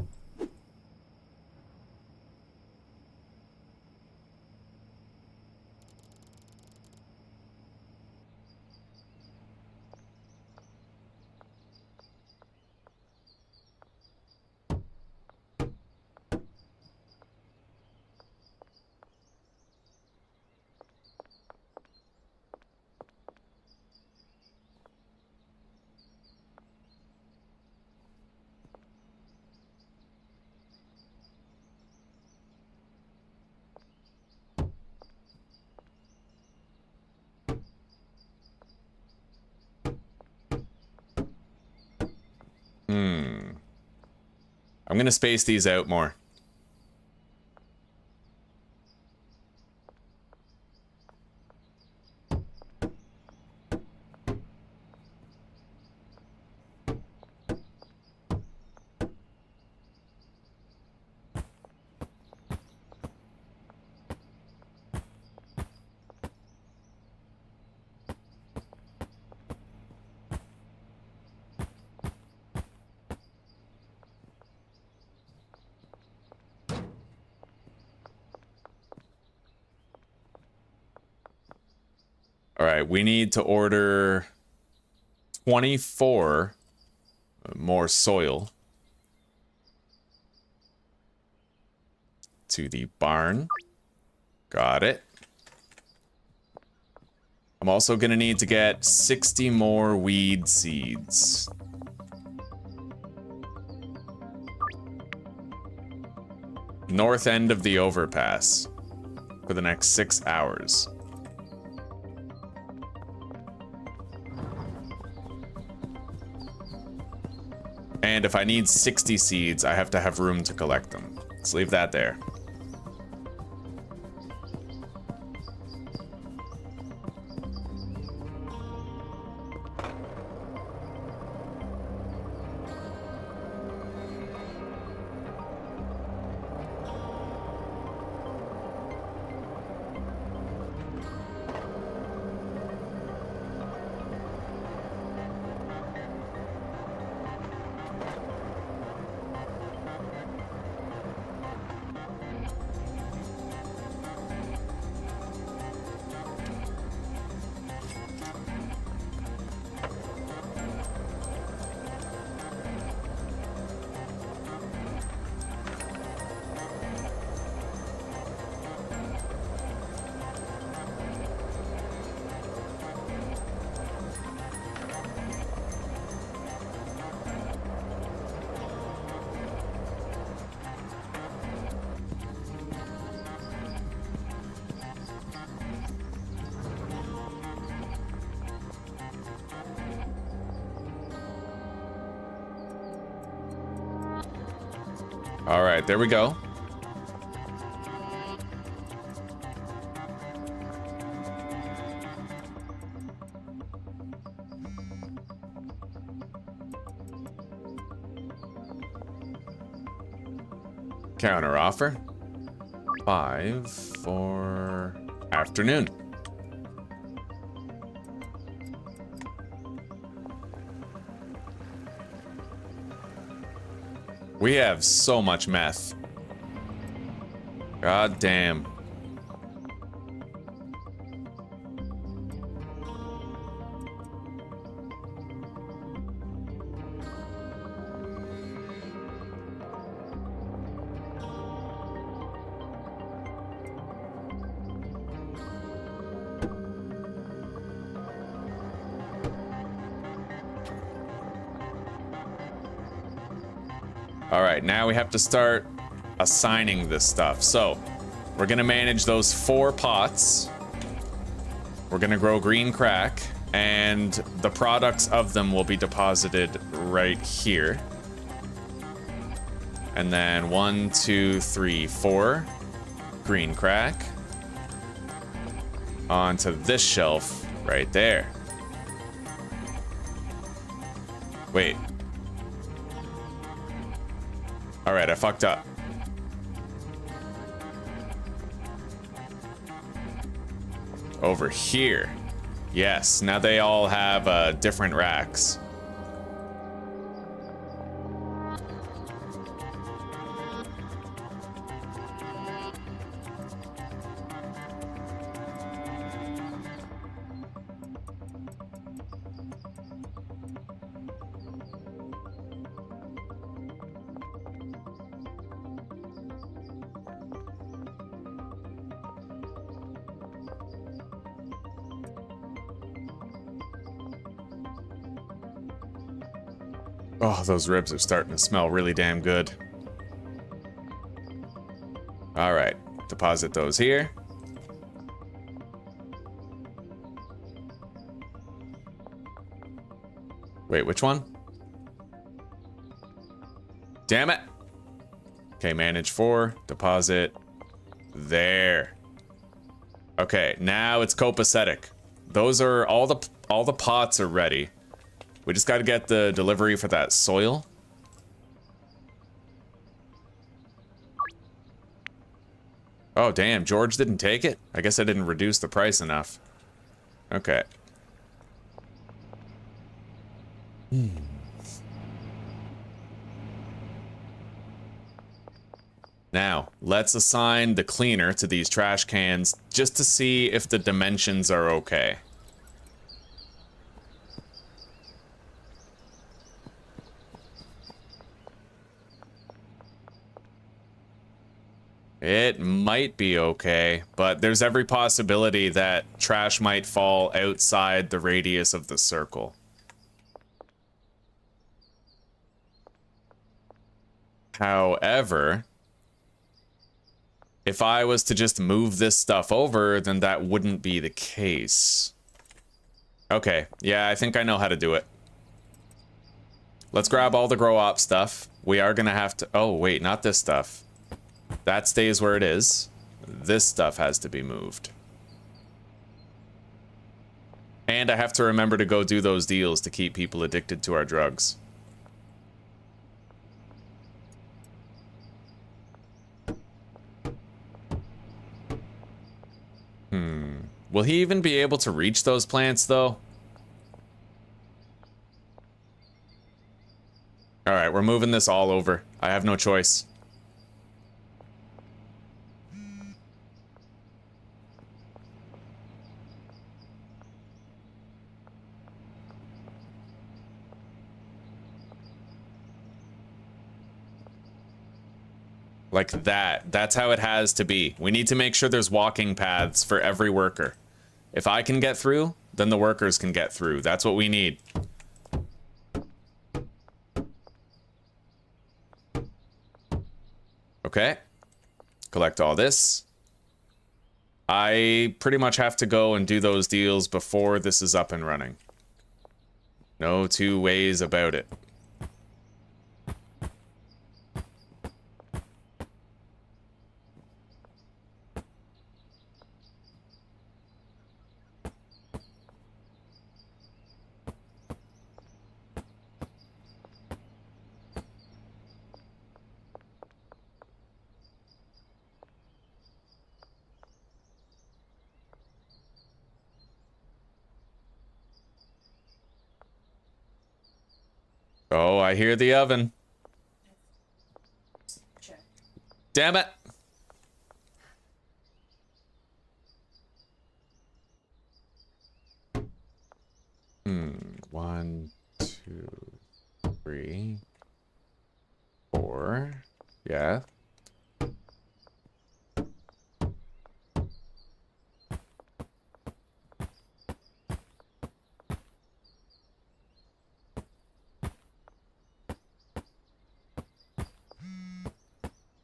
I'm gonna space these out more. All right, we need to order 24 more soil to the barn. Got it. I'm also gonna need to get 60 more weed seeds. North end of the overpass for the next 6 hours. And if I need 60 seeds, I have to have room to collect them. Let's leave that there. All right, there we go. Counter offer. 5 for afternoon. We have so much meth. God damn. All right, now we have to start assigning this stuff. So we're gonna manage those 4 pots. We're gonna grow green crack, and the products of them will be deposited right here. And then 1, 2, 3, 4 green crack onto this shelf right there. Wait. All right, I fucked up. Over here. Yes, now they all have different racks. Oh, those ribs are starting to smell really damn good. All right, deposit those here. Wait, which one? Damn it. Okay, manage 4, deposit there. Okay, now it's copacetic. Those are all the pots are ready. We just got to get the delivery for that soil. Oh, damn. George didn't take it? I guess I didn't reduce the price enough. Okay. Now, let's assign the cleaner to these trash cans just to see if the dimensions are okay. It might be okay, but there's every possibility that trash might fall outside the radius of the circle. However, if I was to just move this stuff over, then that wouldn't be the case. Okay, yeah, I think I know how to do it. Let's grab all the grow op stuff. We are gonna have to... Oh, wait, not this stuff. That stays where it is. This stuff has to be moved. And I have to remember to go do those deals to keep people addicted to our drugs. Will he even be able to reach those plants, though? Alright, we're moving this all over. I have no choice. Like that. That's how it has to be. We need to make sure there's walking paths for every worker. If I can get through, then the workers can get through. That's what we need. Okay. Collect all this. I pretty much have to go and do those deals before this is up and running. No two ways about it. Oh, I hear the oven. Check. Damn it. One, two, three, four. Yeah.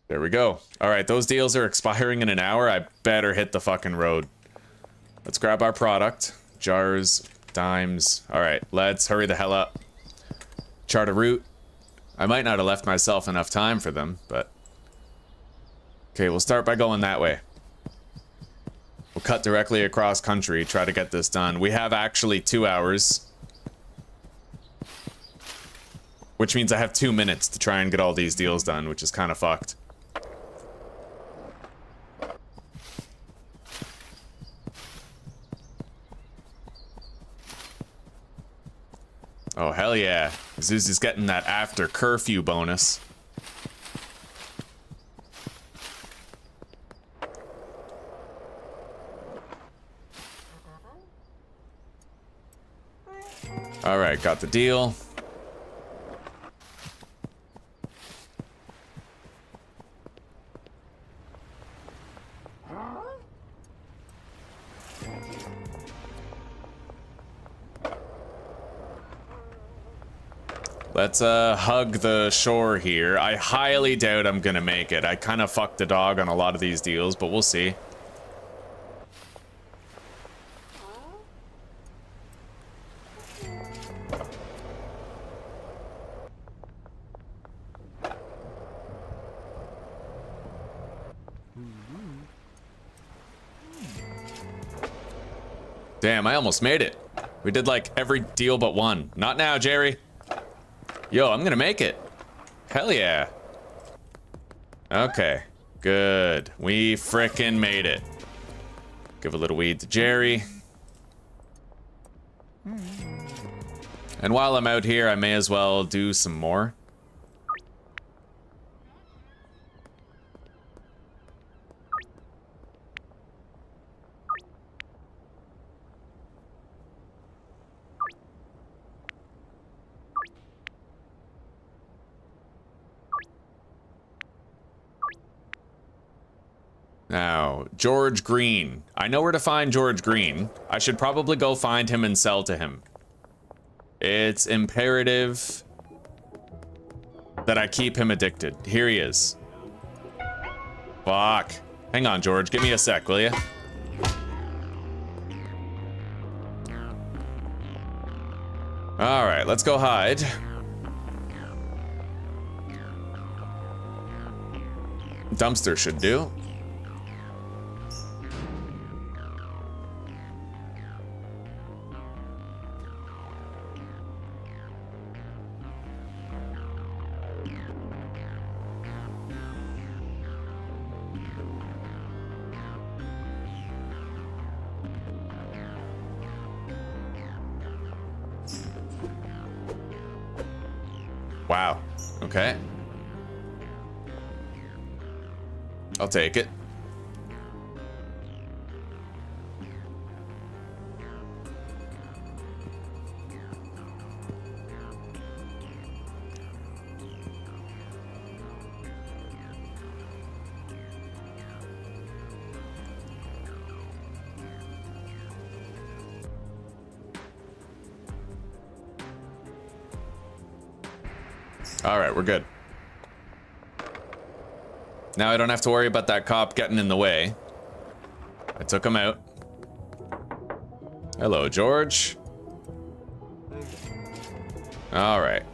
There we go. All right, those deals are expiring in an hour. I better hit the fucking road. Let's grab our product. Jars, dimes. All right, let's hurry the hell up. Chart a route. I might not have left myself enough time for them, but... Okay, we'll start by going that way. We'll cut directly across country, try to get this done. We have actually 2 hours. Which means I have 2 minutes to try and get all these deals done, which is kind of fucked. Oh, hell yeah. Zuzi's getting that after curfew bonus. All right, got the deal. Let's hug the shore here. I highly doubt I'm gonna make it. I kind of fucked the dog on a lot of these deals, but we'll see. Damn, I almost made it. We did like every deal but one. Not now, Jerry. Yo, I'm gonna make it. Hell yeah. Okay, good. We frickin' made it. Give a little weed to Jerry. And while I'm out here, I may as well do some more. Now, George Green. I know where to find George Green. I should probably go find him and sell to him. It's imperative that I keep him addicted. Here he is. Fuck. Hang on, George. Give me a sec, will you? All right, let's go hide. Dumpster should do. Wow. Okay. I'll take it. All right, we're good. Now I don't have to worry about that cop getting in the way. I took him out. Hello, George. All right.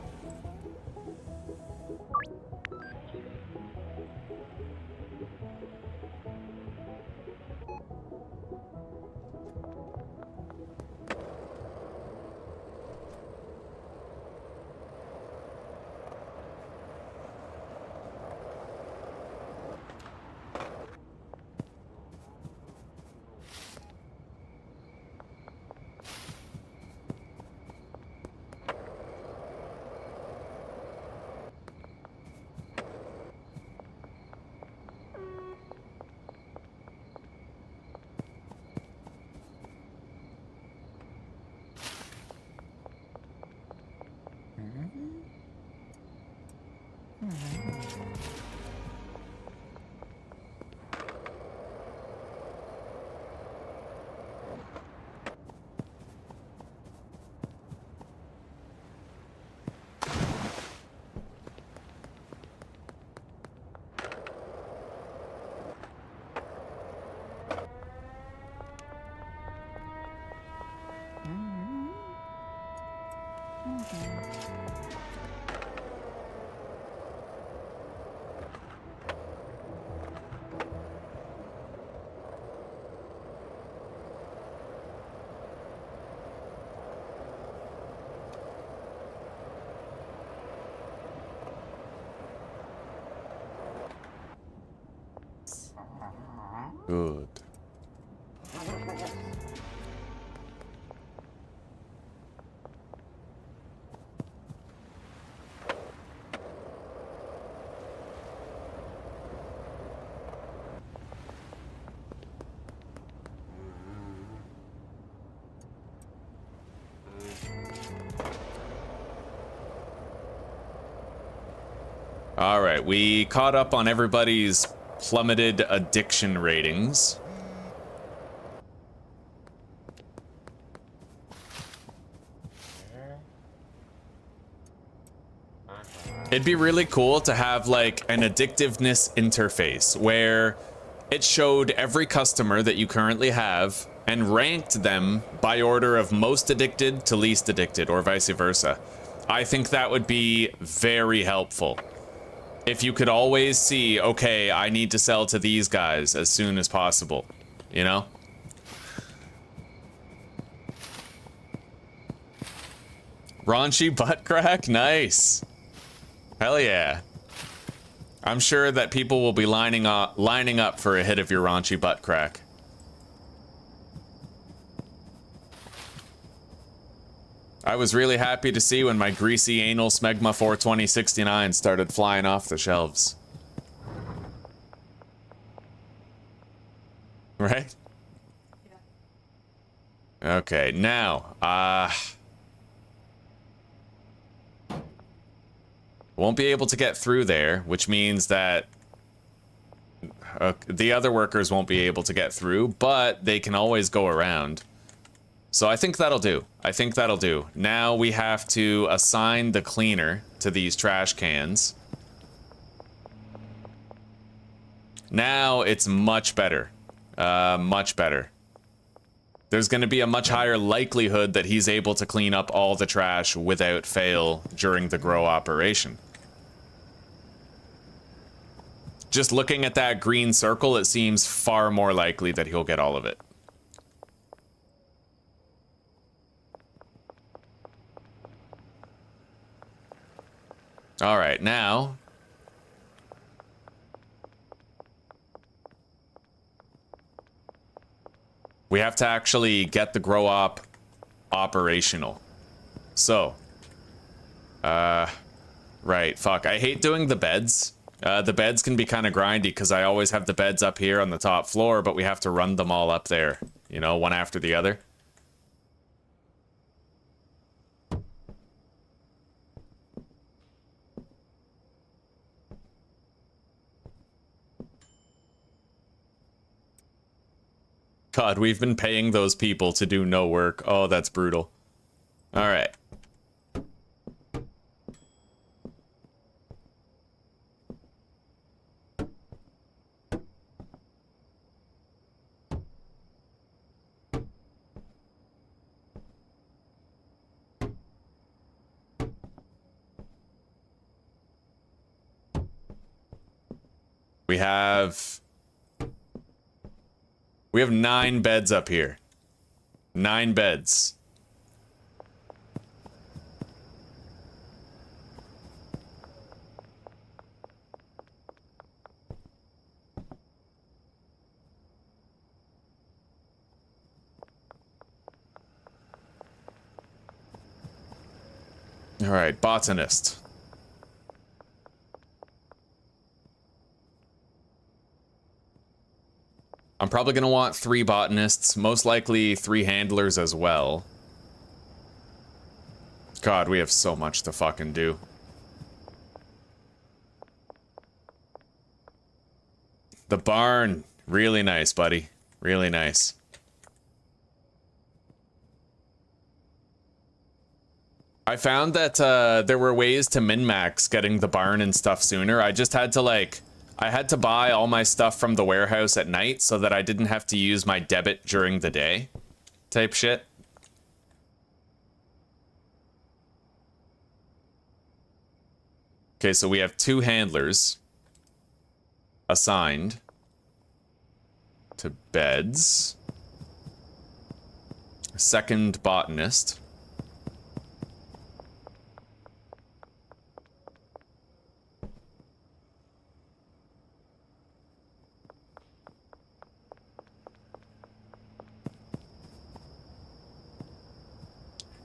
Good. All right, we caught up on everybody's plummeted addiction ratings. It'd be really cool to have like an addictiveness interface where it showed every customer that you currently have and ranked them by order of most addicted to least addicted, or vice versa. I think that would be very helpful. If you could always see, okay, I need to sell to these guys as soon as possible, you know? Raunchy butt crack? Nice. Hell yeah. I'm sure that people will be lining up for a hit of your raunchy butt crack. I was really happy to see when my greasy anal smegma 42069 started flying off the shelves. Right? Yeah. Okay, now, won't be able to get through there, which means that the other workers won't be able to get through, but they can always go around. So I think that'll do. I think that'll do. Now we have to assign the cleaner to these trash cans. Now it's much better. Much better. There's going to be a much higher likelihood that he's able to clean up all the trash without fail during the grow operation. Just looking at that green circle, it seems far more likely that he'll get all of it. All right, now we have to actually get the grow op operational. So, right, fuck. I hate doing the beds. The beds can be kind of grindy because I always have the beds up here on the top floor, but we have to run them all up there, you know, one after the other. God, we've been paying those people to do no work. Oh, that's brutal. All right. We have 9 beds up here. 9 beds. All right, botanist. I'm probably going to want 3 botanists, most likely 3 handlers as well. God, we have so much to fucking do. The barn, really nice, buddy. Really nice. I found that there were ways to min-max getting the barn and stuff sooner. I just had to, like... I had to buy all my stuff from the warehouse at night so that I didn't have to use my debit during the day. Type shit. Okay, so we have 2 handlers assigned to beds. A 2nd botanist.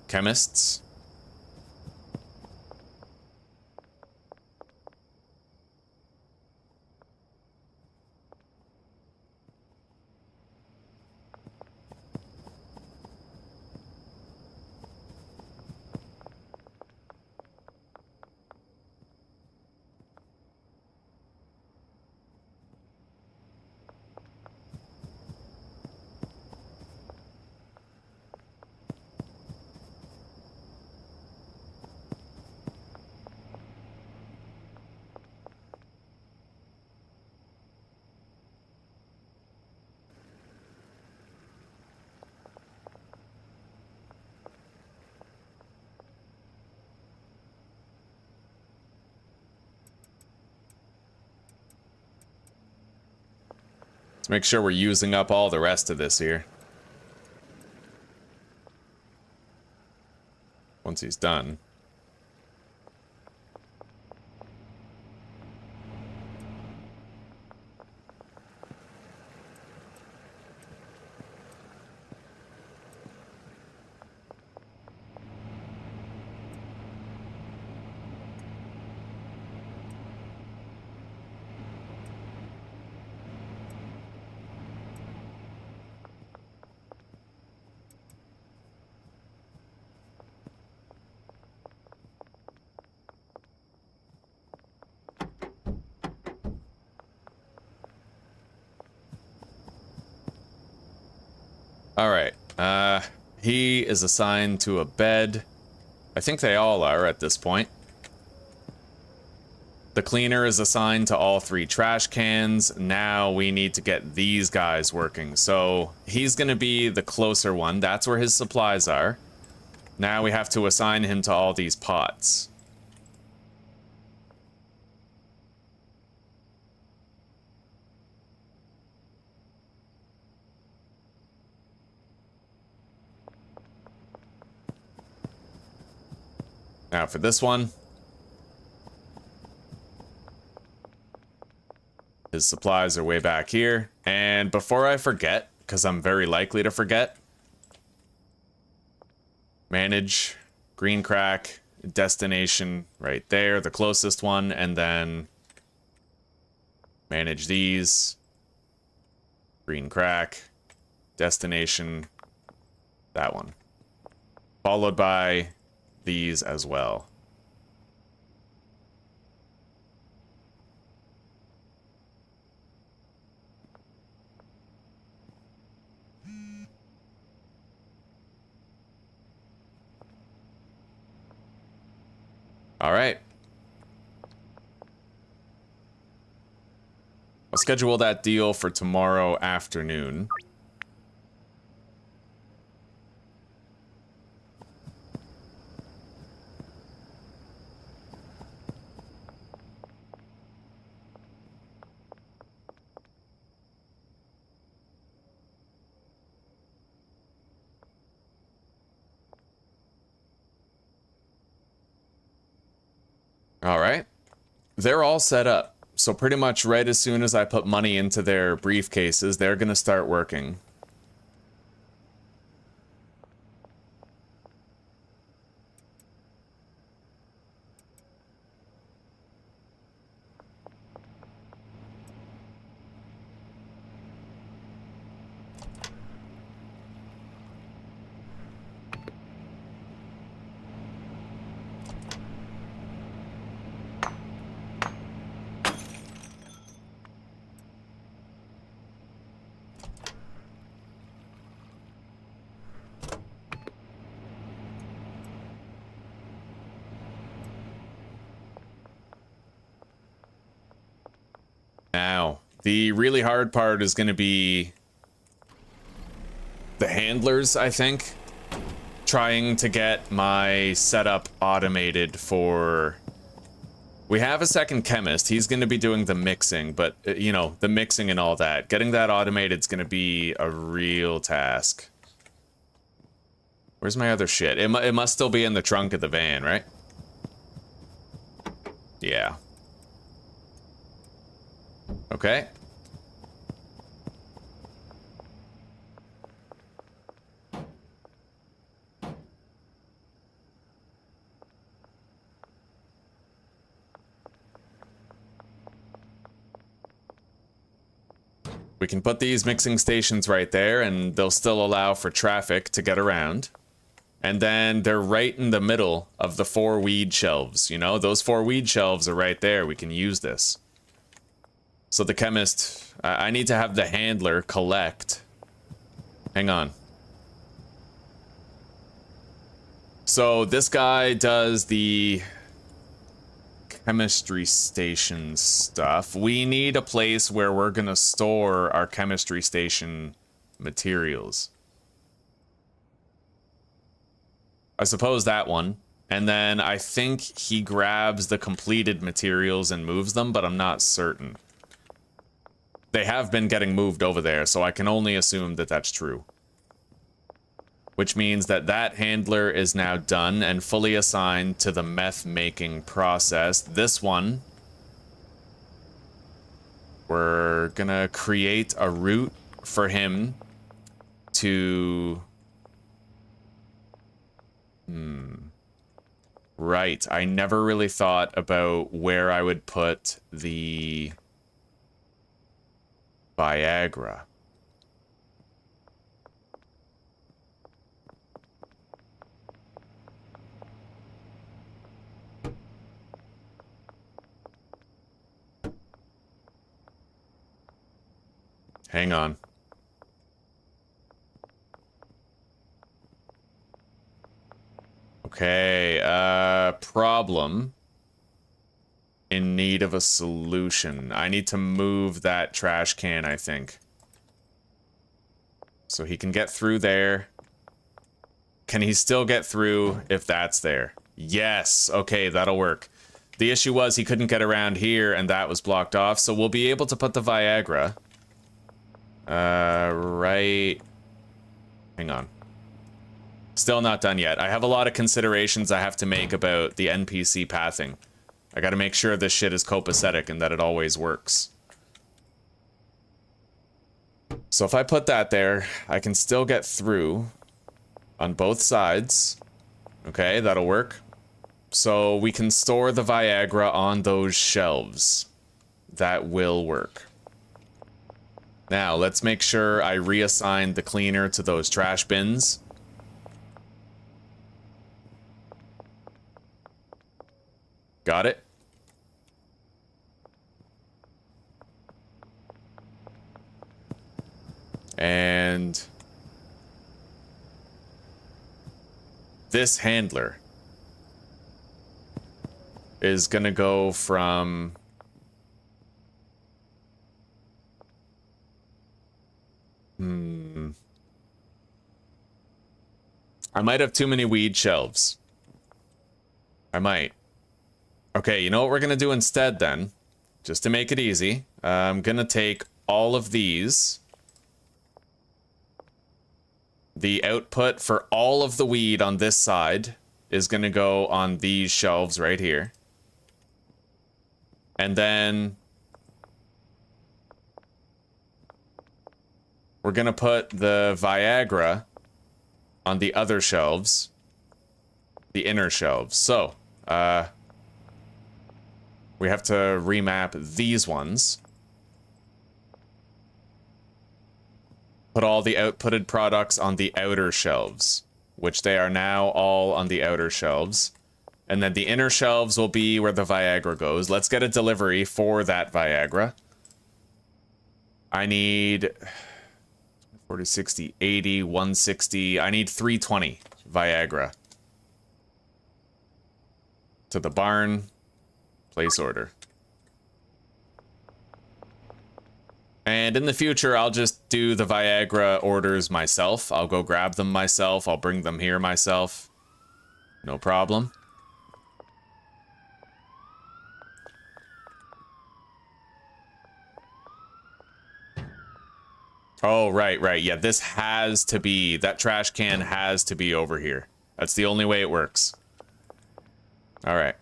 chemists. Let's make sure we're using up all the rest of this here. Once he's done. All right. He is assigned to a bed. I think they all are at this point. The cleaner is assigned to all 3 trash cans. Now we need to get these guys working. So he's going to be the closer one. That's where his supplies are. Now we have to assign him to all these pots. Now for this one, his supplies are way back here. And before I forget, because I'm very likely to forget, manage, green crack, destination right there, the closest one, and then manage these, green crack, destination, that one. Followed by these as well. All right. I'll schedule that deal for tomorrow afternoon. All right. They're all set up. So pretty much right as soon as I put money into their briefcases, they're going to start working. Now, the really hard part is going to be the handlers, I think. Trying to get my setup automated for... We have a second chemist. He's going to be doing the mixing, but, you know, the mixing and all that. Getting that automated is going to be a real task. Where's my other shit? It must still be in the trunk of the van, right? Yeah. Okay. We can put these mixing stations right there, and they'll still allow for traffic to get around. And then they're right in the middle of the 4 weed shelves. You know, those 4 weed shelves are right there. We can use this. So the chemist, I need to have the handler collect. Hang on. So this guy does the chemistry station stuff. We need a place where we're gonna store our chemistry station materials. I suppose that one. And then I think he grabs the completed materials and moves them, but I'm not certain. They have been getting moved over there, so I can only assume that that's true. Which means that that handler is now done and fully assigned to the meth making process. This one, we're gonna create a route for him to... Right, I never really thought about where I would put the Viagra. Hang on. Okay, problem. In need of a solution. I need to move that trash can, I think. So he can get through there. Can he still get through if that's there? Yes, okay, that'll work. The issue was he couldn't get around here and that was blocked off, so we'll be able to put the Viagra. Right... Hang on. Still not done yet. I have a lot of considerations I have to make about the NPC pathing. I gotta make sure this shit is copacetic and that it always works. So if I put that there, I can still get through on both sides. Okay, that'll work. So we can store the Viagra on those shelves. That will work. Now, let's make sure I reassign the cleaner to those trash bins. Got it? And this handler is gonna go from I might have too many weed shelves. I might. Okay, you know what we're gonna do instead then? Just to make it easy, I'm gonna take all of these. The output for all of the weed on this side is gonna go on these shelves right here. And then we're gonna put the Viagra on the other shelves, the inner shelves. So, we have to remap these ones. Put all the outputted products on the outer shelves, which they are now all on the outer shelves. And then the inner shelves will be where the Viagra goes. Let's get a delivery for that Viagra. I need 40, 60, 80, 160. I need 320 Viagra. To the barn. Place order. And in the future, I'll just do the Viagra orders myself. I'll go grab them myself. I'll bring them here myself. No problem. Oh, right, right. Yeah, this has to be... That trash can has to be over here. That's the only way it works. Alright.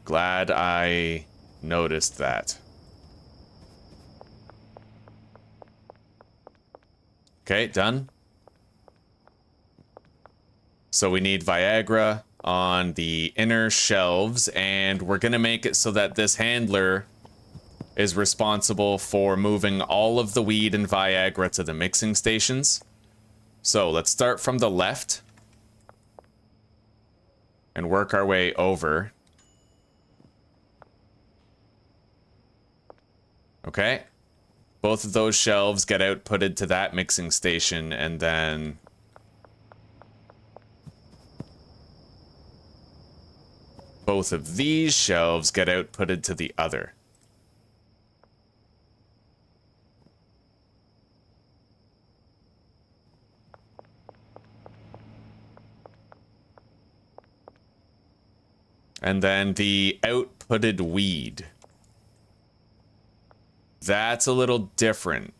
Glad I noticed that. Okay, done. So we need Viagra on the inner shelves, and we're gonna make it so that this handler is responsible for moving all of the weed and Viagra to the mixing stations. So let's start from the left and work our way over. Okay. Both of those shelves get outputted to that mixing station, and then both of these shelves get outputted to the other. And then the outputted weed. That's a little different.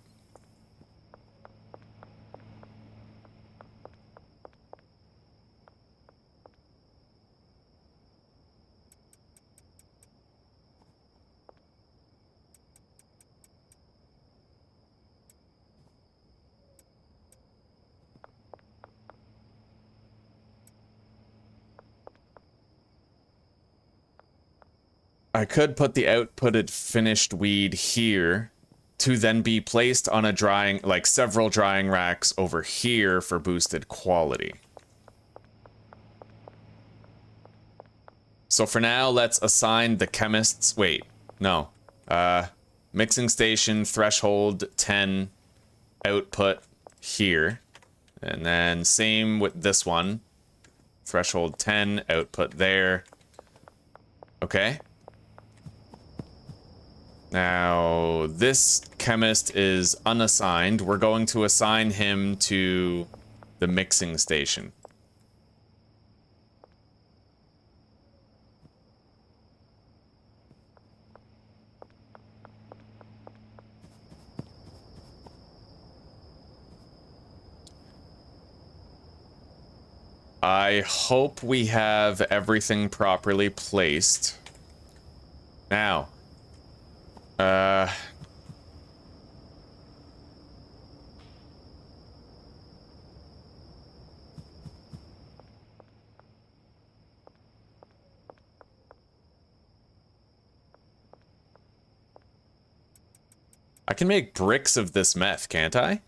I could put the outputted finished weed here to then be placed on a drying, like several drying racks over here for boosted quality. So for now, let's assign the chemists, wait, no. Mixing station threshold 10 output here. And then same with this one. Threshold 10 output there. Okay. Now, this chemist is unassigned. We're going to assign him to the mixing station. I hope we have everything properly placed. Now, I can make bricks of this meth, can't I?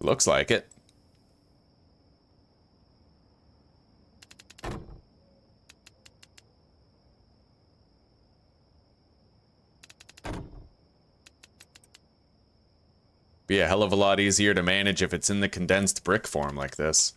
Looks like it. Be a hell of a lot easier to manage if it's in the condensed brick form like this.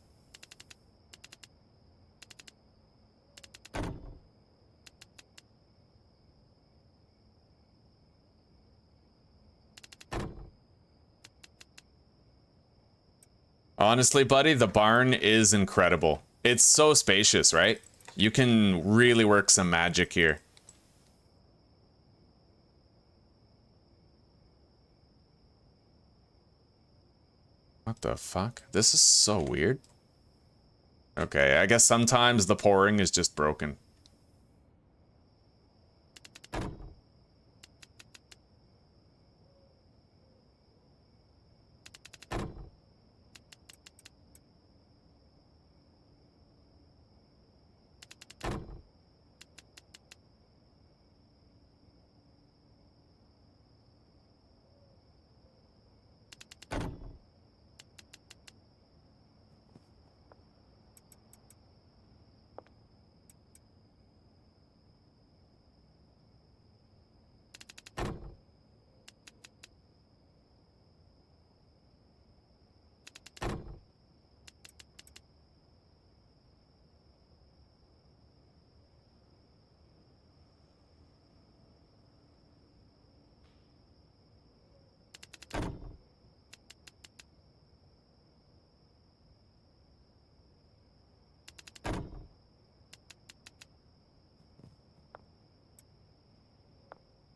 Honestly, buddy, the barn is incredible. It's so spacious, right? You can really work some magic here. What the fuck? This is so weird. Okay, I guess sometimes the pouring is just broken.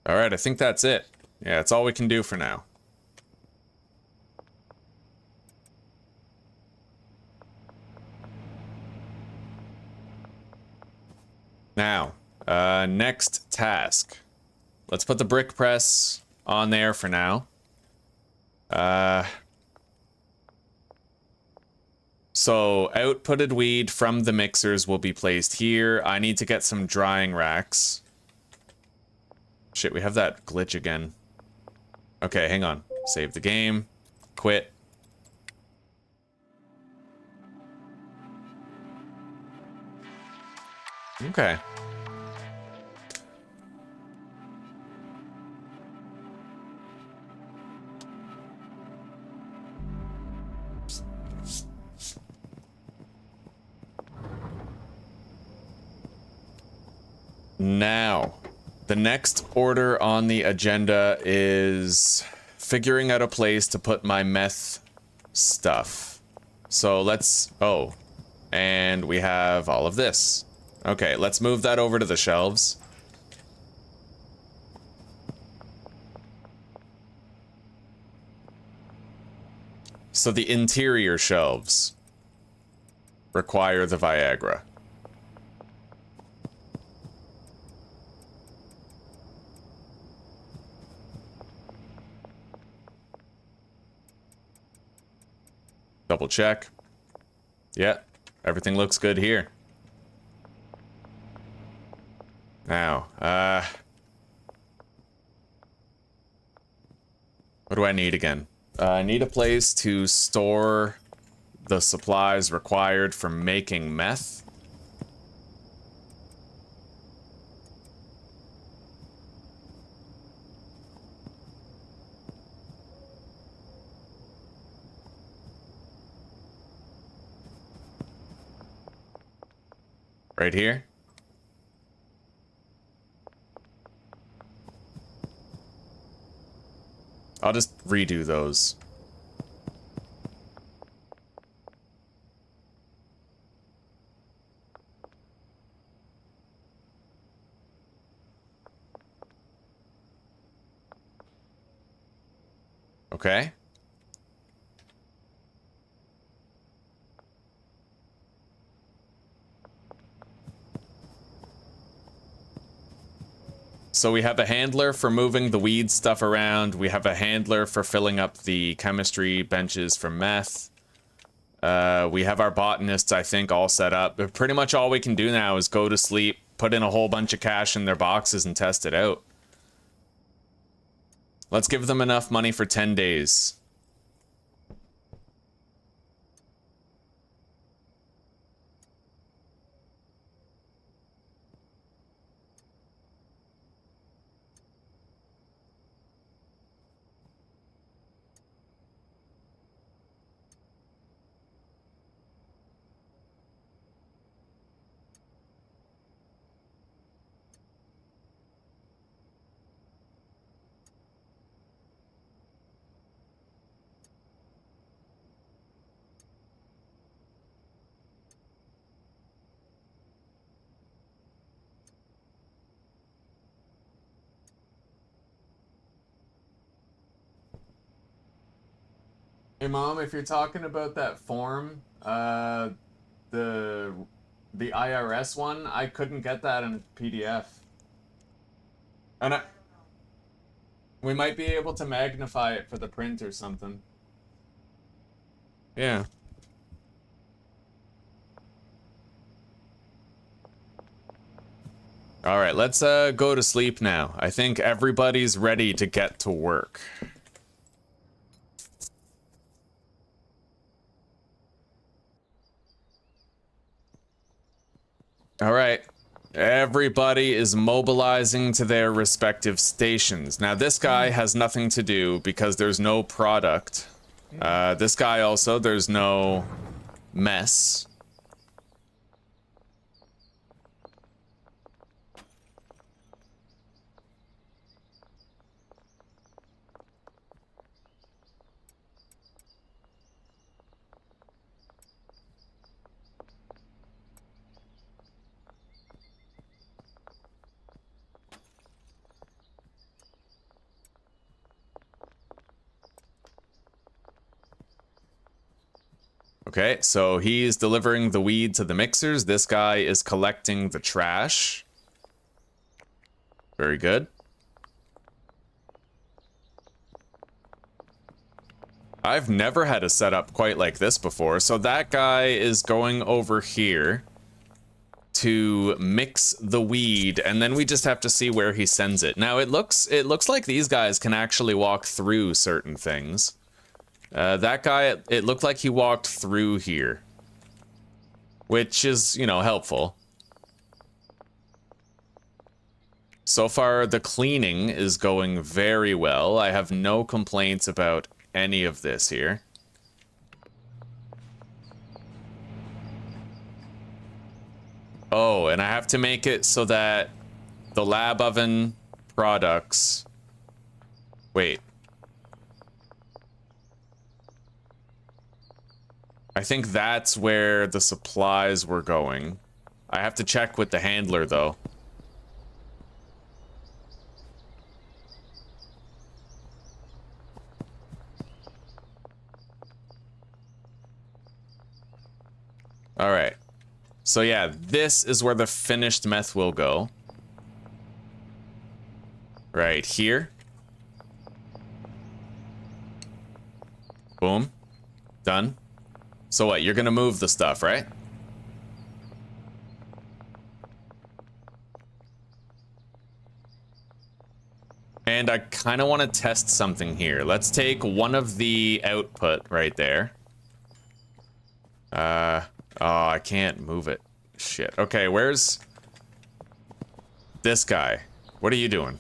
All right, I think that's it. Yeah, that's all we can do for now. Now, next task. Let's put the brick press on there for now. So outputted weed from the mixers will be placed here. I need to get some drying racks. Shit, we have that glitch again. Okay, hang on. Save the game. Quit. Okay. Now, the next order on the agenda is figuring out a place to put my meth stuff. So let's... Oh, and we have all of this. Okay, let's move that over to the shelves. So the interior shelves require the Viagra. Double check. Yeah, everything looks good here. Now, what do I need again? I need a place to store the supplies required for making meth. Right here. I'll just redo those. Okay. So we have a handler for moving the weed stuff around. We have a handler for filling up the chemistry benches for meth. We have our botanists, I think, all set up. But pretty much all we can do now is go to sleep, put in a whole bunch of cash in their boxes, and test it out. Let's give them enough money for 10 days. Hey Mom, if you're talking about that form, the IRS one, I couldn't get that in PDF. And we might be able to magnify it for the print or something. Yeah. All right, let's go to sleep now. I think everybody's ready to get to work. All right, everybody is mobilizing to their respective stations. Now, this guy has nothing to do because there's no product. This guy also, there's no mess. Okay, so he's delivering the weed to the mixers. This guy is collecting the trash. Very good. I've never had a setup quite like this before. So that guy is going over here to mix the weed, and then we just have to see where he sends it. Now it looks like these guys can actually walk through certain things. That guy, it looked like he walked through here, which is, you know, helpful. So far, the cleaning is going very well. I have no complaints about any of this here. Oh, and I have to make it so that the lab oven products... Wait. I think that's where the supplies were going. I have to check with the handler, though. All right. So yeah, this is where the finished meth will go. Right here. Boom. Done. So what, you're gonna move the stuff, right? And I kind of want to test something here. Let's take one of the output right there. Oh, I can't move it. Shit. Okay, where's this guy? What are you doing?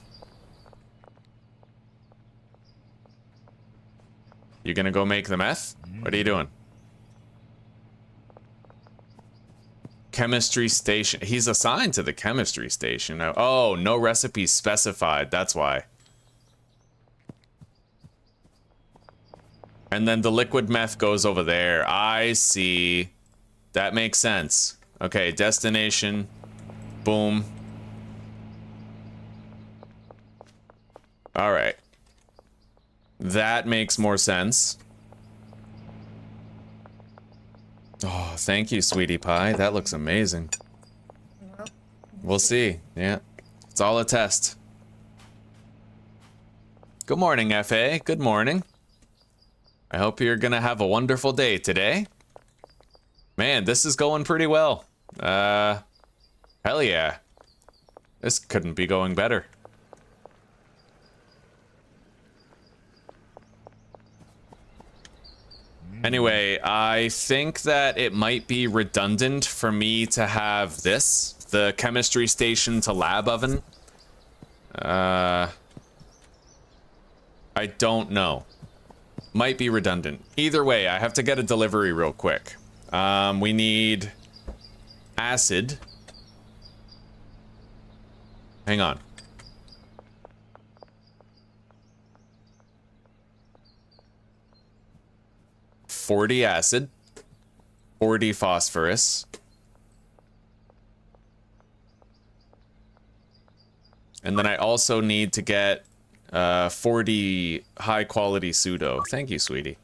You gonna go make the meth? What are you doing? Chemistry station. He's assigned to the chemistry station. Oh, no recipe specified. That's why. And then the liquid meth goes over there. I see. That makes sense. Okay, destination. Boom. All right. That makes more sense. Oh, thank you, sweetie pie. That looks amazing. We'll see. Yeah. It's all a test. Good morning, FA. Good morning. I hope you're gonna have a wonderful day today. Man, this is going pretty well. Hell yeah. This couldn't be going better. Anyway, I think that it might be redundant for me to have this, the chemistry station to lab oven. I don't know. Might be redundant. Either way, I have to get a delivery real quick. We need acid. Hang on. $40 acid, 40 phosphorus, and then I also need to get 40 high quality pseudo. Thank you, sweetie.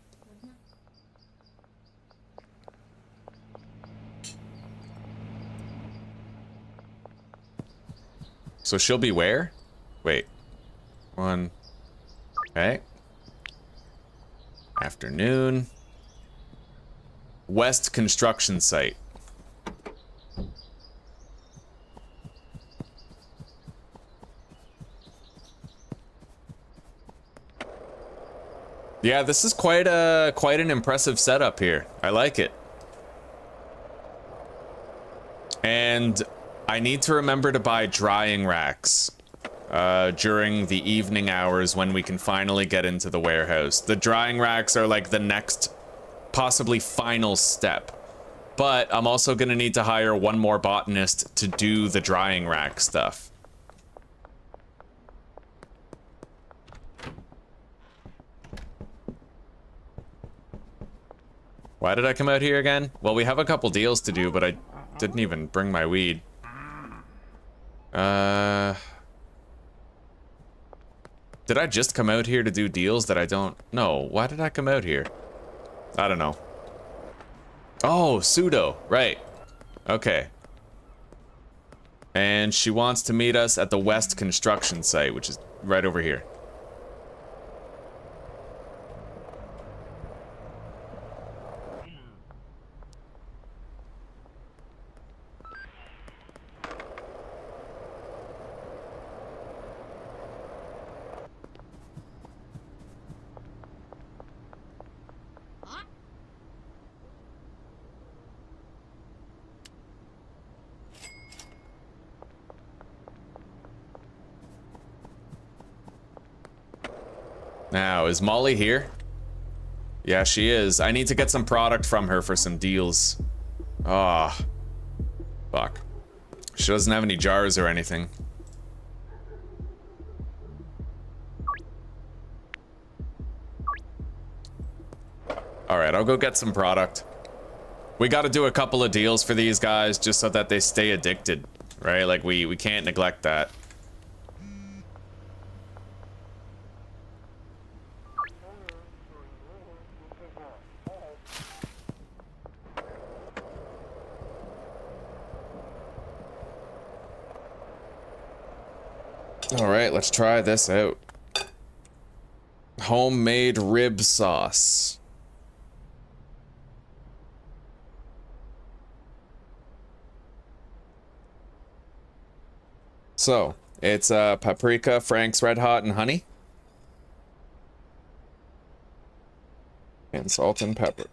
So she'll be where? Wait. One. Okay. Afternoon. West construction site. Yeah, this is quite an impressive setup here. I like it. And I need to remember to buy drying racks during the evening hours when we can finally get into the warehouse. The drying racks are like the next possibly final step. But I'm also gonna need to hire one more botanist to do the drying rack stuff. Why did I come out here again? Well, we have a couple deals to do, but I didn't even bring my weed. Did I just come out here to do deals that I don't... No, why did I come out here? I don't know. Oh, pseudo, right. Okay. And she wants to meet us at the West construction site, which is right over here. Now, is Molly here? Yeah, she is. I need to get some product from her for some deals. Ah. Fuck. She doesn't have any jars or anything. Alright, I'll go get some product. We gotta do a couple of deals for these guys just so that they stay addicted, right? Like, we can't neglect that. Alright, let's try this out. Homemade rib sauce. So, it's paprika, Frank's Red Hot, and honey. And salt and pepper.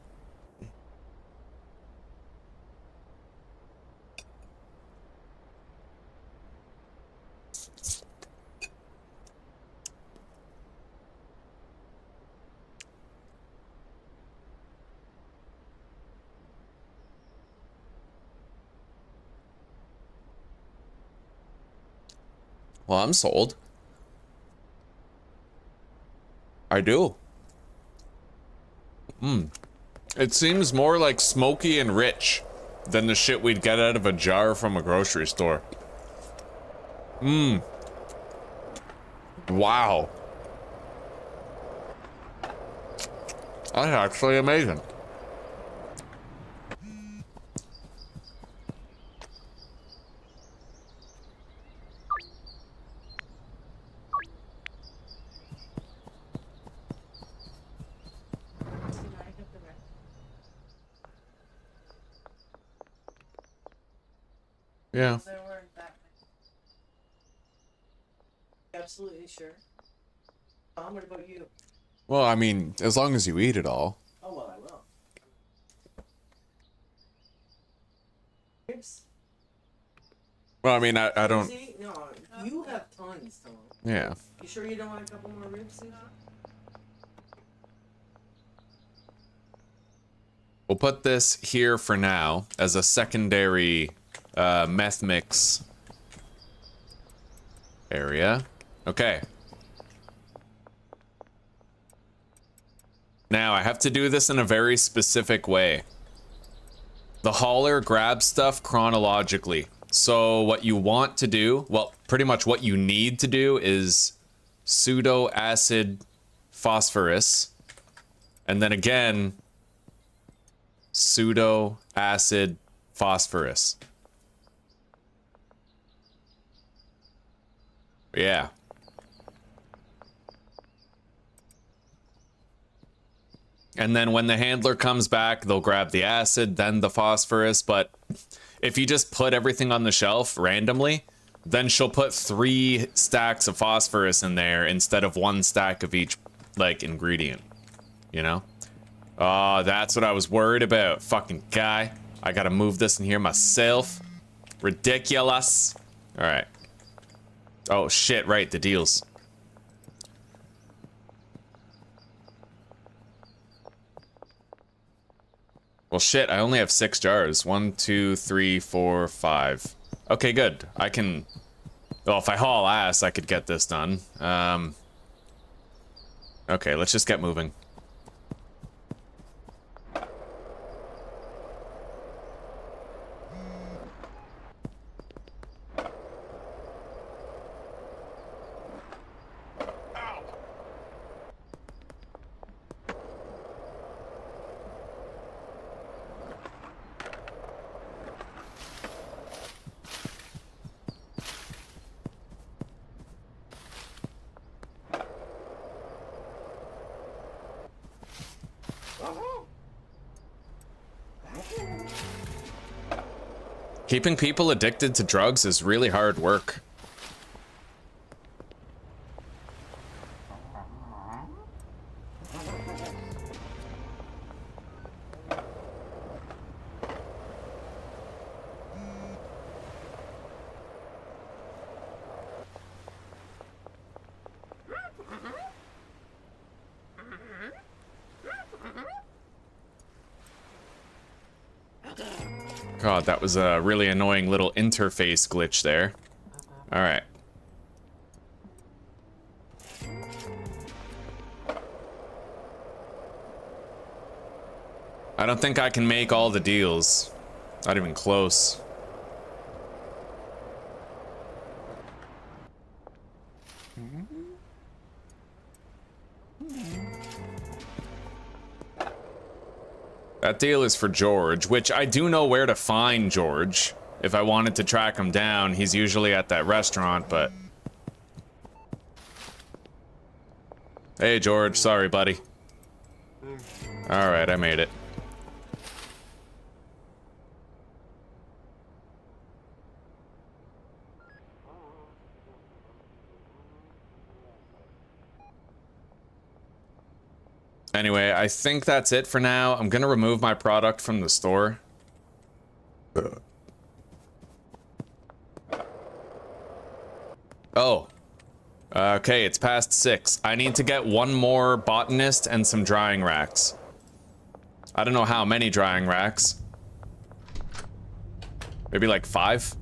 Well, I'm sold. I do. It seems more like smoky and rich than the shit we'd get out of a jar from a grocery store. Wow. That's actually amazing. Yeah. There weren't that many. Absolutely sure. Tom, what about you? Well, I mean, as long as you eat it all. Oh, well, I will. Ribs? Well, I mean, I don't. See? No, you have tons, Tom. Yeah. You sure you don't want a couple more ribs? We'll put this here for now as a secondary meth mix area. Okay. Now, I have to do this in a very specific way. The hauler grabs stuff chronologically. So what you want to do, well, pretty much what you need to do is pseudo acid phosphorus. And then again, pseudo acid phosphorus. Yeah. And then when the handler comes back, they'll grab the acid, then the phosphorus. But if you just put everything on the shelf randomly, then she'll put 3 stacks of phosphorus in there instead of 1 stack of each, like, ingredient. You know? Oh, that's what I was worried about. Fucking guy. I gotta move this in here myself. Ridiculous. Alright. Oh, shit, right, the deals. Well, shit, I only have 6 jars. 1, 2, 3, 4, 5. Okay, good. I can... Well, if I haul ass, I could get this done. Okay, let's just get moving. Keeping people addicted to drugs is really hard work. God, that was a really annoying little interface glitch there. All right. I don't think I can make all the deals. Not even close. That deal is for George, which I do know where to find George. If I wanted to track him down, he's usually at that restaurant, but... Hey, George. Sorry, buddy. Alright, I made it. Anyway, I think that's it for now. I'm gonna remove my product from the store. Oh. Okay, it's past 6. I need to get one more botanist and some drying racks. I don't know how many drying racks. Maybe like 5?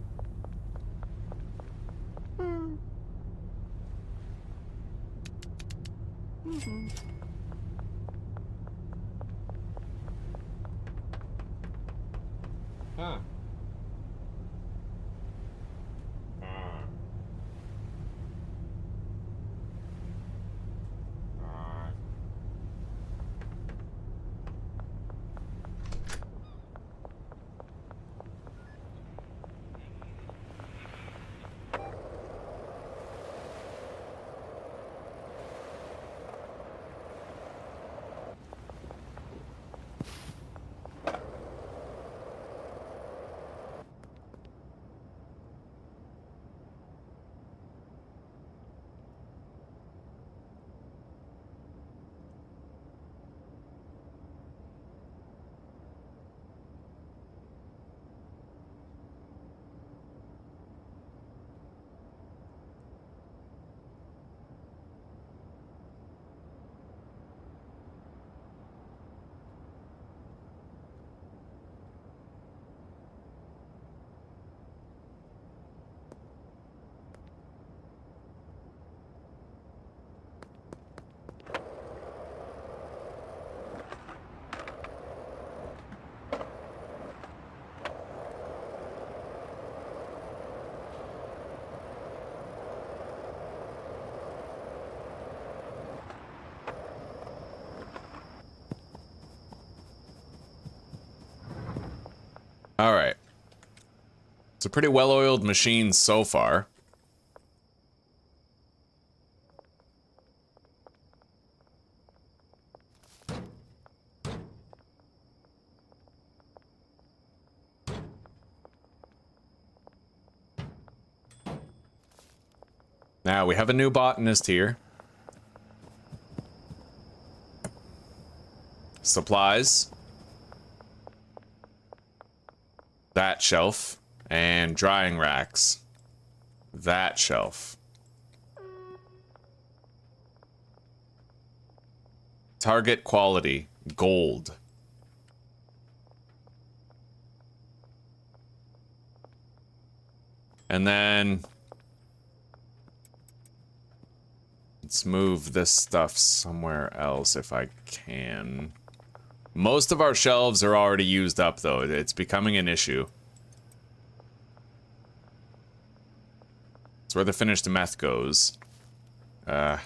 All right. It's a pretty well-oiled machine so far. Now, we have a new botanist here. Supplies. That shelf. And drying racks. That shelf. Target quality. Gold. And then... let's move this stuff somewhere else if I can. Most of our shelves are already used up, though. It's becoming an issue. It's where the finished meth goes. I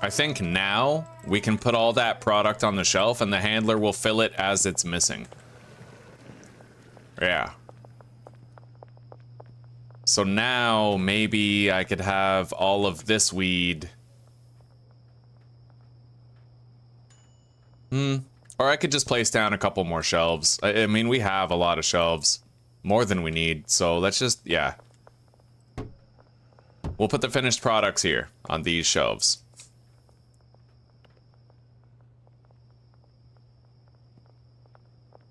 think now we can put all that product on the shelf and the handler will fill it as it's missing. Yeah. So now maybe I could have all of this weed. Or I could just place down a couple more shelves. I mean, we have a lot of shelves. More than we need. So let's just, yeah. We'll put the finished products here on these shelves.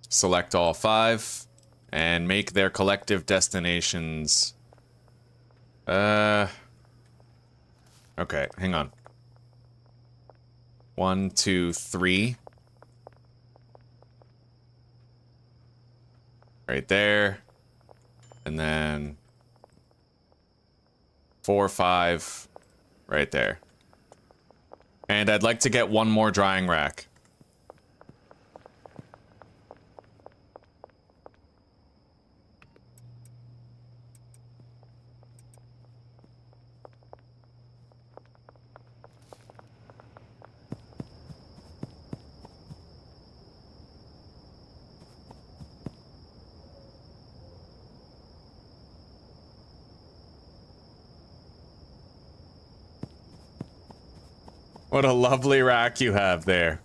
Select all 5 and make their collective destinations. Okay, hang on. 1, 2, 3. Right there. And then 4, 5 right there. And I'd like to get one more drying rack. What a lovely rack you have there.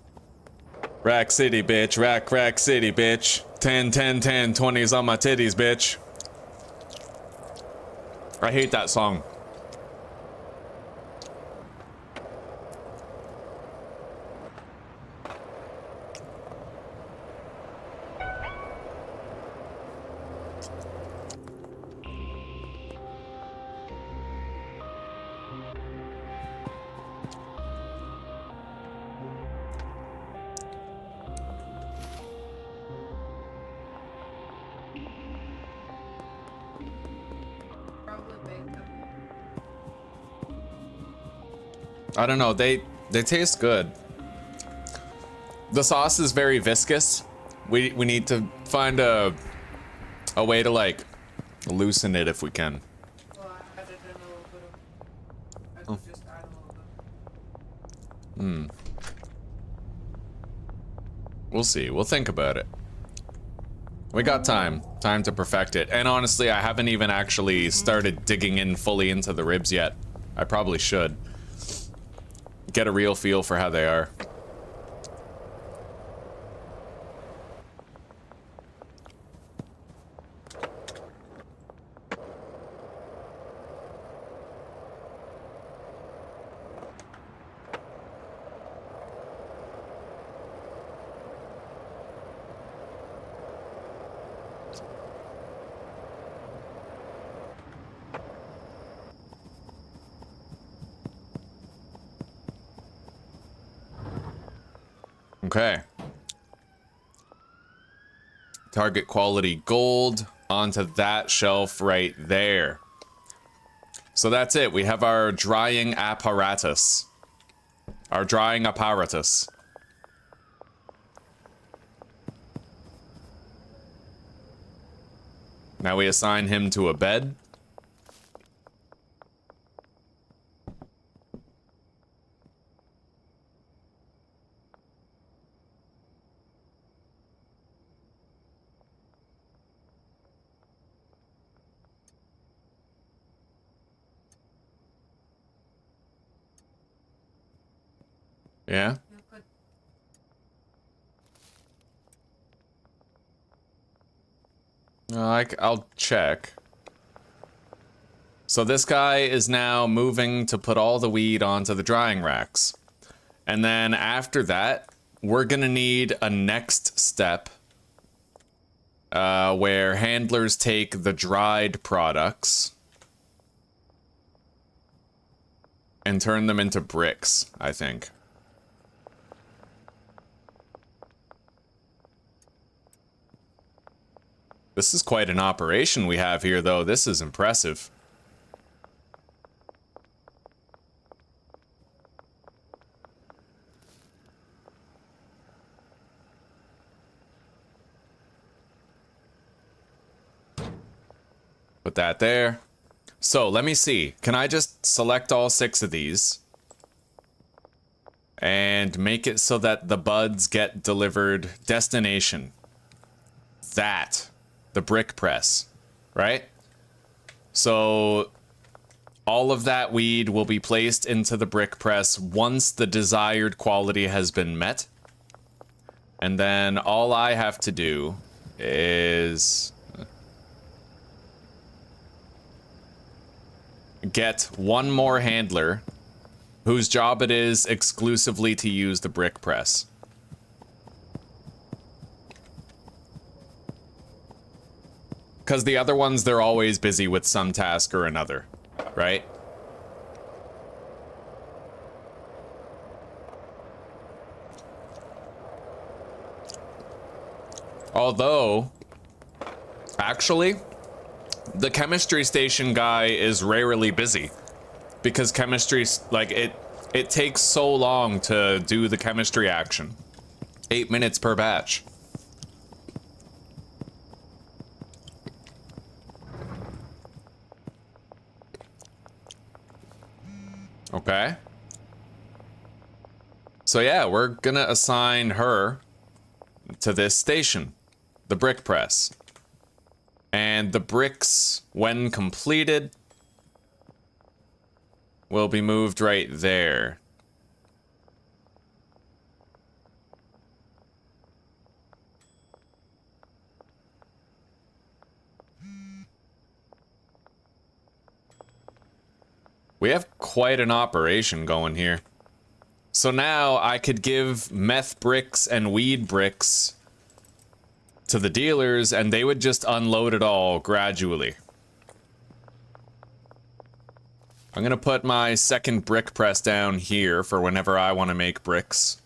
Rack City, bitch. Rack City, bitch. 10, 10, 10, 20s on my titties, bitch. I hate that song. I don't know, they taste good. The sauce is very viscous. We need to find a way to like loosen it if we can. Well, I added in a little bit of... I just add a little bit. We'll see. We'll think about it. We got time to perfect it. And honestly, I haven't even actually started digging in fully into the ribs yet. I probably should. Get a real feel for how they are. Okay. Target quality gold onto that shelf right there. So that's it. We have our drying apparatus. Our drying apparatus. Now we assign him to a bed. Yeah? I'll check. So this guy is now moving to put all the weed onto the drying racks. And then after that, we're gonna need a next step where handlers take the dried products and turn them into bricks, I think. This is quite an operation we have here, though. This is impressive. Put that there. So, let me see. Can I just select all 6 of these? And make it so that the buds get delivered destination. That. The brick press, right? So all of that weed will be placed into the brick press once the desired quality has been met. And then all I have to do is get one more handler whose job it is exclusively to use the brick press. Because the other ones, they're always busy with some task or another, right? Although, actually, the chemistry station guy is rarely busy because chemistry, like it takes so long to do the chemistry action. 8 minutes per batch. Okay. So yeah, we're gonna assign her to this station, the brick press. And the bricks, when completed, will be moved right there. We have quite an operation going here. So now I could give meth bricks and weed bricks to the dealers and they would just unload it all gradually. I'm gonna put my second brick press down here for whenever I want to make bricks.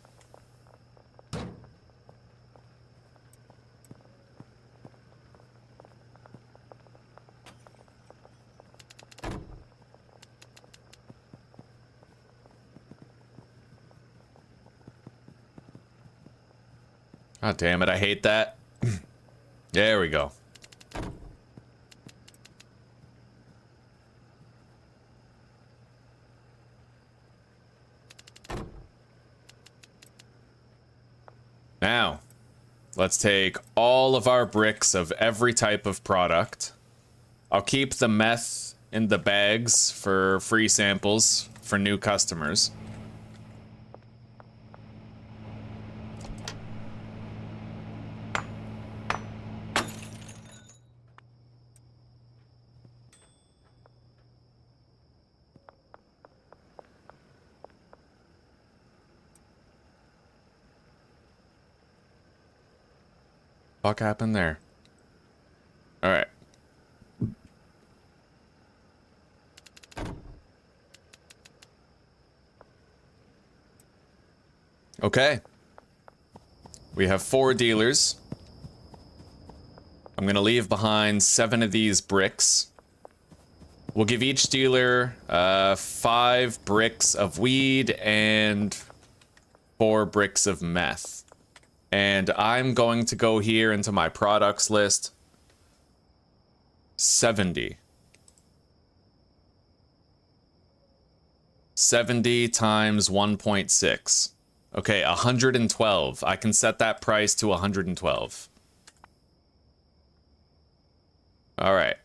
God damn it, I hate that. There we go. Now, let's take all of our bricks of every type of product. I'll keep the meth in the bags for free samples for new customers. Fuck happened there? All right. Okay. We have 4 dealers. I'm gonna leave behind 7 of these bricks. We'll give each dealer 5 bricks of weed and 4 bricks of meth. And I'm going to go here into my products list. 70. 70 times 1.6. Okay, 112. I can set that price to 112. All right.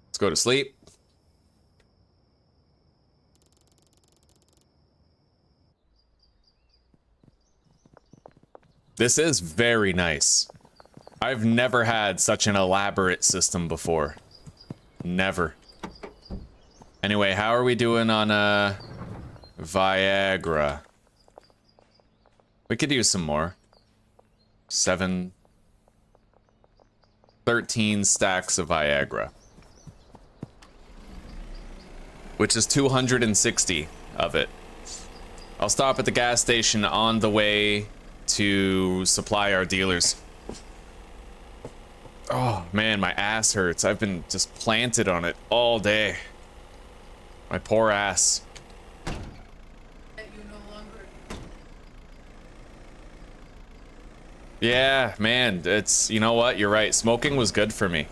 Let's go to sleep. This is very nice. I've never had such an elaborate system before. Never. Anyway, how are we doing on Viagra? We could use some more. 13 stacks of Viagra. Which is 260 of it. I'll stop at the gas station on the way to supply our dealers. Oh man, my ass hurts. I've been just planted on it all day. My poor ass. Yeah, man, it's, you know what, you're right. Smoking was good for me.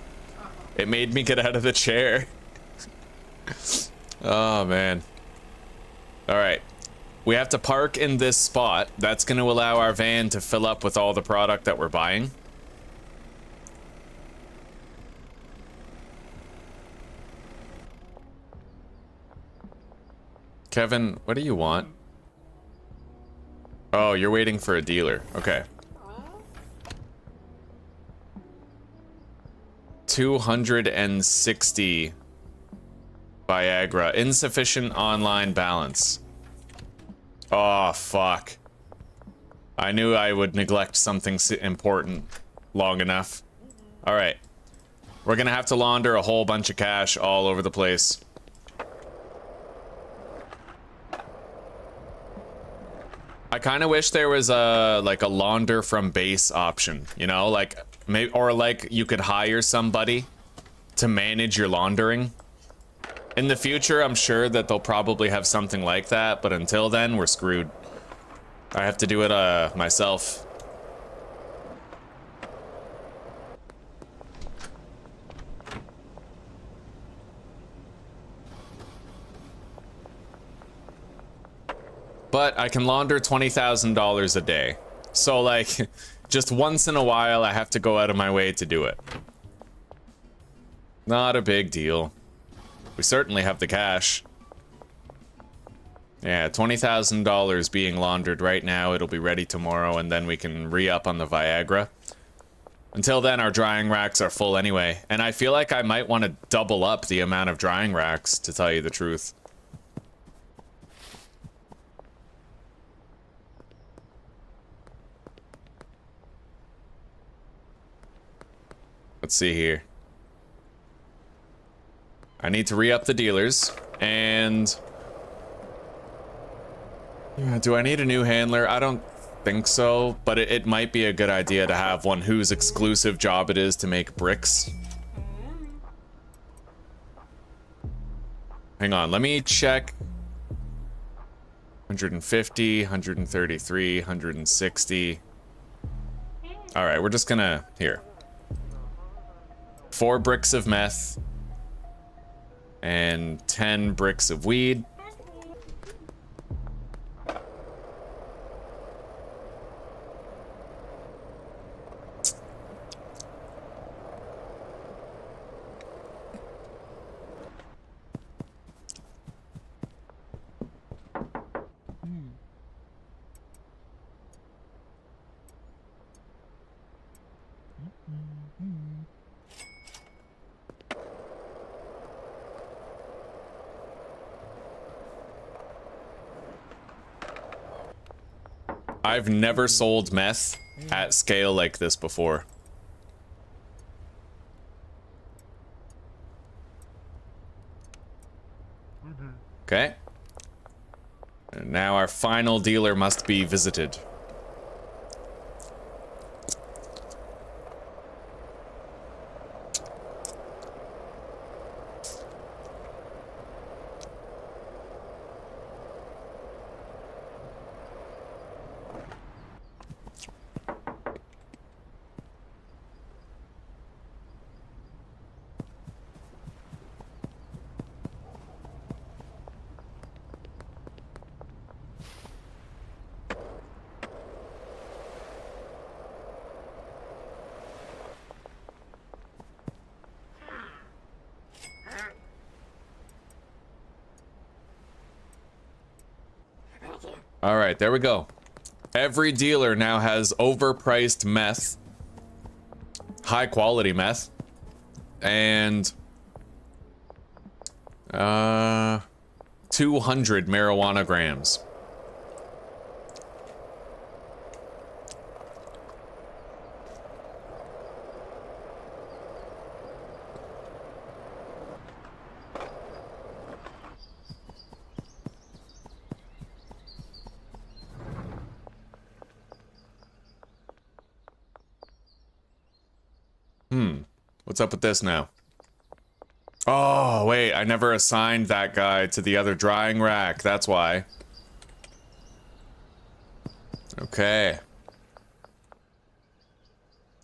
It made me get out of the chair. Oh man. All right. We have to park in this spot. That's going to allow our van to fill up with all the product that we're buying. Kevin, what do you want? Oh, you're waiting for a dealer. Okay. 260 Viagra. Insufficient online balance. Oh, fuck. I knew I would neglect something important long enough. All right. We're gonna have to launder a whole bunch of cash all over the place. I kind of wish there was a like a launder from base option, you know, like maybe, or like you could hire somebody to manage your laundering. In the future, I'm sure that they'll probably have something like that, but until then, we're screwed. I have to do it myself. But I can launder $20,000 a day. So like, just once in a while, I have to go out of my way to do it. Not a big deal. We certainly have the cash. Yeah, $20,000 being laundered right now. It'll be ready tomorrow, and then we can re-up on the Viagra. Until then, our drying racks are full anyway. And I feel like I might want to double up the amount of drying racks, to tell you the truth. Let's see here. I need to re-up the dealers, and... yeah, do I need a new handler? I don't think so, but it might be a good idea to have one whose exclusive job it is to make bricks. Hang on, let me check. 150, 133, 160. Alright, we're just gonna... here. 4 bricks of meth. And 10 bricks of weed. I've never sold meth at scale like this before. Okay. And now our final dealer must be visited. All right, there we go. Every dealer now has overpriced meth, high quality meth, and 200 marijuana grams. What's up with this now? Oh, wait, I never assigned that guy to the other drying rack. That's why. Okay.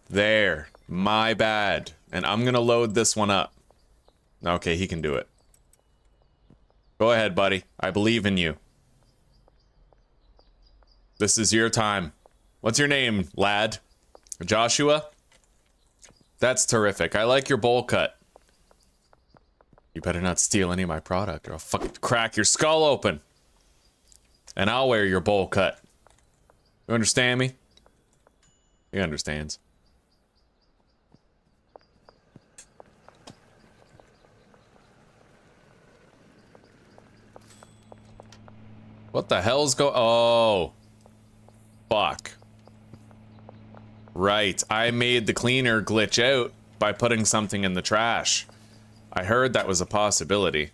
There. My bad. And I'm gonna load this one up. Okay, he can do it. Go ahead, buddy. I believe in you. This is your time. What's your name, lad? Joshua? That's terrific. I like your bowl cut. You better not steal any of my product or I'll fucking crack your skull open. And I'll wear your bowl cut. You understand me? He understands. What the hell's oh. Fuck. Right, I made the cleaner glitch out by putting something in the trash. I heard that was a possibility.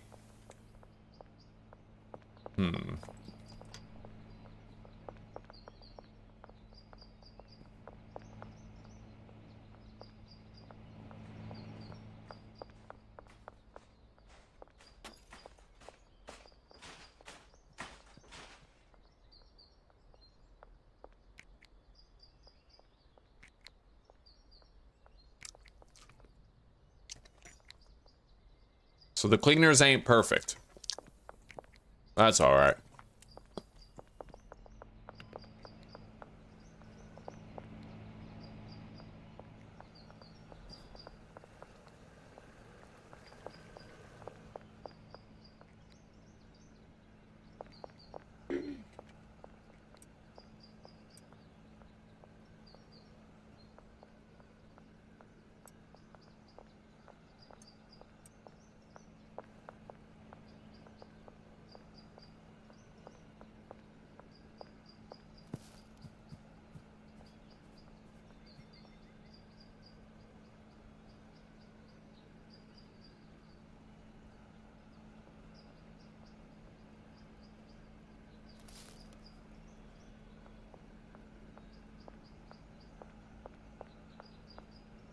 So the cleaners ain't perfect. That's all right.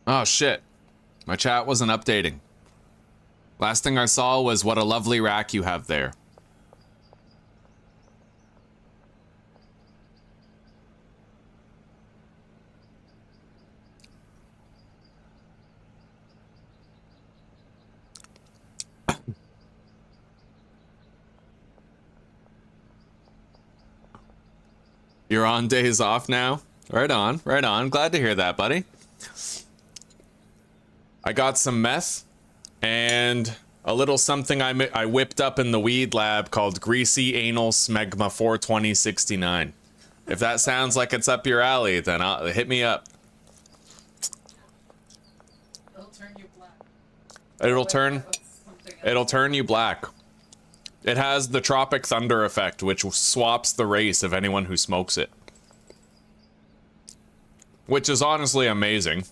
Oh shit. My chat wasn't updating. Last thing I saw was what a lovely rack you have there. You're on days off now? Right on, right on. Glad to hear that, buddy. I got some meth and a little something I whipped up in the weed lab called Greasy Anal Smegma 42069. If that sounds like it's up your alley, then hit me up. It'll turn you black. It'll turn you black. It has the Tropic Thunder effect, which swaps the race of anyone who smokes it. Which is honestly amazing.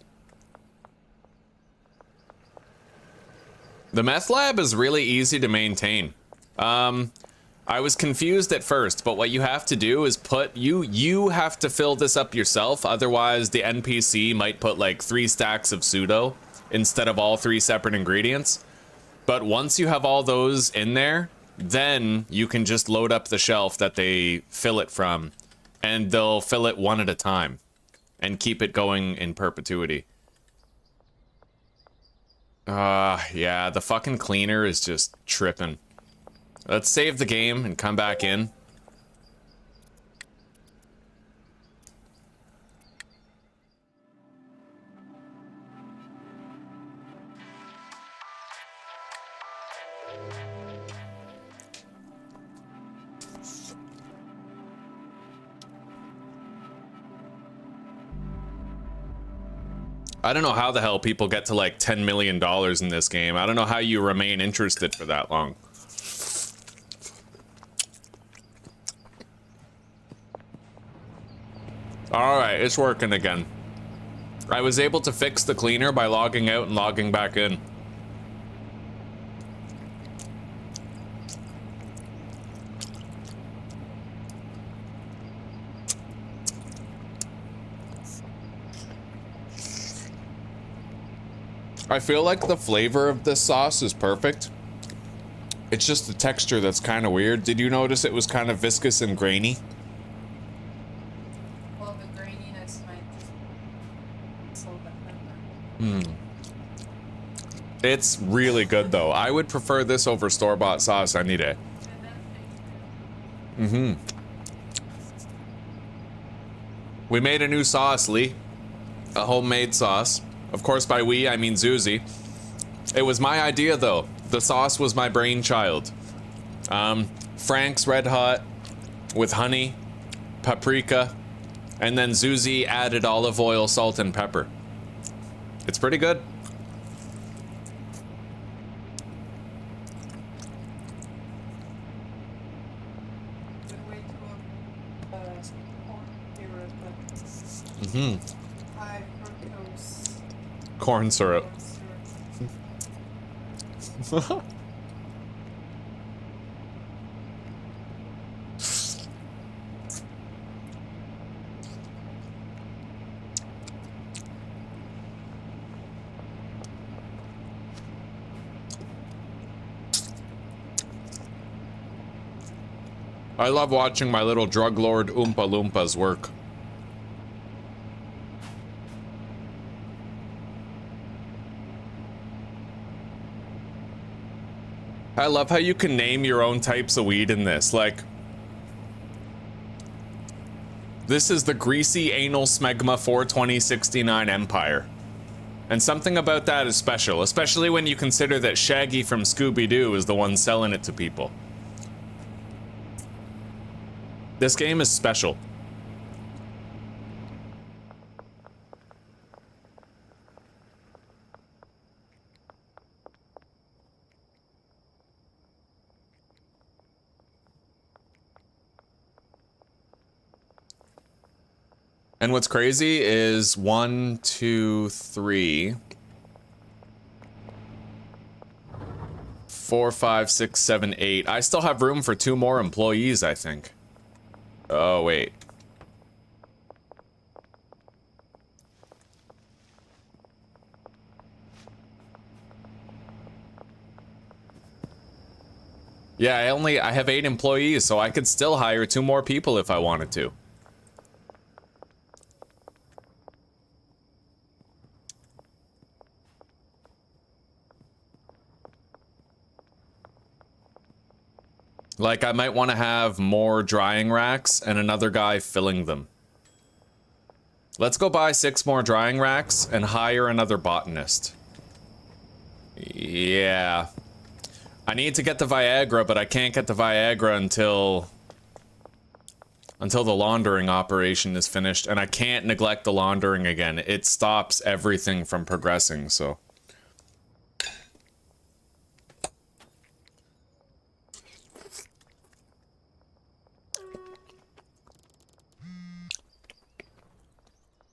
The meth lab is really easy to maintain. I was confused at first, but what you have to do is you have to fill this up yourself, otherwise the NPC might put like 3 stacks of pseudo instead of all 3 separate ingredients. But once you have all those in there, then you can just load up the shelf that they fill it from, and they'll fill it one at a time and keep it going in perpetuity. Yeah, the fucking cleaner is just tripping. Let's save the game and come back in. I don't know how the hell people get to like $10 million in this game. I don't know how you remain interested for that long. Alright, it's working again. I was able to fix the cleaner by logging out and logging back in. I feel like the flavor of this sauce is perfect. It's just the texture that's kind of weird. Did you notice it was kind of viscous and grainy? Well, the graininess might just slow that down. It's really good though. I would prefer this over store-bought sauce any day. We made a new sauce, Lee. A homemade sauce. Of course, by we, I mean Zuzi. It was my idea, though. The sauce was my brainchild. Frank's Red Hot with honey, paprika, and then Zuzi added olive oil, salt, and pepper. It's pretty good. Good way to corn syrup, but high fructose Corn syrup. I love watching my little drug lord Oompa Loompas work. I love how you can name your own types of weed in this. Like, this is the Greasy Anal Smegma 42069 Empire. And something about that is special, especially when you consider that Shaggy from Scooby-Doo is the one selling it to people. This game is special. And what's crazy is 1, 2, 3, 4, 5, 6, 7, 8. I still have room for 2 more employees, I think. Oh, wait. Yeah, I have 8 employees, so I could still hire 2 more people if I wanted to. Like, I might want to have more drying racks and another guy filling them. Let's go buy 6 more drying racks and hire another botanist. Yeah. I need to get the Viagra, but I can't get the Viagra until the laundering operation is finished, and I can't neglect the laundering again. It stops everything from progressing, so...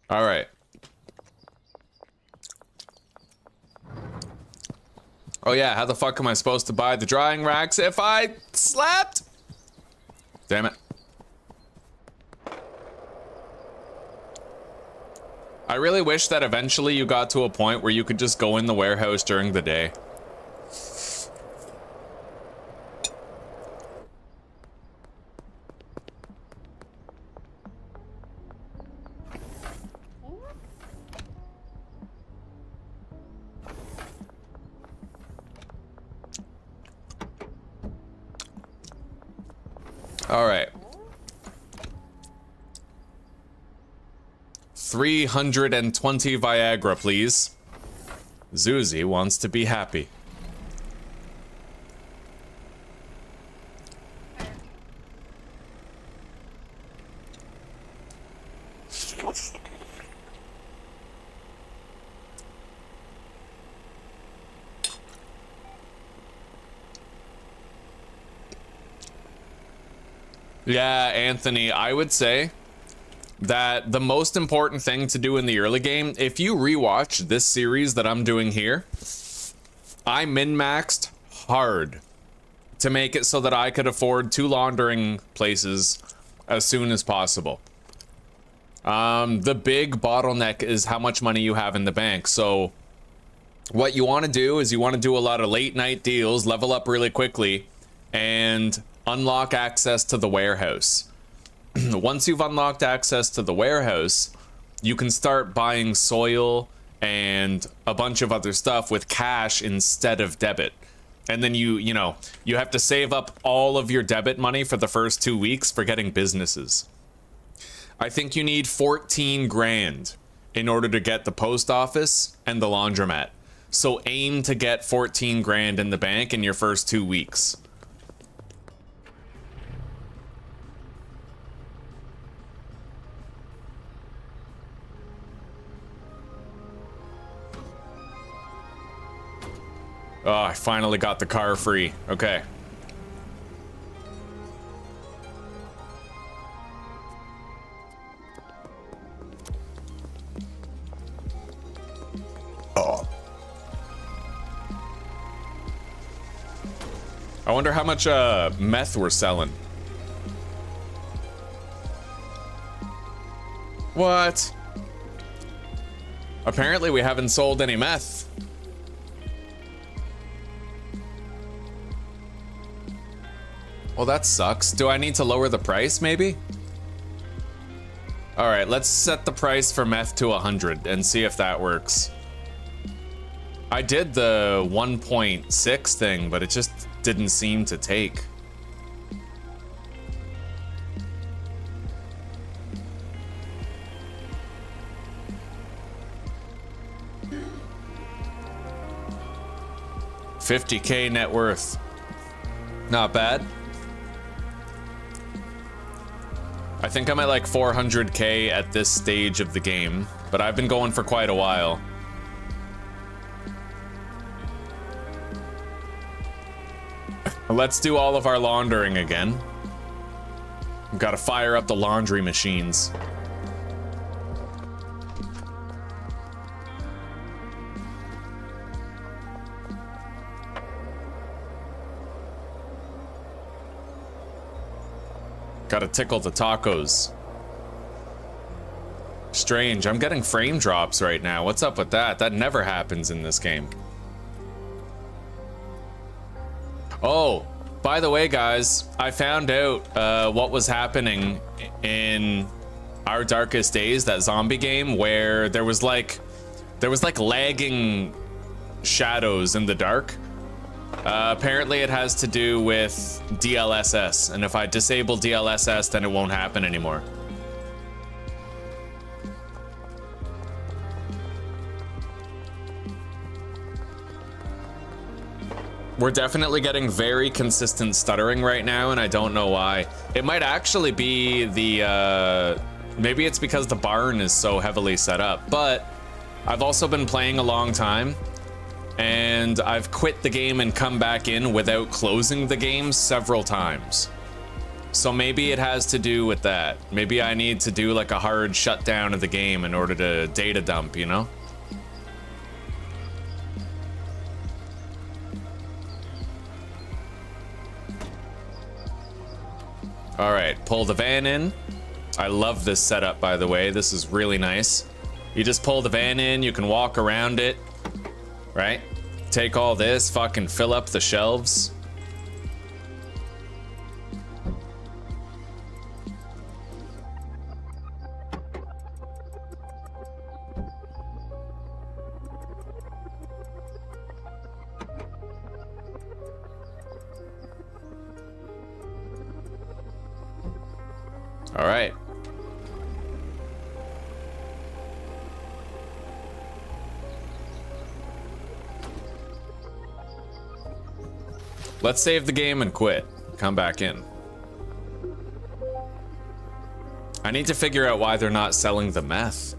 All right. Oh yeah, how the fuck am I supposed to buy the drying racks if I slept? Damn it. I really wish that eventually you got to a point where you could just go in the warehouse during the day. All right. 320 Viagra, please. Zuzi wants to be happy. Yeah, Anthony, I would say that the most important thing to do in the early game, if you rewatch this series that I'm doing here, I min-maxed hard to make it so that I could afford 2 laundering places as soon as possible. The big bottleneck is how much money you have in the bank. So what you want to do is you want to do a lot of late night deals, level up really quickly, and unlock access to the warehouse. Once you've unlocked access to the warehouse, you can start buying soil and a bunch of other stuff with cash instead of debit. And then you have to save up all of your debit money for the first 2 weeks for getting businesses. I think you need 14 grand in order to get the post office and the laundromat. So aim to get 14 grand in the bank in your first 2 weeks. Oh, I finally got the car free. Okay. I wonder how much meth we're selling. What? Apparently we haven't sold any meth. Well, that sucks. Do I need to lower the price, maybe? All right, let's set the price for meth to 100 and see if that works. I did the 1.6 thing, but it just didn't seem to take. $50K net worth. Not bad. I think I'm at like 400K at this stage of the game, but I've been going for quite a while. Let's do all of our laundering again. We've got to fire up the laundry machines. Gotta tickle the tacos. Strange, I'm getting frame drops right now. What's up with that? That never happens in this game. Oh, by the way, guys, I found out what was happening in Our Darkest Days, that zombie game, where there was like lagging shadows in the dark. Apparently it has to do with DLSS, and if I disable DLSS, then it won't happen anymore. We're definitely getting very consistent stuttering right now, and I don't know why. It might actually be the, maybe it's because the barn is so heavily set up, but I've also been playing a long time, and I've quit the game and come back in without closing the game several times. So maybe it has to do with that. Maybe I need to do like a hard shutdown of the game in order to data dump, you know? All right, pull the van in. I love this setup, by the way. This is really nice. You just pull the van in, you can walk around it, right? Take all this, fucking fill up the shelves. All right. Let's save the game and quit. Come back in. I need to figure out why they're not selling the meth.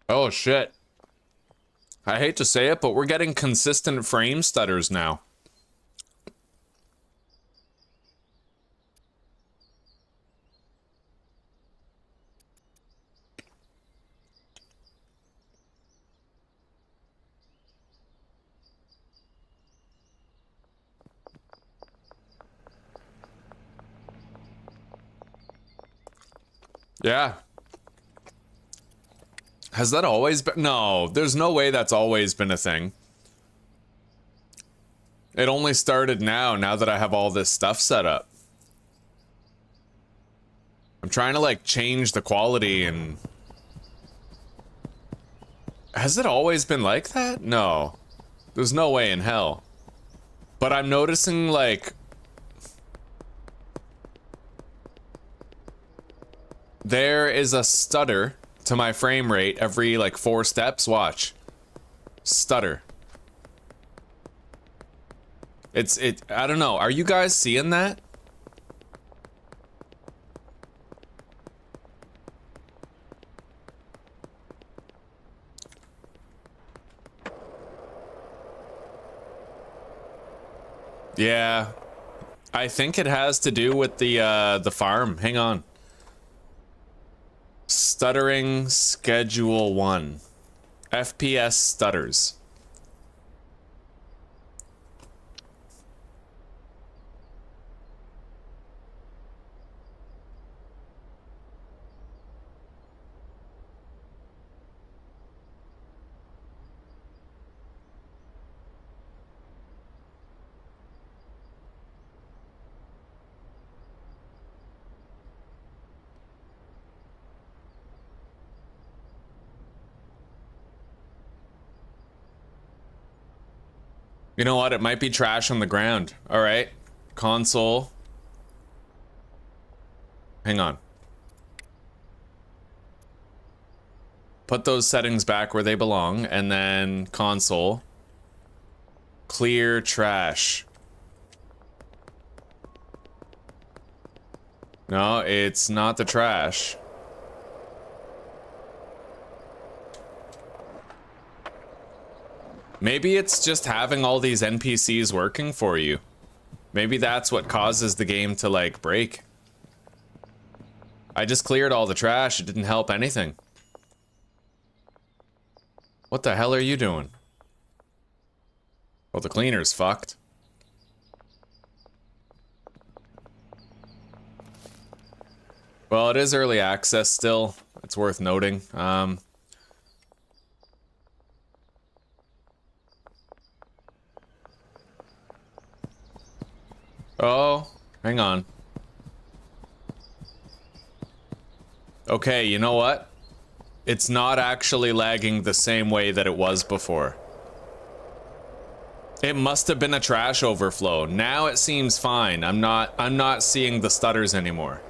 Oh shit. I hate to say it, but we're getting consistent frame stutters now. Yeah. Has that always been? No, there's no way that's always been a thing. It only started now that I have all this stuff set up. I'm trying to like change the quality and... Has it always been like that? No. There's no way in hell. But I'm noticing, like... there is a stutter to my frame rate every, like, 4 steps. Watch. Stutter. I don't know. Are you guys seeing that? Yeah, I think it has to do with the farm. Hang on. Stuttering schedule 1. FPS stutters. You know what? It might be trash on the ground. All right. Console. Hang on. Put those settings back where they belong, and then console. Clear trash. No, it's not the trash. Maybe it's just having all these NPCs working for you. Maybe that's what causes the game to, like, break. I just cleared all the trash. It didn't help anything. What the hell are you doing? Well, the cleaner's fucked. Well, it is early access still. It's worth noting. Oh, hang on. Okay, you know what? It's not actually lagging the same way that it was before. It must have been a trash overflow. Now it seems fine. I'm not seeing the stutters anymore.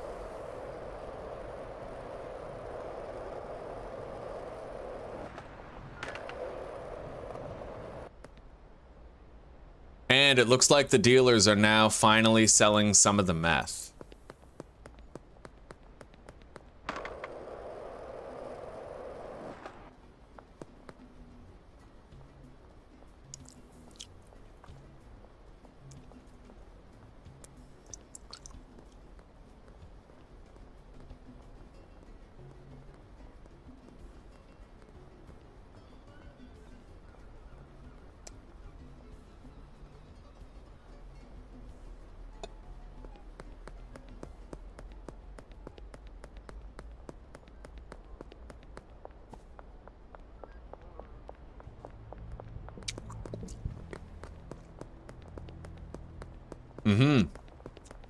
And it looks like the dealers are now finally selling some of the meth.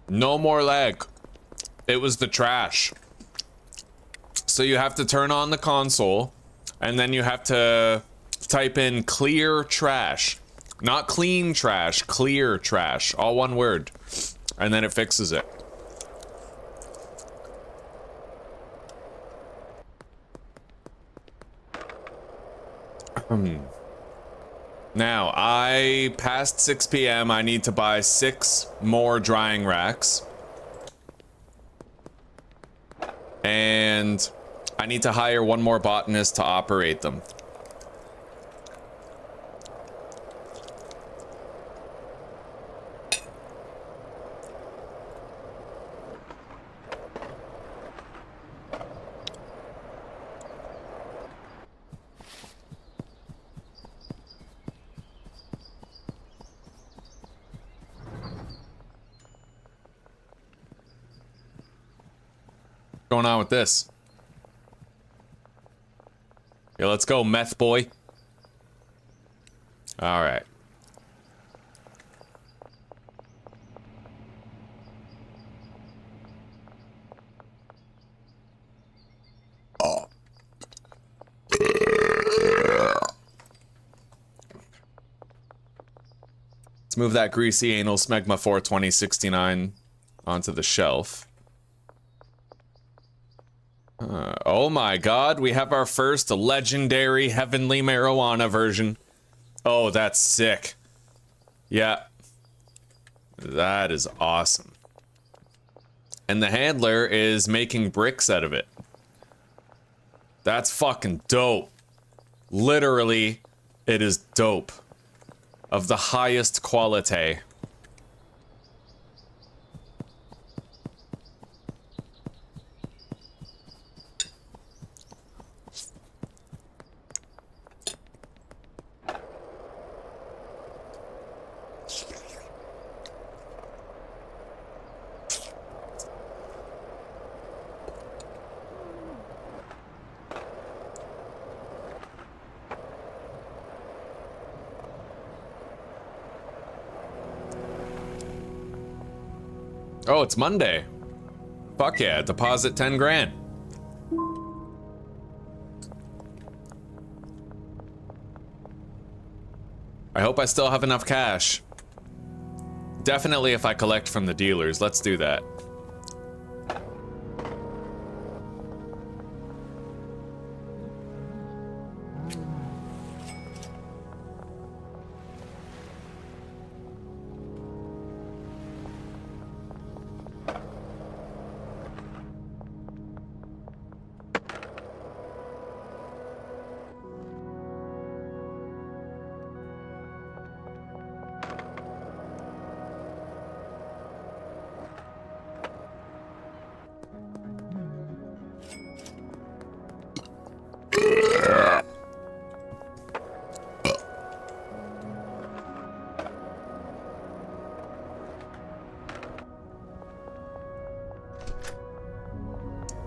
No more lag. It was the trash. So you have to turn on the console, and then you have to type in clear trash. Not clean trash, clear trash. All one word. And then it fixes it. Now, past 6 p.m., I need to buy 6 more drying racks. And I need to hire 1 more botanist to operate them. What's going on with this? Yeah, let's go, meth boy. All right. Let's move that greasy anal smegma 42069 onto the shelf. Oh my god, we have our first legendary heavenly marijuana version. Oh, that's sick. Yeah. That is awesome. And the handler is making bricks out of it. That's fucking dope. Literally, it is dope. Of the highest quality. Oh, it's Monday. Fuck yeah, deposit 10 grand. I hope I still have enough cash. Definitely if I collect from the dealers, let's do that.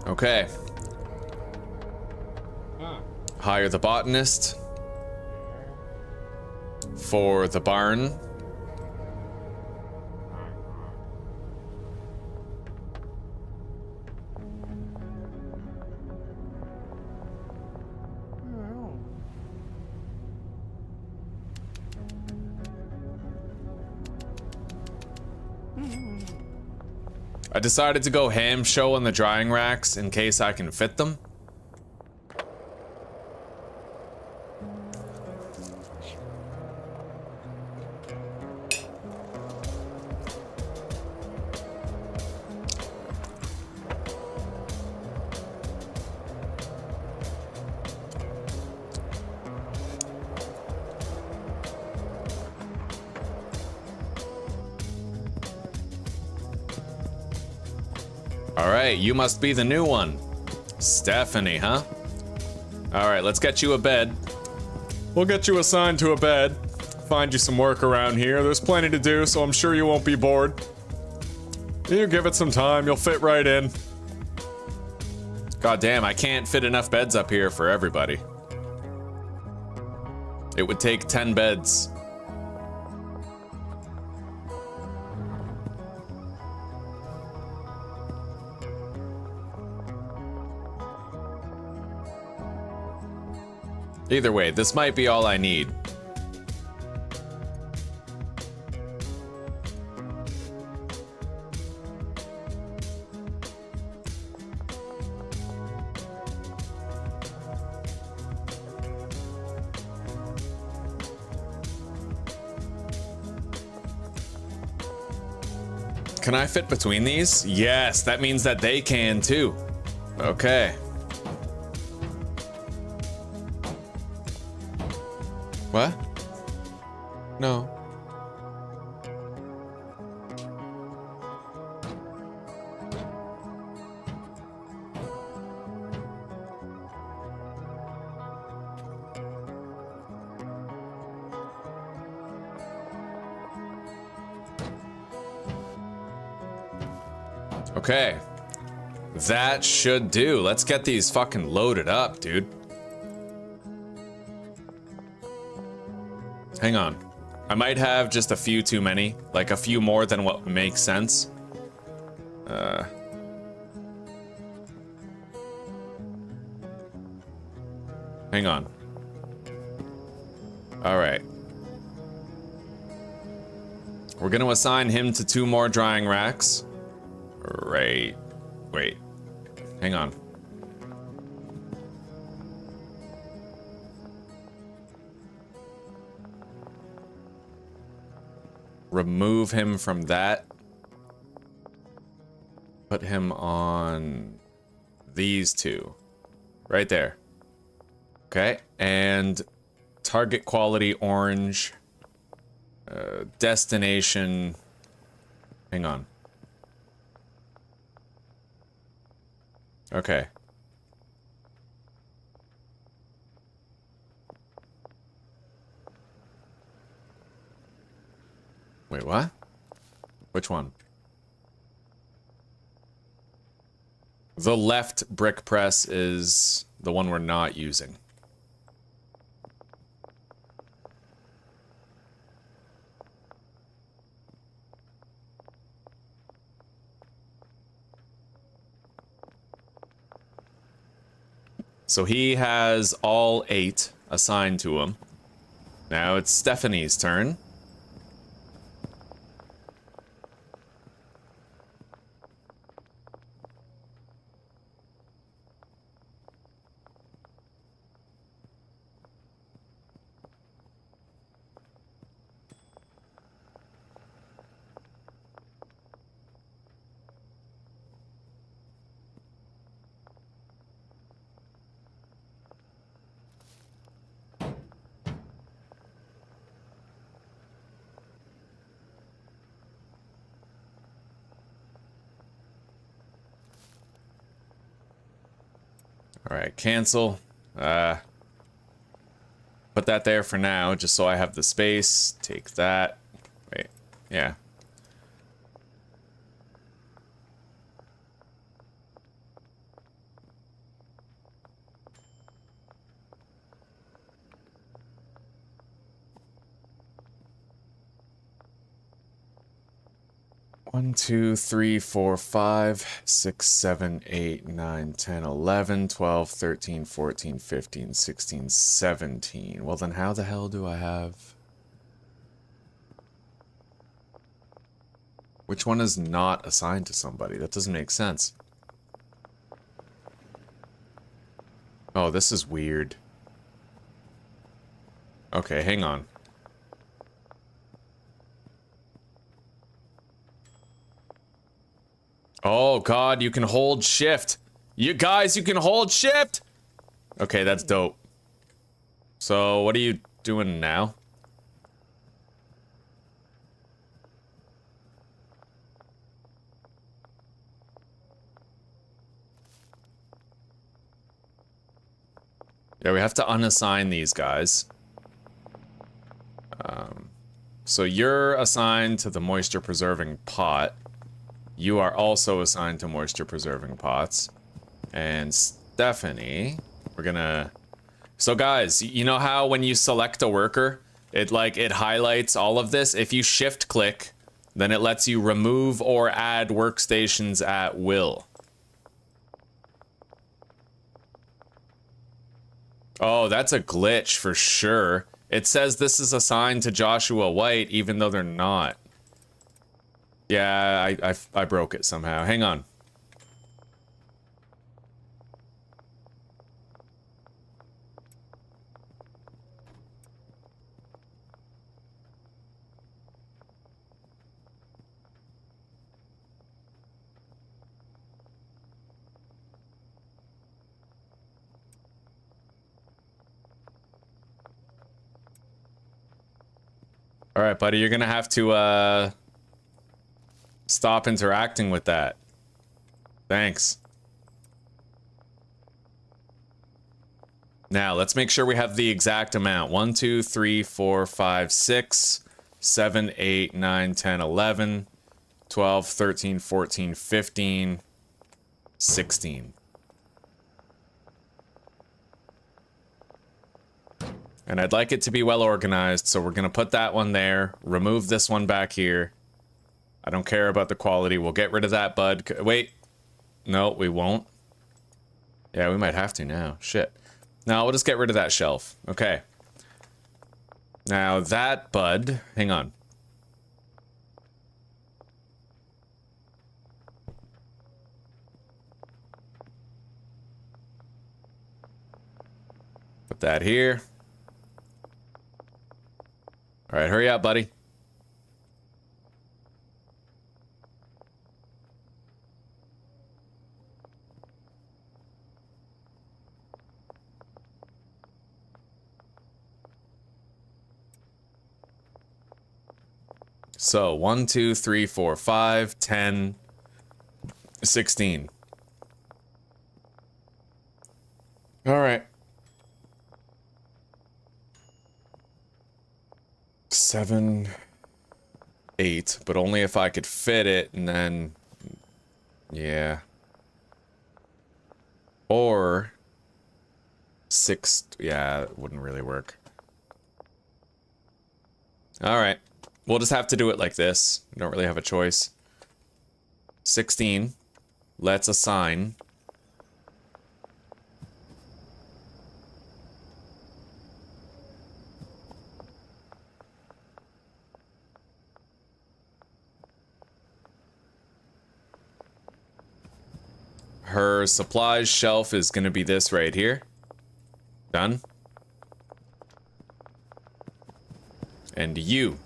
Okay. Hire the botanist for the barn. I decided to go ham show on the drying racks in case I can fit them. Alright, you must be the new one. Stephanie, huh? Alright, let's get you a bed. We'll get you assigned to a bed. Find you some work around here. There's plenty to do, so I'm sure you won't be bored. You give it some time, you'll fit right in. God damn, I can't fit enough beds up here for everybody. It would take 10 beds. Either way, this might be all I need. Can I fit between these? Yes, that means that they can too. Okay. What? No. Okay. That should do. Let's get these fucking loaded up, dude. Hang on. I might have just a few too many. Like a few more than what makes sense. Hang on. Alright. We're gonna assign him to 2 more drying racks. Right. Wait. Hang on. Remove him from that. Put him on these 2. Right there. Okay. And target quality orange. Destination. Hang on. Okay. Wait, what? Which one? The left brick press is the one we're not using. So he has all 8 assigned to him. Now it's Stephanie's turn. Alright, cancel. Put that there for now, just so I have the space. Take that. Wait, yeah. One, 2, 3, 4, 5, 6, 7, 8, 9, 10, 11, 12, 13, 14, 15, 16, 17. Well, then how the hell do I have... Which one is not assigned to somebody? That doesn't make sense. Oh, this is weird. Okay, hang on. Oh god, you can hold shift. You guys, you can hold shift! Okay, that's dope. So, what are you doing now? Yeah, we have to unassign these guys. So you're assigned to the moisture preserving pot. You are also assigned to moisture preserving pots. And Stephanie, we're gonna... So guys, you know how when you select a worker, it highlights all of this? If you shift click, then it lets you remove or add workstations at will. Oh, that's a glitch for sure. It says this is assigned to Joshua White, even though they're not. Yeah, I broke it somehow. Hang on. All right, buddy, you're gonna have to stop interacting with that. Thanks. Now, let's make sure we have the exact amount. 1, 2, 3, 4, 5, 6, 7, 8, 9, 10, 11, 12, 13, 14, 15, 16. And I'd like it to be well organized, so we're gonna put that one there, remove this one back here. I don't care about the quality, we'll get rid of that bud. Wait, no, we won't. Yeah, we might have to now, shit. No, we'll just get rid of that shelf, okay. Now that bud, hang on. Put that here. All right, hurry up, buddy. So 1, 2, 3, 4, 5, 10, 16. All right. 7, 8, but only if I could fit it, and then, yeah. Or 6, yeah, it wouldn't really work. All right. We'll just have to do it like this. We don't really have a choice. 16. Let's assign. Her supplies shelf is going to be this right here. Done. And you.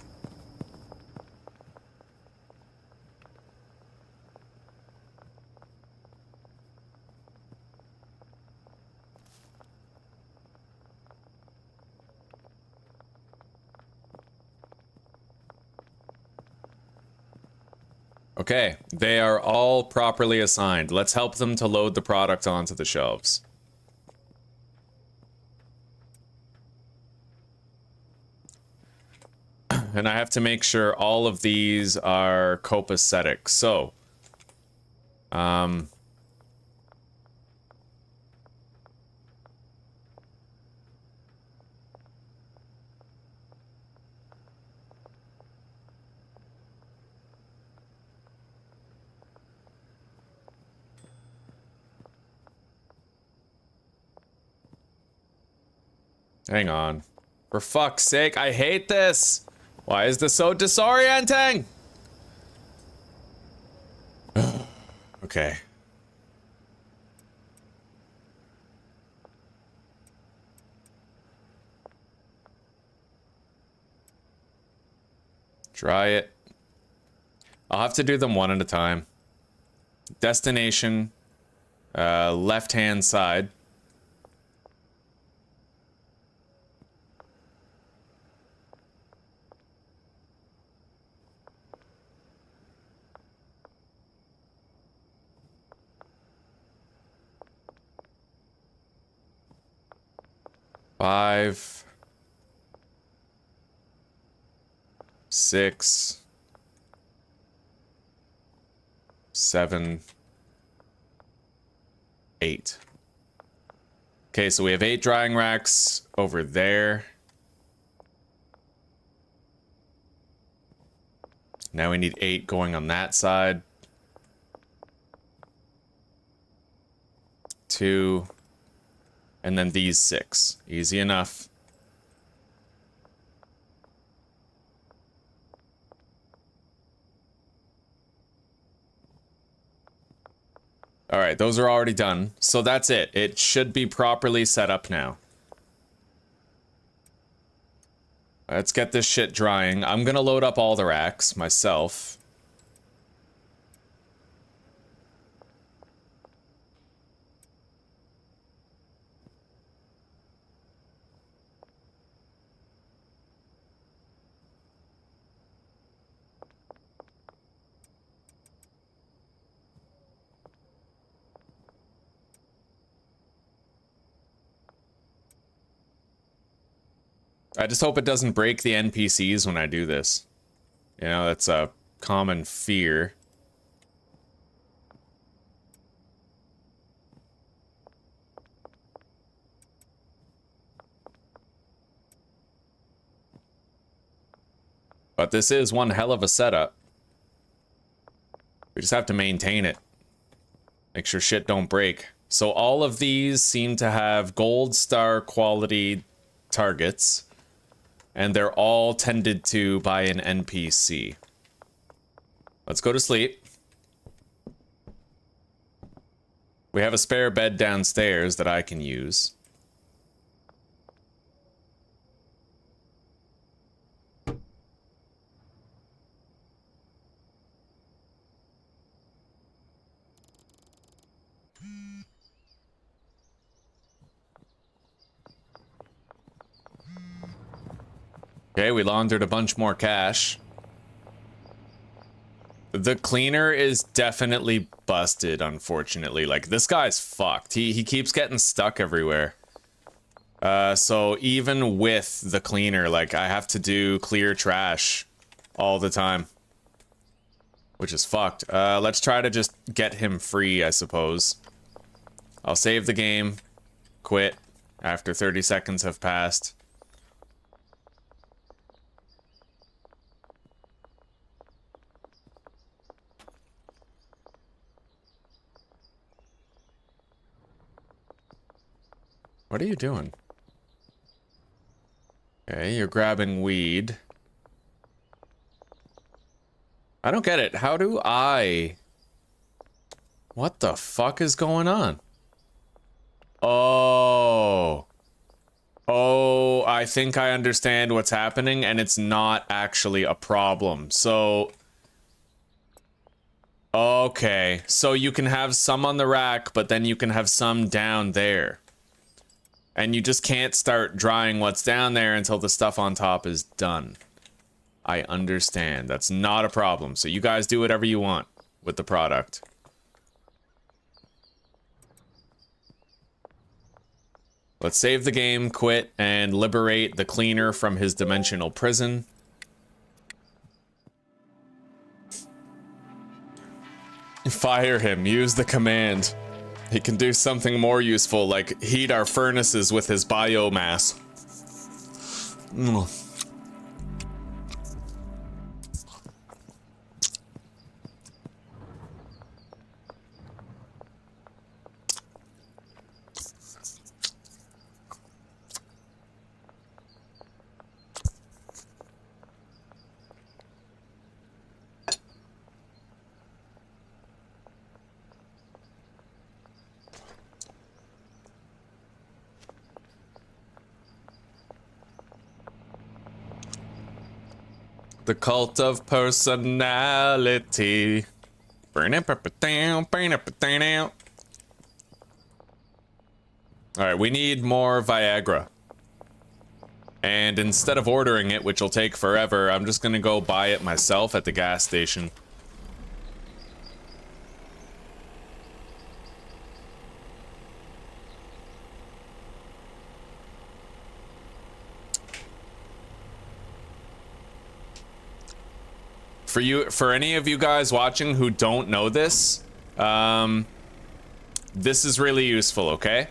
Okay, they are all properly assigned. Let's help them to load the product onto the shelves. And I have to make sure all of these are copacetic. So, 'Hang on. For fuck's sake, I hate this! Why is this so disorienting? Okay. Try it. I'll have to do them one at a time. Destination, left-hand side. Five, 6, 7, 8. Okay, so we have 8 drying racks over there. Now we need 8 going on that side. 2. And then these 6. Easy enough. All right, those are already done. So that's it. It should be properly set up now. Let's get this shit drying. I'm gonna load up all the racks myself. I just hope it doesn't break the NPCs when I do this. You know, that's a common fear. But this is one hell of a setup. We just have to maintain it. Make sure shit don't break. So all of these seem to have gold star quality targets. And they're all tended to by an NPC. Let's go to sleep. We have a spare bed downstairs that I can use. Okay, we laundered a bunch more cash. The cleaner is definitely busted, unfortunately. Like, this guy's fucked. He keeps getting stuck everywhere. So even with the cleaner, like, I have to do clear trash all the time. Which is fucked. Let's try to just get him free, I suppose. I'll save the game. Quit after 30 seconds have passed. What are you doing? Okay, you're grabbing weed. I don't get it. How do I... What the fuck is going on? Oh. Oh, I think I understand what's happening, and it's not actually a problem. So... Okay. So you can have some on the rack, but then you can have some down there. And you just can't start drying what's down there until the stuff on top is done. I understand. That's not a problem. So you guys do whatever you want with the product. Let's save the game, quit, and liberate the cleaner from his dimensional prison. Fire him. Use the command. He can do something more useful, like heat our furnaces with his biomass. The cult of personality. Alright, we need more Viagra. And instead of ordering it, which will take forever, I'm just gonna go buy it myself at the gas station. For any of you guys watching who don't know this, this is really useful, okay?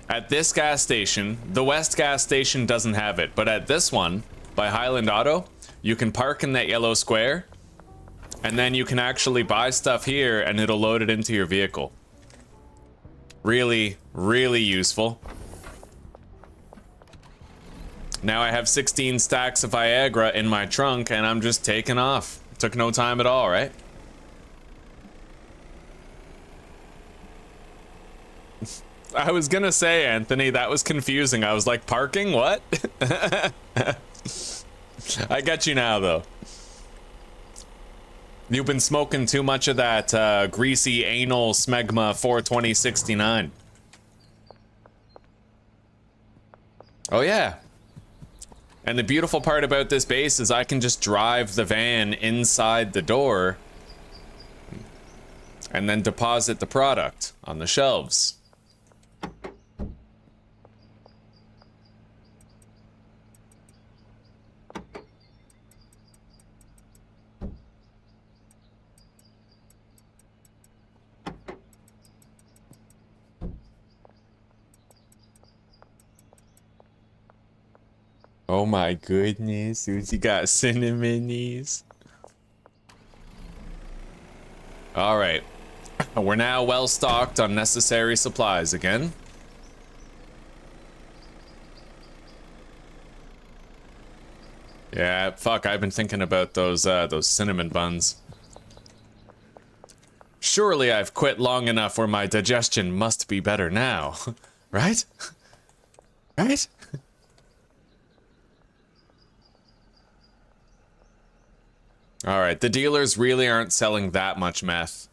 At this gas station, the West gas station doesn't have it, but at this one, by Hyland Auto, you can park in that yellow square, and then you can actually buy stuff here, and it'll load it into your vehicle. Really, really useful. Now I have 16 stacks of Viagra in my trunk, and I'm just taking off. Took no time at all, right? I was gonna say, Anthony, that was confusing. I was like, parking? What? I get you now, though. You've been smoking too much of that greasy anal smegma 42069. Oh, yeah. And the beautiful part about this base is I can just drive the van inside the door and then deposit the product on the shelves. Oh my goodness, Susie got cinnamon knees. All right, we're now well stocked on necessary supplies again. Yeah, fuck, I've been thinking about those cinnamon buns. Surely I've quit long enough where my digestion must be better now, right? Right? All right, the dealers really aren't selling that much meth.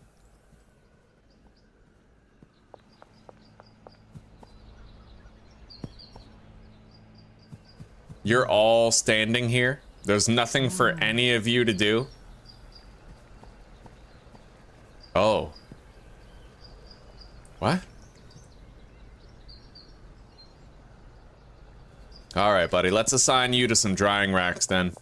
You're all standing here. There's nothing for any of you to do. Oh. What? All right, buddy. Let's assign you to some drying racks then.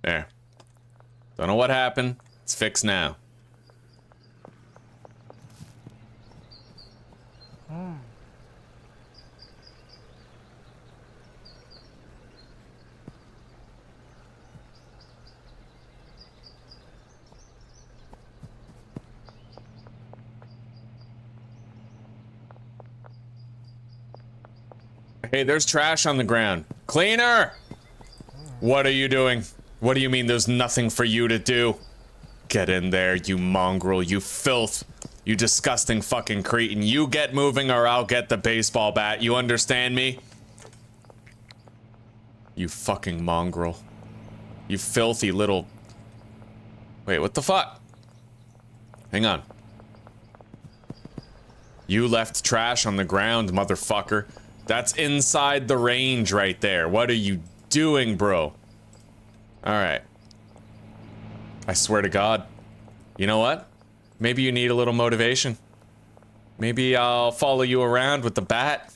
There. Don't know what happened. It's fixed now. Hey, there's trash on the ground. Cleaner! What are you doing? What do you mean there's nothing for you to do? Get in there, you mongrel, you filth. You disgusting fucking cretin. You get moving or I'll get the baseball bat. You understand me? You fucking mongrel. You filthy little... Wait, what the fuck? Hang on. You left trash on the ground, motherfucker. That's inside the range right there. What are you doing, bro? Alright. I swear to God. You know what? Maybe you need a little motivation. Maybe I'll follow you around with the bat.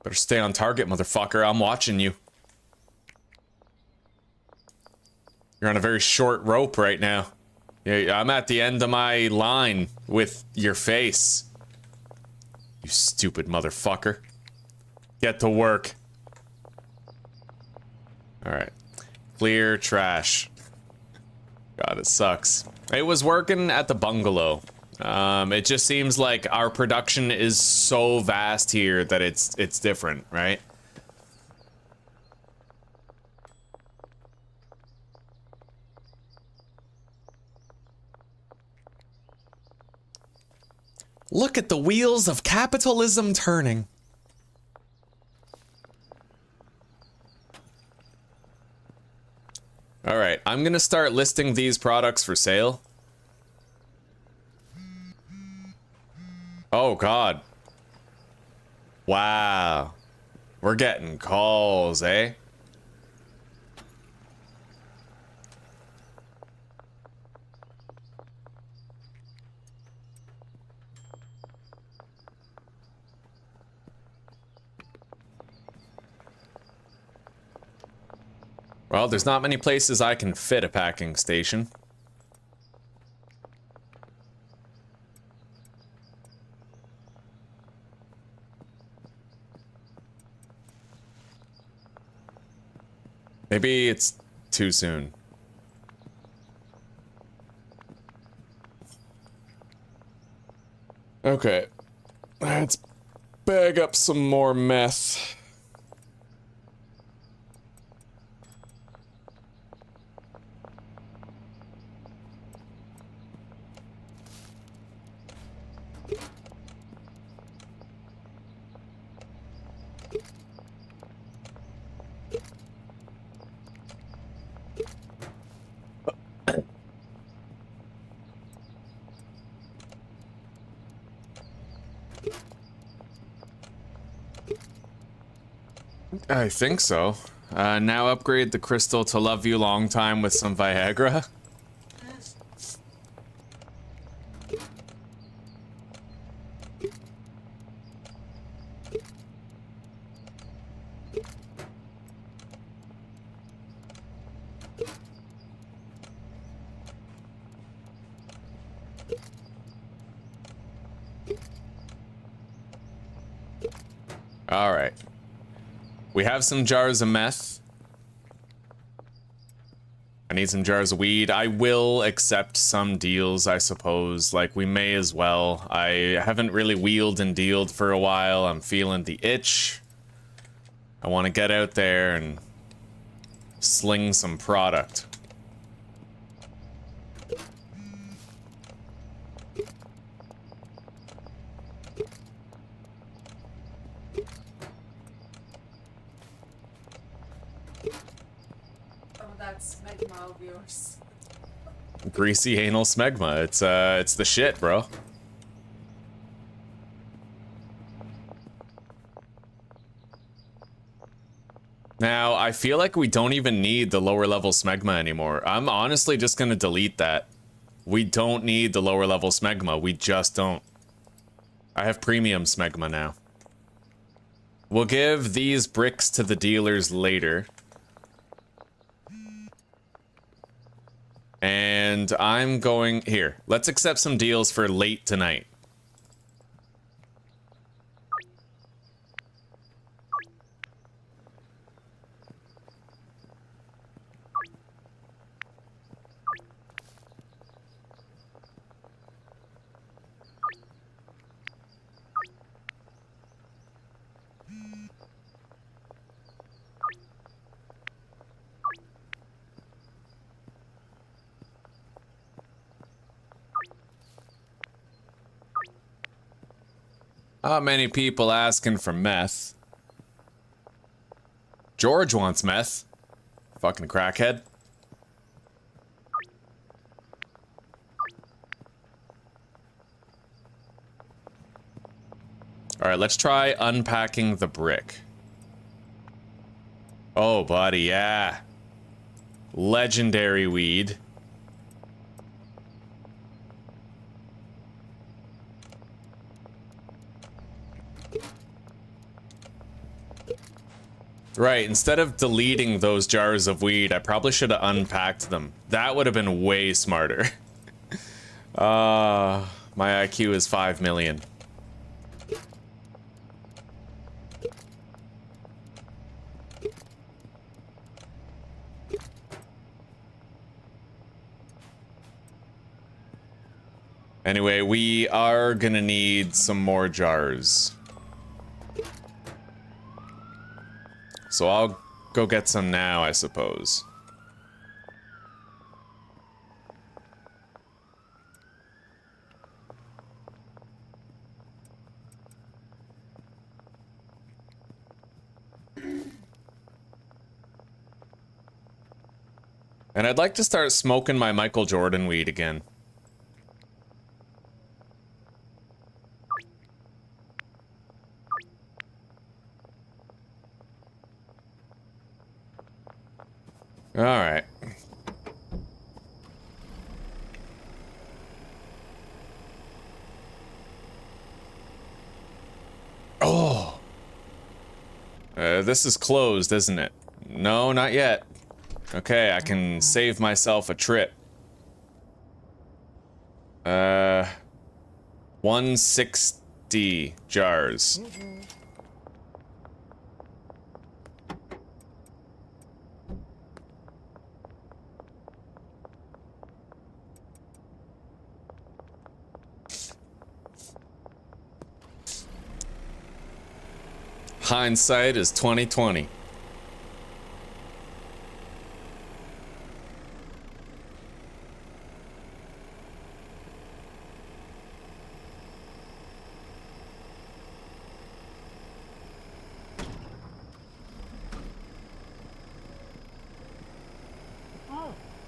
Better stay on target, motherfucker. I'm watching you. You're on a very short rope right now. Yeah, I'm at the end of my line with your face. You stupid motherfucker. Get to work. Alright. Clear trash. God, it sucks. It was working at the bungalow. It just seems like our production is so vast here that it's different, right? Look at the wheels of capitalism turning. All right, I'm gonna start listing these products for sale. Oh God. Wow. We're getting calls, eh? Well, there's not many places I can fit a packing station. Maybe it's too soon. Okay. Let's bag up some more meth. I think so. Now upgrade the crystal to love you long time with some Viagra. All right. We have some jars of meth. I need some jars of weed. I will accept some deals, I suppose. Like, we may as well. I haven't really wheeled and dealed for a while. I'm feeling the itch. I want to get out there and sling some product. smegma of yours. Greasy anal smegma. It's the shit, bro. Now, I feel like we don't even need the lower level smegma anymore. I'm honestly just gonna delete that. We don't need the lower level smegma. We just don't. I have premium smegma now. We'll give these bricks to the dealers later. And I'm going... Here, let's accept some deals for late tonight. Not many people asking for meth. George wants meth. Fucking crackhead. Alright, let's try unpacking the brick. Oh, buddy, yeah. Legendary weed. Right, instead of deleting those jars of weed, I probably should have unpacked them. That would have been way smarter. My IQ is 5 million. Anyway, we are gonna need some more jars. So I'll go get some now, I suppose. And I'd like to start smoking my Michael Jordan weed again. All right. Oh. This is closed, isn't it? No, not yet. Okay, I can save myself a trip. 160 jars. Hindsight is 20/20.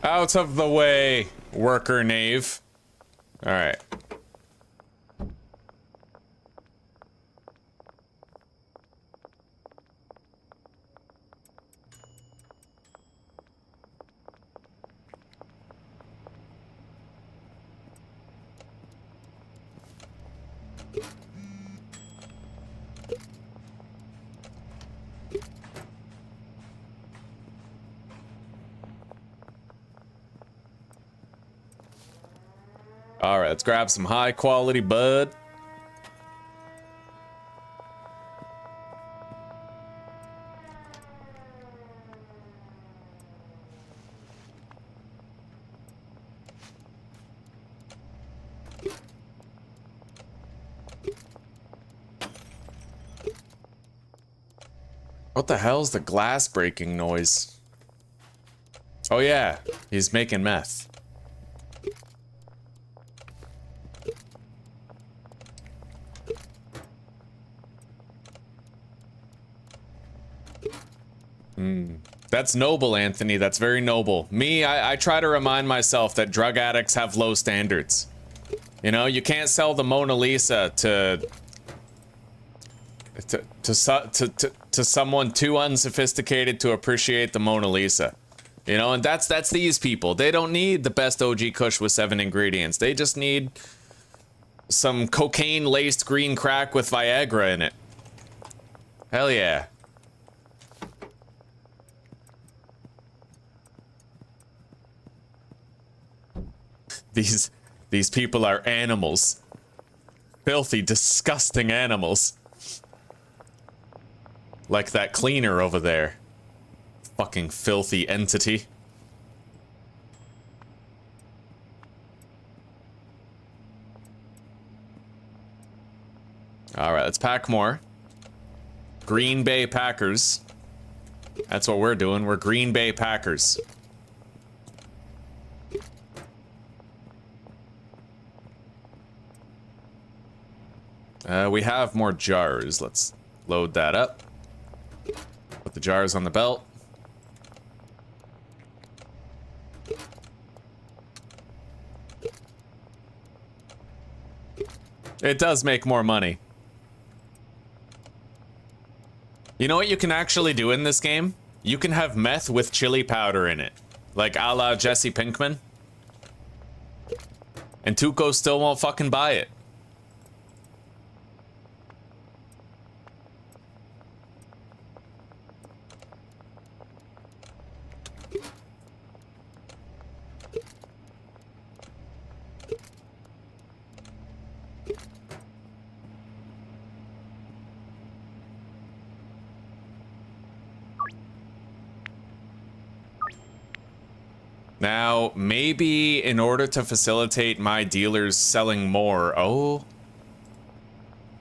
Out of the way, worker knave. All right. All right, let's grab some high quality bud. What the hell's the glass breaking noise? Oh yeah, he's making meth. That's noble, Anthony. That's very noble. Me, I try to remind myself that drug addicts have low standards. You know, you can't sell the Mona Lisa to someone too unsophisticated to appreciate the Mona Lisa. You know, and that's these people. They don't need the best OG Kush with 7 ingredients. They just need some cocaine-laced green crack with Viagra in it. Hell yeah. These people are animals. Filthy, disgusting animals. Like that cleaner over there. Fucking filthy entity. Alright, let's pack more. Green Bay Packers. That's what we're doing. We're Green Bay Packers. We have more jars. Let's load that up. Put the jars on the belt. It does make more money. You know what you can actually do in this game? You can have meth with chili powder in it. Like a la Jesse Pinkman. And Tuco still won't fucking buy it. Now, maybe in order to facilitate my dealers selling more... Oh.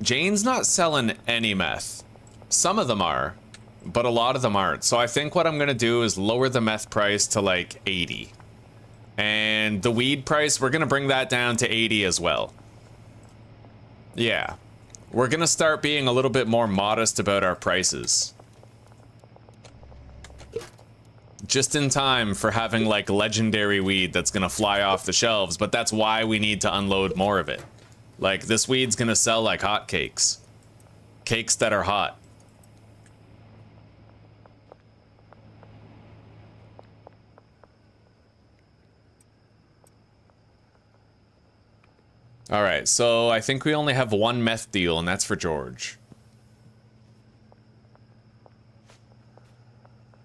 Jane's not selling any meth. Some of them are, but a lot of them aren't. So I think what I'm going to do is lower the meth price to like 80. And the weed price, we're going to bring that down to 80 as well. Yeah. We're going to start being a little bit more modest about our prices. Just in time for having like legendary weed that's gonna fly off the shelves, but that's why we need to unload more of it. Like, this weed's gonna sell like hotcakes. Cakes that are hot. Alright, so I think we only have one meth deal, and that's for George.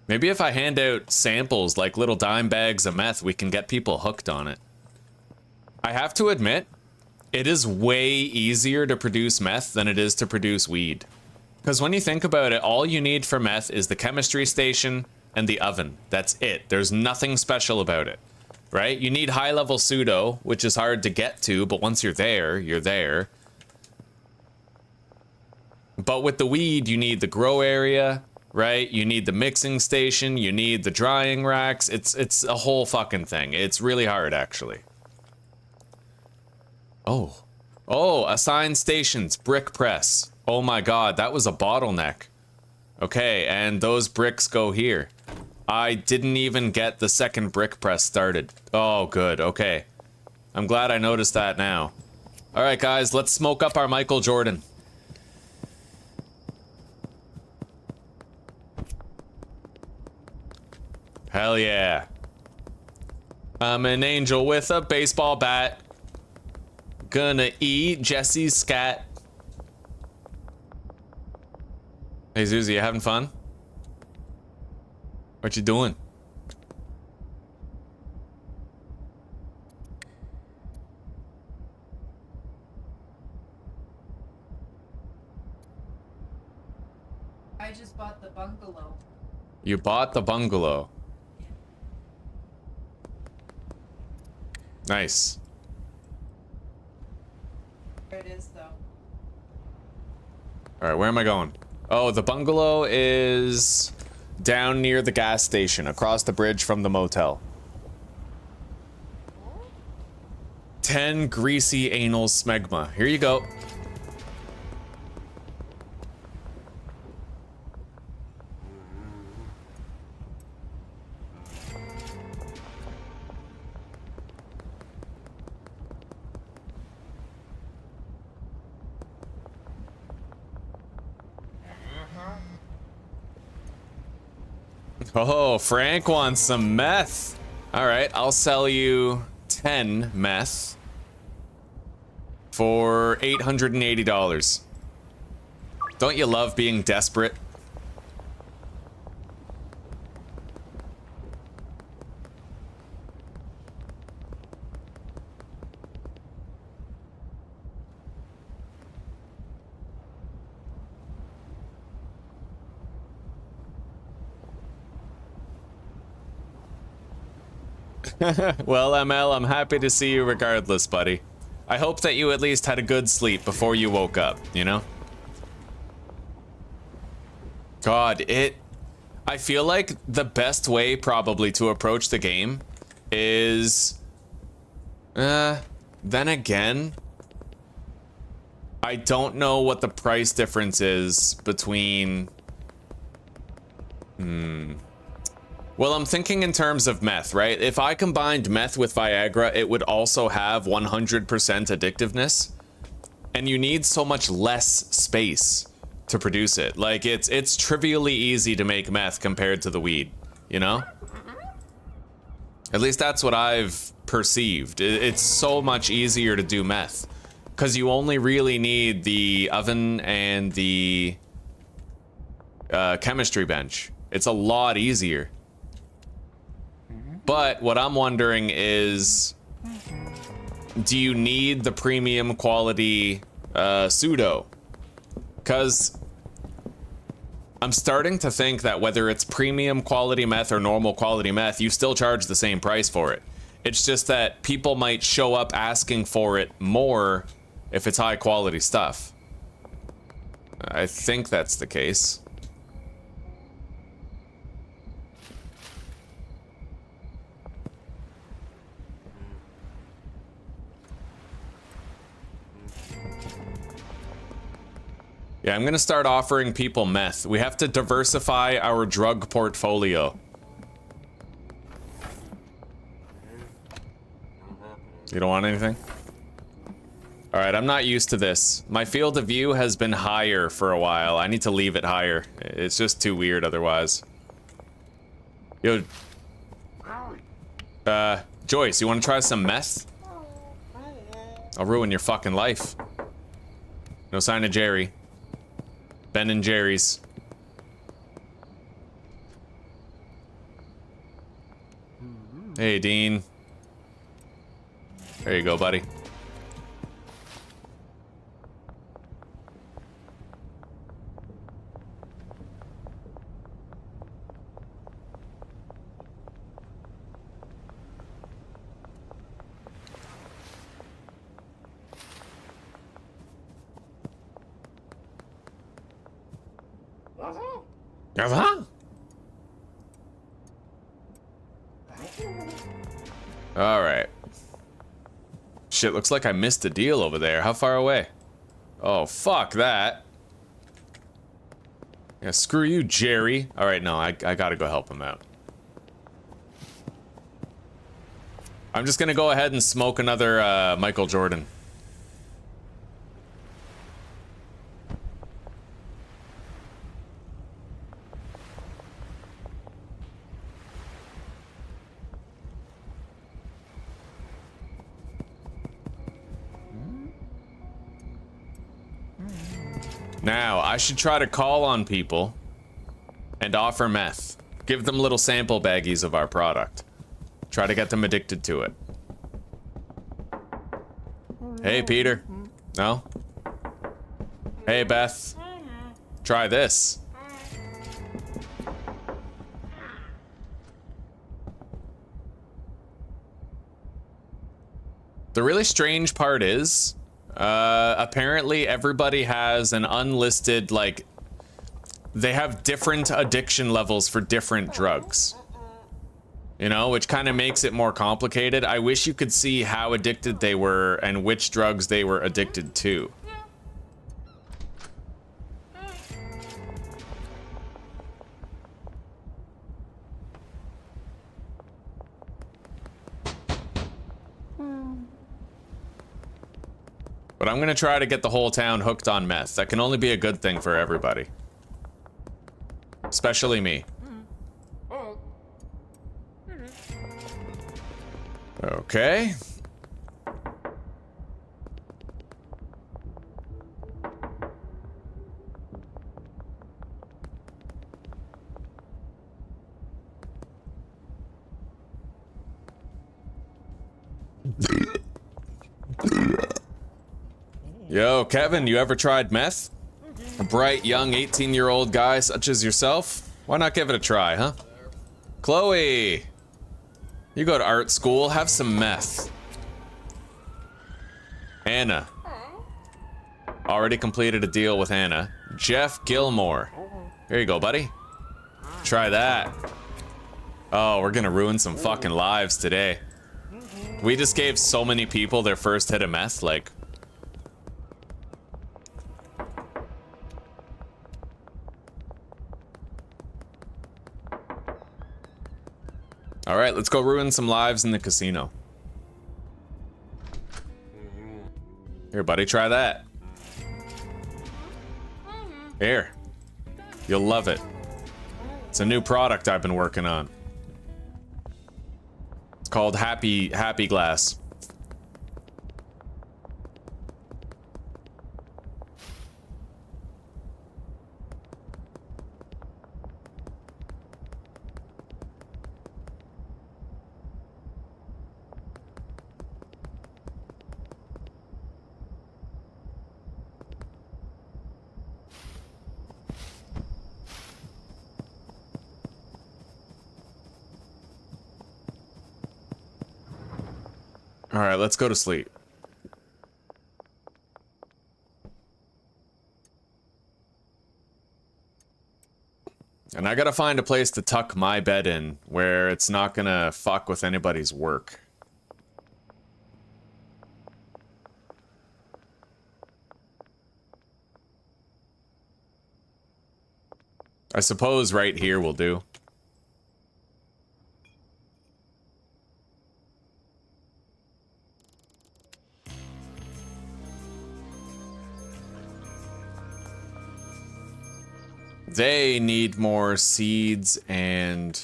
Maybe if I hand out samples, like little dime bags of meth, we can get people hooked on it. I have to admit, it is way easier to produce meth than it is to produce weed. Because when you think about it, all you need for meth is the chemistry station and the oven. That's it. There's nothing special about it, right? You need high-level pseudo, which is hard to get to, but once you're there, you're there. But with the weed, you need the grow area, right? You need the mixing station, you need the drying racks. It's a whole fucking thing. It's really hard, actually. Oh. Oh, assigned stations, brick press. Oh my god, that was a bottleneck. Okay, and those bricks go here. I didn't even get the second brick press started. Oh, good, okay. I'm glad I noticed that now. Alright guys, let's smoke up our Michael Jordan. Hell yeah. I'm an angel with a baseball bat. Gonna eat Jesse's scat. Hey Zuzi, you having fun? What you doing? I just bought the bungalow. You bought the bungalow. Nice. There it is, though. Alright, where am I going? Oh, the bungalow is down near the gas station, across the bridge from the motel. 10 greasy anal smegma. Here you go. Oh, Frank wants some meth. All right, I'll sell you 10 meth for $880. Don't you love being desperate? Well, ML, I'm happy to see you regardless, buddy. I hope that you at least had a good sleep before you woke up, you know? God, I feel like the best way probably to approach the game is... then again... I don't know what the price difference is between... Well, I'm thinking in terms of meth, right? If I combined meth with Viagra, it would also have 100% addictiveness. And you need so much less space to produce it. Like, it's trivially easy to make meth compared to the weed, you know? At least that's what I've perceived. It's so much easier to do meth. Because you only really need the oven and the chemistry bench. It's a lot easier. But what I'm wondering is, do you need the premium quality pseudo? Because I'm starting to think that whether it's premium quality meth or normal quality meth, you still charge the same price for it. It's just that people might show up asking for it more if it's high quality stuff. I think that's the case. Yeah, I'm gonna start offering people meth. We have to diversify our drug portfolio. You don't want anything? All right, I'm not used to this. My field of view has been higher for a while. I need to leave it higher. It's just too weird otherwise. Yo, Joyce, you want to try some meth? I'll ruin your fucking life. No sign of Jerry. Ben and Jerry's. Hey, Dean. There you go, buddy. All right. Shit, looks like I missed a deal over there. How far away? Oh, fuck that. Yeah, screw you, Jerry. All right, no, I gotta go help him out. I'm just gonna go ahead and smoke another Michael Jordan. Now, I should try to call on people and offer meth. Give them little sample baggies of our product. Try to get them addicted to it. Hey, Peter. No? Hey, Beth. Try this. The really strange part is, apparently everybody has an unlisted, like, they have different addiction levels for different drugs. You know, which kind of makes it more complicated. I wish you could see how addicted they were and which drugs they were addicted to. But I'm gonna try to get the whole town hooked on meth. That can only be a good thing for everybody. especially me. Okay. Yo, Kevin, you ever tried meth? A bright, young 18-year-old guy such as yourself? Why not give it a try, huh? Chloe! You go to art school, have some meth. Anna. Already completed a deal with Anna. Jeff Gilmore. Here you go, buddy. Try that. Oh, we're gonna ruin some fucking lives today. We just gave so many people their first hit of meth, like... Alright, let's go ruin some lives in the casino. Here, buddy, try that. Here. You'll love it. It's a new product I've been working on. It's called Happy Glass. All right, let's go to sleep. And I gotta find a place to tuck my bed in where it's not gonna fuck with anybody's work. I suppose right here will do. They need more seeds and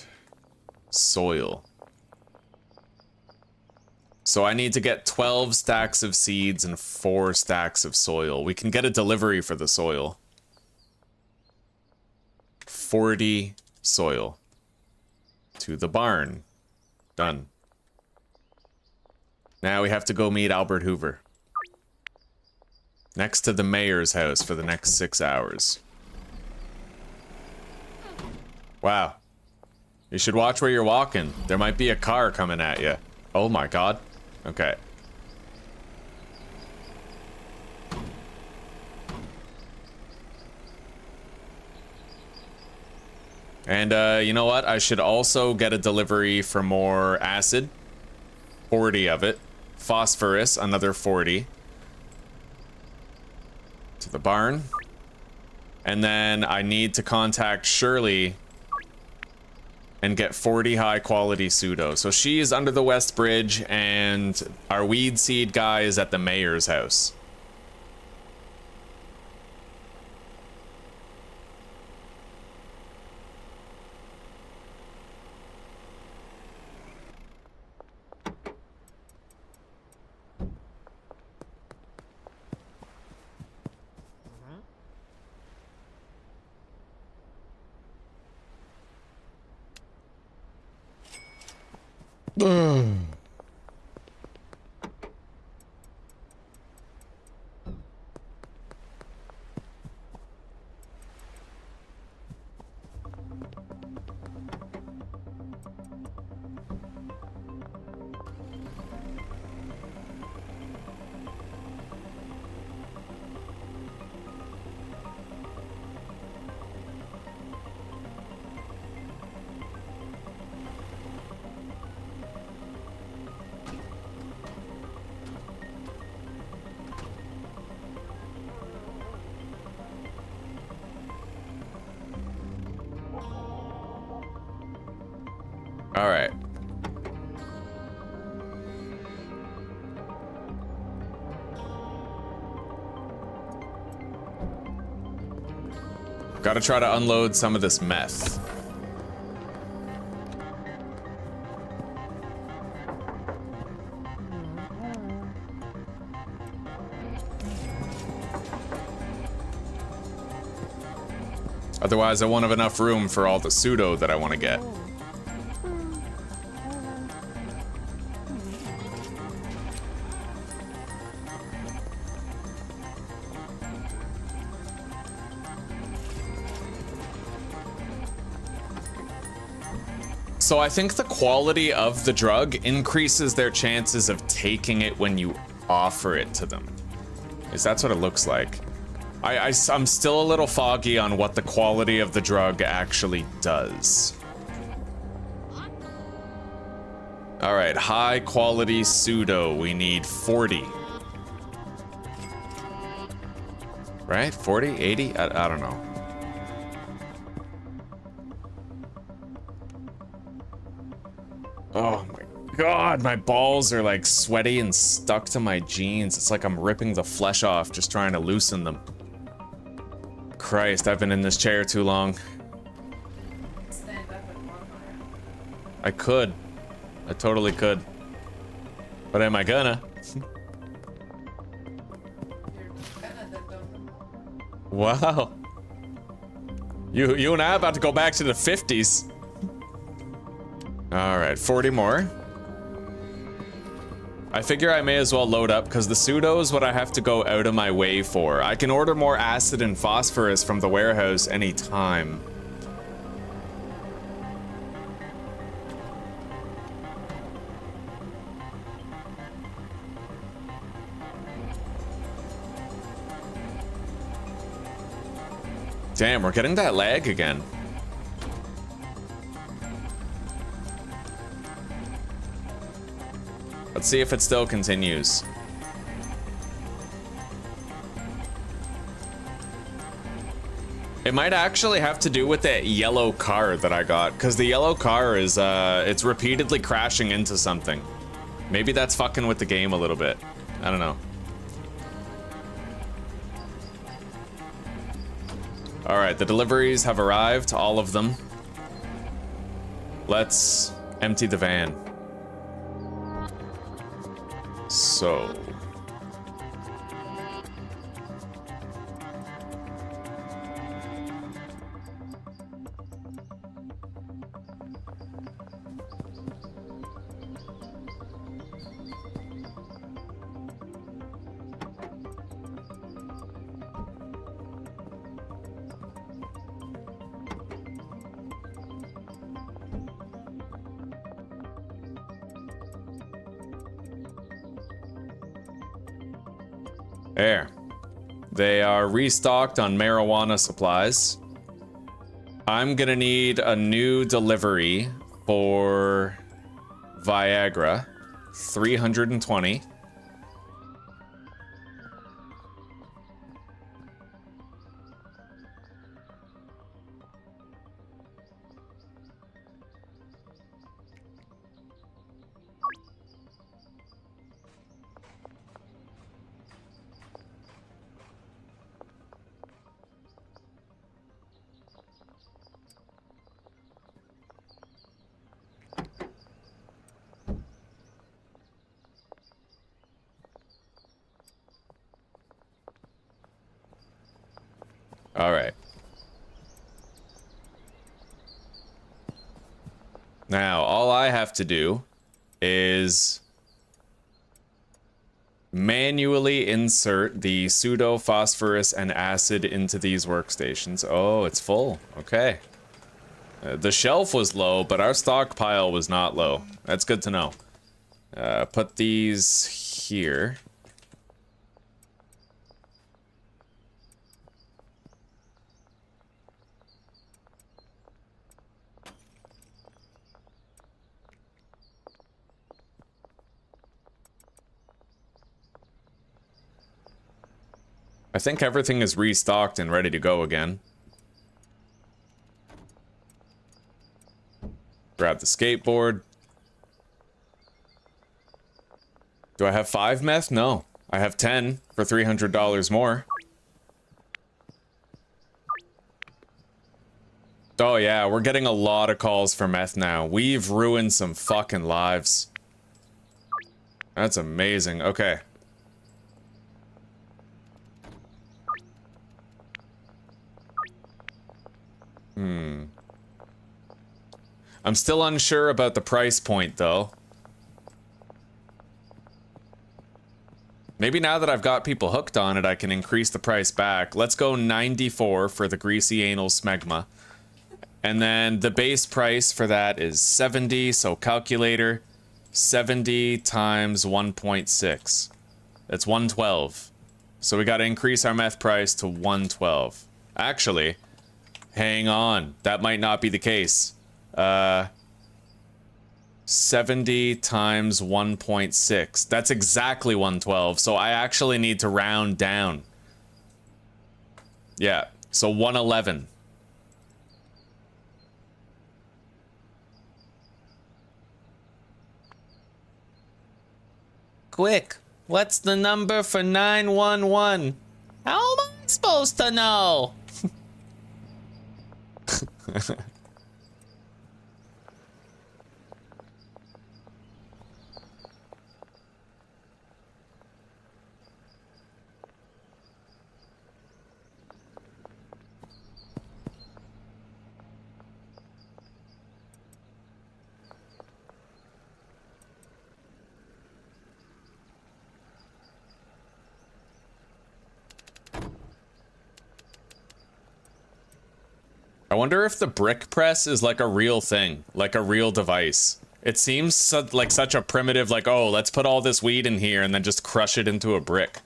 soil. So I need to get 12 stacks of seeds and 4 stacks of soil. We can get a delivery for the soil. 40 soil. To the barn. Done. Now we have to go meet Albert Hoover. Next to the mayor's house for the next 6 hours. Wow. You should watch where you're walking. There might be a car coming at you. Oh my god. Okay. And you know what? I should also get a delivery for more acid. 40 of it. Phosphorus, another 40. To the barn. And then I need to contact Shirley and get 40 high quality pseudo. So she is under the West Bridge and our weed seed guy is at the mayor's house. All right. Gotta try to unload some of this meth. Otherwise, I won't have enough room for all the pseudo that I want to get. So I think the quality of the drug increases their chances of taking it when you offer it to them. Is that's what it looks like. I'm still a little foggy on what the quality of the drug actually does. All right, high quality pseudo. We need 40. Right? 40, 80? I don't know. Oh my god, my balls are like sweaty and stuck to my jeans. It's like I'm ripping the flesh off just trying to loosen them. Christ, I've been in this chair too long. Stand up and warm I could. I totally could. But am I gonna? Wow. You and I are about to go back to the 50s. All right, 40 more. I figure I may as well load up because the pseudo is what I have to go out of my way for. I can order more acid and phosphorus from the warehouse anytime. Damn, we're getting that lag again. Let's see if it still continues. It might actually have to do with that yellow car that I got, because the yellow car is, it's repeatedly crashing into something. Maybe that's fucking with the game a little bit. I don't know. All right, the deliveries have arrived, all of them. Let's empty the van. So... There. They are restocked on marijuana supplies. I'm gonna need a new delivery for Viagra. 320. All right. Now, all I have to do is manually insert the pseudo phosphorus and acid into these workstations. Oh, it's full. Okay. The shelf was low, but our stockpile was not low. That's good to know. Put these here. I think everything is restocked and ready to go again. Grab the skateboard. Do I have 5 meth? No. I have 10 for $300 more. Oh yeah, we're getting a lot of calls for meth now. We've ruined some fucking lives. That's amazing. Okay. I'm still unsure about the price point, though. Maybe now that I've got people hooked on it, I can increase the price back. Let's go 94 for the greasy anal smegma. And then the base price for that is 70, so calculator, 70 times 1.6. That's 112. So we gotta increase our meth price to 112. Actually, hang on, that might not be the case. 70 times 1.6. That's exactly 112, so I actually need to round down. Yeah, so 111. Quick, what's the number for 911? How am I supposed to know? I wonder if the brick press is like a real thing, like a real device. It seems like such a primitive, like, oh, let's put all this weed in here and then just crush it into a brick.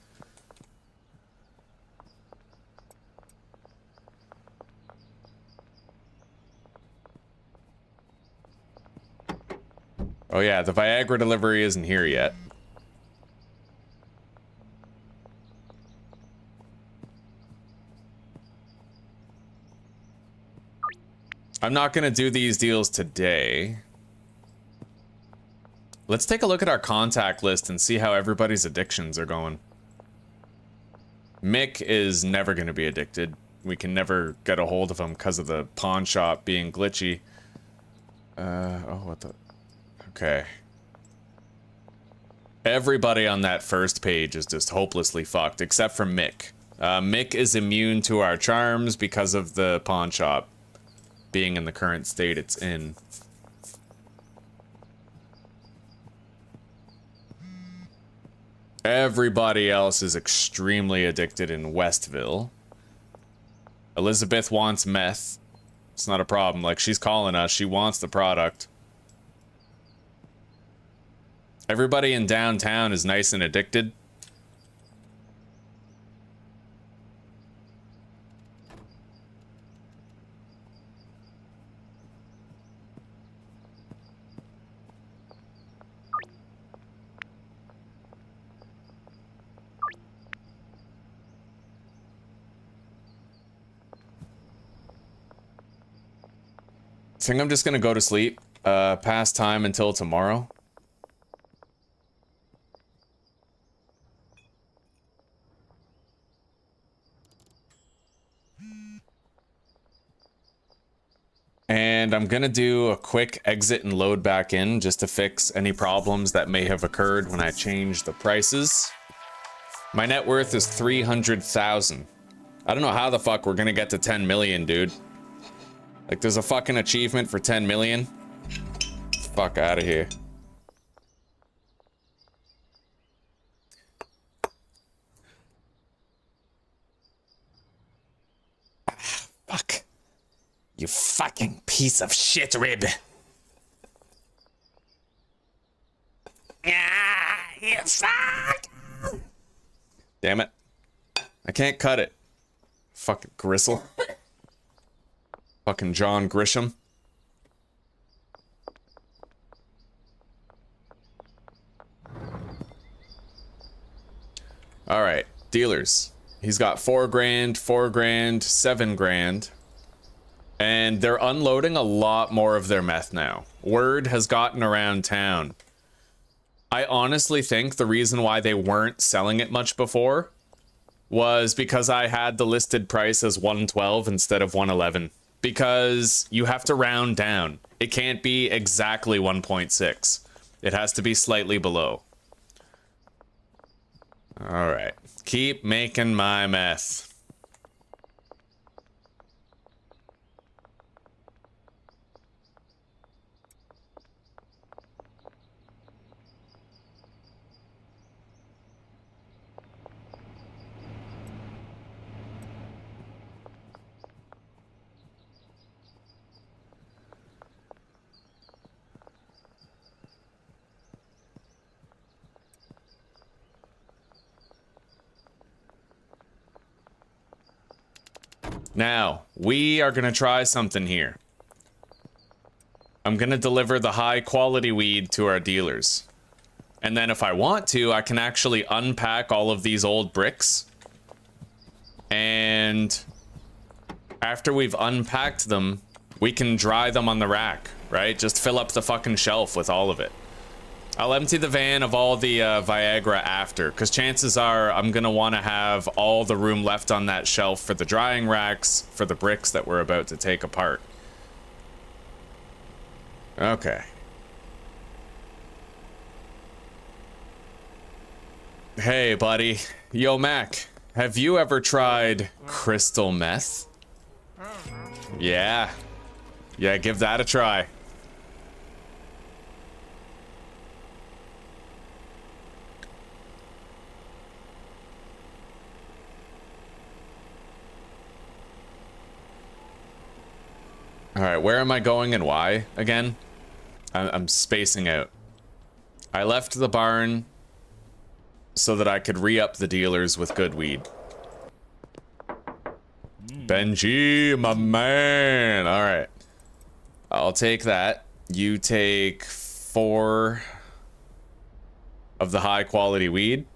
Oh yeah, the Viagra delivery isn't here yet. I'm not gonna do these deals today. Let's take a look at our contact list and see how everybody's addictions are going. Mick is never gonna be addicted. We can never get a hold of him because of the pawn shop being glitchy. Oh, what the... Okay. Everybody on that first page is just hopelessly fucked, except for Mick. Mick is immune to our charms because of the pawn shop being in the current state it's in. Everybody else is extremely addicted in Westville. Elizabeth wants meth. It's not a problem. Like, she's calling us. She wants the product. Everybody in downtown is nice and addicted. I think I'm just gonna go to sleep, pass time until tomorrow. And I'm gonna do a quick exit and load back in just to fix any problems that may have occurred when I changed the prices. My net worth is 300,000. I don't know how the fuck we're gonna get to 10 million, dude. Like, there's a fucking achievement for 10 million. Fuck out of here. Fuck. You fucking piece of shit, Rib. Ah, you fuck. Damn it. I can't cut it. Fucking gristle. Fucking John Grisham. Alright, dealers. He's got 4 grand, 4 grand, 7 grand. And they're unloading a lot more of their meth now. Word has gotten around town. I honestly think the reason why they weren't selling it much before was because I had the listed price as 112 instead of 111. because you have to round down. It can't be exactly 1.6. It has to be slightly below. All right. Keep making my meth. Now, we are going to try something here. I'm going to deliver the high quality weed to our dealers. And then if I want to, I can actually unpack all of these old bricks. And after we've unpacked them, we can dry them on the rack, right? Just fill up the fucking shelf with all of it. I'll empty the van of all the Viagra after, because chances are I'm going to want to have all the room left on that shelf for the drying racks for the bricks that we're about to take apart. Okay. Hey, buddy. Yo, Mac, have you ever tried crystal meth? Yeah. Yeah, give that a try. All right, where am I going and why again? I'm spacing out. I left the barn so that I could re-up the dealers with good weed. Benji, my man. All right. I'll take that. You take 4 of the high quality weed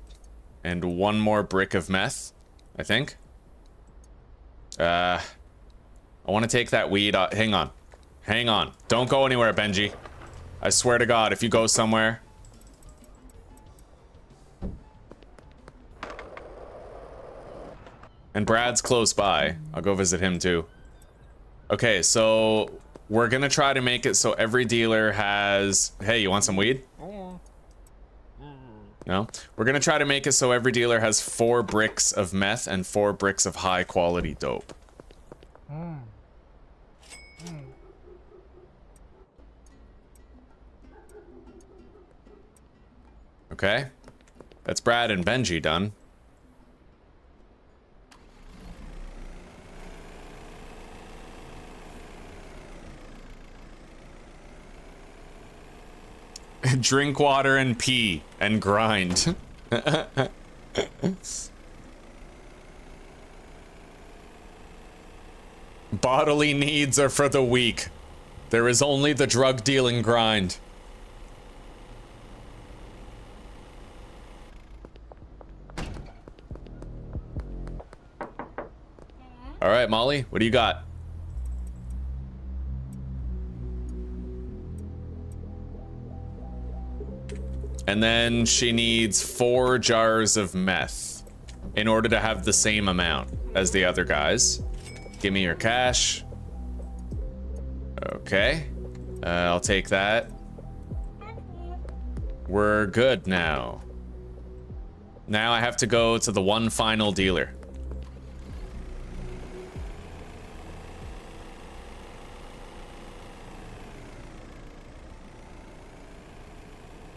and 1 more brick of meth, I think. I want to take that weed. Hang on. Hang on. Don't go anywhere, Benji. I swear to God, if you go somewhere. And Brad's close by. I'll go visit him too. Okay, so we're going to try to make it so every dealer has... Hey, you want some weed? No? We're going to try to make it so every dealer has 4 bricks of meth and 4 bricks of high quality dope. Okay. That's Brad and Benji done. Drink water and pee and grind. Bodily needs are for the weak. There is only the drug dealing grind. All right, Molly, what do you got? And then she needs 4 jars of meth in order to have the same amount as the other guys. Give me your cash. Okay. I'll take that. We're good now. Now I have to go to the one final dealer.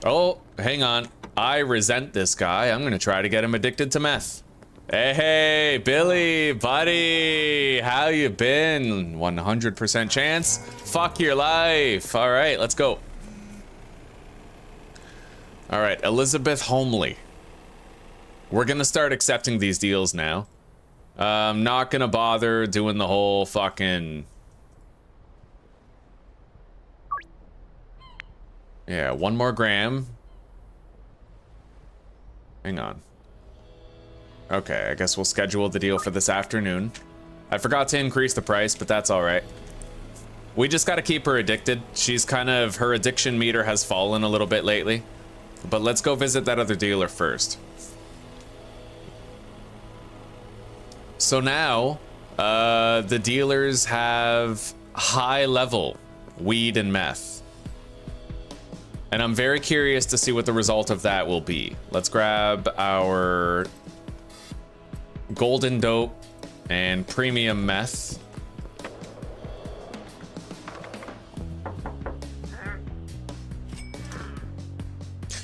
Oh, hang on. I resent this guy. I'm gonna try to get him addicted to meth. Hey, Billy, buddy. How you been? 100% chance? Fuck your life. All right, let's go. All right, Elizabeth Homely. We're gonna start accepting these deals now. I'm not gonna bother doing the whole fucking... Yeah, 1 more gram. Hang on. Okay, I guess we'll schedule the deal for this afternoon. I forgot to increase the price, but that's all right. We just got to keep her addicted. She's kind of, her addiction meter has fallen a little bit lately. But let's go visit that other dealer first. So now, The dealers have high level weed and meth. And I'm very curious to see what the result of that will be. Let's grab our golden dope and premium meth.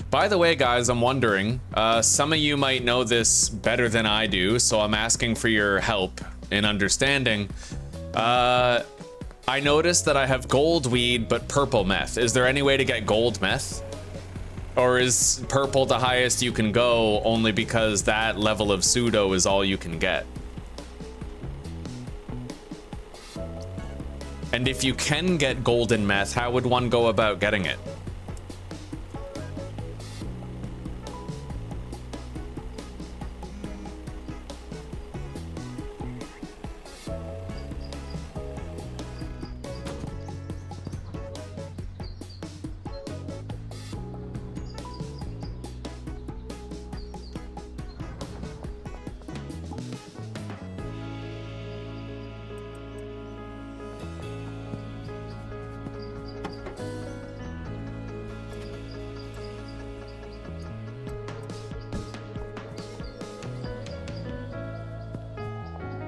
By the way, guys, I'm wondering, some of you might know this better than I do, so I'm asking for your help in understanding. I noticed that I have gold weed, but purple meth. Is there any way to get gold meth? Or is purple the highest you can go only because that level of pseudo is all you can get? And if you can get golden meth, how would one go about getting it?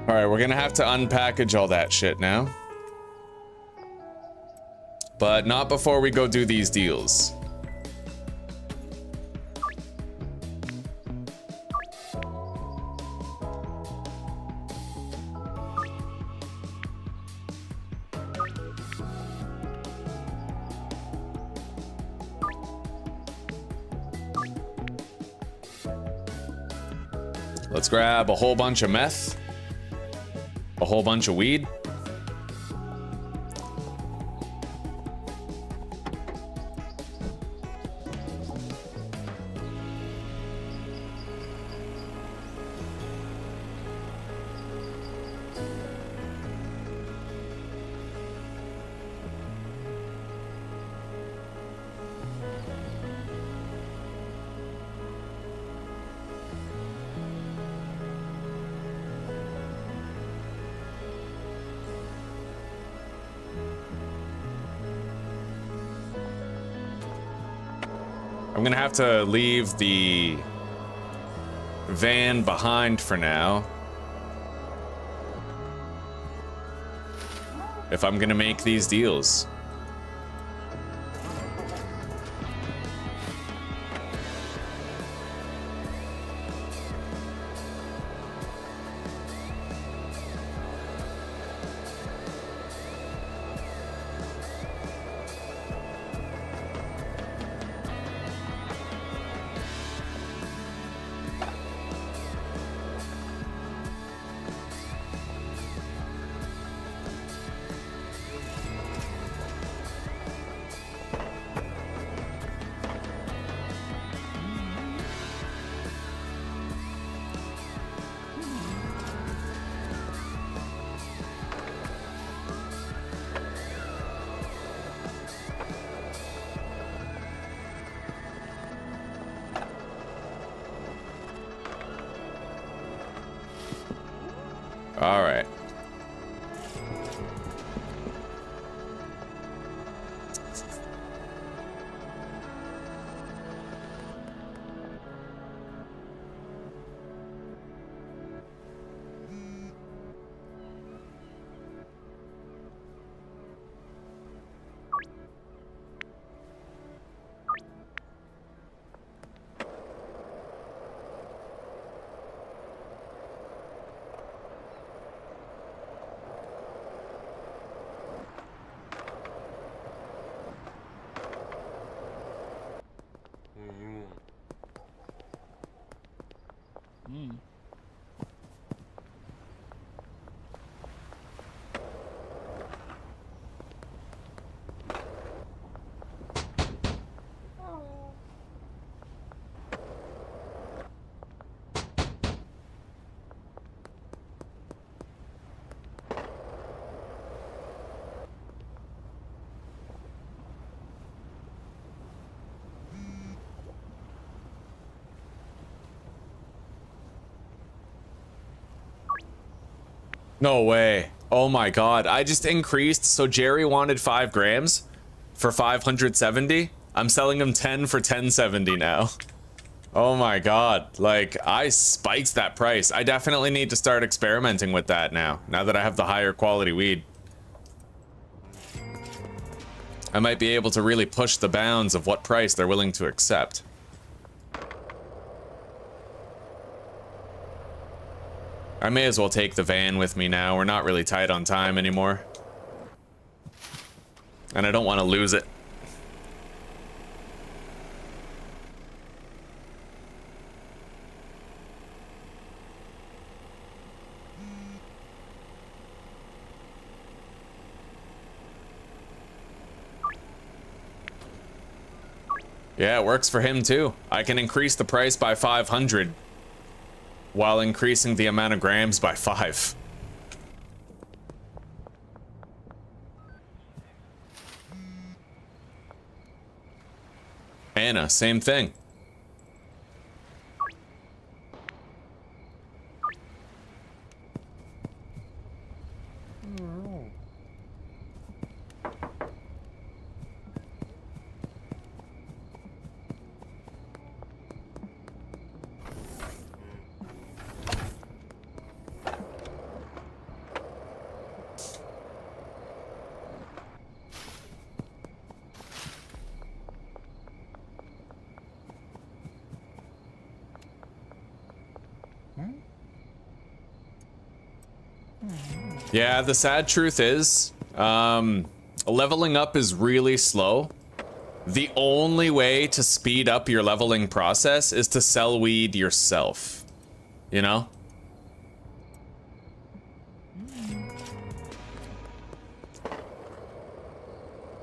All right, we're gonna have to unpackage all that shit now. But not before we go do these deals. Let's grab a whole bunch of meth. A whole bunch of weed. I'm gonna have to leave the van behind for now. If I'm gonna make these deals. All right. No way. Oh my god. I just increased. So Jerry wanted 5 grams for 570. I'm selling him 10 for 1070 now. Oh my god. Like, I spiked that price. I definitely need to start experimenting with that now that I have the higher quality weed. I might be able to really push the bounds of what price they're willing to accept. I may as well take the van with me now. We're not really tight on time anymore. And I don't want to lose it. Yeah, it works for him too. I can increase the price by 500 while increasing the amount of grams by 5. Anna, same thing. Yeah, the sad truth is, leveling up is really slow. The only way to speed up your leveling process is to sell weed yourself. You know?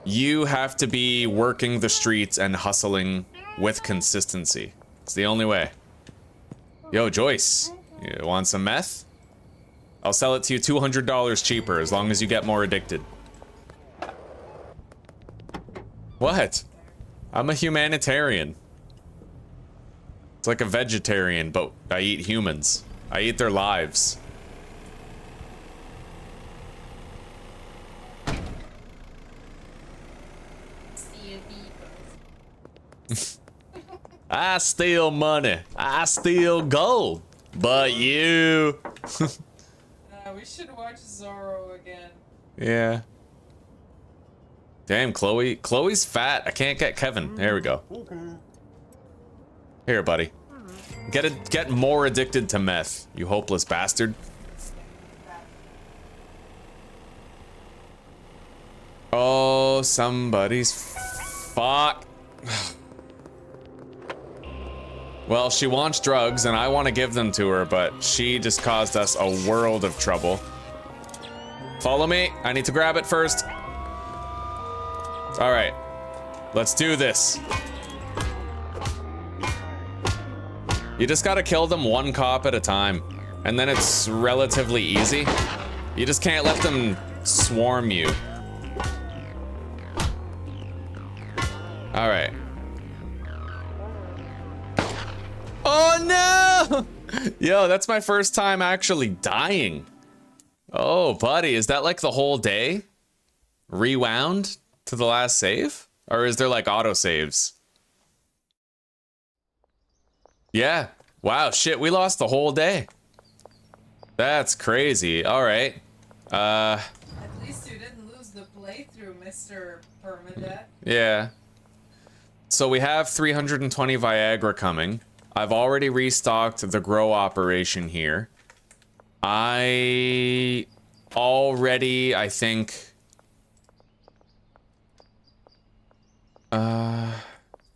You have to be working the streets and hustling with consistency. It's the only way. Yo, Joyce, you want some meth? I'll sell it to you $200 cheaper as long as you get more addicted. What? I'm a humanitarian. It's like a vegetarian, but I eat humans. I eat their lives. I steal money. I steal gold. But you... We should watch Zorro again. Yeah. Damn, Chloe. Chloe's fat. I can't get Kevin. There we go. Here, buddy. Get more addicted to meth, you hopeless bastard. Oh, somebody's fuck. Well, she wants drugs, and I want to give them to her, but she just caused us a world of trouble. Follow me. I need to grab it first. All right. Let's do this. You just gotta kill them one cop at a time, and then it's relatively easy. You just can't let them swarm you. All right. Oh no! Yo, that's my first time actually dying. Oh, buddy, is that like the whole day? Rewound to the last save? Or is there like auto saves? Yeah. Wow, shit, we lost the whole day. That's crazy. All right. At least you didn't lose the playthrough, Mr. Permadeath. Yeah. So we have 320 Viagra coming. I've already restocked the grow operation here. I think...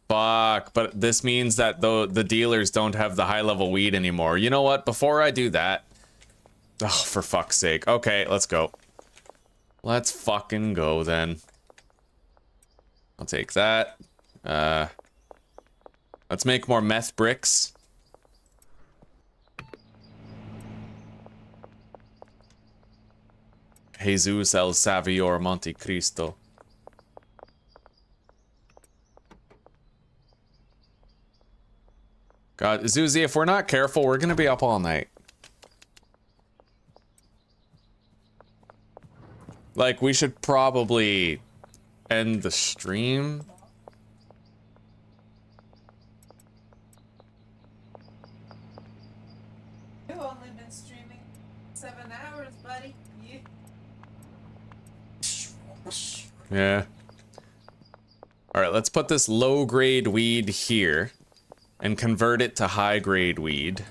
Fuck, but this means that the dealers don't have the high-level weed anymore. You know what? Before I do that... Oh, for fuck's sake. Okay, let's go. Let's fucking go, then. I'll take that. Let's make more meth bricks. Jesus El Savior Monte Cristo. God, Zuzi, if we're not careful, we're gonna be up all night. Like, we should probably end the stream. You've only been streaming 7 hours, buddy. Yeah. All right, let's put this low-grade weed here and convert it to high-grade weed.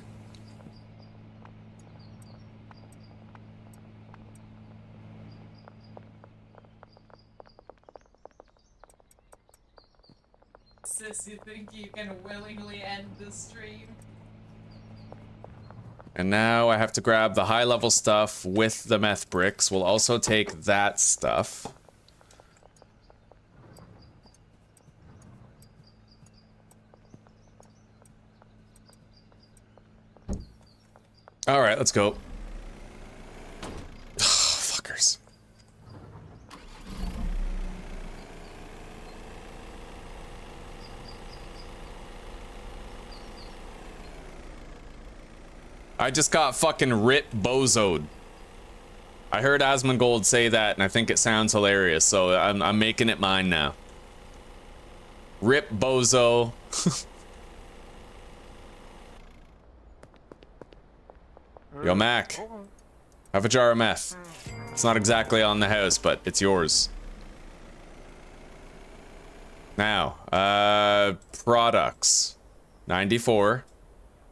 Sis, you think you can willingly end the stream? And now I have to grab the high-level stuff with the meth bricks. We'll also take that stuff. All right, let's go. Fuckers. I just got fucking rip bozoed. I heard Asmongold say that, and I think it sounds hilarious, so I'm making it mine now. Rip bozo. Yo, Mac. Have a jar of meth. It's not exactly on the house, but it's yours. Now, products. 94,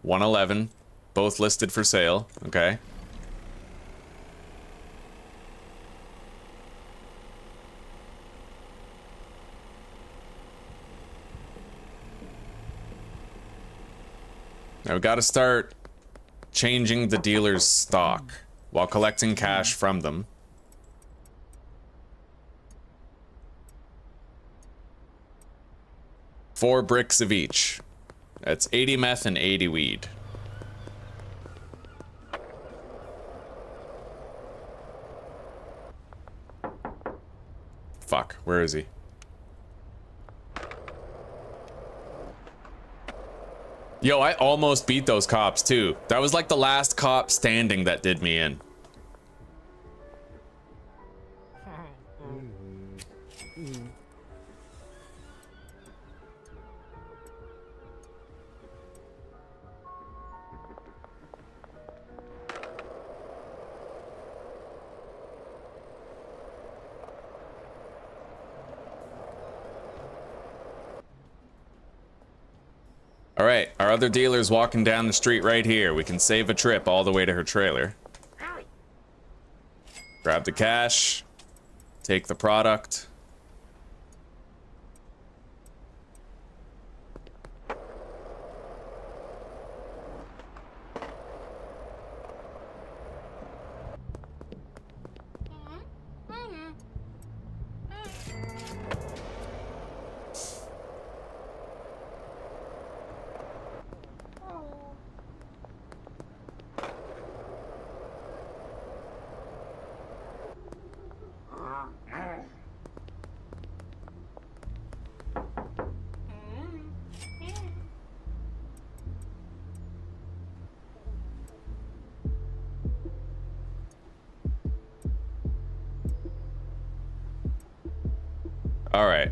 111, both listed for sale. Okay. Now we gotta start changing the dealer's stock while collecting cash from them. Four bricks of each. That's 80 meth and 80 weed. Fuck, where is he? Yo, I almost beat those cops too. That was like the last cop standing that did me in. All right, our other dealer's walking down the street right here. We can save a trip all the way to her trailer. Grab the cash. Take the product. All right.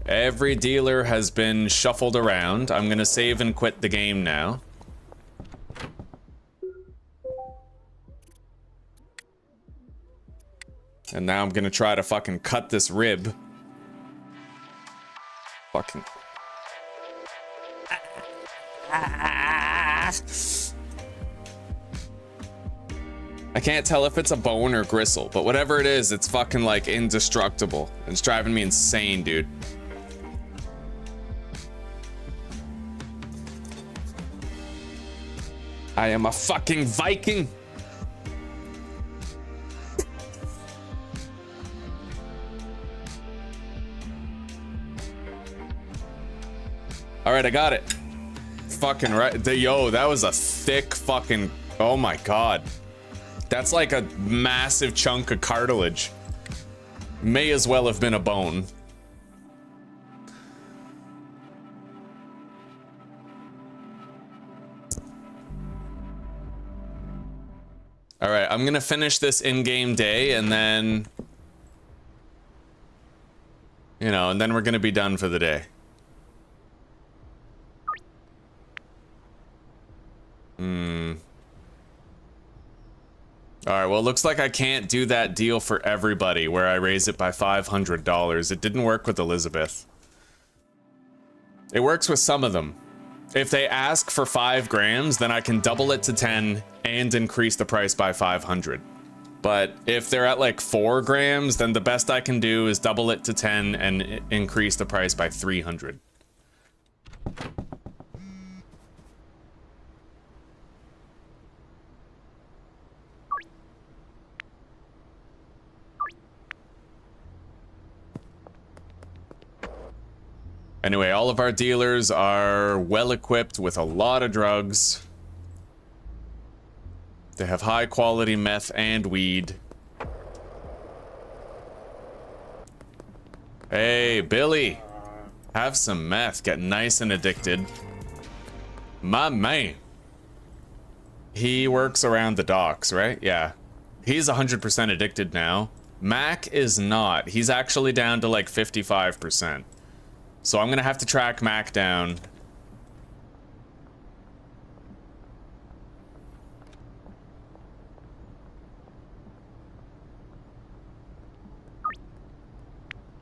Every dealer has been shuffled around. I'm gonna save and quit the game now. And now I'm gonna try to fucking cut this rib. Fucking. I can't tell if it's a bone or gristle, but whatever it is, it's fucking like indestructible. It's driving me insane, dude. I am a fucking Viking. All right, I got it. Fucking right. Yo, that was a thick fucking, oh my God. That's like a massive chunk of cartilage. May as well have been a bone. All right, I'm gonna finish this in-game day and then, you know, and then we're gonna be done for the day. All right, well, it looks like I can't do that deal for everybody where I raise it by $500. It didn't work with Elizabeth. It works with some of them. If they ask for 5 grams, then I can double it to 10 and increase the price by 500. But if they're at like 4 grams, then the best I can do is double it to 10 and increase the price by 300. Anyway, all of our dealers are well equipped with a lot of drugs. They have high quality meth and weed. Hey, Billy. Have some meth. Get nice and addicted. My man. He works around the docks, right? Yeah. He's 100% addicted now. Mac is not. He's actually down to like 55%. So I'm gonna have to track Mac down.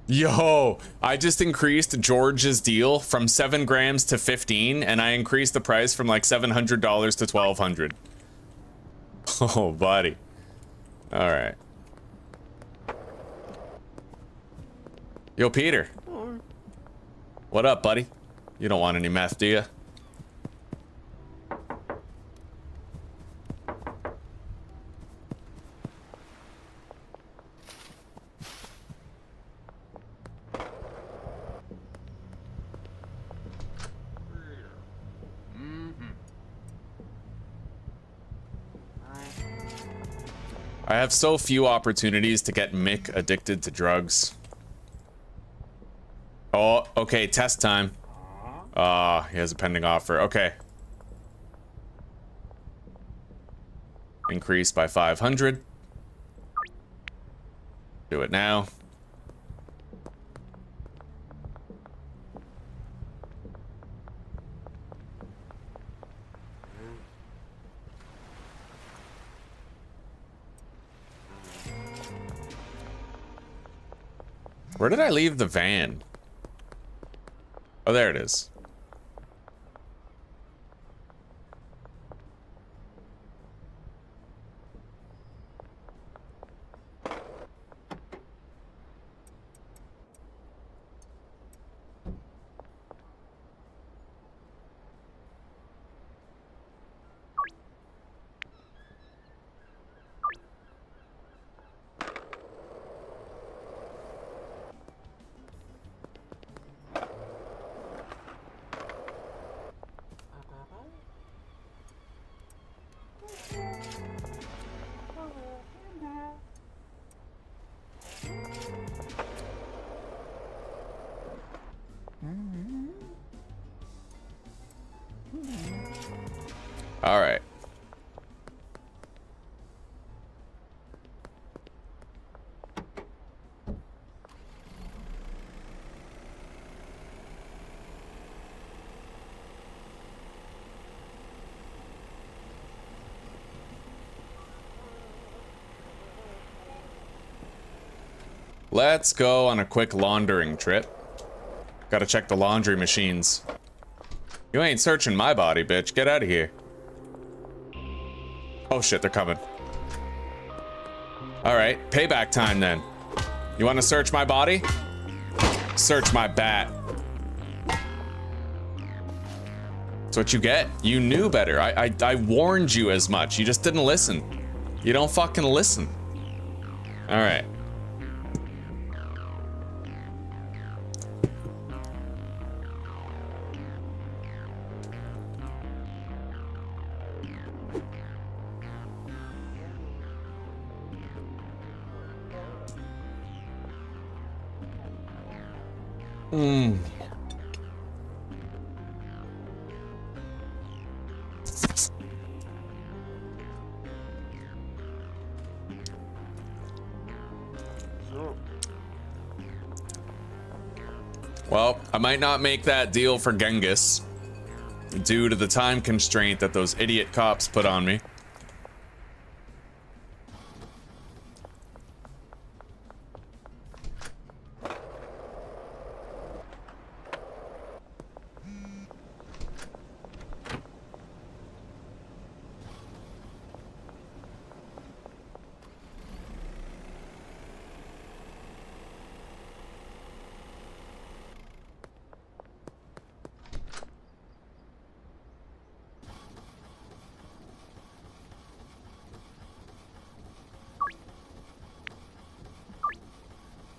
Yo, I just increased George's deal from 7 grams to 15, and I increased the price from like $700 to $1,200. Oh, buddy. All right. Yo, Peter. What up, buddy? You don't want any meth, do you? I have so few opportunities to get Mick addicted to drugs. Oh, okay, test time. He has a pending offer. Okay. Increase by 500. Do it now. Where did I leave the van? Oh, there it is. All right. Let's go on a quick laundering trip. Gotta check the laundry machines. You ain't searching my body, bitch. Get out of here. Oh shit, they're coming. All right, payback time then. You want to search my body? Search my bat. That's what you get. You knew better. I warned you as much. You just didn't listen. You don't fucking listen. All right. Well, I might not make that deal for Genghis due to the time constraint that those idiot cops put on me.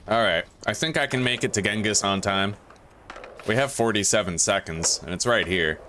Alright, I think I can make it to Genghis on time. We have 47 seconds, and it's right here.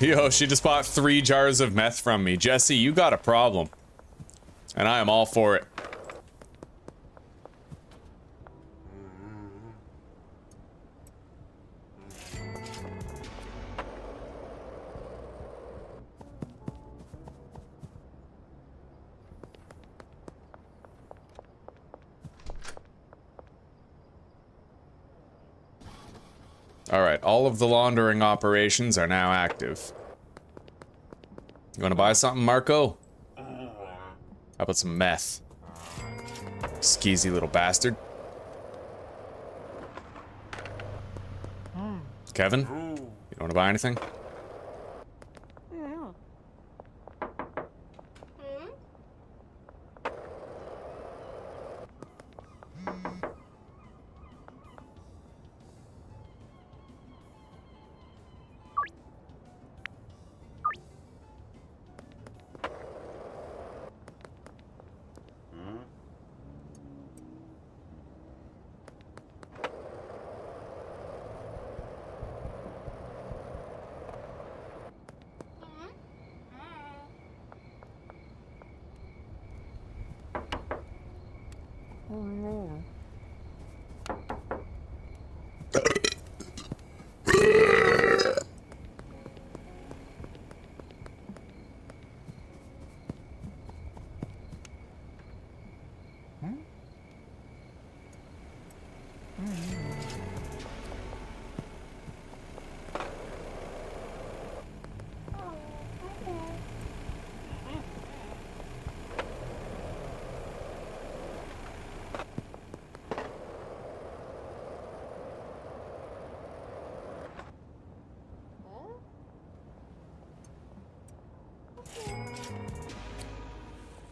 Yo, she just bought 3 jars of meth from me. Jesse, you got a problem. And I am all for it. Alright, all of the laundering operations are now active. You wanna buy something, Marco? How about some meth? Skeezy little bastard. Kevin? You don't wanna buy anything?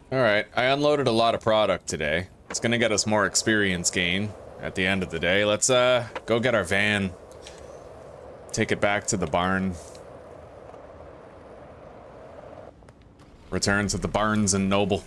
Alright, I unloaded a lot of product today. It's gonna get us more experience gain at the end of the day. Let's go get our van. Take it back to the barn. Return to the Barnes and Noble.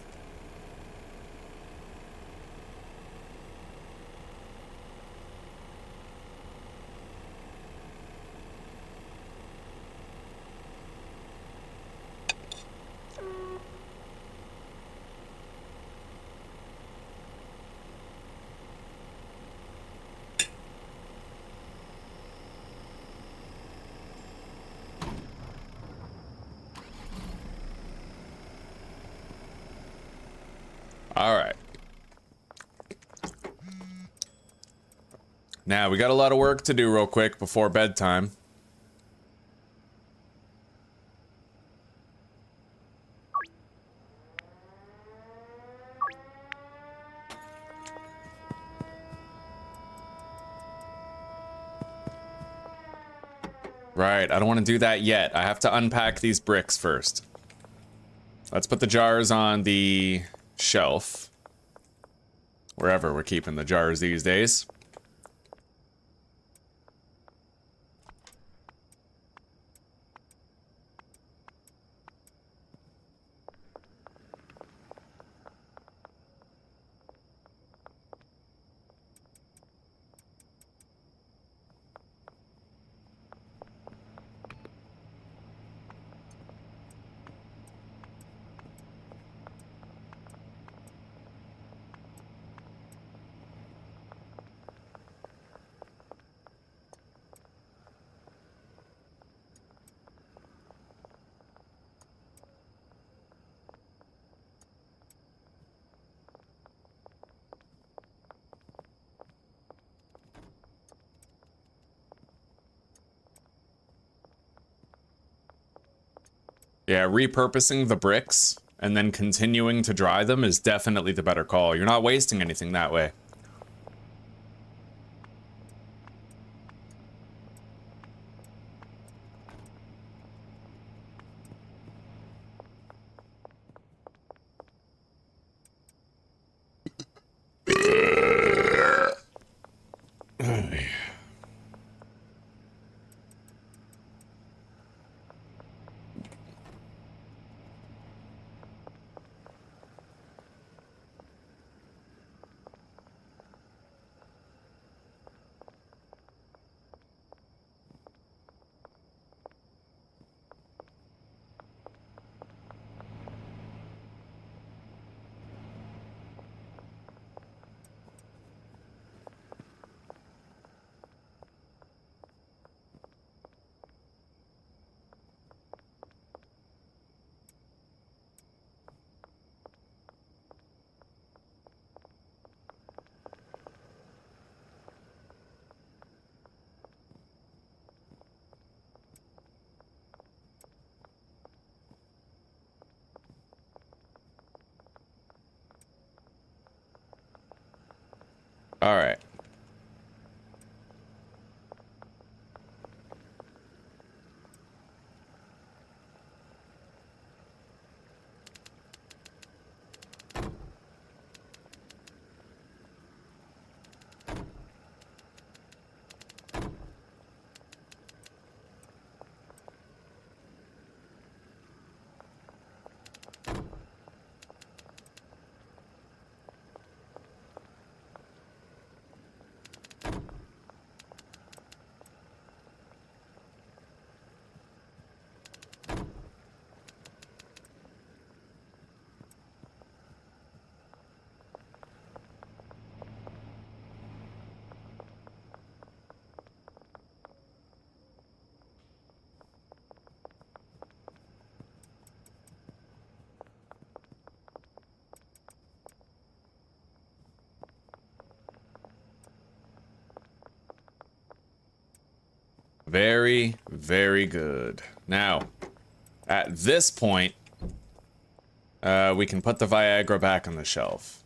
Alright. Now, we got a lot of work to do real quick before bedtime. Right, I don't want to do that yet. I have to unpack these bricks first. Let's put the jars on the shelf. Wherever we're keeping the jars these days. Yeah, repurposing the bricks and then continuing to dry them is definitely the better call. You're not wasting anything that way. All right. Very, very good. Now, at this point, we can put the Viagra back on the shelf.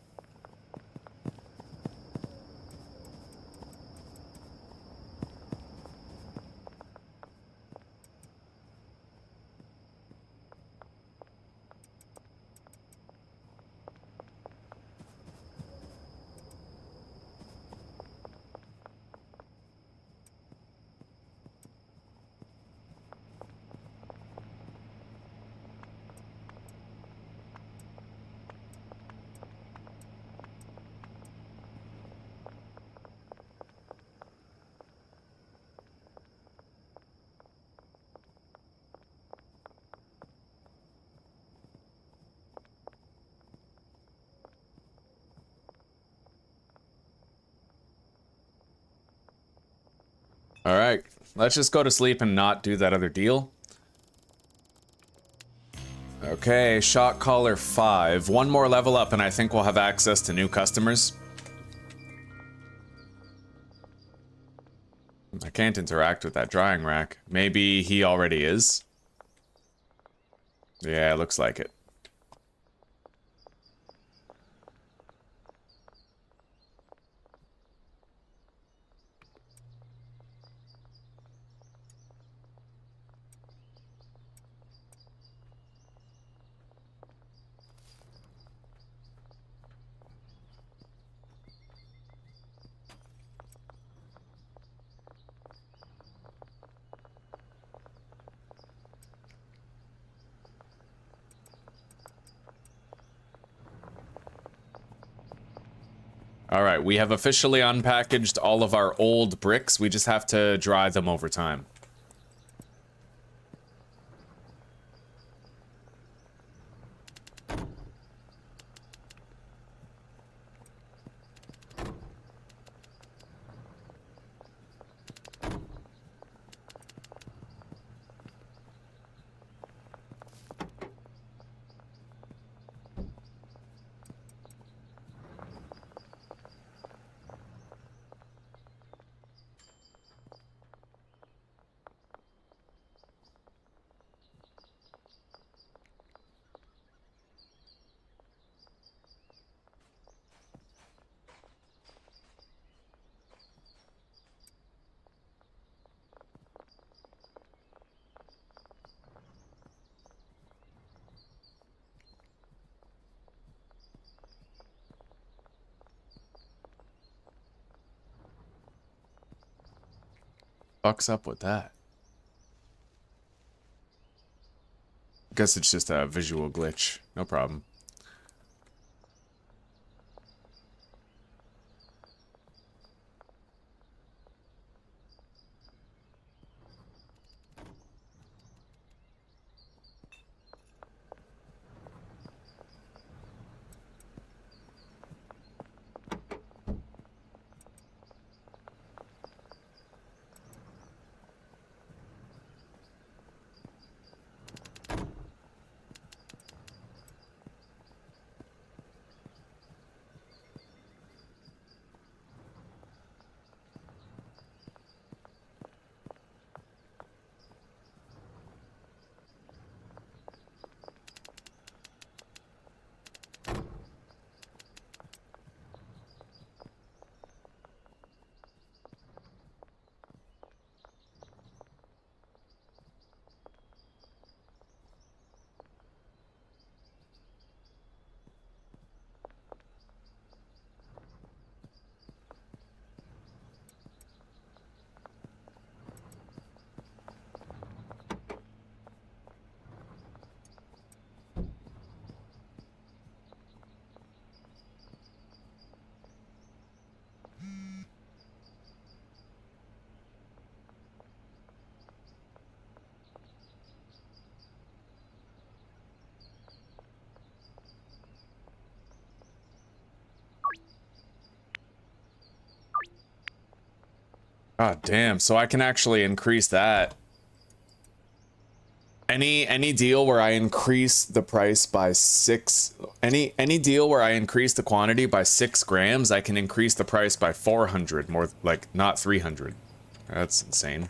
All right, let's just go to sleep and not do that other deal. Okay, shot caller 5. One more level up and I think we'll have access to new customers. I can't interact with that drying rack. Maybe he already is. Yeah, it looks like it. All right, we have officially unpackaged all of our old bricks. We just have to dry them over time. Fuck's up with that? Guess it's just a visual glitch. No problem. God damn, so I can actually increase that. Any deal where I increase the price by any deal where I increase the quantity by 6 grams, I can increase the price by 400, more like not 300. That's insane.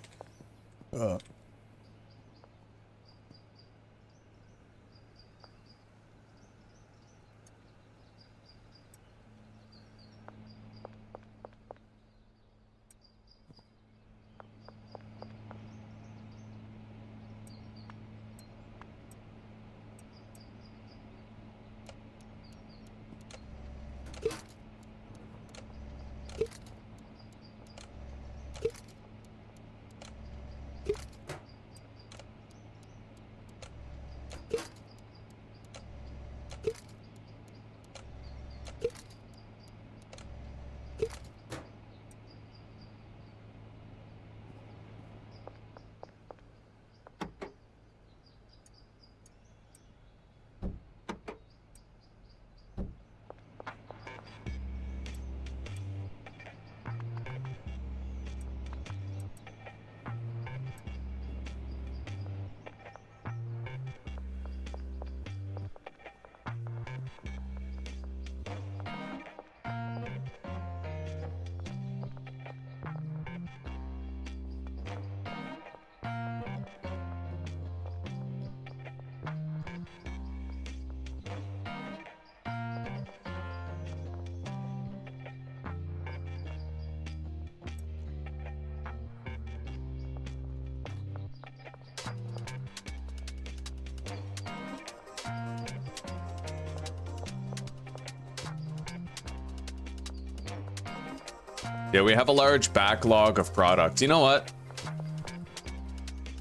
Yeah, we have a large backlog of product. You know what?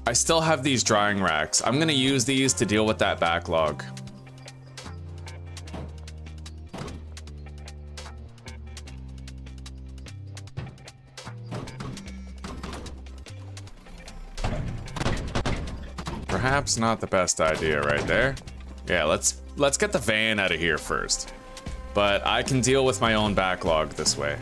I still have these drying racks. I'm gonna use these to deal with that backlog. Perhaps not the best idea right there. Yeah, let's get the van out of here first. But I can deal with my own backlog this way.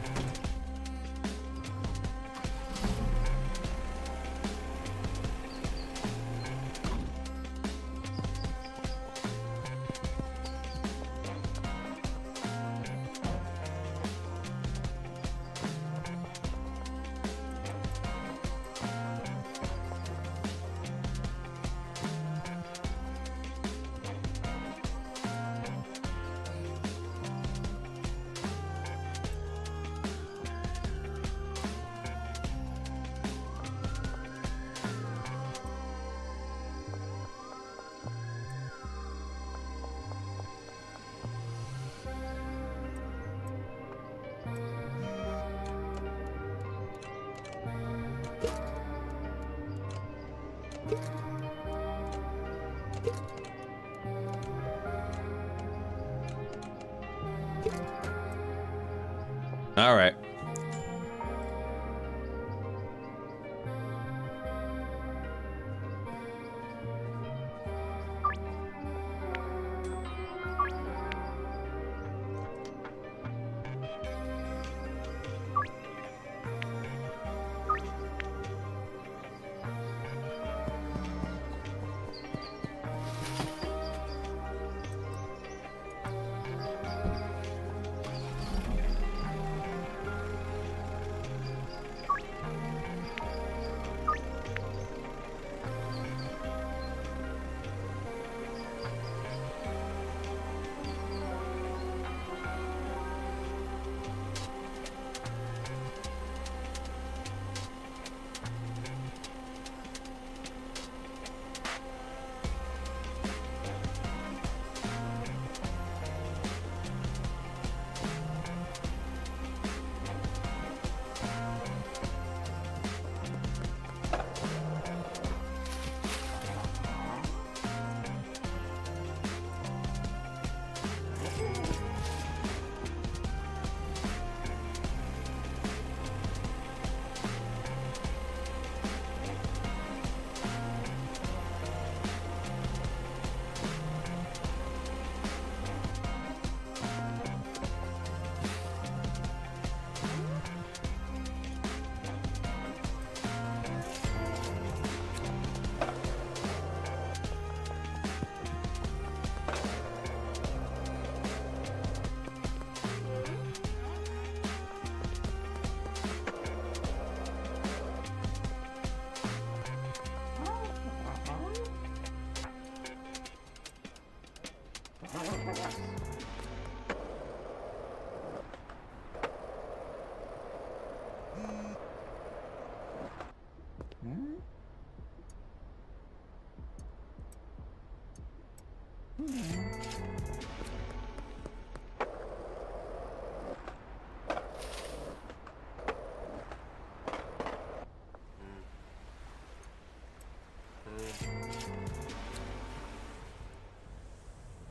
All right.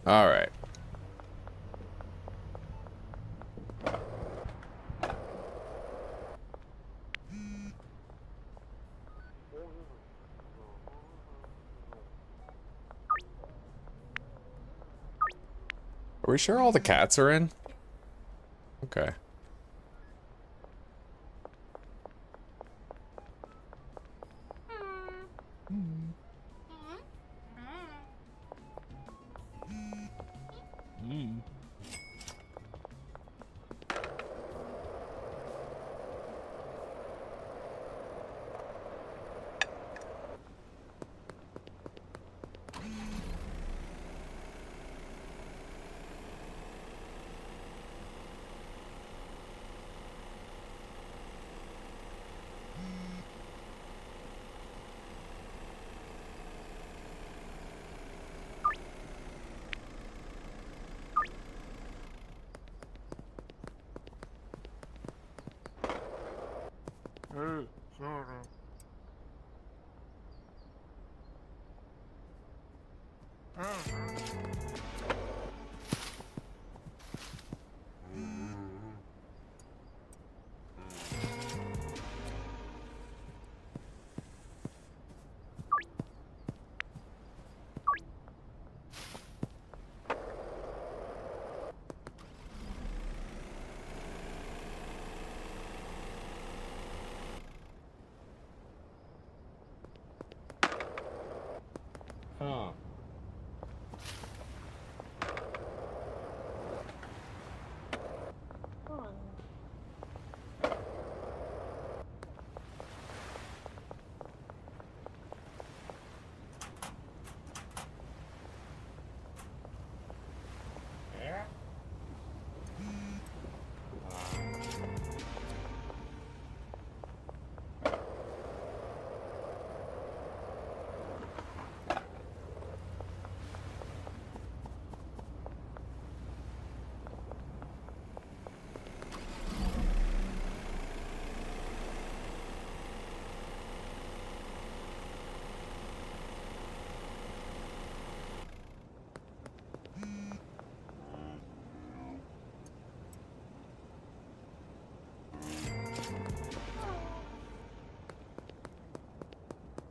All right. Are we sure all the cats are in? Okay.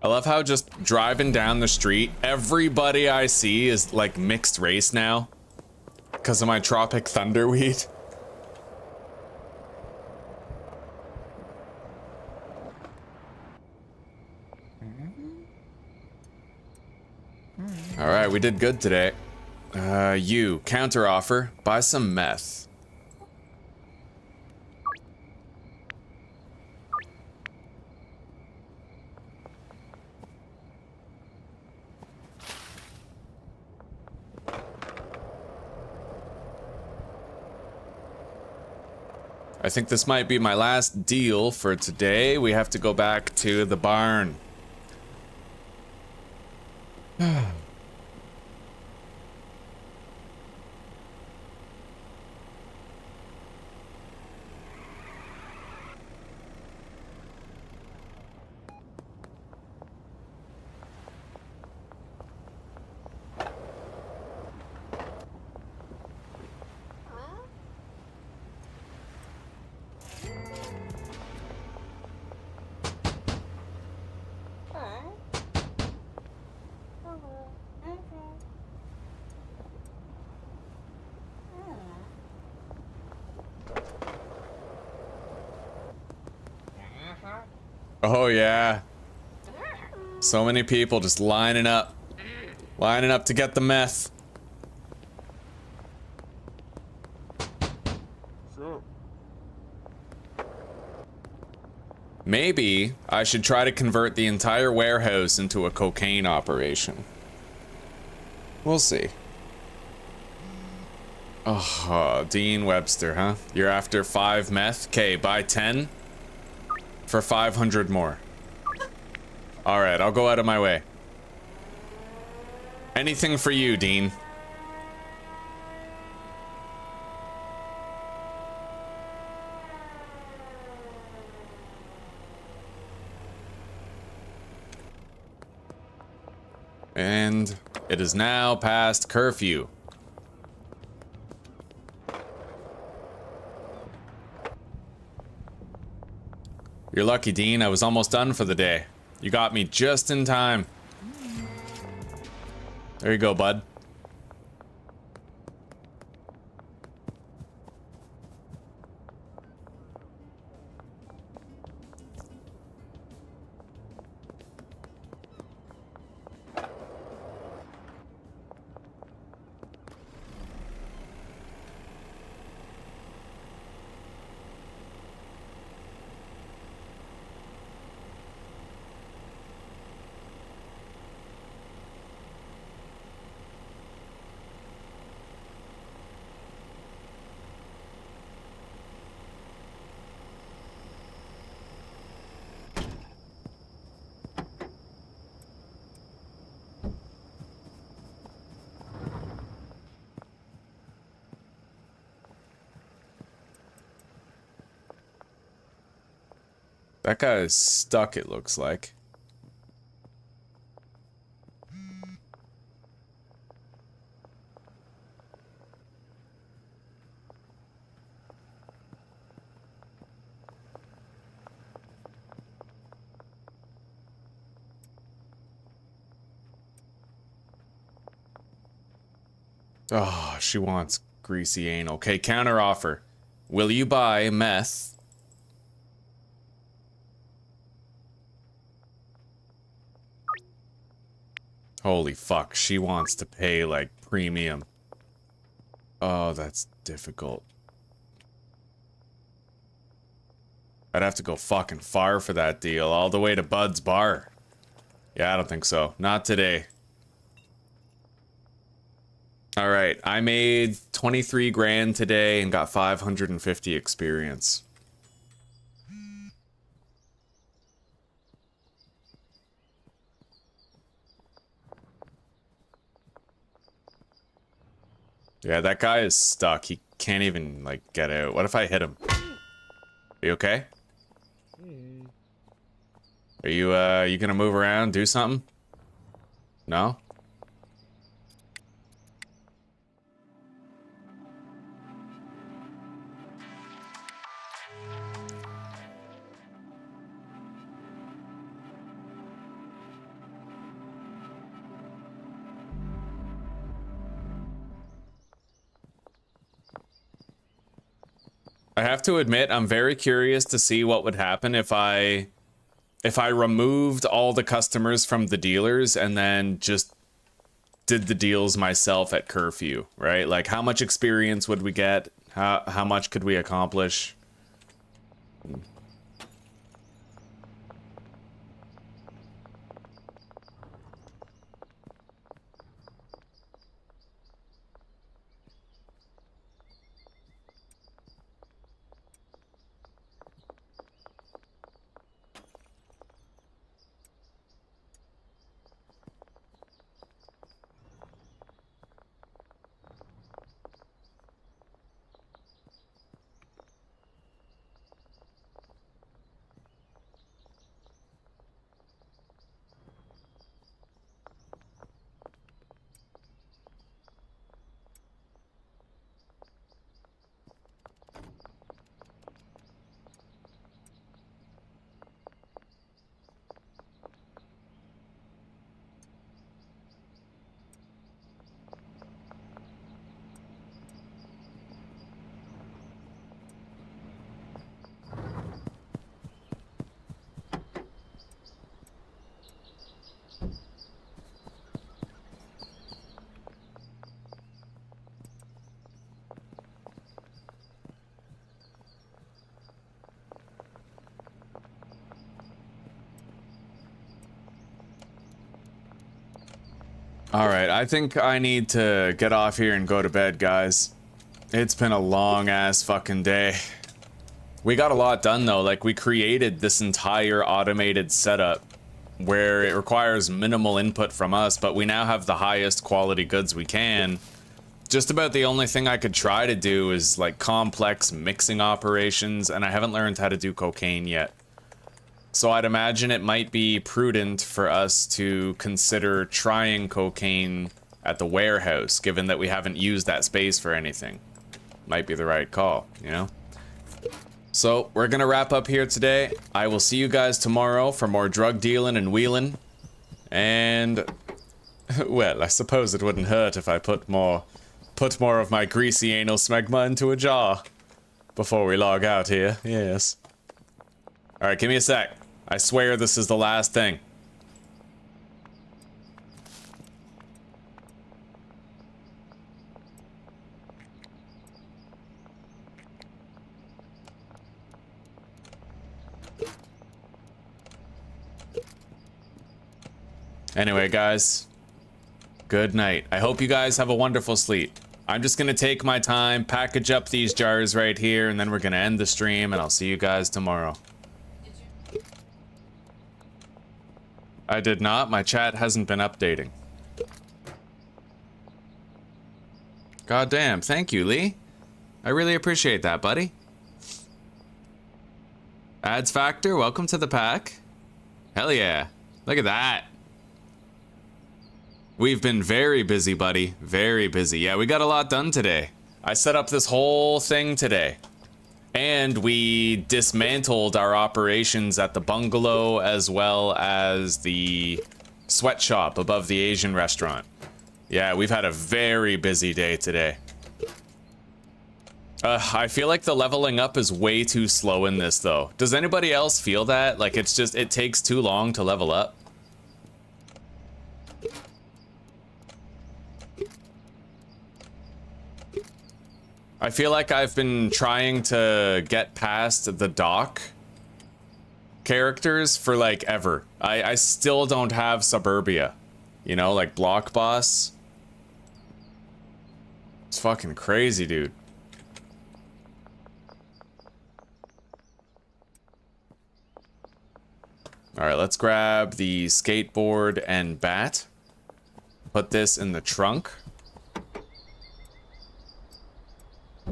I love how just driving down the street, everybody I see is like mixed race now because of my tropic thunderweed. All right, we did good today. You, counter offer, buy some meth. I think this might be my last deal for today. We have to go back to the barn. Oh yeah. So many people just lining up to get the meth. Maybe I should try to convert the entire warehouse into a cocaine operation. We'll see. Oh, Dean Webster, huh? You're after 5 meth? Okay, buy 10 for 500 more. All right, I'll go out of my way. Anything for you, Dean. And it is now past curfew. You're lucky, Dean. I was almost done for the day. You got me just in time. There you go, bud. That guy is stuck, it looks like. Oh, she wants greasy anal. Okay, counter offer. Will you buy meth? Holy fuck, she wants to pay like premium. Oh, that's difficult. I'd have to go fucking far for that deal, all the way to Bud's bar. Yeah, I don't think so. Not today. Alright, I made 23 grand today and got 550 experience. Yeah, that guy is stuck. He can't even, like, get out. What if I hit him? Are you okay? Are you gonna move around, do something? No? I have to admit, I'm very curious to see what would happen if I removed all the customers from the dealers and then just did the deals myself at curfew, right? Like, how much experience would we get? How much could we accomplish? Alright, I think I need to get off here and go to bed, guys. It's been a long-ass fucking day. We got a lot done, though. Like, we created this entire automated setup where it requires minimal input from us, but we now have the highest quality goods we can. Just about the only thing I could try to do is, like, complex mixing operations, and I haven't learned how to do cocaine yet. So I'd imagine it might be prudent for us to consider trying cocaine at the warehouse, given that we haven't used that space for anything. Might be the right call, you know? So, we're gonna wrap up here today. I will see you guys tomorrow for more drug dealing and wheeling. And, well, I suppose it wouldn't hurt if I put more of my greasy anal smegma into a jar before we log out here, yes. Alright, give me a sec. I swear this is the last thing. Anyway, guys, good night. I hope you guys have a wonderful sleep. I'm just gonna take my time, package up these jars right here, and then we're gonna end the stream, and I'll see you guys tomorrow. I did not. My chat hasn't been updating. God damn. Thank you, Lee. I really appreciate that, buddy. Ads Factor, welcome to the pack. Hell yeah. Look at that. We've been very busy, buddy. Very busy. Yeah, we got a lot done today. I set up this whole thing today. And we dismantled our operations at the bungalow as well as the sweatshop above the Asian restaurant. Yeah, we've had a very busy day today. I feel like the leveling up is way too slow in this, though. Does anybody else feel that? Like, it's just, it takes too long to level up? I feel like I've been trying to get past the dock characters for, like, ever. I still don't have Suburbia. You know, like, Block Boss. It's fucking crazy, dude. Alright, let's grab the skateboard and bat. Put this in the trunk.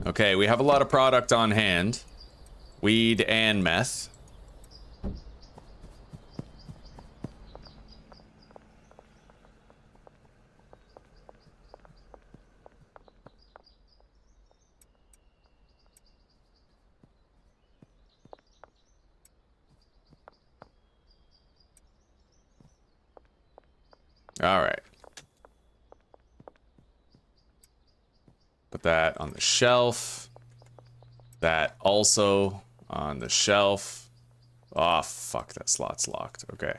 Okay, we have a lot of product on hand. Weed and meth. All right. Put that on the shelf. That also on the shelf. Oh, fuck, that slot's locked. Okay.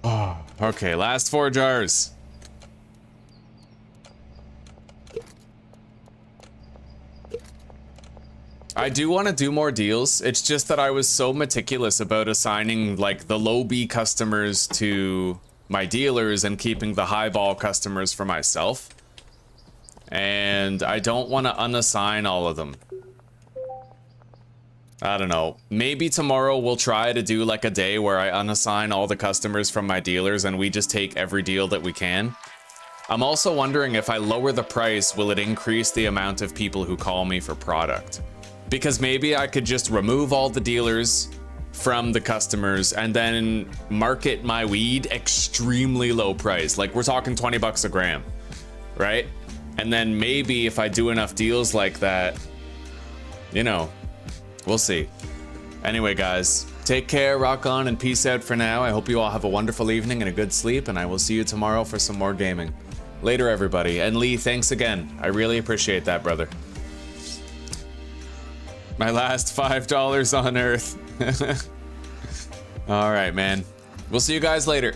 Oh, okay, last 4 jars. I do want to do more deals. It's just that I was so meticulous about assigning like the low B customers to my dealers and keeping the high ball customers for myself. And I don't want to unassign all of them. I don't know. Maybe tomorrow we'll try to do like a day where I unassign all the customers from my dealers and we just take every deal that we can. I'm also wondering if I lower the price, will it increase the amount of people who call me for product? Because maybe I could just remove all the dealers from the customers and then market my weed extremely low price. Like we're talking 20 bucks a gram, right? And then maybe if I do enough deals like that, you know, we'll see. Anyway, guys, take care, rock on, and peace out for now. I hope you all have a wonderful evening and a good sleep, and I will see you tomorrow for some more gaming. Later, everybody. And Lee, thanks again. I really appreciate that, brother. My last $5 on Earth. All right, man. We'll see you guys later.